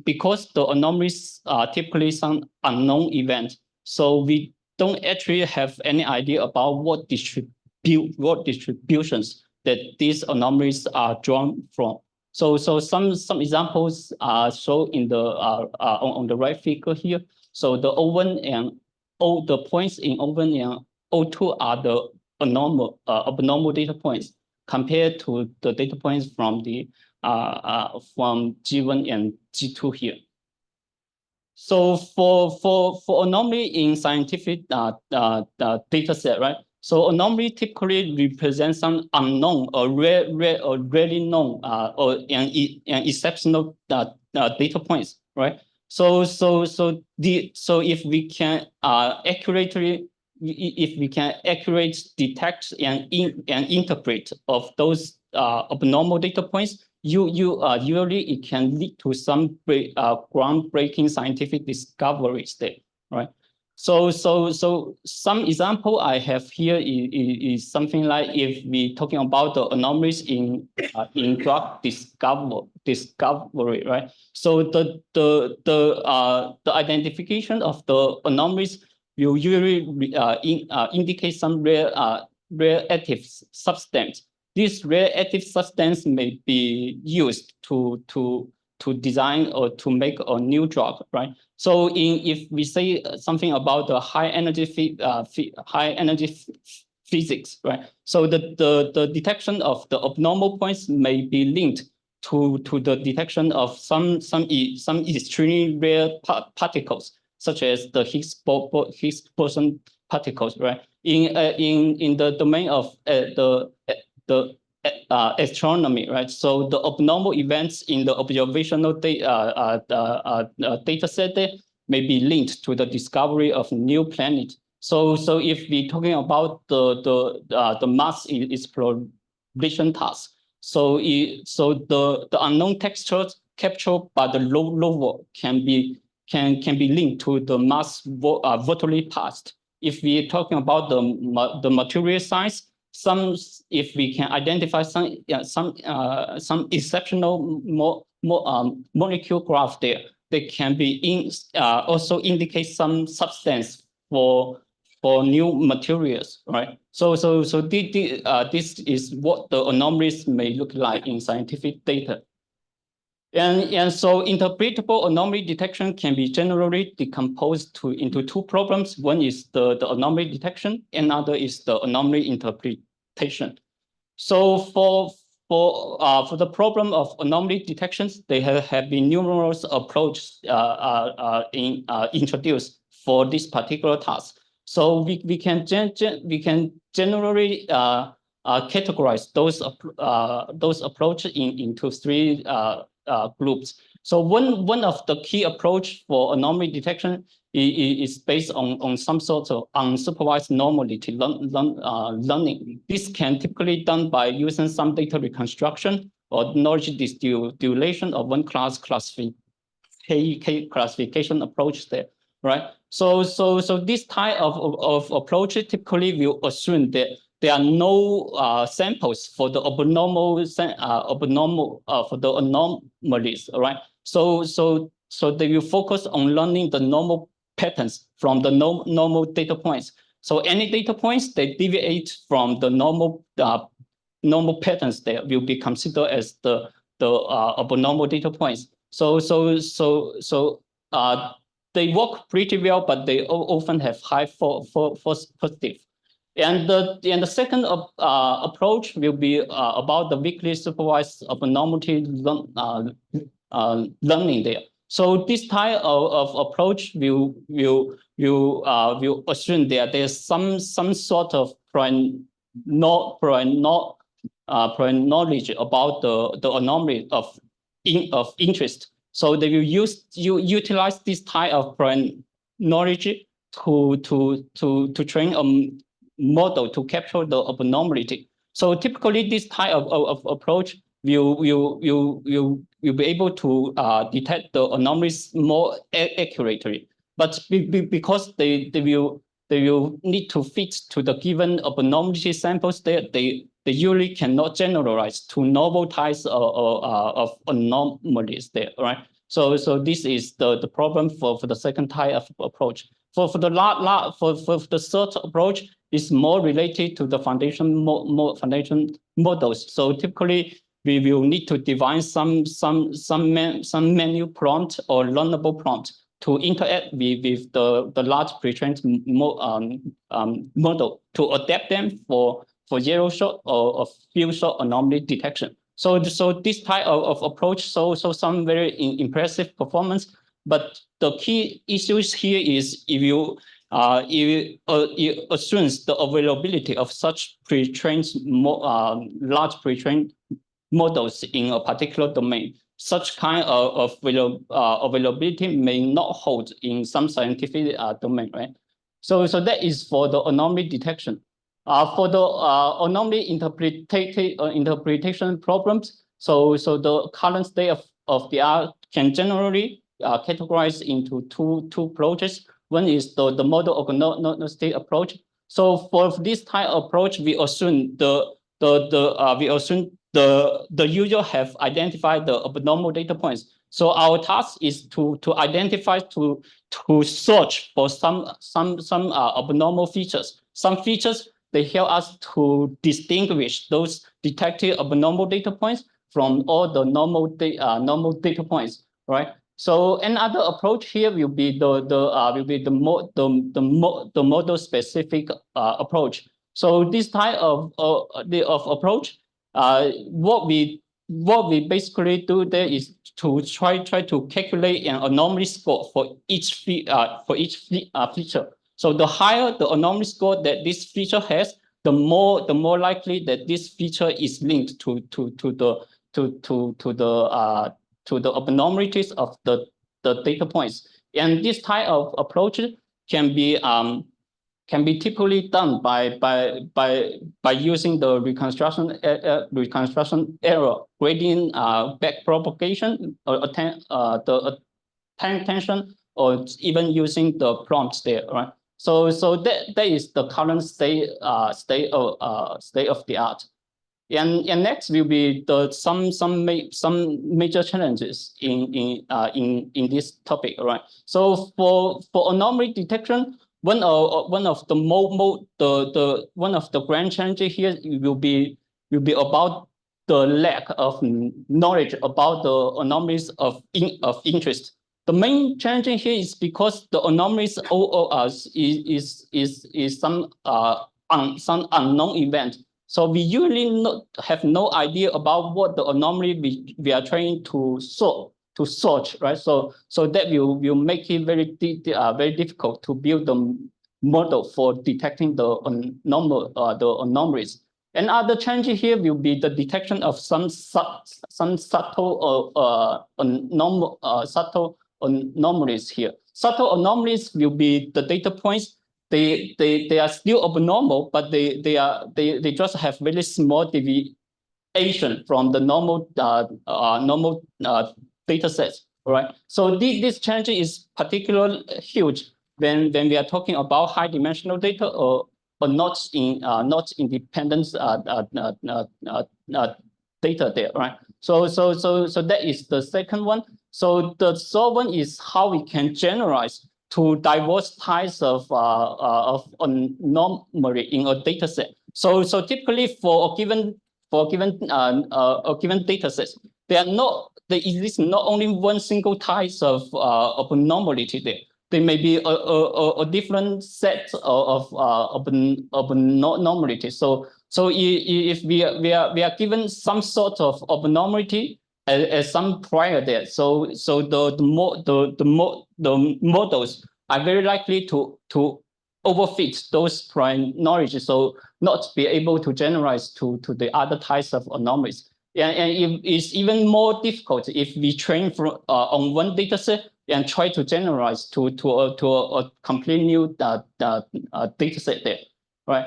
because the anomalies are typically some unknown event, so we don't actually have any idea about what distributions that these anomalies are drawn from. So some examples are shown in the on the right figure here. So the O1 and the points in O1 and O2 are the abnormal data points compared to the data points from the from G1 and G2 here. So for anomaly in scientific data set, right? So anomaly typically represents some unknown or rare or rarely known or an exceptional data points, right? So if we can accurately detect and interpret of those abnormal data points, usually it can lead to some groundbreaking scientific discoveries there, right? So some example I have here is something like if we talking about the anomalies in drug discovery, right? So the identification of the anomalies will usually indicate some rare active substance. This rare active substance may be used to design or to make a new drug, right? So if we say something about the high energy physics, right? So the detection of the abnormal points may be linked to the detection of some extremely rare particles, such as the Higgs boson particles, right? In the domain of the astronomy, right? So the abnormal events in the observational data set there may be linked to the discovery of new planet. So if we're talking about the Mars exploration task, so the unknown textures captured by the rover can be linked to the Mars virtually past. If we're talking about the material size, if we can identify some exceptional molecule graph there, they can be also indicate some substance for new materials, right? So this is what the anomalies may look like in scientific data. And so interpretable anomaly detection can be generally decomposed into two problems. One is the anomaly detection, another is the anomaly interpretation. So for the problem of anomaly detections, there have been numerous approaches introduced for this particular task. So we can generally categorize those approaches into three groups. So one of the key approach for anomaly detection is based on some sort of unsupervised normality learning. This can typically be done by using some data reconstruction or knowledge distillation of one class classification approach there, right? So this type of approach typically will assume that there are no samples for the anomalies, right? So they will focus on learning the normal patterns from the normal data points. So any data points that deviate from the normal patterns there will be considered as the abnormal data points. So they work pretty well, but they often have high false positive. And the second approach will be about the weakly supervised abnormality learning there. So this type of approach will assume that there's some sort of knowledge about the anomaly of interest So they will utilize this type of knowledge to train a model to capture the abnormality. So typically, this type of approach will be able to detect the anomalies more accurately. But because they will need to fit to the given abnormality samples, they usually cannot generalize to novel types of anomalies there, right? So this is the problem for the second type of approach. For the third approach is more related to the foundation models. So typically we will need to define some menu prompt or learnable prompt to interact with the large pre-trained model to adapt them for zero shot or few shot anomaly detection. So this type of approach shows some very impressive performance. But the key issues here is if you assumes the availability of such pre-trained large pre-trained models in a particular domain. Such kind of availability may not hold in some scientific domain, right? So that is for the anomaly detection. For the anomaly interpretation problems, so the current state of the art can generally categorize into two approaches. One is the model agnostic approach. So for this type of approach, we assume the user have identified the abnormal data points. So our task is to identify to search for some abnormal features. Some features they help us to distinguish those detected abnormal data points from all the normal data points, right? So another approach here will be the model specific approach. So this type of approach, what we basically do there is to try to calculate an anomaly score for each feature. So the higher the anomaly score that this feature has, the more likely that this feature is linked to the abnormalities of the data points. And this type of approach can be typically done by using the reconstruction error gradient backpropagation or the attention, or even using the prompts there, right? So that is the current state of the art. And next will be some major challenges in this topic, right? So for anomaly detection, one of the grand challenges here will be about the lack of knowledge about the anomalies of interest. The main challenge here is because the anomalies is some unknown event. So we usually have no idea about what the anomaly we are trying to search, right? So that will make it very difficult to build the model for detecting the anomalies. Another challenge here will be the detection of some subtle anomalies here. Subtle anomalies will be the data points. They are still abnormal, but they just have very small deviation from the normal data sets. All right. So this challenge is particularly huge when we are talking about high dimensional data or not independent data there, right? So that is the second one. So the third one is how we can generalize to diverse types of anomaly in a data set. So typically for a given data set, there exists not only one single type of abnormality there. There may be a different set of abnormality. So if we are given some sort of abnormality as some prior there, so the models are very likely to overfit those prior knowledge, so not be able to generalize to the other types of anomalies. and it's even more difficult if we train from on one data set and try to generalize to a complete new data set there, right?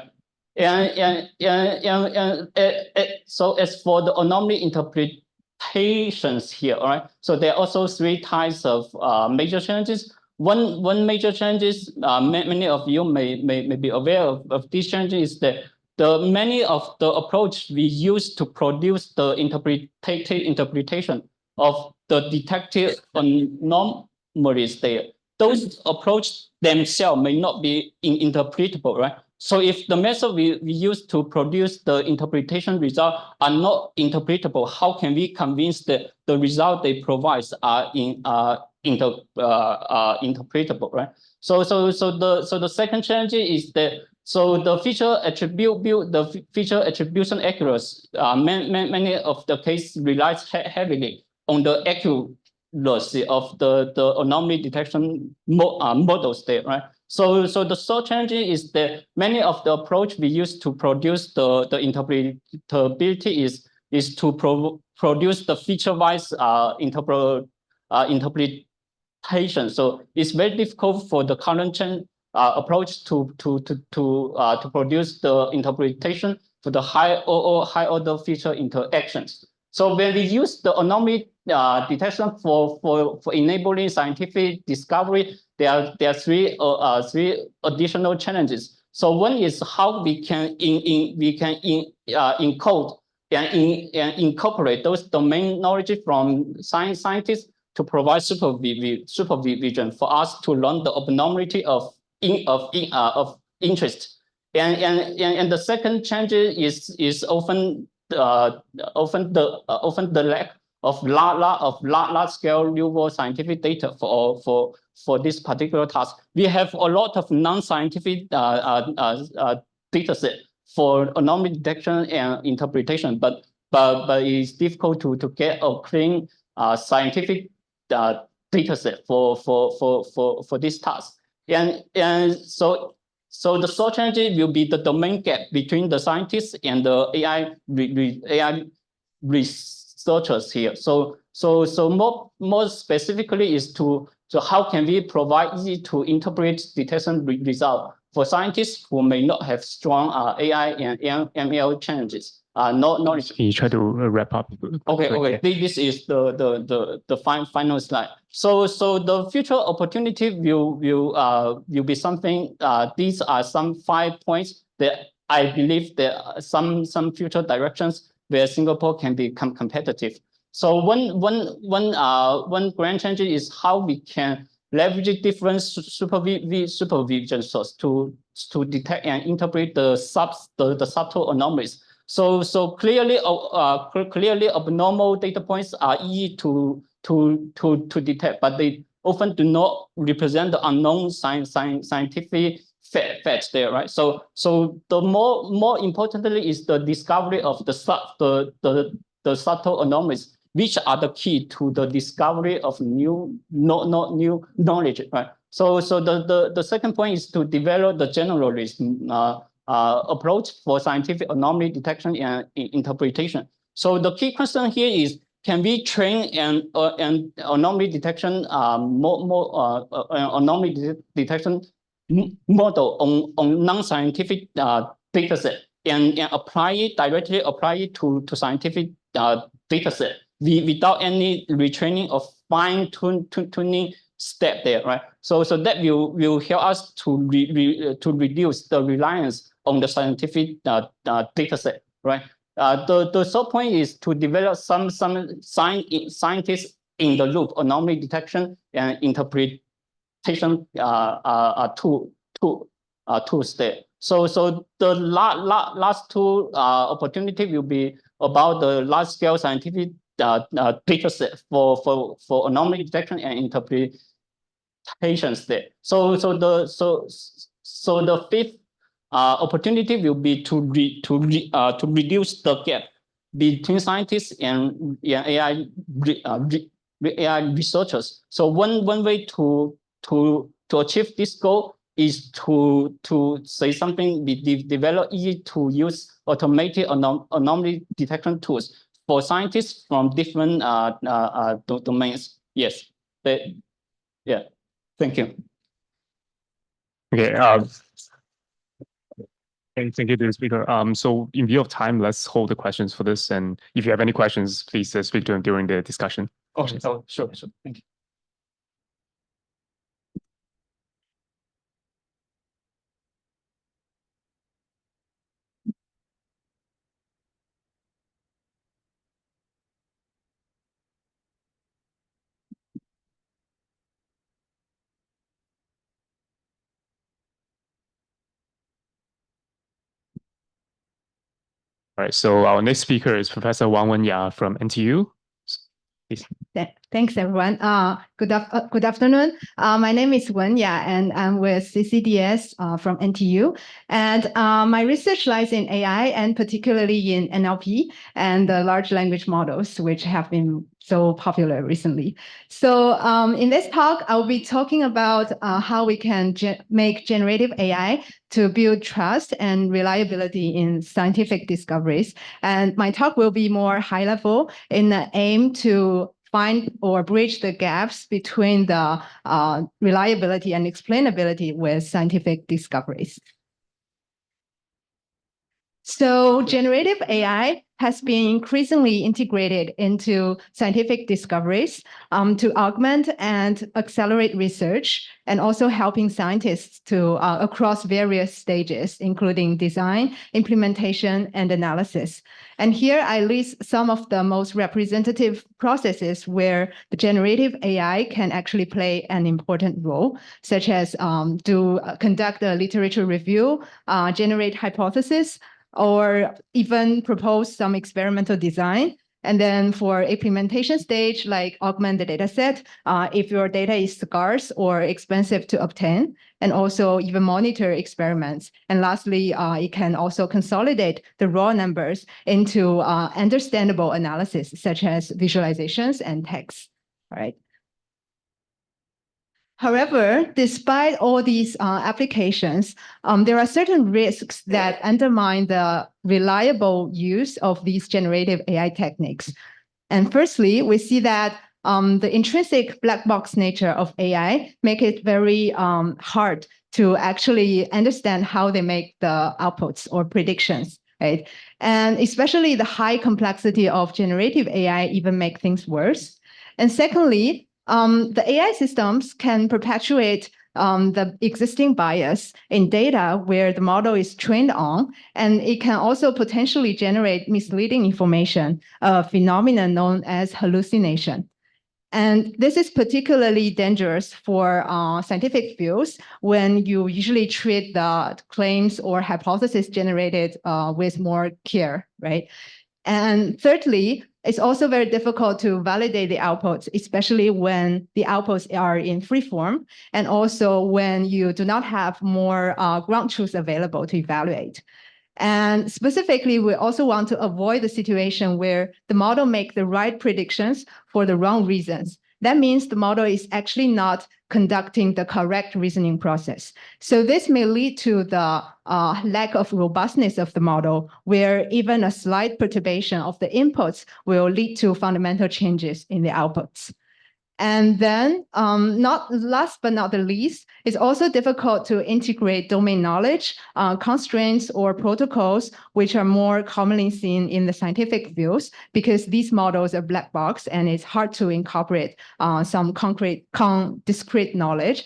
So as for the anomaly interpretations here, all right? So there are also three types of major challenges. One major challenge is many of you may be aware of these challenges is that many of the approach we use to produce the interpretation of the detected anomalies there, those approach themselves may not be interpretable, right? So if the method we use to produce the interpretation result are not interpretable, how can we convince that the result they provide are interpretable, right? So the second challenge is that the feature attribution accuracy, many of the case relies heavily on the accuracy of the anomaly detection models there, right? So the third challenge is that many of the approach we use to produce the interpretability is to produce the feature-wise interpretation. So it's very difficult for the current approach to produce the interpretation for the high order feature interactions. So when we use the anomaly detection for enabling scientific discovery, there are three additional challenges. So one is how we can encode and incorporate those domain knowledge from scientists to provide supervision for us to learn the abnormality of interest. And the second challenge is often the lack of large scale real world scientific data for this particular task. We have a lot of non-scientific data set for anomaly detection and interpretation, but it's difficult to get a clean scientific data set for this task. And so the third challenge will be the domain gap between the scientists and the AI researchers here. So more specifically is to how can we provide easy to interpret detection result for scientists who may not have strong AI and ML challenges. Knowledge. Can you try to wrap up? Okay. This is the final slide. So the future opportunity will be something. These are some 5 points that I believe that some future directions where Singapore can become competitive. So one grand change is how we can leverage different supervision sources to detect and interpret the subtle anomalies. So clearly abnormal data points are easy to detect, but they often do not represent the unknown scientific facts there, right? So the more importantly is the discovery of the subtle anomalies, which are the key to the discovery of new knowledge, right? So the second point is to develop the generalist approach for scientific anomaly detection and interpretation. So the key question here is, can we train an anomaly detection anomaly detection model on non-scientific data set and directly apply it to scientific data set without any retraining or fine-tuning step there, right? So that will help us to reduce the reliance on the scientific data set, right? The third point is to develop some scientists in the loop anomaly detection and interpretation tools there. So the last two opportunity will be about the large scale scientific data set for anomaly detection and interpretations there. So the fifth opportunity will be to reduce the gap between scientists and AI researchers. So one way to achieve this goal is to say something, we develop easy to use automated anomaly detection tools for scientists from different domains. Yes. Yeah. Thank you. Okay. And thank you to the speaker. So in view of time, let's hold the questions for this. And if you have any questions, please speak to them during the discussion. Okay. Oh, sure. Thank you. All right. So our next speaker is Professor Wenya from NTU. Please. Thanks, everyone. Good afternoon. My name is Wenya, and I'm with CCDS from NTU. And my research lies in AI, and particularly in NLP and the large language models, which have been so popular recently. So in this talk, I'll be talking about how we can make generative AI to build trust and reliability in scientific discoveries. And my talk will be more high level in the aim to find or bridge the gaps between the reliability and explainability with scientific discoveries. So generative AI has been increasingly integrated into scientific discoveries to augment and accelerate research, and also helping scientists to across various stages, including design, implementation, and analysis. And here I list some of the most representative processes where the generative AI can actually play an important role, such as to conduct a literature review, generate hypotheses, or even propose some experimental design. And then for implementation stage, like augment the data set, if your data is scarce or expensive to obtain, and also even monitor experiments. And lastly, it can also consolidate the raw numbers into understandable analysis, such as visualizations and text. All right. However, despite all these applications, there are certain risks that undermine the reliable use of these generative AI techniques. And firstly, we see that the intrinsic black box nature of AI make it very hard to actually understand how they make the outputs or predictions, right? And especially the high complexity of generative AI even make things worse. And secondly, the AI systems can perpetuate the existing bias in data where the model is trained on, and it can also potentially generate misleading information, a phenomenon known as hallucination. And this is particularly dangerous for scientific fields when you usually treat the claims or hypotheses generated with more care, right? And thirdly, it's also very difficult to validate the outputs, especially when the outputs are in free form, and also when you do not have more ground truths available to evaluate. And specifically, we also want to avoid the situation where the model makes the right predictions for the wrong reasons. That means the model is actually not conducting the correct reasoning process. So this may lead to the lack of robustness of the model, where even a slight perturbation of the inputs will lead to fundamental changes in the outputs. And then, not last but not the least, it's also difficult to integrate domain knowledge, constraints, or protocols, which are more commonly seen in the scientific fields, because these models are black box, and it's hard to incorporate some concrete, discrete knowledge,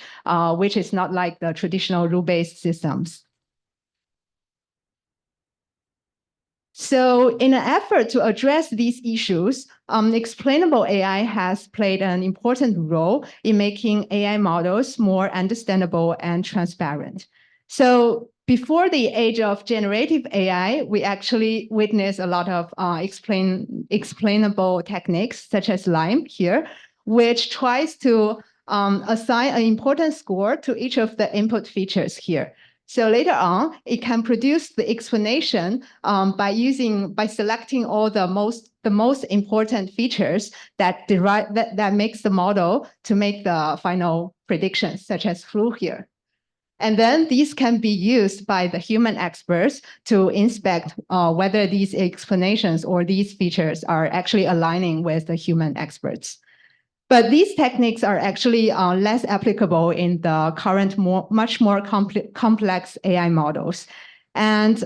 which is not like the traditional rule-based systems. So in an effort to address these issues, explainable AI has played an important role in making AI models more understandable and transparent. So before the age of generative AI, we actually witnessed a lot of explainable techniques, such as LIME here, which tries to assign an important score to each of the input features here. So later on, it can produce the explanation by selecting all the most important features that makes the model to make the final predictions, such as flu here. And then these can be used by the human experts to inspect whether these explanations or these features are actually aligning with the human experts. But these techniques are actually less applicable in the current much more complex AI models. And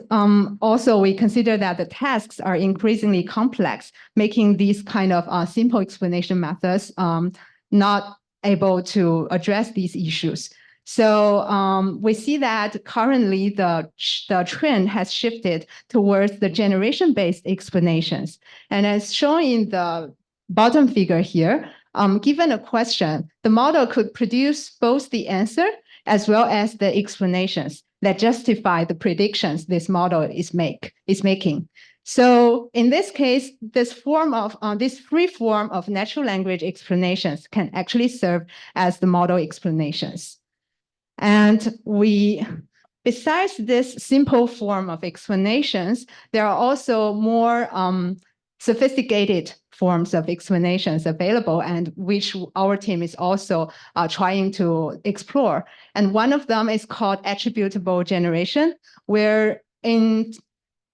also we consider that the tasks are increasingly complex, making these kind of simple explanation methods not able to address these issues. So we see that currently the trend has shifted towards the generation-based explanations. And as shown in the bottom figure here, given a question, the model could produce both the answer as well as the explanations that justify the predictions this model is making. So in this case, this free form of natural language explanations can actually serve as the model explanations. And besides this simple form of explanations, there are also more sophisticated forms of explanations available, and which our team is also trying to explore. And one of them is called attributable generation, where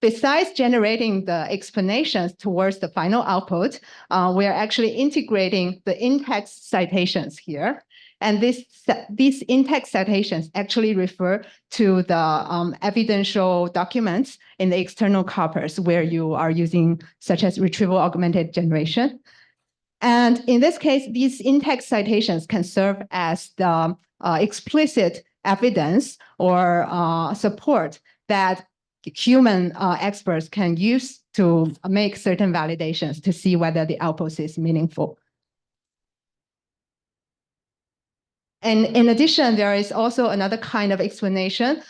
besides generating the explanations towards the final output, we're actually integrating the in-text citations here. And these in-text citations actually refer to the evidential documents in the external corpus where you are using, such as retrieval augmented generation. And in this case, these in-text citations can serve as the explicit evidence or support that human experts can use to make certain validations to see whether the output is meaningful. And in addition, there is also another kind of explanation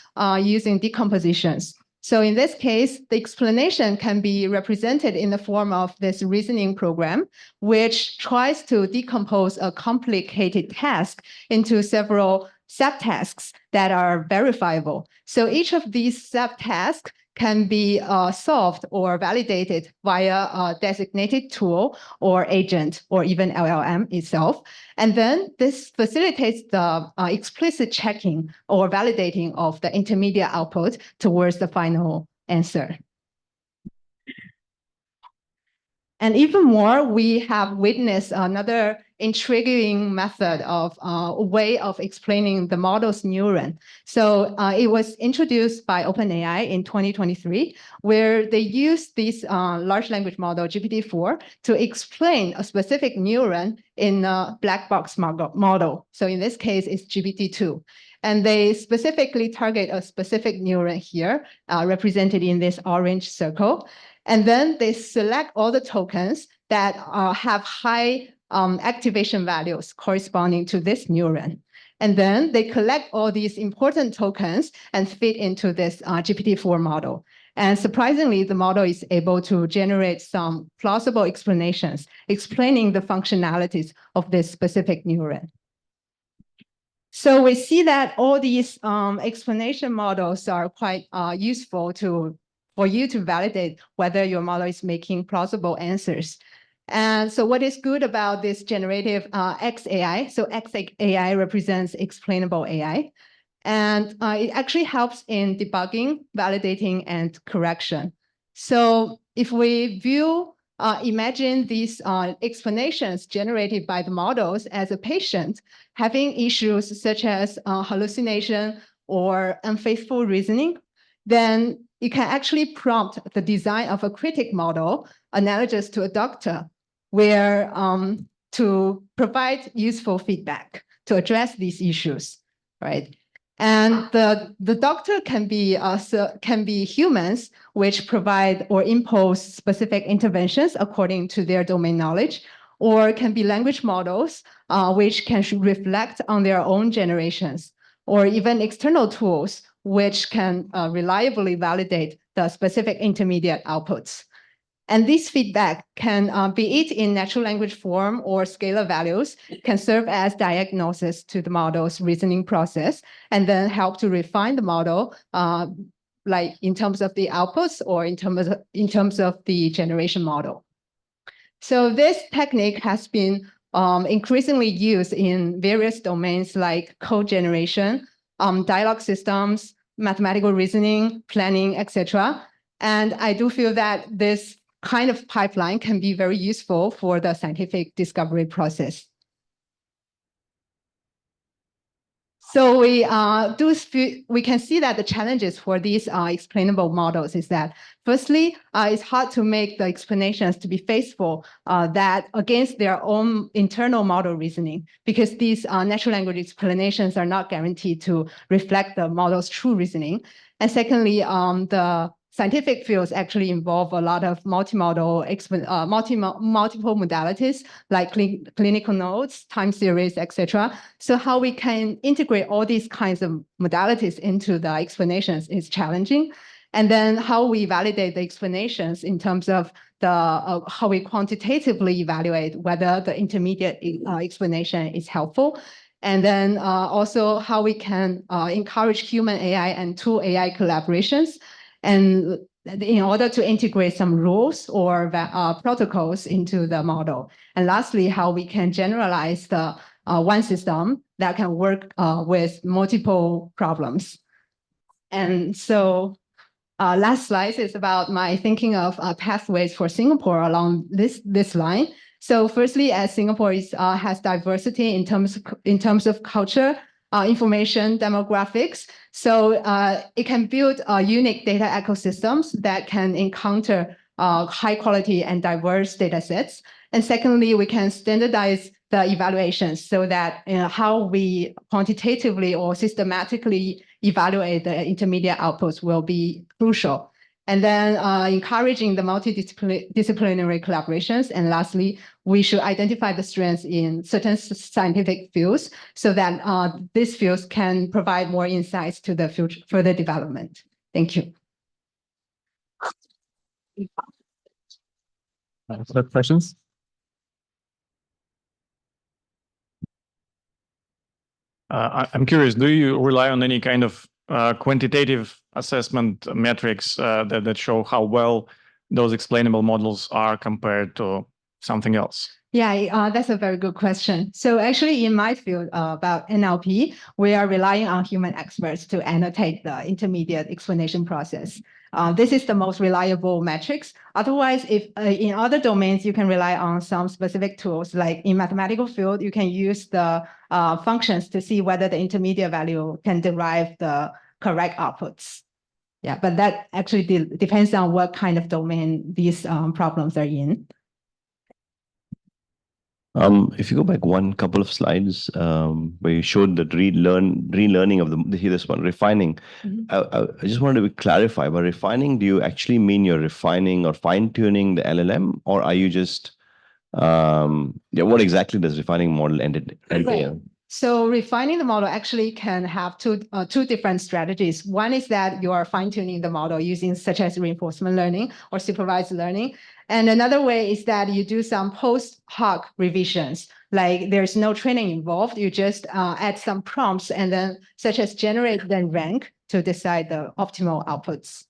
using decompositions. So in this case, the explanation can be represented in the form of this reasoning program, which tries to decompose a complicated task into several subtasks that are verifiable. So each of these subtasks can be solved or validated via a designated tool or agent or even LLM itself. And then this facilitates the explicit checking or validating of the intermediate output towards the final answer. And even more, we have witnessed another intriguing method of way of explaining the model's neuron. So it was introduced by OpenAI in 2023, where they used this large language model, GPT-4, to explain a specific neuron in a black box model. So in this case, it's GPT-2. And they specifically target a specific neuron here, represented in this orange circle. And then they select all the tokens that have high activation values corresponding to this neuron. And then they collect all these important tokens and fit into this GPT-4 model. And surprisingly, the model is able to generate some plausible explanations explaining the functionalities of this specific neuron. So we see that all these explanation models are quite useful for you to validate whether your model is making plausible answers. And so what is good about this generative XAI? So XAI represents explainable AI. And it actually helps in debugging, validating, and correction. So if we imagine these explanations generated by the models as a patient having issues such as hallucination or unfaithful reasoning, then it can actually prompt the design of a critic model analogous to a doctor, where to provide useful feedback to address these issues, right? And the doctor can be humans, which provide or impose specific interventions according to their domain knowledge, or can be language models, which can reflect on their own generations, or even external tools, which can reliably validate the specific intermediate outputs. And this feedback can, be it in natural language form or scalar values, can serve as diagnosis to the model's reasoning process, and then help to refine the model, like in terms of the outputs or in terms of the generation model. So this technique has been increasingly used in various domains like code generation, dialogue systems, mathematical reasoning, planning, etc. And I do feel that this kind of pipeline can be very useful for the scientific discovery process. So we can see that the challenges for these explainable models is that, firstly, it's hard to make the explanations to be faithful that against their own internal model reasoning, because these natural language explanations are not guaranteed to reflect the model's true reasoning. And secondly, the scientific fields actually involve a lot of multimodal, multiple modalities like clinical nodes, time series, etc. So how we can integrate all these kinds of modalities into the explanations is challenging. And then how we validate the explanations in terms of the how we quantitatively evaluate whether the intermediate explanation is helpful. And then also how we can encourage human AI and tool AI collaborations, and in order to integrate some rules or protocols into the model. And lastly, how we can generalize the one system that can work with multiple problems. And so last slide is about my thinking of pathways for Singapore along this line. So firstly, as Singapore has diversity in terms of culture, information, demographics. So it can build unique data ecosystems that can encounter high quality and diverse data sets. And secondly, we can standardize the evaluations so that how we quantitatively or systematically evaluate the intermediate outputs will be crucial. And then encouraging the multidisciplinary collaborations. And lastly, we should identify the strengths in certain scientific fields so that these fields can provide more insights to the further development. Thank you. Questions? I'm curious, do you rely on any kind of quantitative assessment metrics that show how well those explainable models are compared to something else? Yeah, that's a very good question. So actually in my field about NLP, we are relying on human experts to annotate the intermediate explanation process. This is the most reliable metrics. Otherwise, if in other domains, you can rely on some specific tools, like in mathematical field, you can use the functions to see whether the intermediate value can derive the correct outputs. Yeah, but that actually depends on what kind of domain these problems are in. If you go back one couple of slides where you showed the relearning of this one, refining. I just wanted to clarify, by refining, do you actually mean you're refining or fine-tuning the LLM, or are you just, what exactly does refining model entail? So refining the model actually can have two different strategies. One is that you are fine-tuning the model using such as reinforcement learning or supervised learning. And another way is that you do some post hoc revisions, like there's no training involved. You just add some prompts and then such as generate then rank to decide the optimal outputs.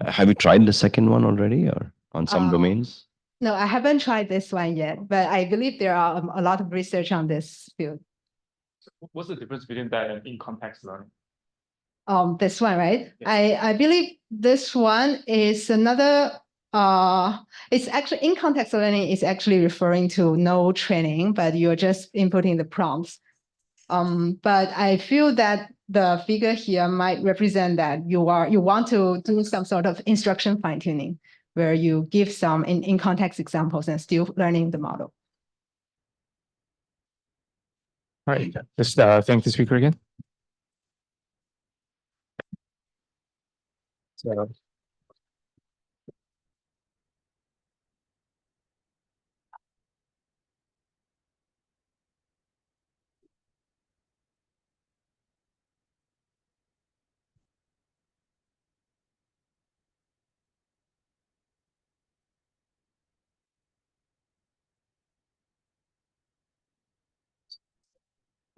Have you tried the second one already or on some domains? No, I haven't tried this one yet, but I believe there are a lot of research on this field. What's the difference between that and in-context learning? This one, right? Yes. I believe this one is another, it's actually in-context learning is actually referring to no training, but you're just inputting the prompts. But I feel that the figure here might represent that you want to do some sort of instruction fine-tuning where you give some in-context examples and still learning the model. All right, just thank the speaker again. So.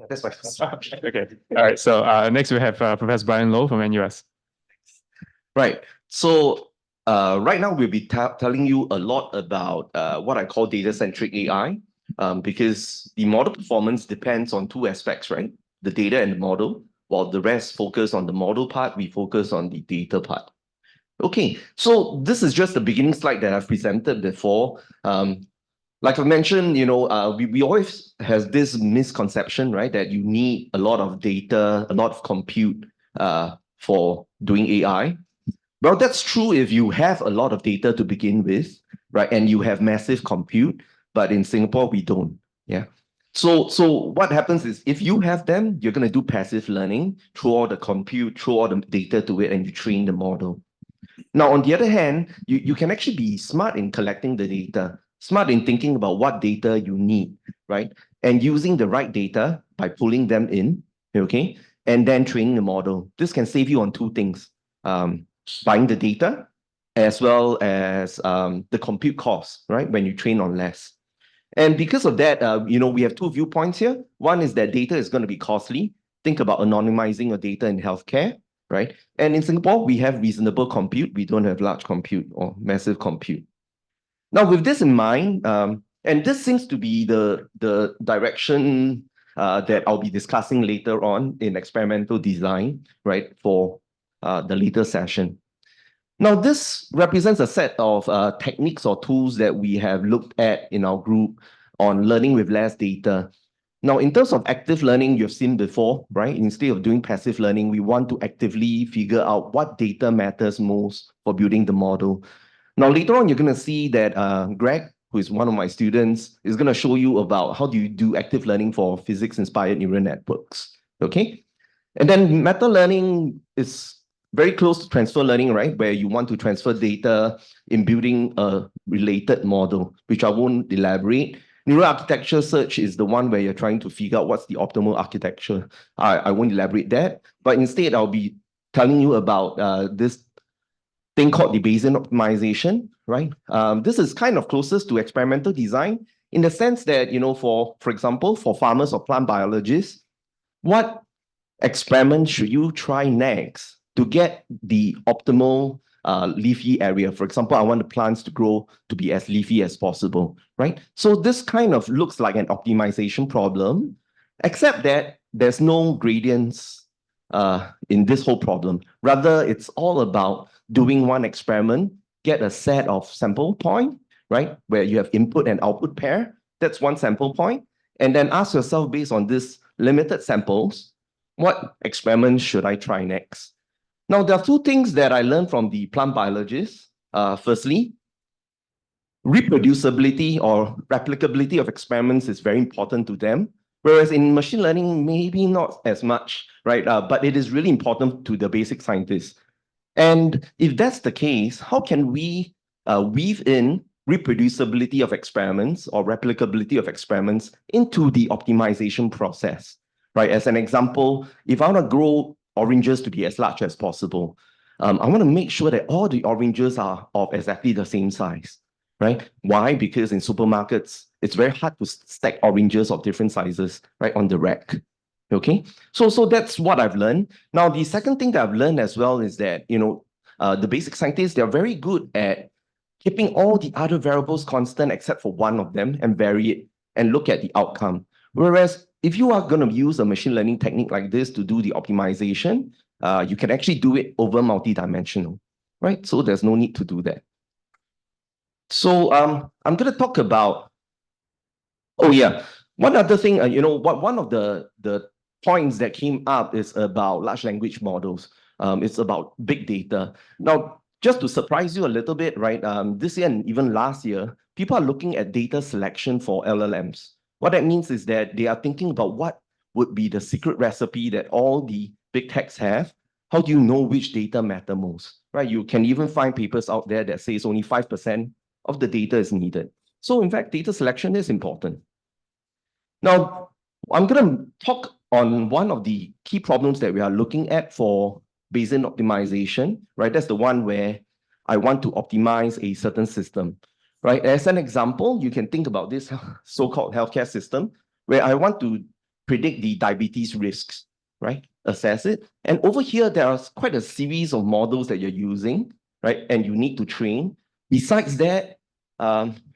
That's my first. Okay. All right. So next we have Professor Bryan Low from NUS. Right. So right now we'll be telling you a lot about what I call data-centric AI, because the model performance depends on two aspects, right? The data and the model. while the rest focus on the model part, we focus on the data part. Okay, so this is just the beginning slide that I've presented before. Like I mentioned, we always have this misconception, right, that you need a lot of data, a lot of compute for doing AI. Well, that's true if you have a lot of data to begin with, right, and you have massive compute, but in Singapore, we don't, yeah. So what happens is if you have them, you're going to do passive learning, throw all the compute, throw all the data to it, and you train the model. Now, on the other hand, you can actually be smart in collecting the data, smart in thinking about what data you need, right? And using the right data by pulling them in, okay? And then training the model. This can save you on two things, buying the data as well as the compute costs, right? When you train on less. And because of that, we have two viewpoints here. One is that data is going to be costly. Think about anonymizing your data in healthcare, right? And in Singapore, we have reasonable compute. We don't have large compute or massive compute. Now, with this in mind, and this seems to be the direction that I'll be discussing later on in experimental design, right, for the later session. Now, this represents a set of techniques or tools that we have looked at in our group on learning with less data. Now, in terms of active learning, you've seen before, right? Instead of doing passive learning, we want to actively figure out what data matters most for building the model. Now, later on, you're going to see that Greg, who is one of my students, is going to show you about how do you do active learning for physics-inspired neural networks, okay? And then meta learning is very close to transfer learning, right? Where you want to transfer data in building a related model, which I won't elaborate. Neural architecture search is the one where you're trying to figure out what's the optimal architecture. I won't elaborate that, but instead I'll be telling you about this thing called the Bayesian optimization, right? This is kind of closest to experimental design in the sense that, for example, for farmers or plant biologists, what experiment should you try next to get the optimal leafy area? For example, I want the plants to grow to be as leafy as possible, right? So this kind of looks like an optimization problem, except that there's no gradients in this whole problem. Rather, it's all about doing one experiment, get a set of sample point, right? Where you have input and output pair. That's one sample point. And then ask yourself, based on this limited samples, what experiment should I try next? Now, there are two things that I learned from the plant biologists. Firstly, reproducibility or replicability of experiments is very important to them, whereas in machine learning, maybe not as much, right? But it is really important to the basic scientists. And if that's the case, how can we weave in reproducibility of experiments or replicability of experiments into the optimization process, right? As an example, if I want to grow oranges to be as large as possible, I want to make sure that all the oranges are of exactly the same size, right? Why? Because in supermarkets, it's very hard to stack oranges of different sizes, right, on the rack. Okay, so that's what I've learned. Now, the second thing that I've learned as well is that, the basic scientists, they're very good at keeping all the other variables constant except for one of them and vary it and look at the outcome. Whereas if you are going to use a machine learning technique like this to do the optimization, you can actually do it over multidimensional, right? So there's no need to do that. So I'm going to talk about, oh yeah, one other thing, one of the points that came up is about large language models. It's about big data. Now, just to surprise you a little bit, right? This year and even last year, people are looking at data selection for LLMs. What that means is that they are thinking about what would be the secret recipe that all the big techs have. How do you know which data matter most, right? You can even find papers out there that says only 5% of the data is needed. So in fact, data selection is important. Now, I'm going to talk on one of the key problems that we are looking at for Bayesian optimization, right? That's the one where I want to optimize a certain system, right? As an example, you can think about this so-called healthcare system where I want to predict the diabetes risks, right? Assess it. And over here, there are quite a series of models that you're using, right? And you need to train. Besides that,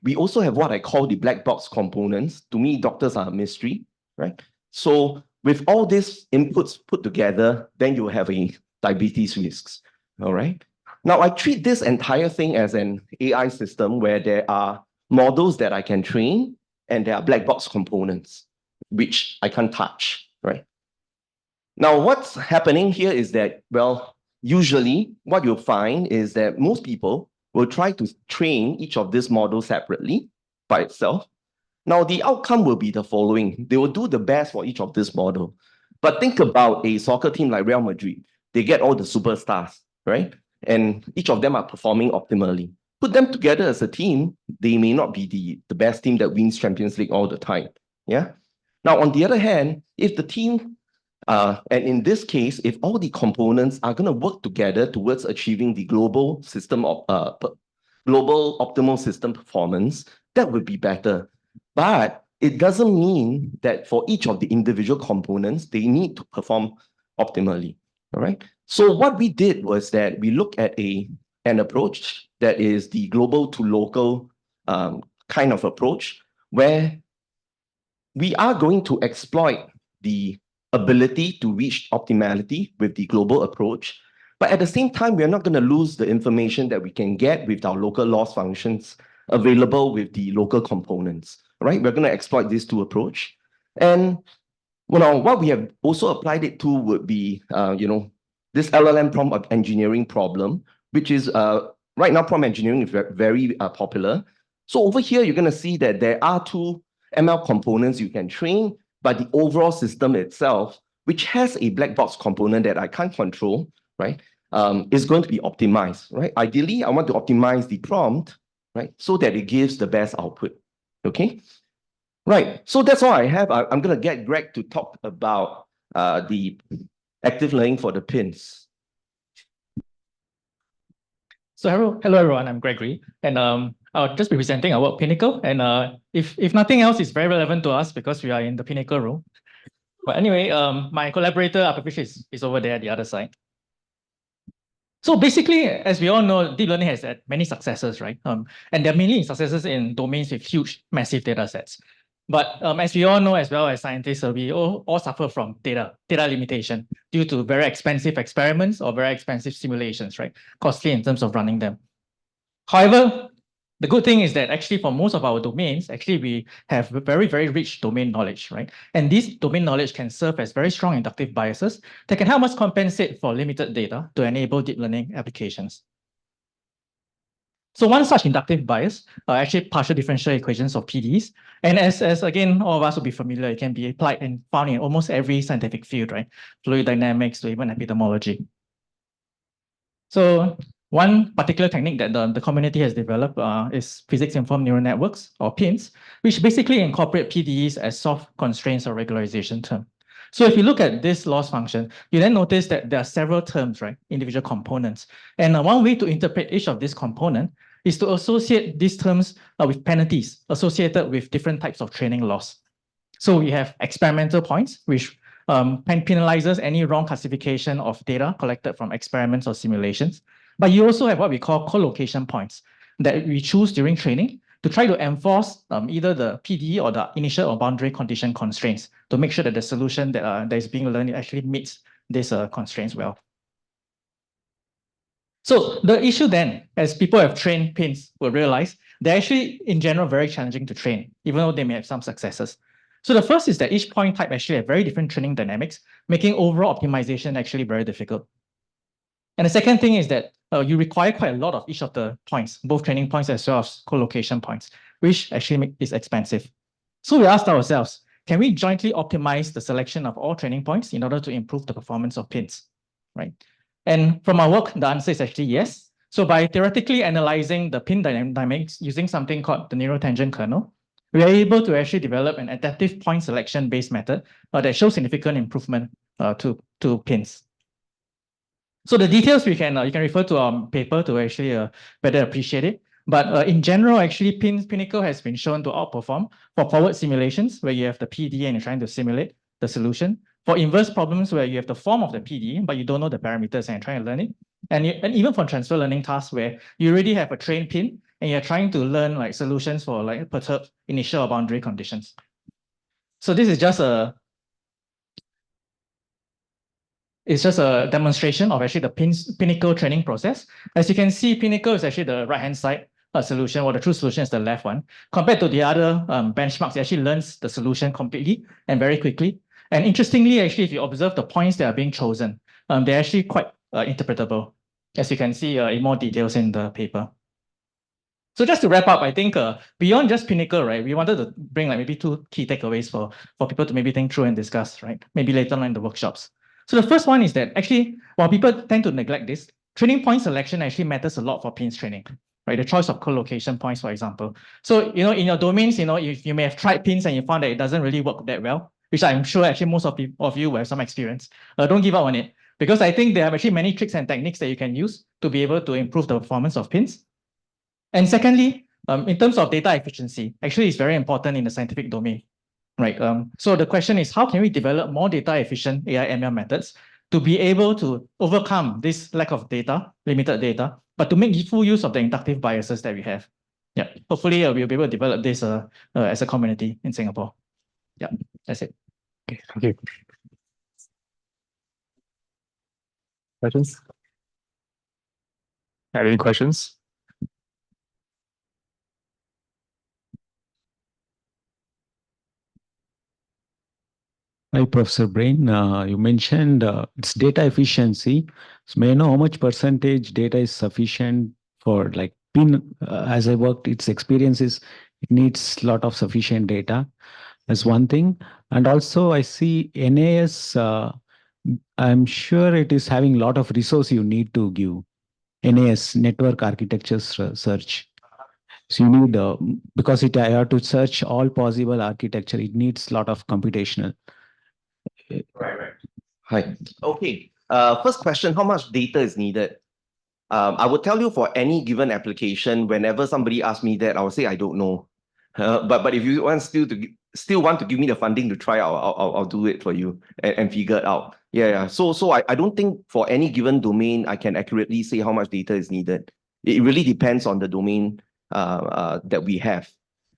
we also have what I call the black box components. To me, doctors are a mystery, right? So with all these inputs put together, then you have a diabetes risks, all right? Now, I treat this entire thing as an AI system where there are models that I can train and there are black box components, which I can't touch, right? Now, what's happening here is that, well, usually what you'll find is that most people will try to train each of these models separately by itself. Now, the outcome will be the following. They will do the best for each of this model. But think about a soccer team like Real Madrid. They get all the superstars, right? And each of them are performing optimally. Put them together as a team, they may not be the best team that wins Champions League all the time. Yeah. Now, on the other hand, if the team, and in this case, if all the components are going to work together towards achieving the global system of global optimal system performance, that would be better. But it doesn't mean that for each of the individual components, they need to perform optimally. All right. So what we did was that we looked at an approach that is the global to local kind of approach, where we are going to exploit the ability to reach optimality with the global approach. But at the same time, we're not going to lose the information that we can get with our local loss functions available with the local components, right? We're going to exploit these two approach. And what we have also applied it to would be, this LLM prompt engineering problem, which is right now prompt engineering is very popular. So over here, you're going to see that there are two ML components you can train, but the overall system itself, which has a black box component that I can't control, right, is going to be optimized, right? Ideally, I want to optimize the prompt, right, so that it gives the best output, okay? Right, so that's all I have. I'm going to get Greg to talk about the active learning for the pins. So hello everyone, I'm Gregory, and I'll just be presenting our work Pinnacle, and if nothing else, it's very relevant to us because we are in the Pinnacle room. But anyway, my collaborator Patricia is over there at the other side. So basically, as we all know, deep learning has had many successes, right? And there are mainly successes in domains with huge, massive data sets. But as we all know, as well as scientists, we all suffer from data limitation due to very expensive experiments or very expensive simulations, right? Costly in terms of running them. However, the good thing is that actually for most of our domains, actually we have very, very rich domain knowledge, right? And this domain knowledge can serve as very strong inductive biases that can help us compensate for limited data to enable deep learning applications. So one such inductive bias are actually partial differential equations of PDEs. And as again, all of us will be familiar, it can be applied and found in almost every scientific field, right? Fluid dynamics to even epidemiology. So one particular technique that the community has developed is physics-informed neural networks, or PINs, which basically incorporate PDEs as soft constraints or regularization term. So if you look at this loss function, you then notice that there are several terms, right? Individual components. And one way to interpret each of these components is to associate these terms with penalties associated with different types of training loss. So we have experimental points, which penalizes any wrong classification of data collected from experiments or simulations. But you also have what we call collocation points that we choose during training to try to enforce either the PDE or the initial or boundary condition constraints to make sure that the solution that is being learned actually meets these constraints well. So the issue then, as people have trained pins, will realize they're actually, in general, very challenging to train, even though they may have some successes. So the first is that each point type actually have very different training dynamics, making overall optimization actually very difficult. And the second thing is that you require quite a lot of each of the points, both training points as well as collocation points, which actually is expensive. So we asked ourselves, can we jointly optimize the selection of all training points in order to improve the performance of pins, right? And from our work, the answer is actually yes. So by theoretically analyzing the pin dynamics using something called the neurotangent kernel, we are able to actually develop an adaptive point selection-based method that shows significant improvement to pins. So the details you can refer to our paper to actually better appreciate it. But in general, actually, Pinnacle has been shown to outperform for forward simulations where you have the PDE and you're trying to simulate the solution. For inverse problems where you have the form of the PDE, but you don't know the parameters and you're trying to learn it. And even for transfer learning tasks where you already have a trained pin and you're trying to learn like solutions for like perturbed initial or boundary conditions. So this is just a It's just a demonstration of actually the Pinnacle training process. As you can see, Pinnacle is actually the right-hand side solution, while the true solution is the left one. Compared to the other benchmarks, it actually learns the solution completely and very quickly. And interestingly, actually, if you observe the points that are being chosen, they're actually quite interpretable, as you can see in more details in the paper. So just to wrap up, I think beyond just Pinnacle, right, we wanted to bring like maybe 2 key takeaways for people to maybe think through and discuss, right? Maybe later on in the workshops. So the first one is that actually, while people tend to neglect this, training point selection actually matters a lot for pins training, right? The choice of co-location points, for example. So, you know, in your domains, you know, if you may have tried pins and you found that it doesn't really work that well, which I'm sure actually most of you will have some experience, don't give up on it. Because I think there are actually many tricks and techniques that you can use to be able to improve the performance of pins. And secondly, in terms of data efficiency, actually it's very important in the scientific domain, right? So the question is, how can we develop more data efficient AI ML methods to be able to overcome this lack of data, limited data, but to make full use of the inductive biases that we have? Yeah, hopefully we'll be able to develop this as a community in Singapore. Yeah, that's it. Okay, thank you. Questions? Any questions? Hi, Professor Bryan. You mentioned it's data efficiency. So may I know how much percentage data is sufficient for like PIN? As I worked, its experience is it needs a lot of sufficient data. That's one thing. And also I see NAS, I'm sure it is having a lot of resource you need to give. NAS, network architecture search. So you need, because I have to search all possible architecture, it needs a lot of computational. Right. Hi. Okay. First question, how much data is needed? I would tell you for any given application, whenever somebody asks me that, I will say, I don't know. But if you want still want to give me the funding to try, I'll do it for you and figure it out. Yeah. So I don't think for any given domain, I can accurately say how much data is needed. It really depends on the domain that we have.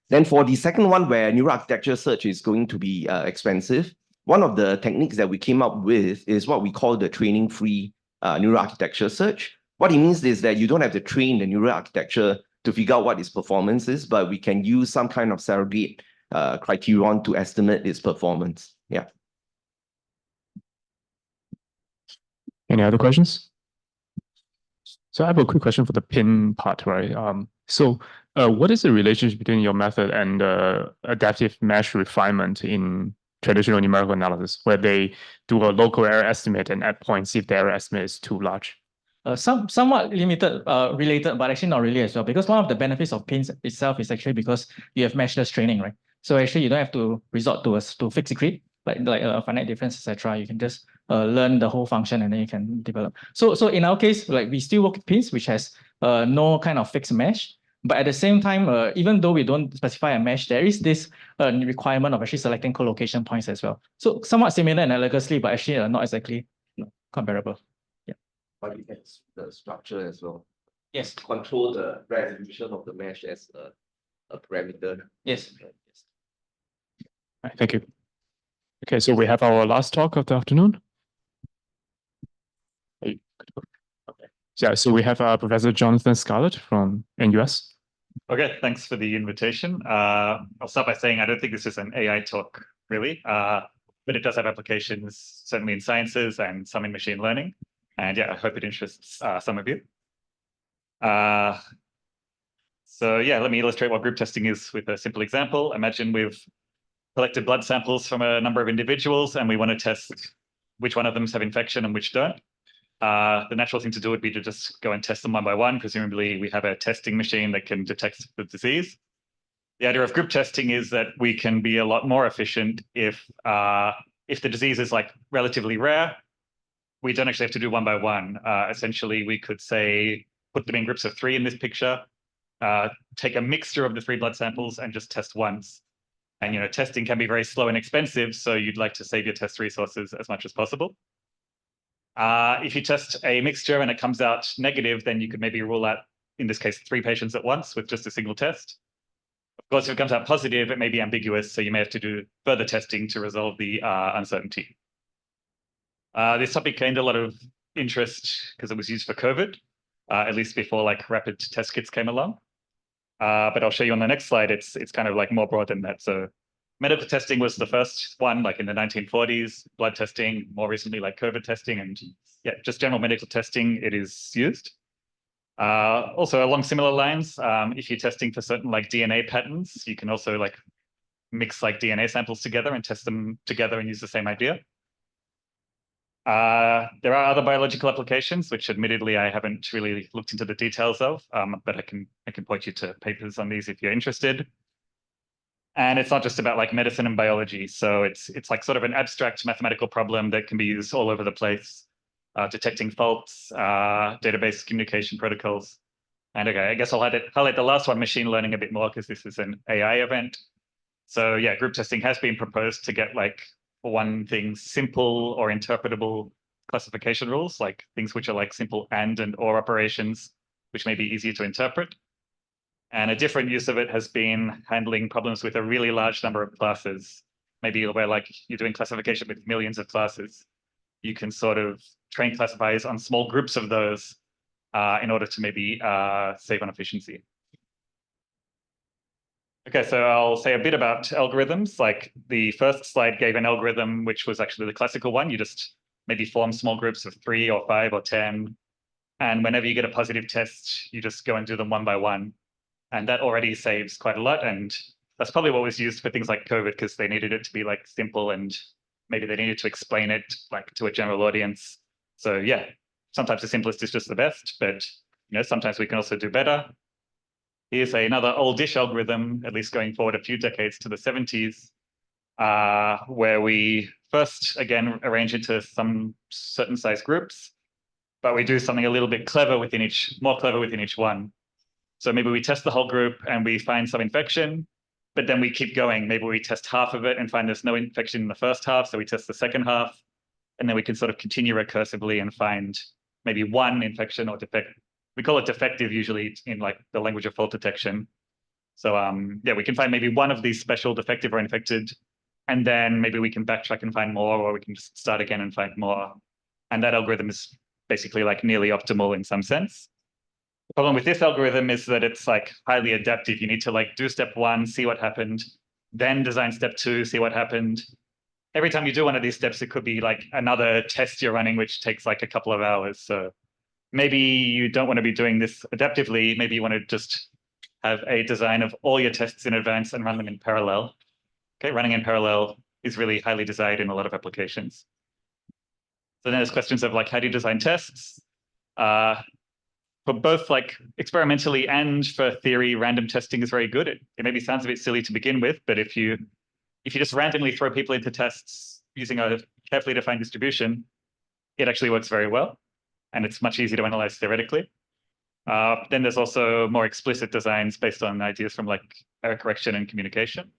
Then for the second one, where neural architecture search is going to be expensive, one of the techniques that we came up with is what we call the training-free neural architecture search. What it means is that you don't have to train the neural architecture to figure out what its performance is, but we can use some kind of surrogate criterion to estimate its performance. Yeah. Any other questions? So I have a quick question for the PIN part, right? What is the relationship between your method and adaptive mesh refinement in traditional numerical analysis, where they do a local error estimate and add points if the error estimate is too large? Somewhat limited, related, but actually not really as well, because one of the benefits of pins itself is actually because you have meshless training, right? So actually you don't have to resort to fixed grid, like finite difference, etc. You can just learn the whole function and then you can develop. So in our case, like we still work with pins, which has no kind of fixed mesh. But at the same time, even though we don't specify a mesh, there is this requirement of actually selecting co-location points as well. So somewhat similar analogously, but actually not exactly comparable. Yeah. But you can the structure as well. Yes. Control the resolution of the mesh as a parameter. Yes. Right, thank you. Okay, so we have our last talk of the afternoon. Okay. Yeah, so we have Professor Jonathan Scarlett from NUS. Okay, thanks for the invitation. I'll start by saying I don't think this is an AI talk, really, but it does have applications certainly in sciences and some in machine learning. And yeah, I hope it interests some of you. So yeah, let me illustrate what group testing is with a simple example. Imagine we've collected blood samples from a number of individuals and we want to test which one of them have infection and which don't. The natural thing to do would be to just go and test them one by one. Presumably we have a testing machine that can detect the disease. The idea of group testing is that we can be a lot more efficient if the disease is like relatively rare. We don't actually have to do one by one. Essentially, we could say, put them in groups of 3 in this picture, take a mixture of the 3 blood samples and just test once. And testing can be very slow and expensive, so you'd like to save your test resources as much as possible. If you test a mixture and it comes out negative, then you could maybe rule out, in this case, 3 patients at once with just a single test. Of course, if it comes out positive, it may be ambiguous, so you may have to do further testing to resolve the uncertainty. This topic gained a lot of interest because it was used for COVID, at least before like rapid test kits came along. But I'll show you on the next slide. It's kind of like more broad than that. So medical testing was the first one, like in the 1940s, blood testing, more recently like COVID testing, and yeah, just general medical testing, it is used. Also along similar lines, if you're testing for certain like DNA patterns, you can also like mix like DNA samples together and test them together and use the same idea. There are other biological applications, which admittedly I haven't really looked into the details of, but I can point you to papers on these if you're interested. And it's not just about like medicine and biology. So it's like sort of an abstract mathematical problem that can be used all over the place, detecting faults, database communication protocols. And okay, I guess I'll highlight the last one, machine learning, a bit more because this is an AI event. So yeah, group testing has been proposed to get like, for one thing, simple or interpretable classification rules, like things which are like simple and or operations, which may be easier to interpret. And a different use of it has been handling problems with a really large number of classes, maybe where like you're doing classification with millions of classes. You can sort of train classifiers on small groups of those in order to maybe save on efficiency. Okay, so I'll say a bit about algorithms. Like the first slide gave an algorithm, which was actually the classical one. You just maybe form small groups of 3 or 5 or 10. And whenever you get a positive test, you just go and do them one by one. And that already saves quite a lot. And that's probably what was used for things like COVID, because they needed it to be like simple and maybe they needed to explain it like to a general audience. So yeah, sometimes the simplest is just the best, but you know, sometimes we can also do better. Here's another oldish algorithm, at least going forward a few decades to the 70s, where we first, again, arrange into some certain size groups, but we do something a little bit clever within each, more clever within each one. So maybe we test the whole group and we find some infection, but then we keep going. Maybe we test half of it and find there's no infection in the first half, so we test the second half, and then we can sort of continue recursively and find maybe one infection or defect. We call it defective usually in like the language of fault detection. So yeah, we can find maybe one of these special defective or infected, and then maybe we can backtrack and find more, or we can just start again and find more. And that algorithm is basically like nearly optimal in some sense. The problem with this algorithm is that it's like highly adaptive. You need to like do step 1, see what happened, then design step 2, see what happened. Every time you do one of these steps, it could be like another test you're running, which takes like a couple of hours. So maybe you don't want to be doing this adaptively. Maybe you want to just have a design of all your tests in advance and run them in parallel. Okay, running in parallel is really highly desired in a lot of applications. So then there's questions of like, how do you design tests? For both like experimentally and for theory, random testing is very good. It maybe sounds a bit silly to begin with, but if you just randomly throw people into tests using a carefully defined distribution, it actually works very well. And it's much easier to analyze theoretically. Then there's also more explicit designs based on ideas from like error correction and communication.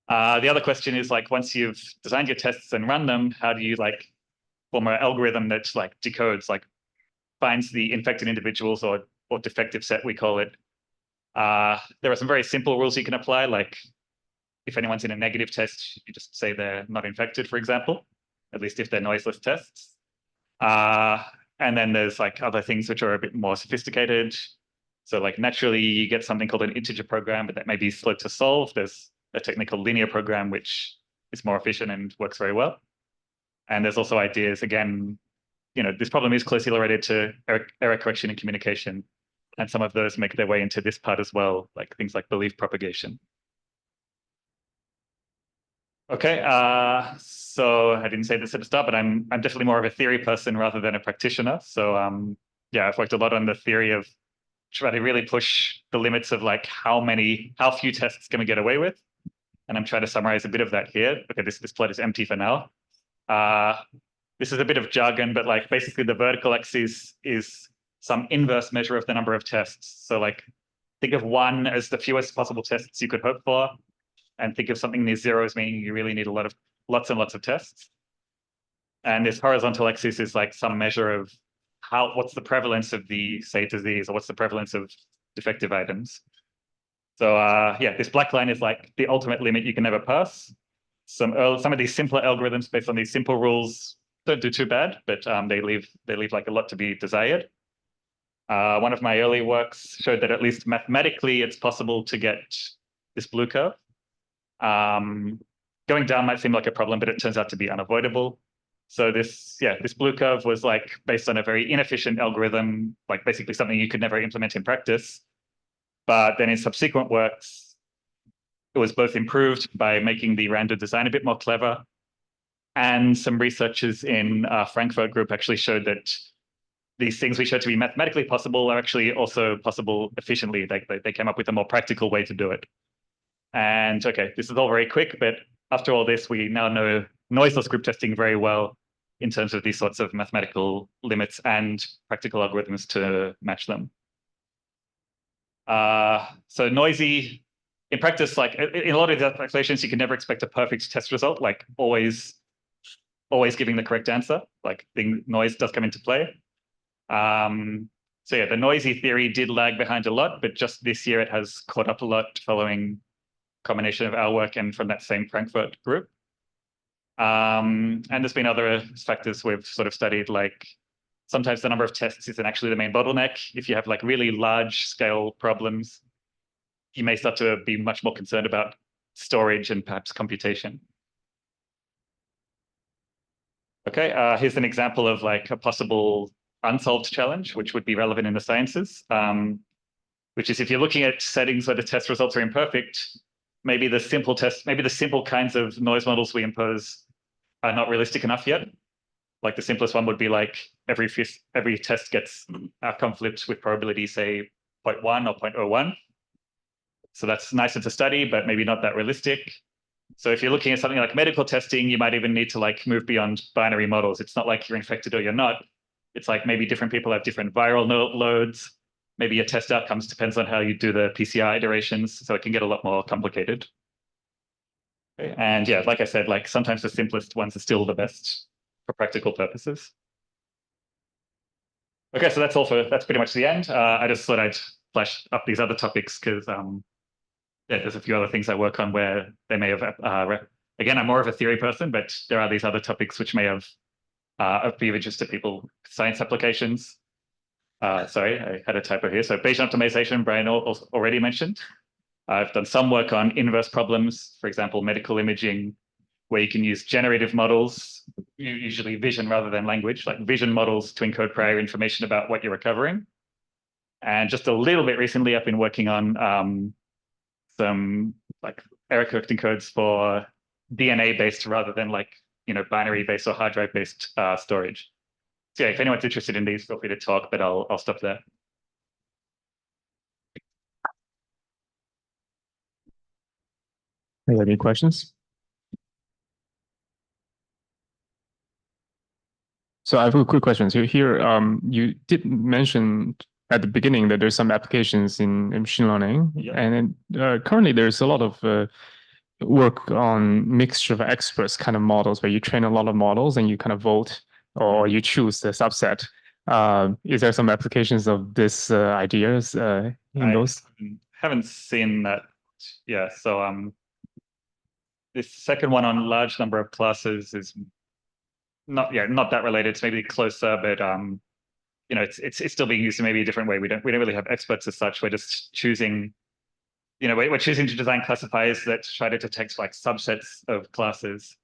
The other question is like, once you've designed your tests and run them, how do you like form an algorithm that like decodes, like finds the infected individuals or defective set, we call it. There are some very simple rules you can apply, like if anyone's in a negative test, you just say they're not infected, for example, at least if they're noiseless tests. And then there's like other things which are a bit more sophisticated. So like naturally you get something called an integer program, but that may be slow to solve. There's a technique called linear program, which is more efficient and works very well. And there's also ideas, again, you know, this problem is closely related to error correction and communication. And some of those make their way into this part as well, like things like belief propagation. Okay, so I didn't say this at the start, but I'm definitely more of a theory person rather than a practitioner. So yeah, I've worked a lot on the theory of trying to really push the limits of like how few tests can we get away with. And I'm trying to summarize a bit of that here. Okay, this plot is empty for now. This is a bit of jargon, but like basically the vertical axis is some inverse measure of the number of tests. So like think of 1 as the fewest possible tests you could hope for, and think of something near 0 as meaning you really need lots and lots of tests. And this horizontal axis is like some measure of what's the prevalence of the, say, disease, or what's the prevalence of defective items. So yeah, this black line is like the ultimate limit you can never pass. some of these simpler algorithms based on these simple rules don't do too bad, but they leave like a lot to be desired. One of my early works showed that at least mathematically, it's possible to get this blue curve. Going down might seem like a problem, but it turns out to be unavoidable. So this blue curve was like based on a very inefficient algorithm, like basically something you could never implement in practice. But then in subsequent works, it was both improved by making the random design a bit more clever. And some researchers in Frankfurt group actually showed that these things we showed to be mathematically possible are actually also possible efficiently. They came up with a more practical way to do it. And okay, this is all very quick, but after all this, we now know noiseless group testing very well in terms of these sorts of mathematical limits and practical algorithms to match them. So noisy, in practice, like in a lot of the applications, you can never expect a perfect test result, like always giving the correct answer, like the noise does come into play. So yeah, the noisy theory did lag behind a lot, but just this year it has caught up a lot following combination of our work and from that same Frankfurt group. And there's been other factors we've sort of studied, like sometimes the number of tests isn't actually the main bottleneck. If you have like really large scale problems, you may start to be much more concerned about storage and perhaps computation. Okay, here's an example of like a possible unsolved challenge, which would be relevant in the sciences, which is if you're looking at settings where the test results are imperfect, maybe the simple kinds of noise models we impose are not realistic enough yet. Like the simplest one would be like every test gets outcome flipped with probability, say 0.1 or 0.01. So that's nicer to study, but maybe not that realistic. So if you're looking at something like medical testing, you might even need to like move beyond binary models. It's not like you're infected or you're not. It's like maybe different people have different viral loads. Maybe your test outcomes depends on how you do the PCR iterations. So it can get a lot more complicated. Okay. And yeah, like I said, like sometimes the simplest ones are still the best for practical purposes. Okay, so that's pretty much the end. I just thought I'd flash up these other topics because yeah, there's a few other things I work on where they may have, again, I'm more of a theory person, but there are these other topics which may have be of interest to people, science applications. Sorry, I had a typo here. So Bayesian optimization, Bryan already mentioned. I've done some work on inverse problems, for example, medical imaging, where you can use generative models, usually vision rather than language, like vision models to encode prior information about what you're recovering. And just a little bit recently, I've been working on some like error correcting codes for DNA-based rather than like, binary-based or hard drive-based storage. So yeah, if anyone's interested in these, feel free to talk, but I'll stop there. Any questions? So I have a quick question. So here, you did mention at the beginning that there's some applications in machine learning, and currently there's a lot of work on mixture of experts kind of models where you train a lot of models and you kind of vote or you choose the subset. Is there some applications of this ideas in those? Haven't seen that. Yeah, so this second one on large number of classes is not that related. It's maybe closer, but it's still being used in maybe a different way. We don't really have experts as such. We're just choosing, we're choosing to design classifiers that try to detect like subsets of classes,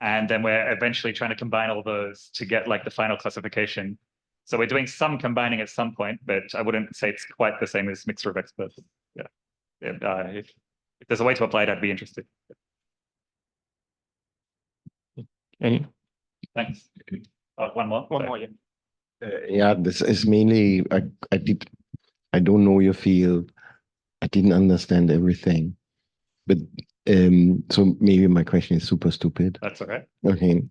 and then we're eventually trying to combine all those to get like the final classification. So we're doing some combining at some point, but I wouldn't say it's quite the same as mixture of experts. Yeah, if there's a way to apply it, I'd be interested. Any? Thanks. One more. Yeah. Yeah, this is mainly, I don't know your field. I didn't understand everything, but so maybe my question is super stupid. That's okay. Okay,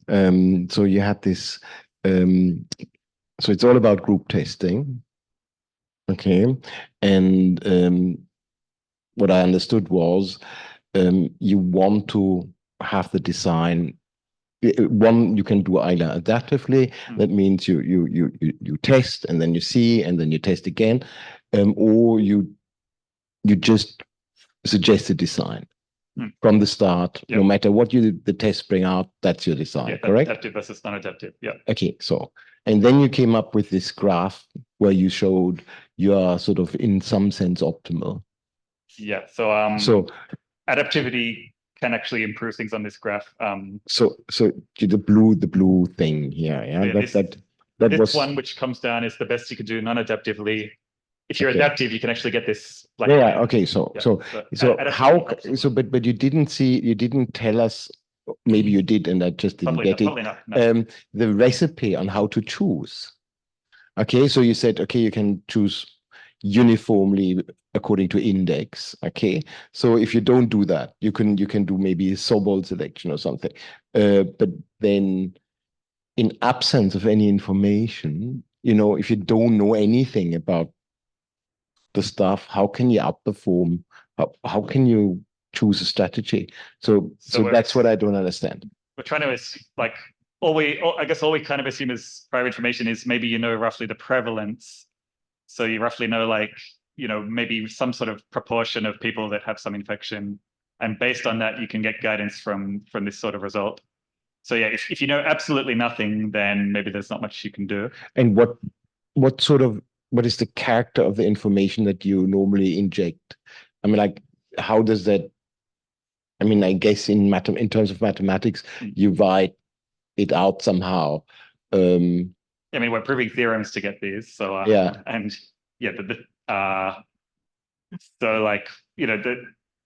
so you had this, so it's all about group testing. Okay, and what I understood was you want to have the design. One, you can do either adaptively. That means you test and then you see and then you test again, or you just suggest a design. from the start. Yep. No matter what the tests bring out, that's your design, Yeah, correct? adaptive versus non-adaptive. Yeah. Okay, so and then you came up with this graph where you showed you are sort of in some sense optimal. Yeah. So adaptivity can actually improve things on this graph. So the blue thing here, yeah, Yeah, that this was one which comes down is the best you could do non-adaptively. If you're Okay. adaptive, you can actually get this. Like, yeah, okay, so adaptivity how helps. but you didn't tell us, maybe you did and I just didn't Probably get not, it, probably not, no. the recipe on how to choose. Okay, so you said, okay, you can choose uniformly according to index. Okay, so if you don't do that, you can do maybe a Sobol selection or something, but then in absence of any information, if you don't know anything about the stuff, how can you outperform? How can you choose a strategy? So that's what I don't understand. We're trying to I guess all we kind of assume is prior information is maybe you know roughly the prevalence. So you roughly know maybe some sort of proportion of people that have some infection. And based on that, you can get guidance from this sort of result. So yeah, if you know absolutely nothing, then maybe there's not much you can do. And what is the character of the information that you normally inject? I mean, like, how does that? I mean, I guess in terms of mathematics, you write it out somehow. I mean, we're proving theorems to get these. So yeah, and yeah,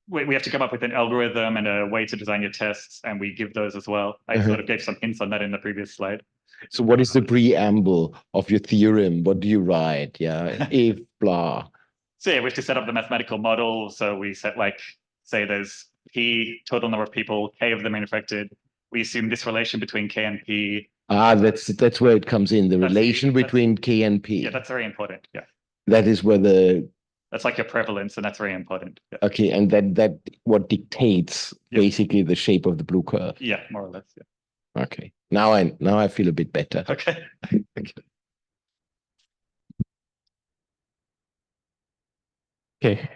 we have to come up with an algorithm and a way to design your tests, and we give those as well. I sort of gave some hints on that in the previous slide. So what is the preamble of your theorem? What do you write? Yeah, if blah. So yeah, we have to set up the mathematical model. So we set say there's P, total number of people, K of them infected. We assume this relation between K and P. That's where it comes in, the relation between K and P. Yeah, that's very important. Yeah. That is where that's like your prevalence, and that's very important. Yeah. Okay, and that what dictates basically the shape of the blue curve. Yeah, more or less. Yeah. Okay. Now I feel a bit better. Okay. Okay.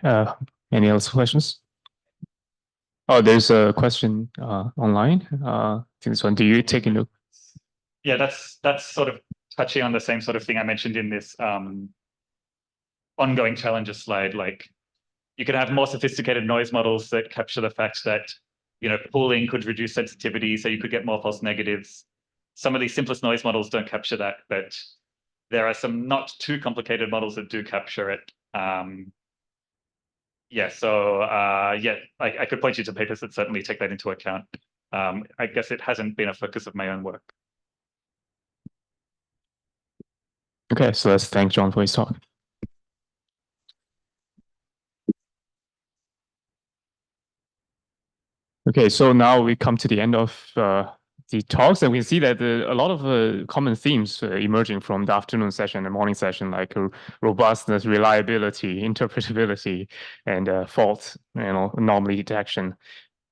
Any other questions? Oh, there's a question online. I think this one. Do you take into? Yeah, that's sort of touching on the same sort of thing I mentioned in this ongoing challenges slide. Like, you can have more sophisticated noise models that capture the fact that pooling could reduce sensitivity, so you could get more false negatives. Some of these simplest noise models don't capture that, but there are some not too complicated models that do capture it. Yeah, so I could point you to papers that certainly take that into account. I guess it hasn't been a focus of my own work. Okay, so let's thank John for his talk. Okay, so now we come to the end of the talks, and we see that a lot of common themes emerging from the afternoon session and morning session, like robustness, reliability, interpretability, and fault, anomaly detection,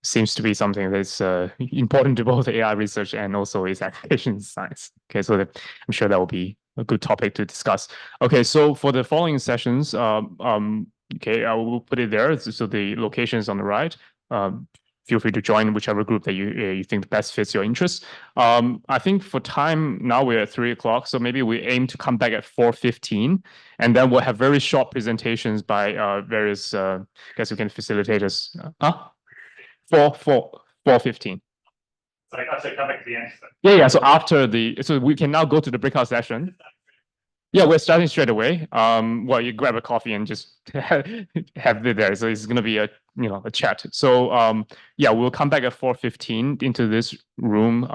seems to be something that's important to both AI research and also its application in science. Okay, so I'm sure that will be a good topic to discuss. Okay, so for the following sessions, okay, I will put it there. So the location is on the right. Feel free to join whichever group that you think best fits your interests. I think for time now we're at 3 o'clock, so maybe we aim to come back at 4:15, and then we'll have very short presentations by various. I guess you can facilitate us. 4:15. Sorry, I said come back to the end. Yeah. So we can now go to the breakout session. Yeah, we're starting straight away. Well, you grab a coffee and just have it there. So it's going to be a chat. So yeah, we'll come back at 4:15 into this room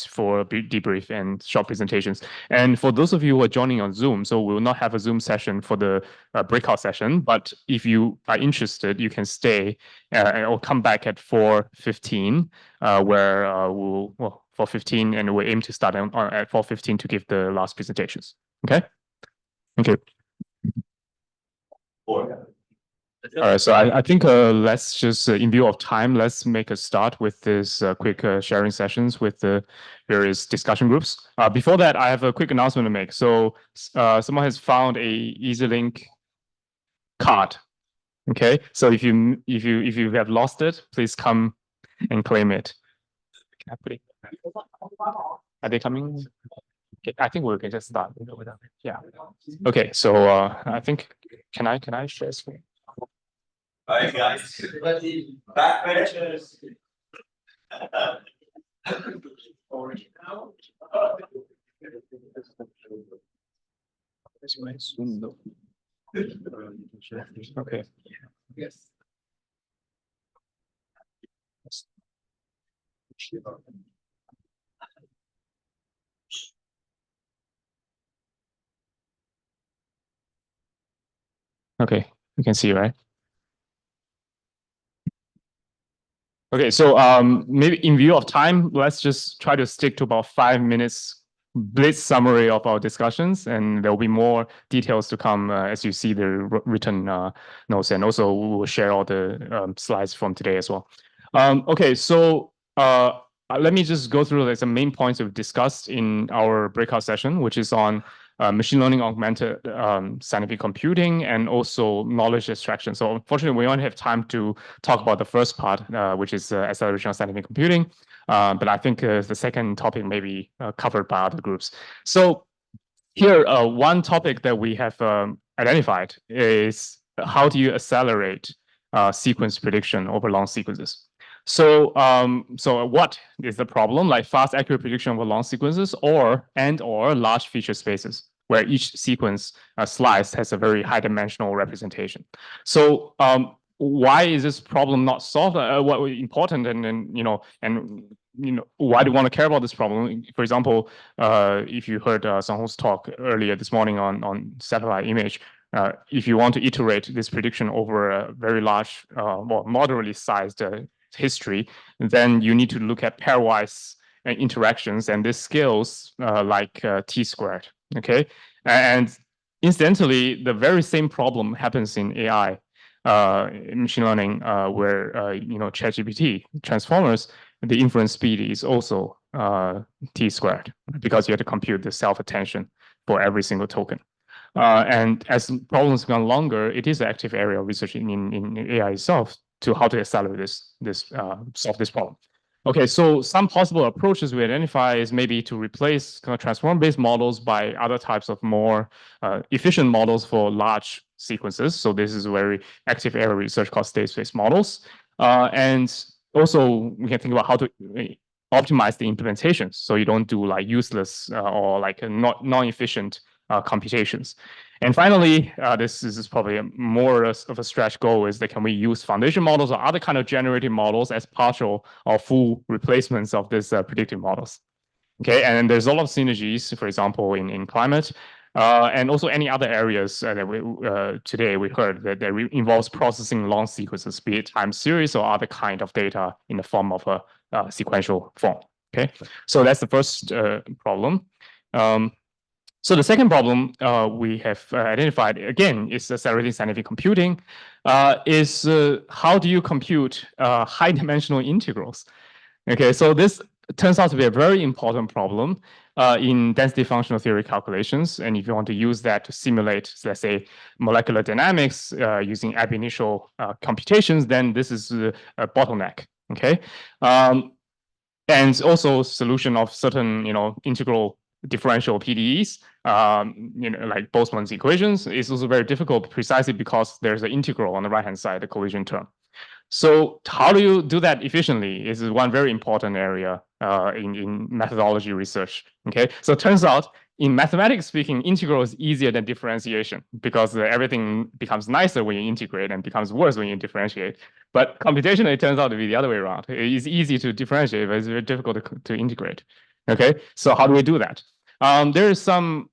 for a debrief and short presentations. And for those of you who are joining on Zoom, so we will not have a Zoom session for the breakout session. But if you are interested, you can stay or come back at 4:15, where we'll 4:15, and we'll aim to start at 4:15 to give the last presentations. Okay. Thank you. All right, so I think let's just, in view of time, let's make a start with this quick sharing sessions with the various discussion groups. Before that, I have a quick announcement to make. So someone has found a EasyLink card. Okay, so if you have lost it, please come and claim it. Can I put it? Are they coming? Okay, I think we can just start. Yeah. Okay, so I think can I share screen? All right, guys. Backbenchers. Okay. Yes. Okay, you can see, right? Okay, so maybe in view of time, let's just try to stick to about 5 minutes blitz summary of our discussions, and there will be more details to come as you see the written notes, and also we will share all the slides from today as well. Okay, so let me just go through some main points we've discussed in our breakout session, which is on machine learning augmented scientific computing and also knowledge extraction. So unfortunately, we don't have time to talk about the first part, which is acceleration of scientific computing. But I think the second topic may be covered by other groups. So here, one topic that we have identified is how do you accelerate sequence prediction over long sequences? So, so what is the problem? Like fast, accurate prediction over long sequences, or large feature spaces, where each sequence slice has a very high-dimensional representation. So, why is this problem not solved? What important, and why do you want to care about this problem? For example, if you heard Sung Ho's talk earlier this morning on satellite image. If you want to iterate this prediction over a very large, well, moderately sized history, then you need to look at pairwise interactions, and this scales like t squared. Okay, and incidentally, the very same problem happens in AI, machine learning, where ChatGPT transformers, the inference speed is also t squared because you have to compute the self attention for every single token. And as problems become longer, it is an active area of research in AI itself to how to accelerate solve this problem. Okay, so some possible approaches we identify is maybe to replace kind of transform-based models by other types of more efficient models for large sequences. So this is a very active area of research called state-space models. And also we can think about how to optimize the implementations so you don't do like useless or like non-efficient computations. And finally, this is probably more of a stretch goal, is that can we use foundation models or other kind of generative models as partial or full replacements of these predictive models? Okay, and there's a lot of synergies, for example, in climate, and also any other areas that we today we heard that involves processing long sequences, be it time series or other kind of data in the form of a sequential form. Okay, so that's the first problem. So the second problem we have identified, again, is accelerating scientific computing, is how do you compute high-dimensional integrals? Okay, so this turns out to be a very important problem in density functional theory calculations. And if you want to use that to simulate, let's say, molecular dynamics using ab initio computations, then this is a bottleneck. Okay, and also solution of certain integral differential PDEs, like Boltzmann's equations, is also very difficult precisely because there's an integral on the right-hand side, the collision term. So how do you do that efficiently is one very important area in methodology research. Okay, so it turns out in mathematics speaking, integral is easier than differentiation because everything becomes nicer when you integrate and becomes worse when you differentiate. But computationally, it turns out to be the other way around. It's easy to differentiate, but it's very difficult to integrate. Okay, so how do we do that? There is some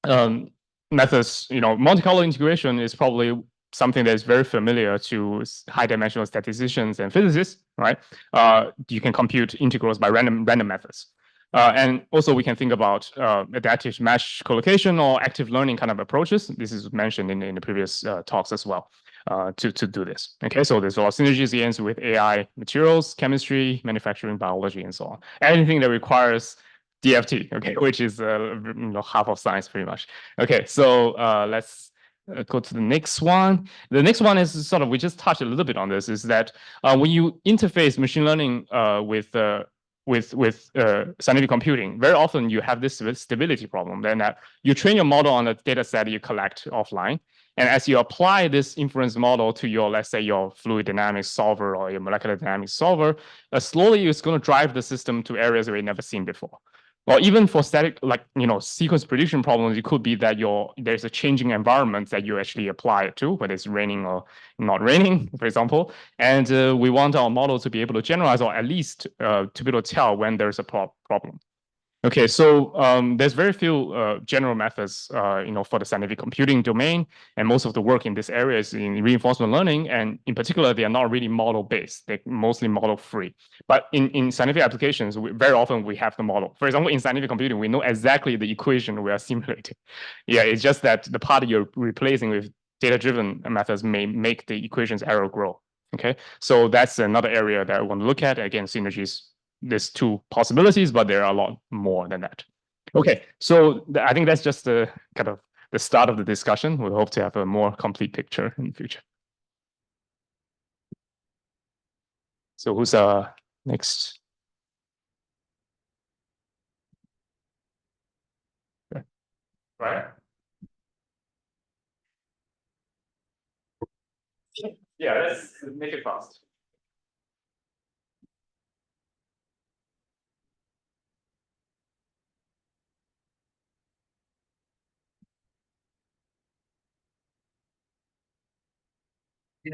methods. Multicolor integration is probably something that is very familiar to high-dimensional statisticians and physicists, right? You can compute integrals by random methods. And also we can think about adaptive match collocation or active learning kind of approaches. This is mentioned in the previous talks as well to do this. Okay, so there's a lot of synergies again with AI materials, chemistry, manufacturing, biology, and so on. Anything that requires DFT, okay, which is half of science pretty much. Okay, so let's go to the next one. The next one is sort of, we just touched a little bit on this, is that when you interface machine learning with scientific computing, very often you have this stability problem. Then you train your model on a data set you collect offline. And as you apply this inference model to your, let's say, your fluid dynamics solver or your molecular dynamics solver, slowly it's going to drive the system to areas where you've never seen before. Or even for static, like, sequence prediction problems, it could be that there's a changing environment that you actually apply it to, whether it's raining or not raining, for example. And we want our model to be able to generalize, or at least to be able to tell when there's a problem. Okay, so there's very few general methods, for the scientific computing domain, and most of the work in this area is in reinforcement learning, and in particular, they are not really model-based; they're mostly model-free. But in scientific applications, very often we have the model. For example, in scientific computing, we know exactly the equation we are simulating. Yeah, it's just that the part you're replacing with data-driven methods may make the equation's error grow. Okay, so that's another area that we want to look at. Again, synergies. There's two possibilities, but there are a lot more than that. Okay, so I think that's just the kind of the start of the discussion. We hope to have a more complete picture in the future. So who's next? Right. Yeah, let's make it fast. Yeah.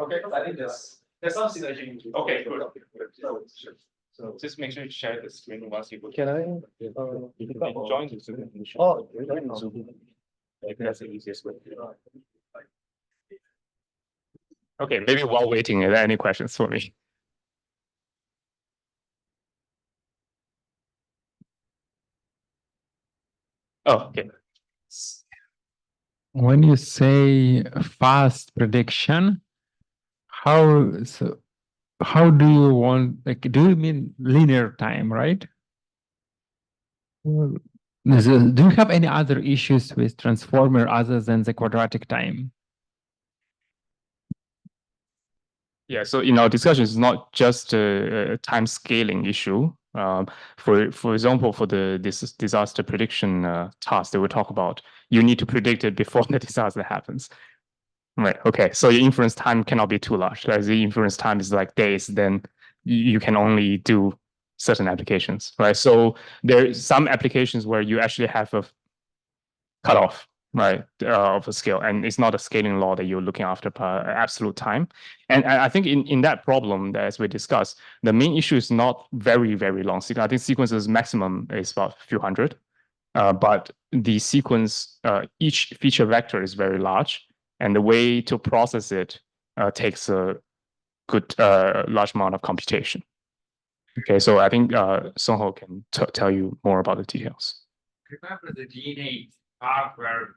Okay, I think there's some synergy. Okay, good. So just make sure you share the screen once you Can I join the Zoom? Oh, join the Zoom. I think that's the easiest way. Okay, maybe while waiting, are there any questions for me? Oh, okay. When you say fast prediction, how do you want, like, do you mean linear time, right? Do you have any other issues with transformer other than the quadratic time? Yeah, so in our discussion, it's not just a time scaling issue. For example, for this disaster prediction task that we talk about, you need to predict it before the disaster happens. Right. Okay. So your inference time cannot be too large. Like the inference time is like days, then you can only do certain applications, right? So there's some applications where you actually have a cutoff, right, of a scale, and it's not a scaling law that you're looking after per absolute time. And I think in that problem, that as we discussed, the main issue is not very, very long sequence. I think sequences maximum is about a few hundred, but the sequence, each feature vector is very large, and the way to process it takes a good large amount of computation. Okay, so I think Song Ho can tell you more about the details. Remember the DNA part where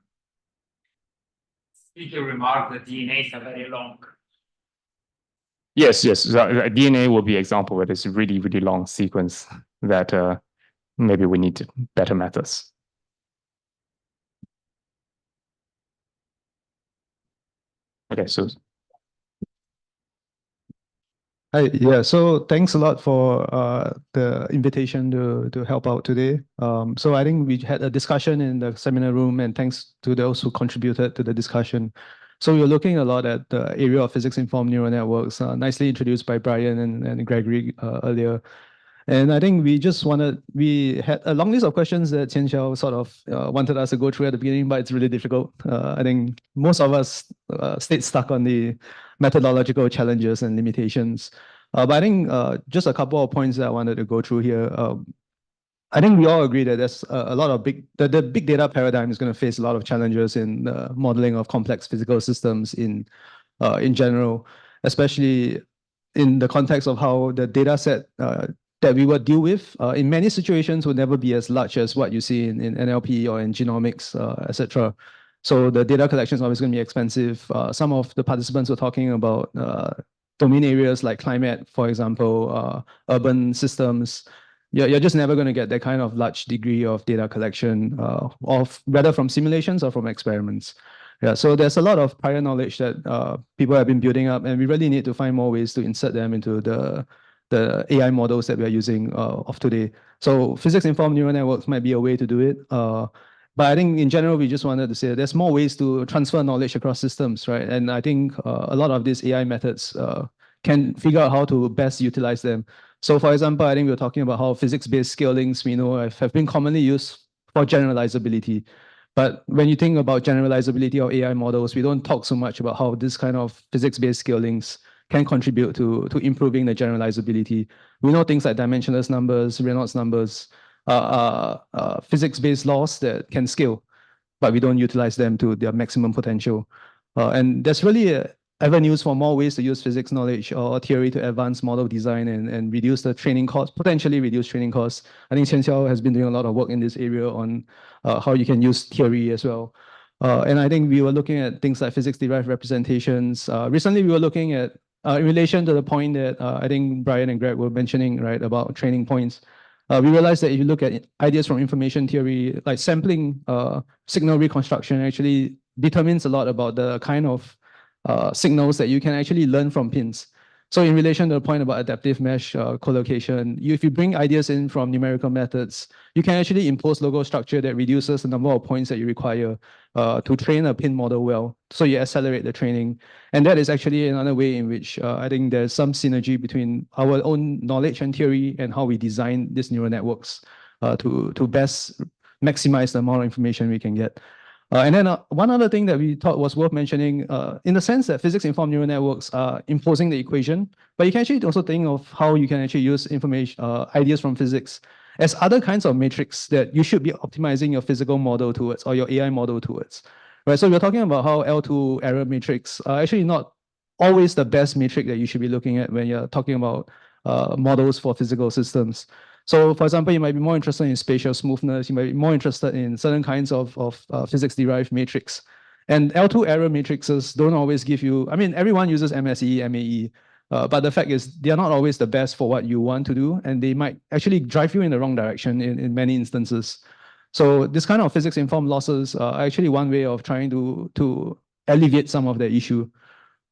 speaker remarked that DNAs are very long. Yes. So, DNA will be an example where there's a really, really long sequence that maybe we need better methods. Okay, so. Hi, yeah, so thanks a lot for the invitation to help out today. So I think we had a discussion in the seminar room, and thanks to those who contributed to the discussion. So we're looking a lot at the area of physics-informed neural networks, nicely introduced by Bryan and Gregory earlier. And I think we had a long list of questions that Qianxiao sort of wanted us to go through at the beginning, but it's really difficult. I think most of us stayed stuck on the methodological challenges and limitations. But I think just a couple of points that I wanted to go through here. I think we all agree that there's a lot of the big data paradigm is going to face a lot of challenges in the modeling of complex physical systems in general, especially in the context of how the data set that we would deal with in many situations would never be as large as what you see in NLP or in genomics, etc. So the data collection is always going to be expensive. Some of the participants were talking about domain areas like climate, for example, urban systems, you're just never going to get that kind of large degree of data collection, of whether from simulations or from experiments. Yeah, so there's a lot of prior knowledge that people have been building up, and we really need to find more ways to insert them into the AI models that we are using of today. So physics-informed neural networks might be a way to do it. But I think in general, we just wanted to say there's more ways to transfer knowledge across systems, right? And I think a lot of these AI methods can figure out how to best utilize them. So for example, I think we were talking about how physics-based scalings we know have been commonly used for generalizability. But when you think about generalizability of AI models, we don't talk so much about how this kind of physics-based scalings can contribute to improving the generalizability. We know things like dimensionless numbers, Reynolds numbers, physics-based laws that can scale, but we don't utilize them to their maximum potential. And there's really avenues for more ways to use physics knowledge or theory to advance model design and reduce the training costs, potentially reduce training costs. I think Qianxiao has been doing a lot of work in this area on how you can use theory as well. And I think we were looking at things like physics-derived representations. Recently, we were looking at, in relation to the point that I think Bryan and Greg were mentioning, right, about training points. We realized that if you look at ideas from information theory, like sampling signal reconstruction actually determines a lot about the kind of signals that you can actually learn from pins. So in relation to the point about adaptive mesh collocation, if you bring ideas in from numerical methods, you can actually impose logo structure that reduces the number of points that you require to train a pin model well. So you accelerate the training. And that is actually another way in which I think there's some synergy between our own knowledge and theory and how we design these neural networks to best maximize the amount of information we can get. And then one other thing that we thought was worth mentioning, in the sense that physics-informed neural networks are imposing the equation, but you can actually also think of how you can actually use information, ideas from physics as other kinds of metrics that you should be optimizing your physical model towards or your AI model towards. Right? So we're talking about how L2 error matrix are actually not always the best metric that you should be looking at when you're talking about models for physical systems. So for example, you might be more interested in spatial smoothness. You might be more interested in certain kinds of physics-derived matrix. And L2 error matrices don't always give you, I mean, everyone uses MSE, MAE, but the fact is they are not always the best for what you want to do, and they might actually drive you in the wrong direction in many instances. So this kind of physics-informed losses are actually one way of trying to alleviate some of the issue.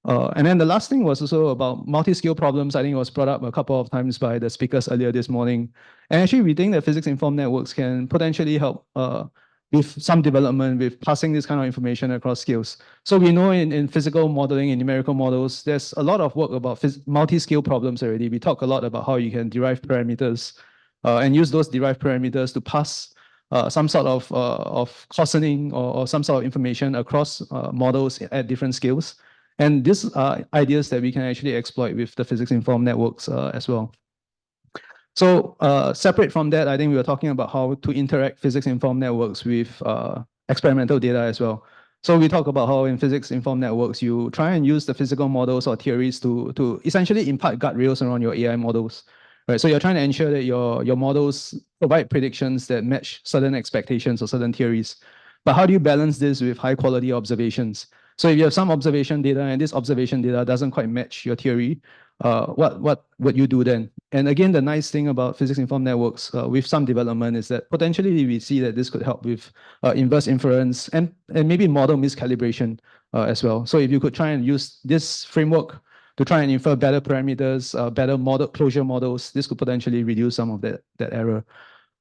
And then the last thing was also about multi-scale problems. I think it was brought up a couple of times by the speakers earlier this morning. And actually, we think that physics-informed networks can potentially help with some development with passing this kind of information across scales. So we know in physical modeling, in numerical models, there's a lot of work about multi-scale problems already. We talk a lot about how you can derive parameters and use those derived parameters to pass some sort of coarsening or some sort of information across models at different scales. And these are ideas that we can actually exploit with the physics-informed networks as well. So separate from that, I think we were talking about how to interact physics-informed networks with experimental data as well. So we talk about how in physics-informed networks, you try and use the physical models or theories to essentially impart guardrails around your AI models. Right? So you're trying to ensure that your models provide predictions that match certain expectations or certain theories. But how do you balance this with high-quality observations? So if you have some observation data and this observation data doesn't quite match your theory, what would you do then? And again, the nice thing about physics-informed networks with some development is that potentially we see that this could help with inverse inference and maybe model miscalibration as well. So if you could try and use this framework to try and infer better parameters, better model closure models, this could potentially reduce some of that error.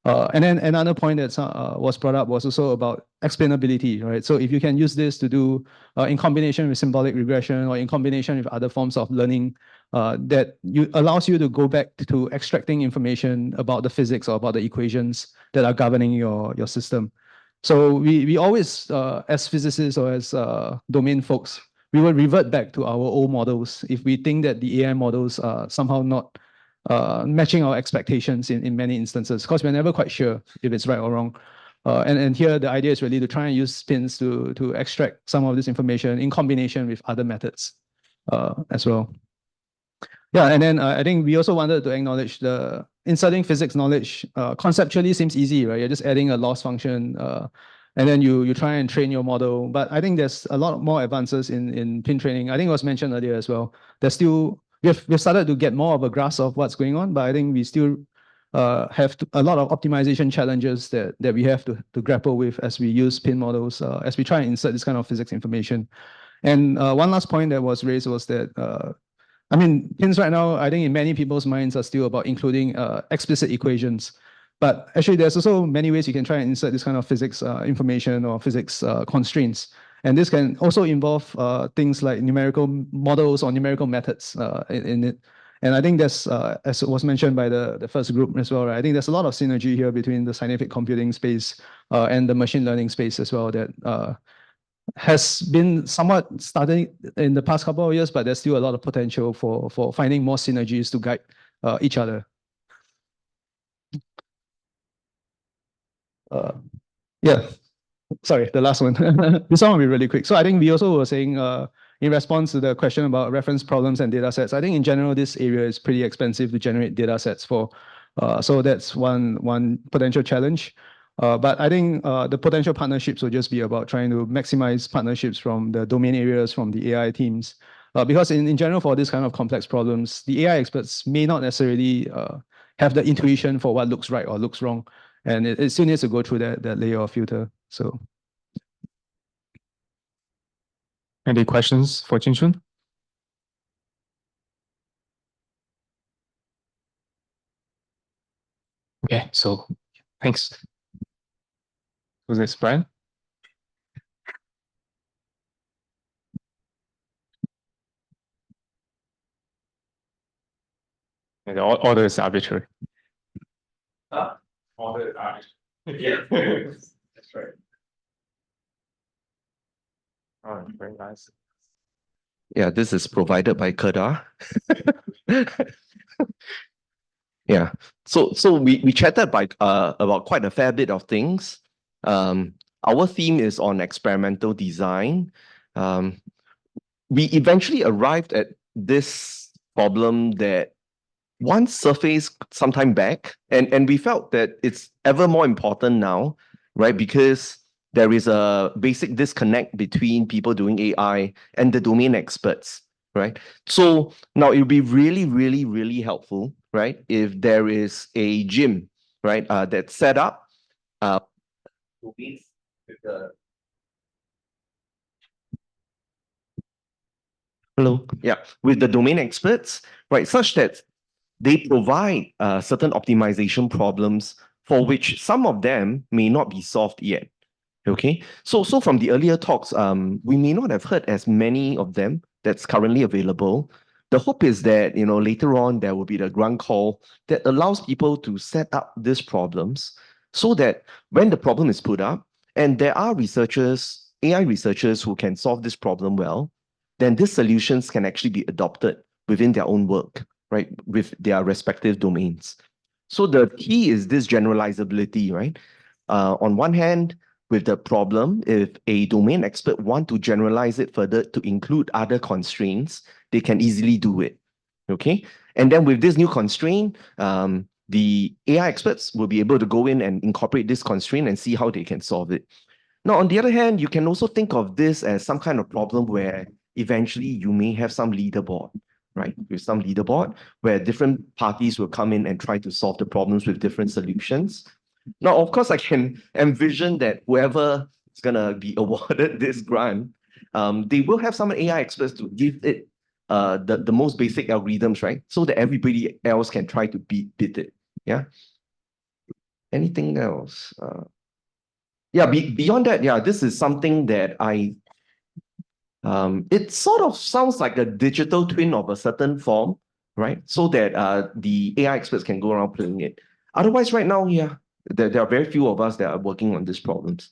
And then another point that was brought up was also about explainability, right? So if you can use this to do in combination with symbolic regression or in combination with other forms of learning, that allows you to go back to extracting information about the physics or about the equations that are governing your system. So we always, as physicists or as domain folks, we will revert back to our old models if we think that the AI models are somehow not matching our expectations in many instances, because we're never quite sure if it's right or wrong. And here the idea is really to try and use spins to extract some of this information in combination with other methods as well. Yeah, and then I think we also wanted to acknowledge the inserting physics knowledge conceptually seems easy, right? You're just adding a loss function and then you try and train your model. But I think there's a lot more advances in pin training. I think it was mentioned earlier as well. There's still we've started to get more of a grasp of what's going on, but I think we still have a lot of optimization challenges that we have to grapple with as we use pin models, as we try and insert this kind of physics information. And one last point that was raised was that, I mean, pins right now, I think in many people's minds are still about including explicit equations. But actually, there's also many ways you can try and insert this kind of physics information or physics constraints. And this can also involve things like numerical models or numerical methods in it. And I think that's, as was mentioned by the first group as well, right? I think there's a lot of synergy here between the scientific computing space and the machine learning space as well that has been somewhat starting in the past couple of years, but there's still a lot of potential for finding more synergies to guide each other. Yeah, sorry, the last one. This one will be really quick. So I think we also were saying in response to the question about reference problems and data sets, I think in general, this area is pretty expensive to generate data sets for. So that's one potential challenge. But I think the potential partnerships will just be about trying to maximize partnerships from the domain areas, from the AI teams. Because in general, for this kind of complex problems, the AI experts may not necessarily have the intuition for what looks right or looks wrong. And it still needs to go through that layer of filter. So, any questions for Chin-Chun? Okay, so thanks. Who's this, Bryan? And the order is arbitrary. Order is arbitrary. Yeah, that's right. Oh, very nice. Yeah, this is provided by Kada. Yeah, so we chatted about quite a fair bit of things. Our theme is on experimental design. We eventually arrived at this problem that once surfaced some time back, and we felt that it's ever more important now, right? Because there is a basic disconnect between people doing AI and the domain experts, right? So now it would be really, really, really helpful, right? If there is a gym, right, that's set up domains with the with the domain experts, right, such that they provide certain optimization problems for which some of them may not be solved yet. Okay, so from the earlier talks, we may not have heard as many of them that's currently available. The hope is that later on there will be the grant call that allows people to set up these problems so that when the problem is put up and there are researchers, AI researchers who can solve this problem well, then these solutions can actually be adopted within their own work, right, with their respective domains. So the key is this generalizability, right? On one hand, with the problem, if a domain expert want to generalize it further to include other constraints, they can easily do it, okay? And then with this new constraint, the AI experts will be able to go in and incorporate this constraint and see how they can solve it. Now, on the other hand, you can also think of this as some kind of problem where eventually you may have some leaderboard, right? With some leaderboard where different parties will come in and try to solve the problems with different solutions. Now, of course, I can envision that whoever is going to be awarded this grant, they will have some AI experts to give it the most basic algorithms, right? So that everybody else can try to beat it. Yeah. Anything else? Yeah, beyond that, yeah, this is something that it sort of sounds like a digital twin of a certain form, right? So that the AI experts can go around playing it. Otherwise, right now, yeah, there are very few of us that are working on these problems.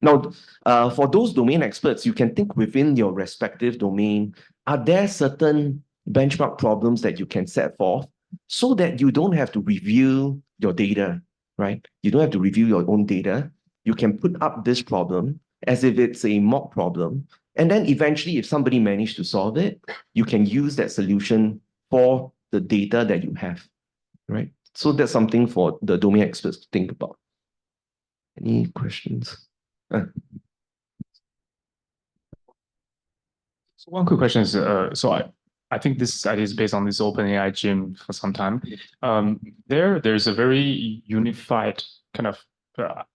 Now, for those domain experts, you can think within your respective domain, are there certain benchmark problems that you can set forth so that you don't have to review your data, right? You don't have to review your own data. You can put up this problem as if it's a mock problem. And then eventually, if somebody managed to solve it, you can use that solution for the data that you have, right? So that's something for the domain experts to think about. Any questions? So one quick question is, I think this idea is based on this OpenAI gym for some time. There's a very unified kind of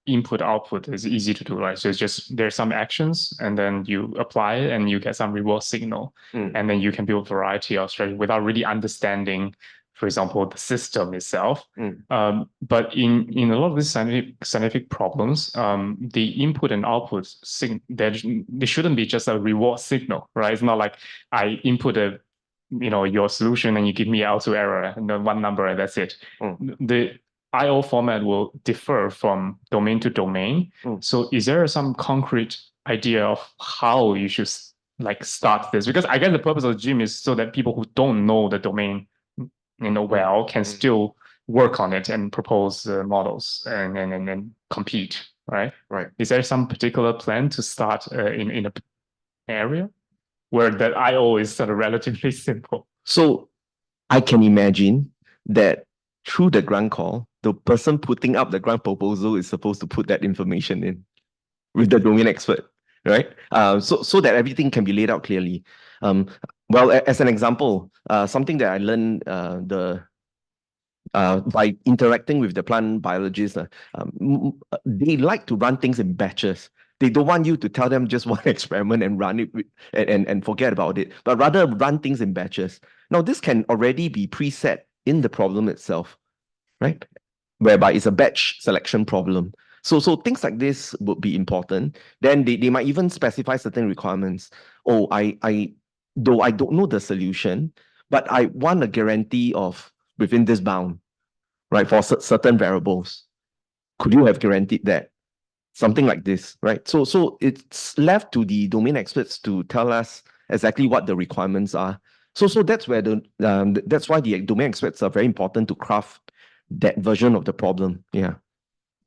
input output is easy to do, right? So it's just there's some actions and then you apply it and you get some reward signal, and then you can build a variety of strategy without really understanding, for example, the system itself. But in a lot of these scientific problems, the input and output there shouldn't be just a reward signal, right? It's not like I input your solution and you give me also error and then one number and that's it. The IO format will differ from domain to domain. So is there some concrete idea of how you should start this? Because I guess the purpose of the gym is so that people who don't know the domain well can still work on it and propose models and compete, right? Right. Is there some particular plan to start in an area where that IO is sort of relatively simple? So I can imagine that through the grant call, the person putting up the grant proposal is supposed to put that information in with the domain expert, right? So that everything can be laid out clearly. Well, as an example, something that I learned by interacting with the plant biologists, they like to run things in batches. They don't want you to tell them just one experiment and run it and forget about it, but rather run things in batches. Now, this can already be preset in the problem itself, right? Whereby it's a batch selection problem. So things like this would be important. Then they might even specify certain requirements. Oh, though I don't know the solution, but I want a guarantee of within this bound, right? For certain variables. Could you have guaranteed that? Something like this, right? So it's left to the domain experts to tell us exactly what the requirements are. So that's where that's why the domain experts are very important to craft that version of the problem. Yeah.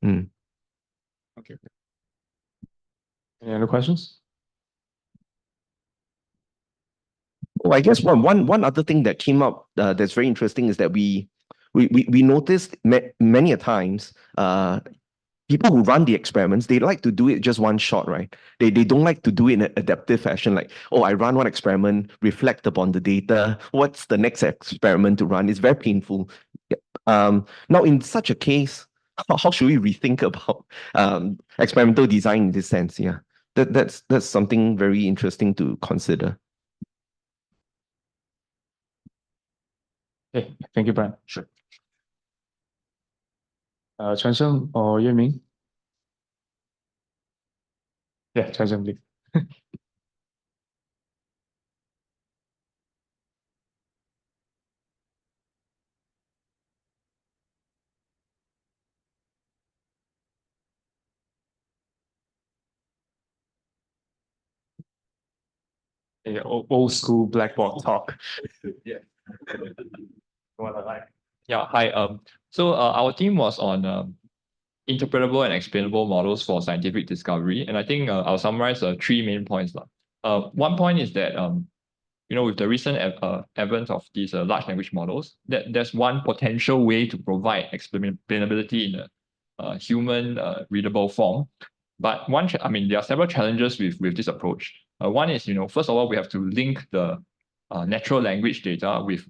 Okay. Any other questions? Oh, I guess one other thing that came up that's very interesting is that we noticed many a times people who run the experiments, they like to do it just one shot, right? They don't like to do it in an adaptive fashion, like, oh, I run one experiment, reflect upon the data. What's the next experiment to run? It's very painful. Now, in such a case, how should we rethink about experimental design in this sense? Yeah, that's something very interesting to consider. Okay, thank you, Brian. Sure. Chuan Sheng or Yue Ming? Yeah, Chuan Sheng, please. Yeah, old school blackboard talk. Yeah. Yeah, hi. So our team was on interpretable and explainable models for scientific discovery, and I think I'll summarize three main points. One point is that with the recent advent of these large language models, there's one potential way to provide explainability in a human readable form. But there are several challenges with this approach. One is, first of all, we have to link the natural language data with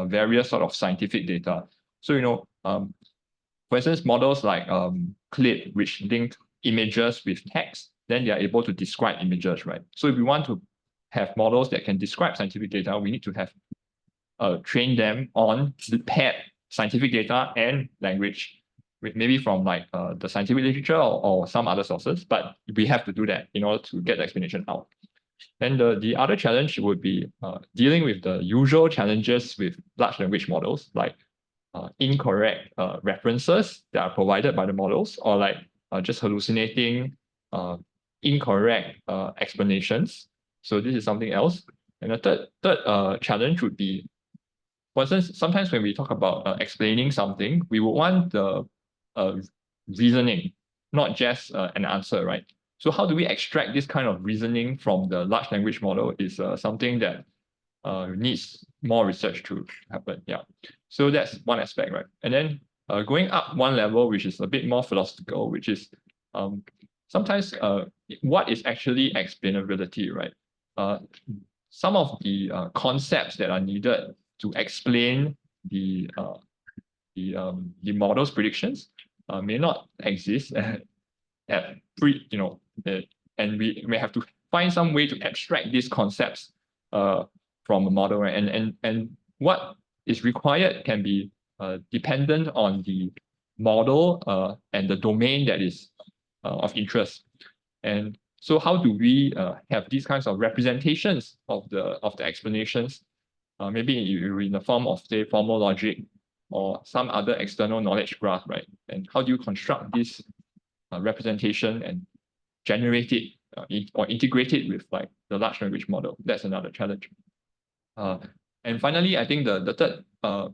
various sort of scientific data. So, for instance, models like CLIP, which link images with text, then they are able to describe images, right? So if we want to have models that can describe scientific data, we need to have train them on paired scientific data and language, with maybe from the scientific literature or some other sources, but we have to do that in order to get the explanation out. And the other challenge would be dealing with the usual challenges with large language models, like incorrect references that are provided by the models, or just hallucinating incorrect explanations. So this is something else. And the third challenge would be, for instance, sometimes when we talk about explaining something, we would want the reasoning, not just an answer, right? So how do we extract this kind of reasoning from the large language model is something that needs more research to happen. Yeah. So that's one aspect, right? And then going up one level, which is a bit more philosophical, which is sometimes what is actually explainability, right? some of the concepts that are needed to explain the model's predictions may not exist and we may have to find some way to abstract these concepts from a model, right? And what is required can be dependent on the model and the domain that is of interest. And so how do we have these kinds of representations of the explanations, maybe in the form of, say, formal logic or some other external knowledge graph, right? And how do you construct this representation and generate it or integrate it with like the large language model? That's another challenge. And finally, I think the third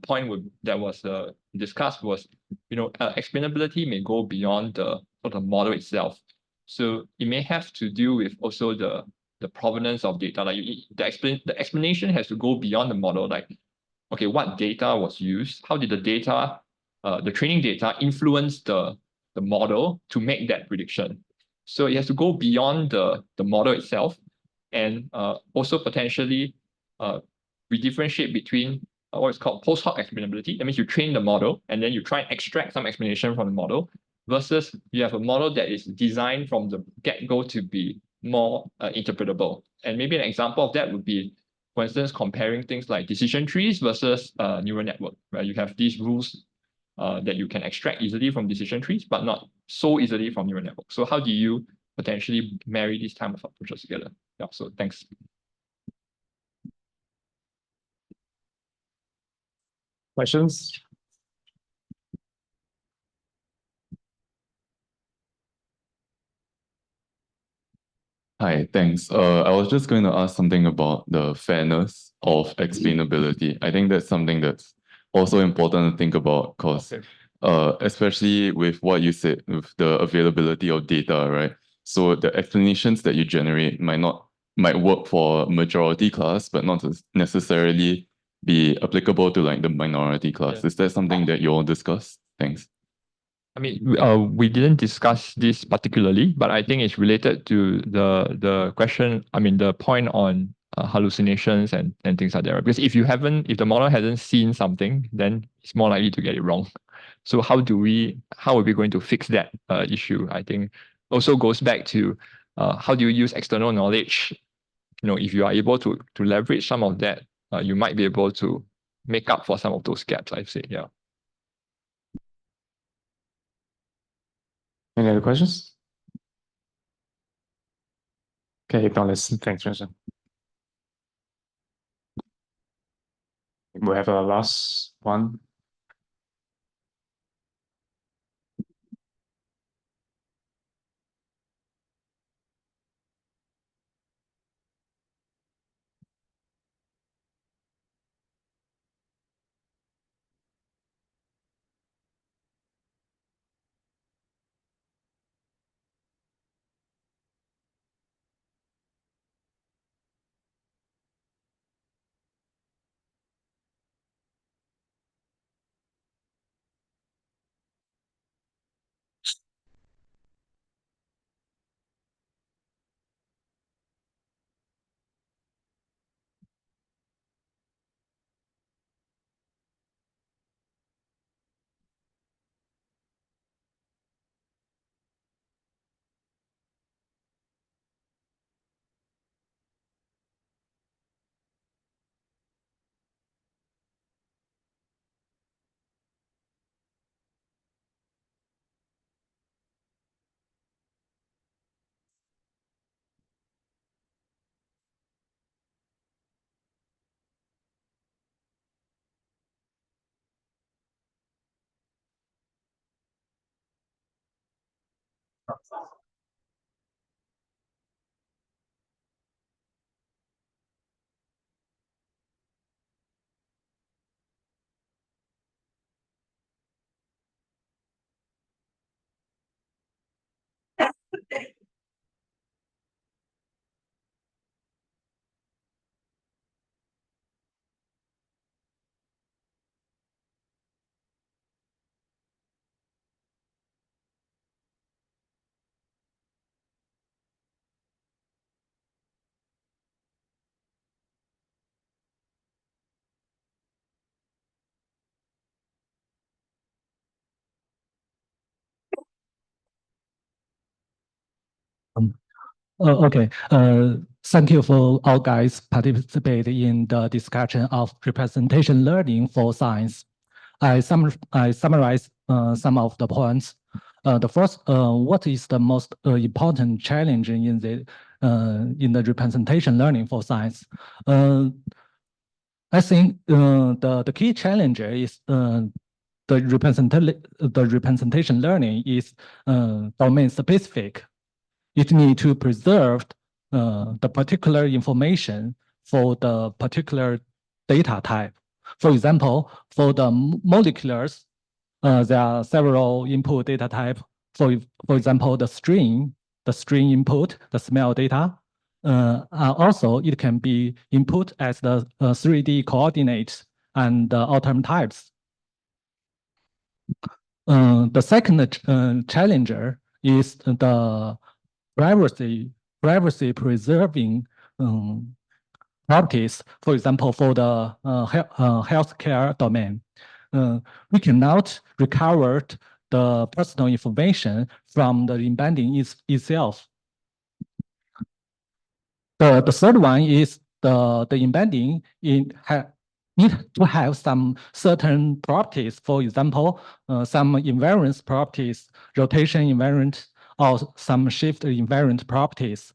point that was discussed was, explainability may go beyond the sort of model itself. So it may have to do with also the provenance of data. Like the explanation has to go beyond the model. Like, okay, what data was used? How did the data, the training data, influence the model to make that prediction? So it has to go beyond the model itself, and also potentially we differentiate between what is called post hoc explainability. That means you train the model and then you try and extract some explanation from the model, versus you have a model that is designed from the get-go to be more interpretable. And maybe an example of that would be, for instance, comparing things like decision trees versus neural network, right? You have these rules that you can extract easily from decision trees, but not so easily from neural network. So how do you potentially marry these type of approaches together? Yeah, so thanks. Questions? Hi, thanks. I was just going to ask something about the fairness of explainability. I think that's something that's also important to think about, because especially with what you said, with the availability of data, right? So the explanations that you generate might work for majority class, but not necessarily be applicable to like the minority class. Is that something that you all discussed? Thanks. I mean, we didn't discuss this particularly, but I think it's related to the question. I mean, the point on hallucinations and things like that. Right? Because if the model hasn't seen something, then it's more likely to get it wrong. So how are we going to fix that issue? I think also goes back to how do you use external knowledge? If you are able to leverage some of that, you might be able to make up for some of those gaps, I'd say. Yeah. Any other questions? Okay, now thanks, Bresson. We'll have a last one. Okay. Thank you for all guys participate in the discussion of representation learning for science. I summarize some of the points. The first, what is the most important challenge in the representation learning for science? I think the key challenge is the representation learning is domain specific. It needs to preserve the particular information for the particular data type. For example, for the moleculars, there are several input data type. For example, the string input, the smell data. Also, it can be input as the 3D coordinates and atom types. The second challenger is the privacy preserving properties. For example, for the healthcare domain, we cannot recover the personal information from the embedding itself. The third one is the embedding need to have some certain properties. For example, some invariance properties, rotation invariant, or some shift invariant properties.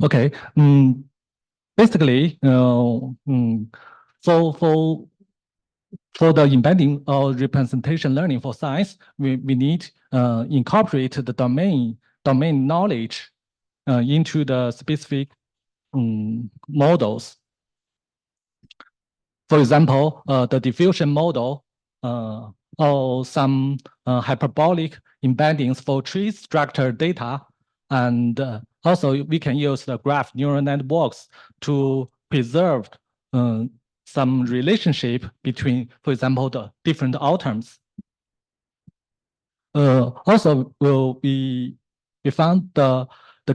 Okay. Basically, for the embedding or representation learning for science, we need incorporate the domain knowledge into the specific models. For example, the diffusion model or some hyperbolic embeddings for tree structure data. And also we can use the graph neural networks to preserve some relationship between, for example, the different atoms. Also, we found the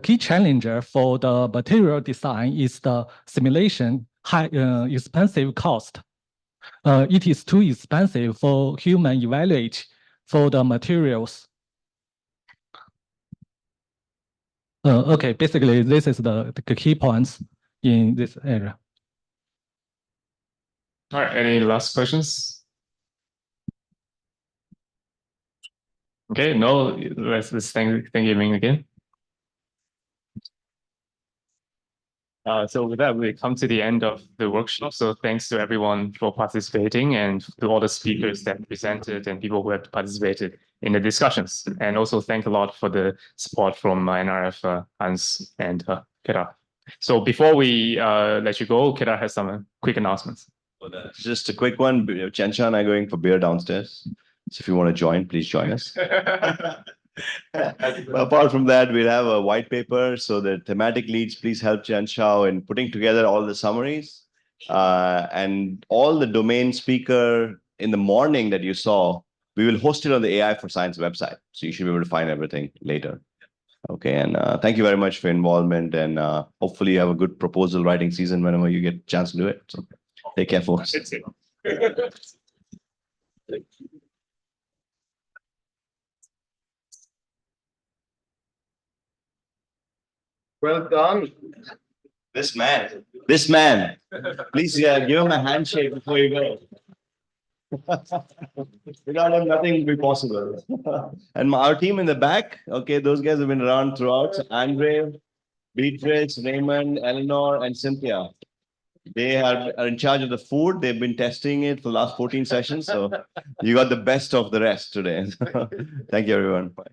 key challenger for the material design is the simulation high expensive cost. It is too expensive for human evaluate for the materials. Okay, basically this is the key points in this area. All right, any last questions? Okay, no, let's thank Ming again. So with that, we come to the end of the workshop. So thanks to everyone for participating and to all the speakers that presented and people who have participated in the discussions. And also thank a lot for the support from NRF, Hans and Kera. So before we let you go, Kera has some quick announcements. Just a quick one. Qianxiao and I are going for beer downstairs. So if you want to join, please join us. Apart from that, we'll have a white paper. So the thematic leads, please help Qianxiao in putting together all the summaries. And all the domain speaker in the morning that you saw, we will host it on the AI for Science website. So you should be able to find everything later. Okay, and thank you very much for your involvement. And hopefully you have a good proposal writing season whenever you get a chance to do it. So take care, folks. Well done. This man, please give him a handshake before you go. Without him, nothing will be possible. And our team in the back, okay, those guys have been around throughout. So Andrey, Beatrice, Raymond, Eleanor, and Cynthia. They are in charge of the food. They've been testing it for the last 14 sessions. So you got the best of the rest today. Thank you, everyone. Bye.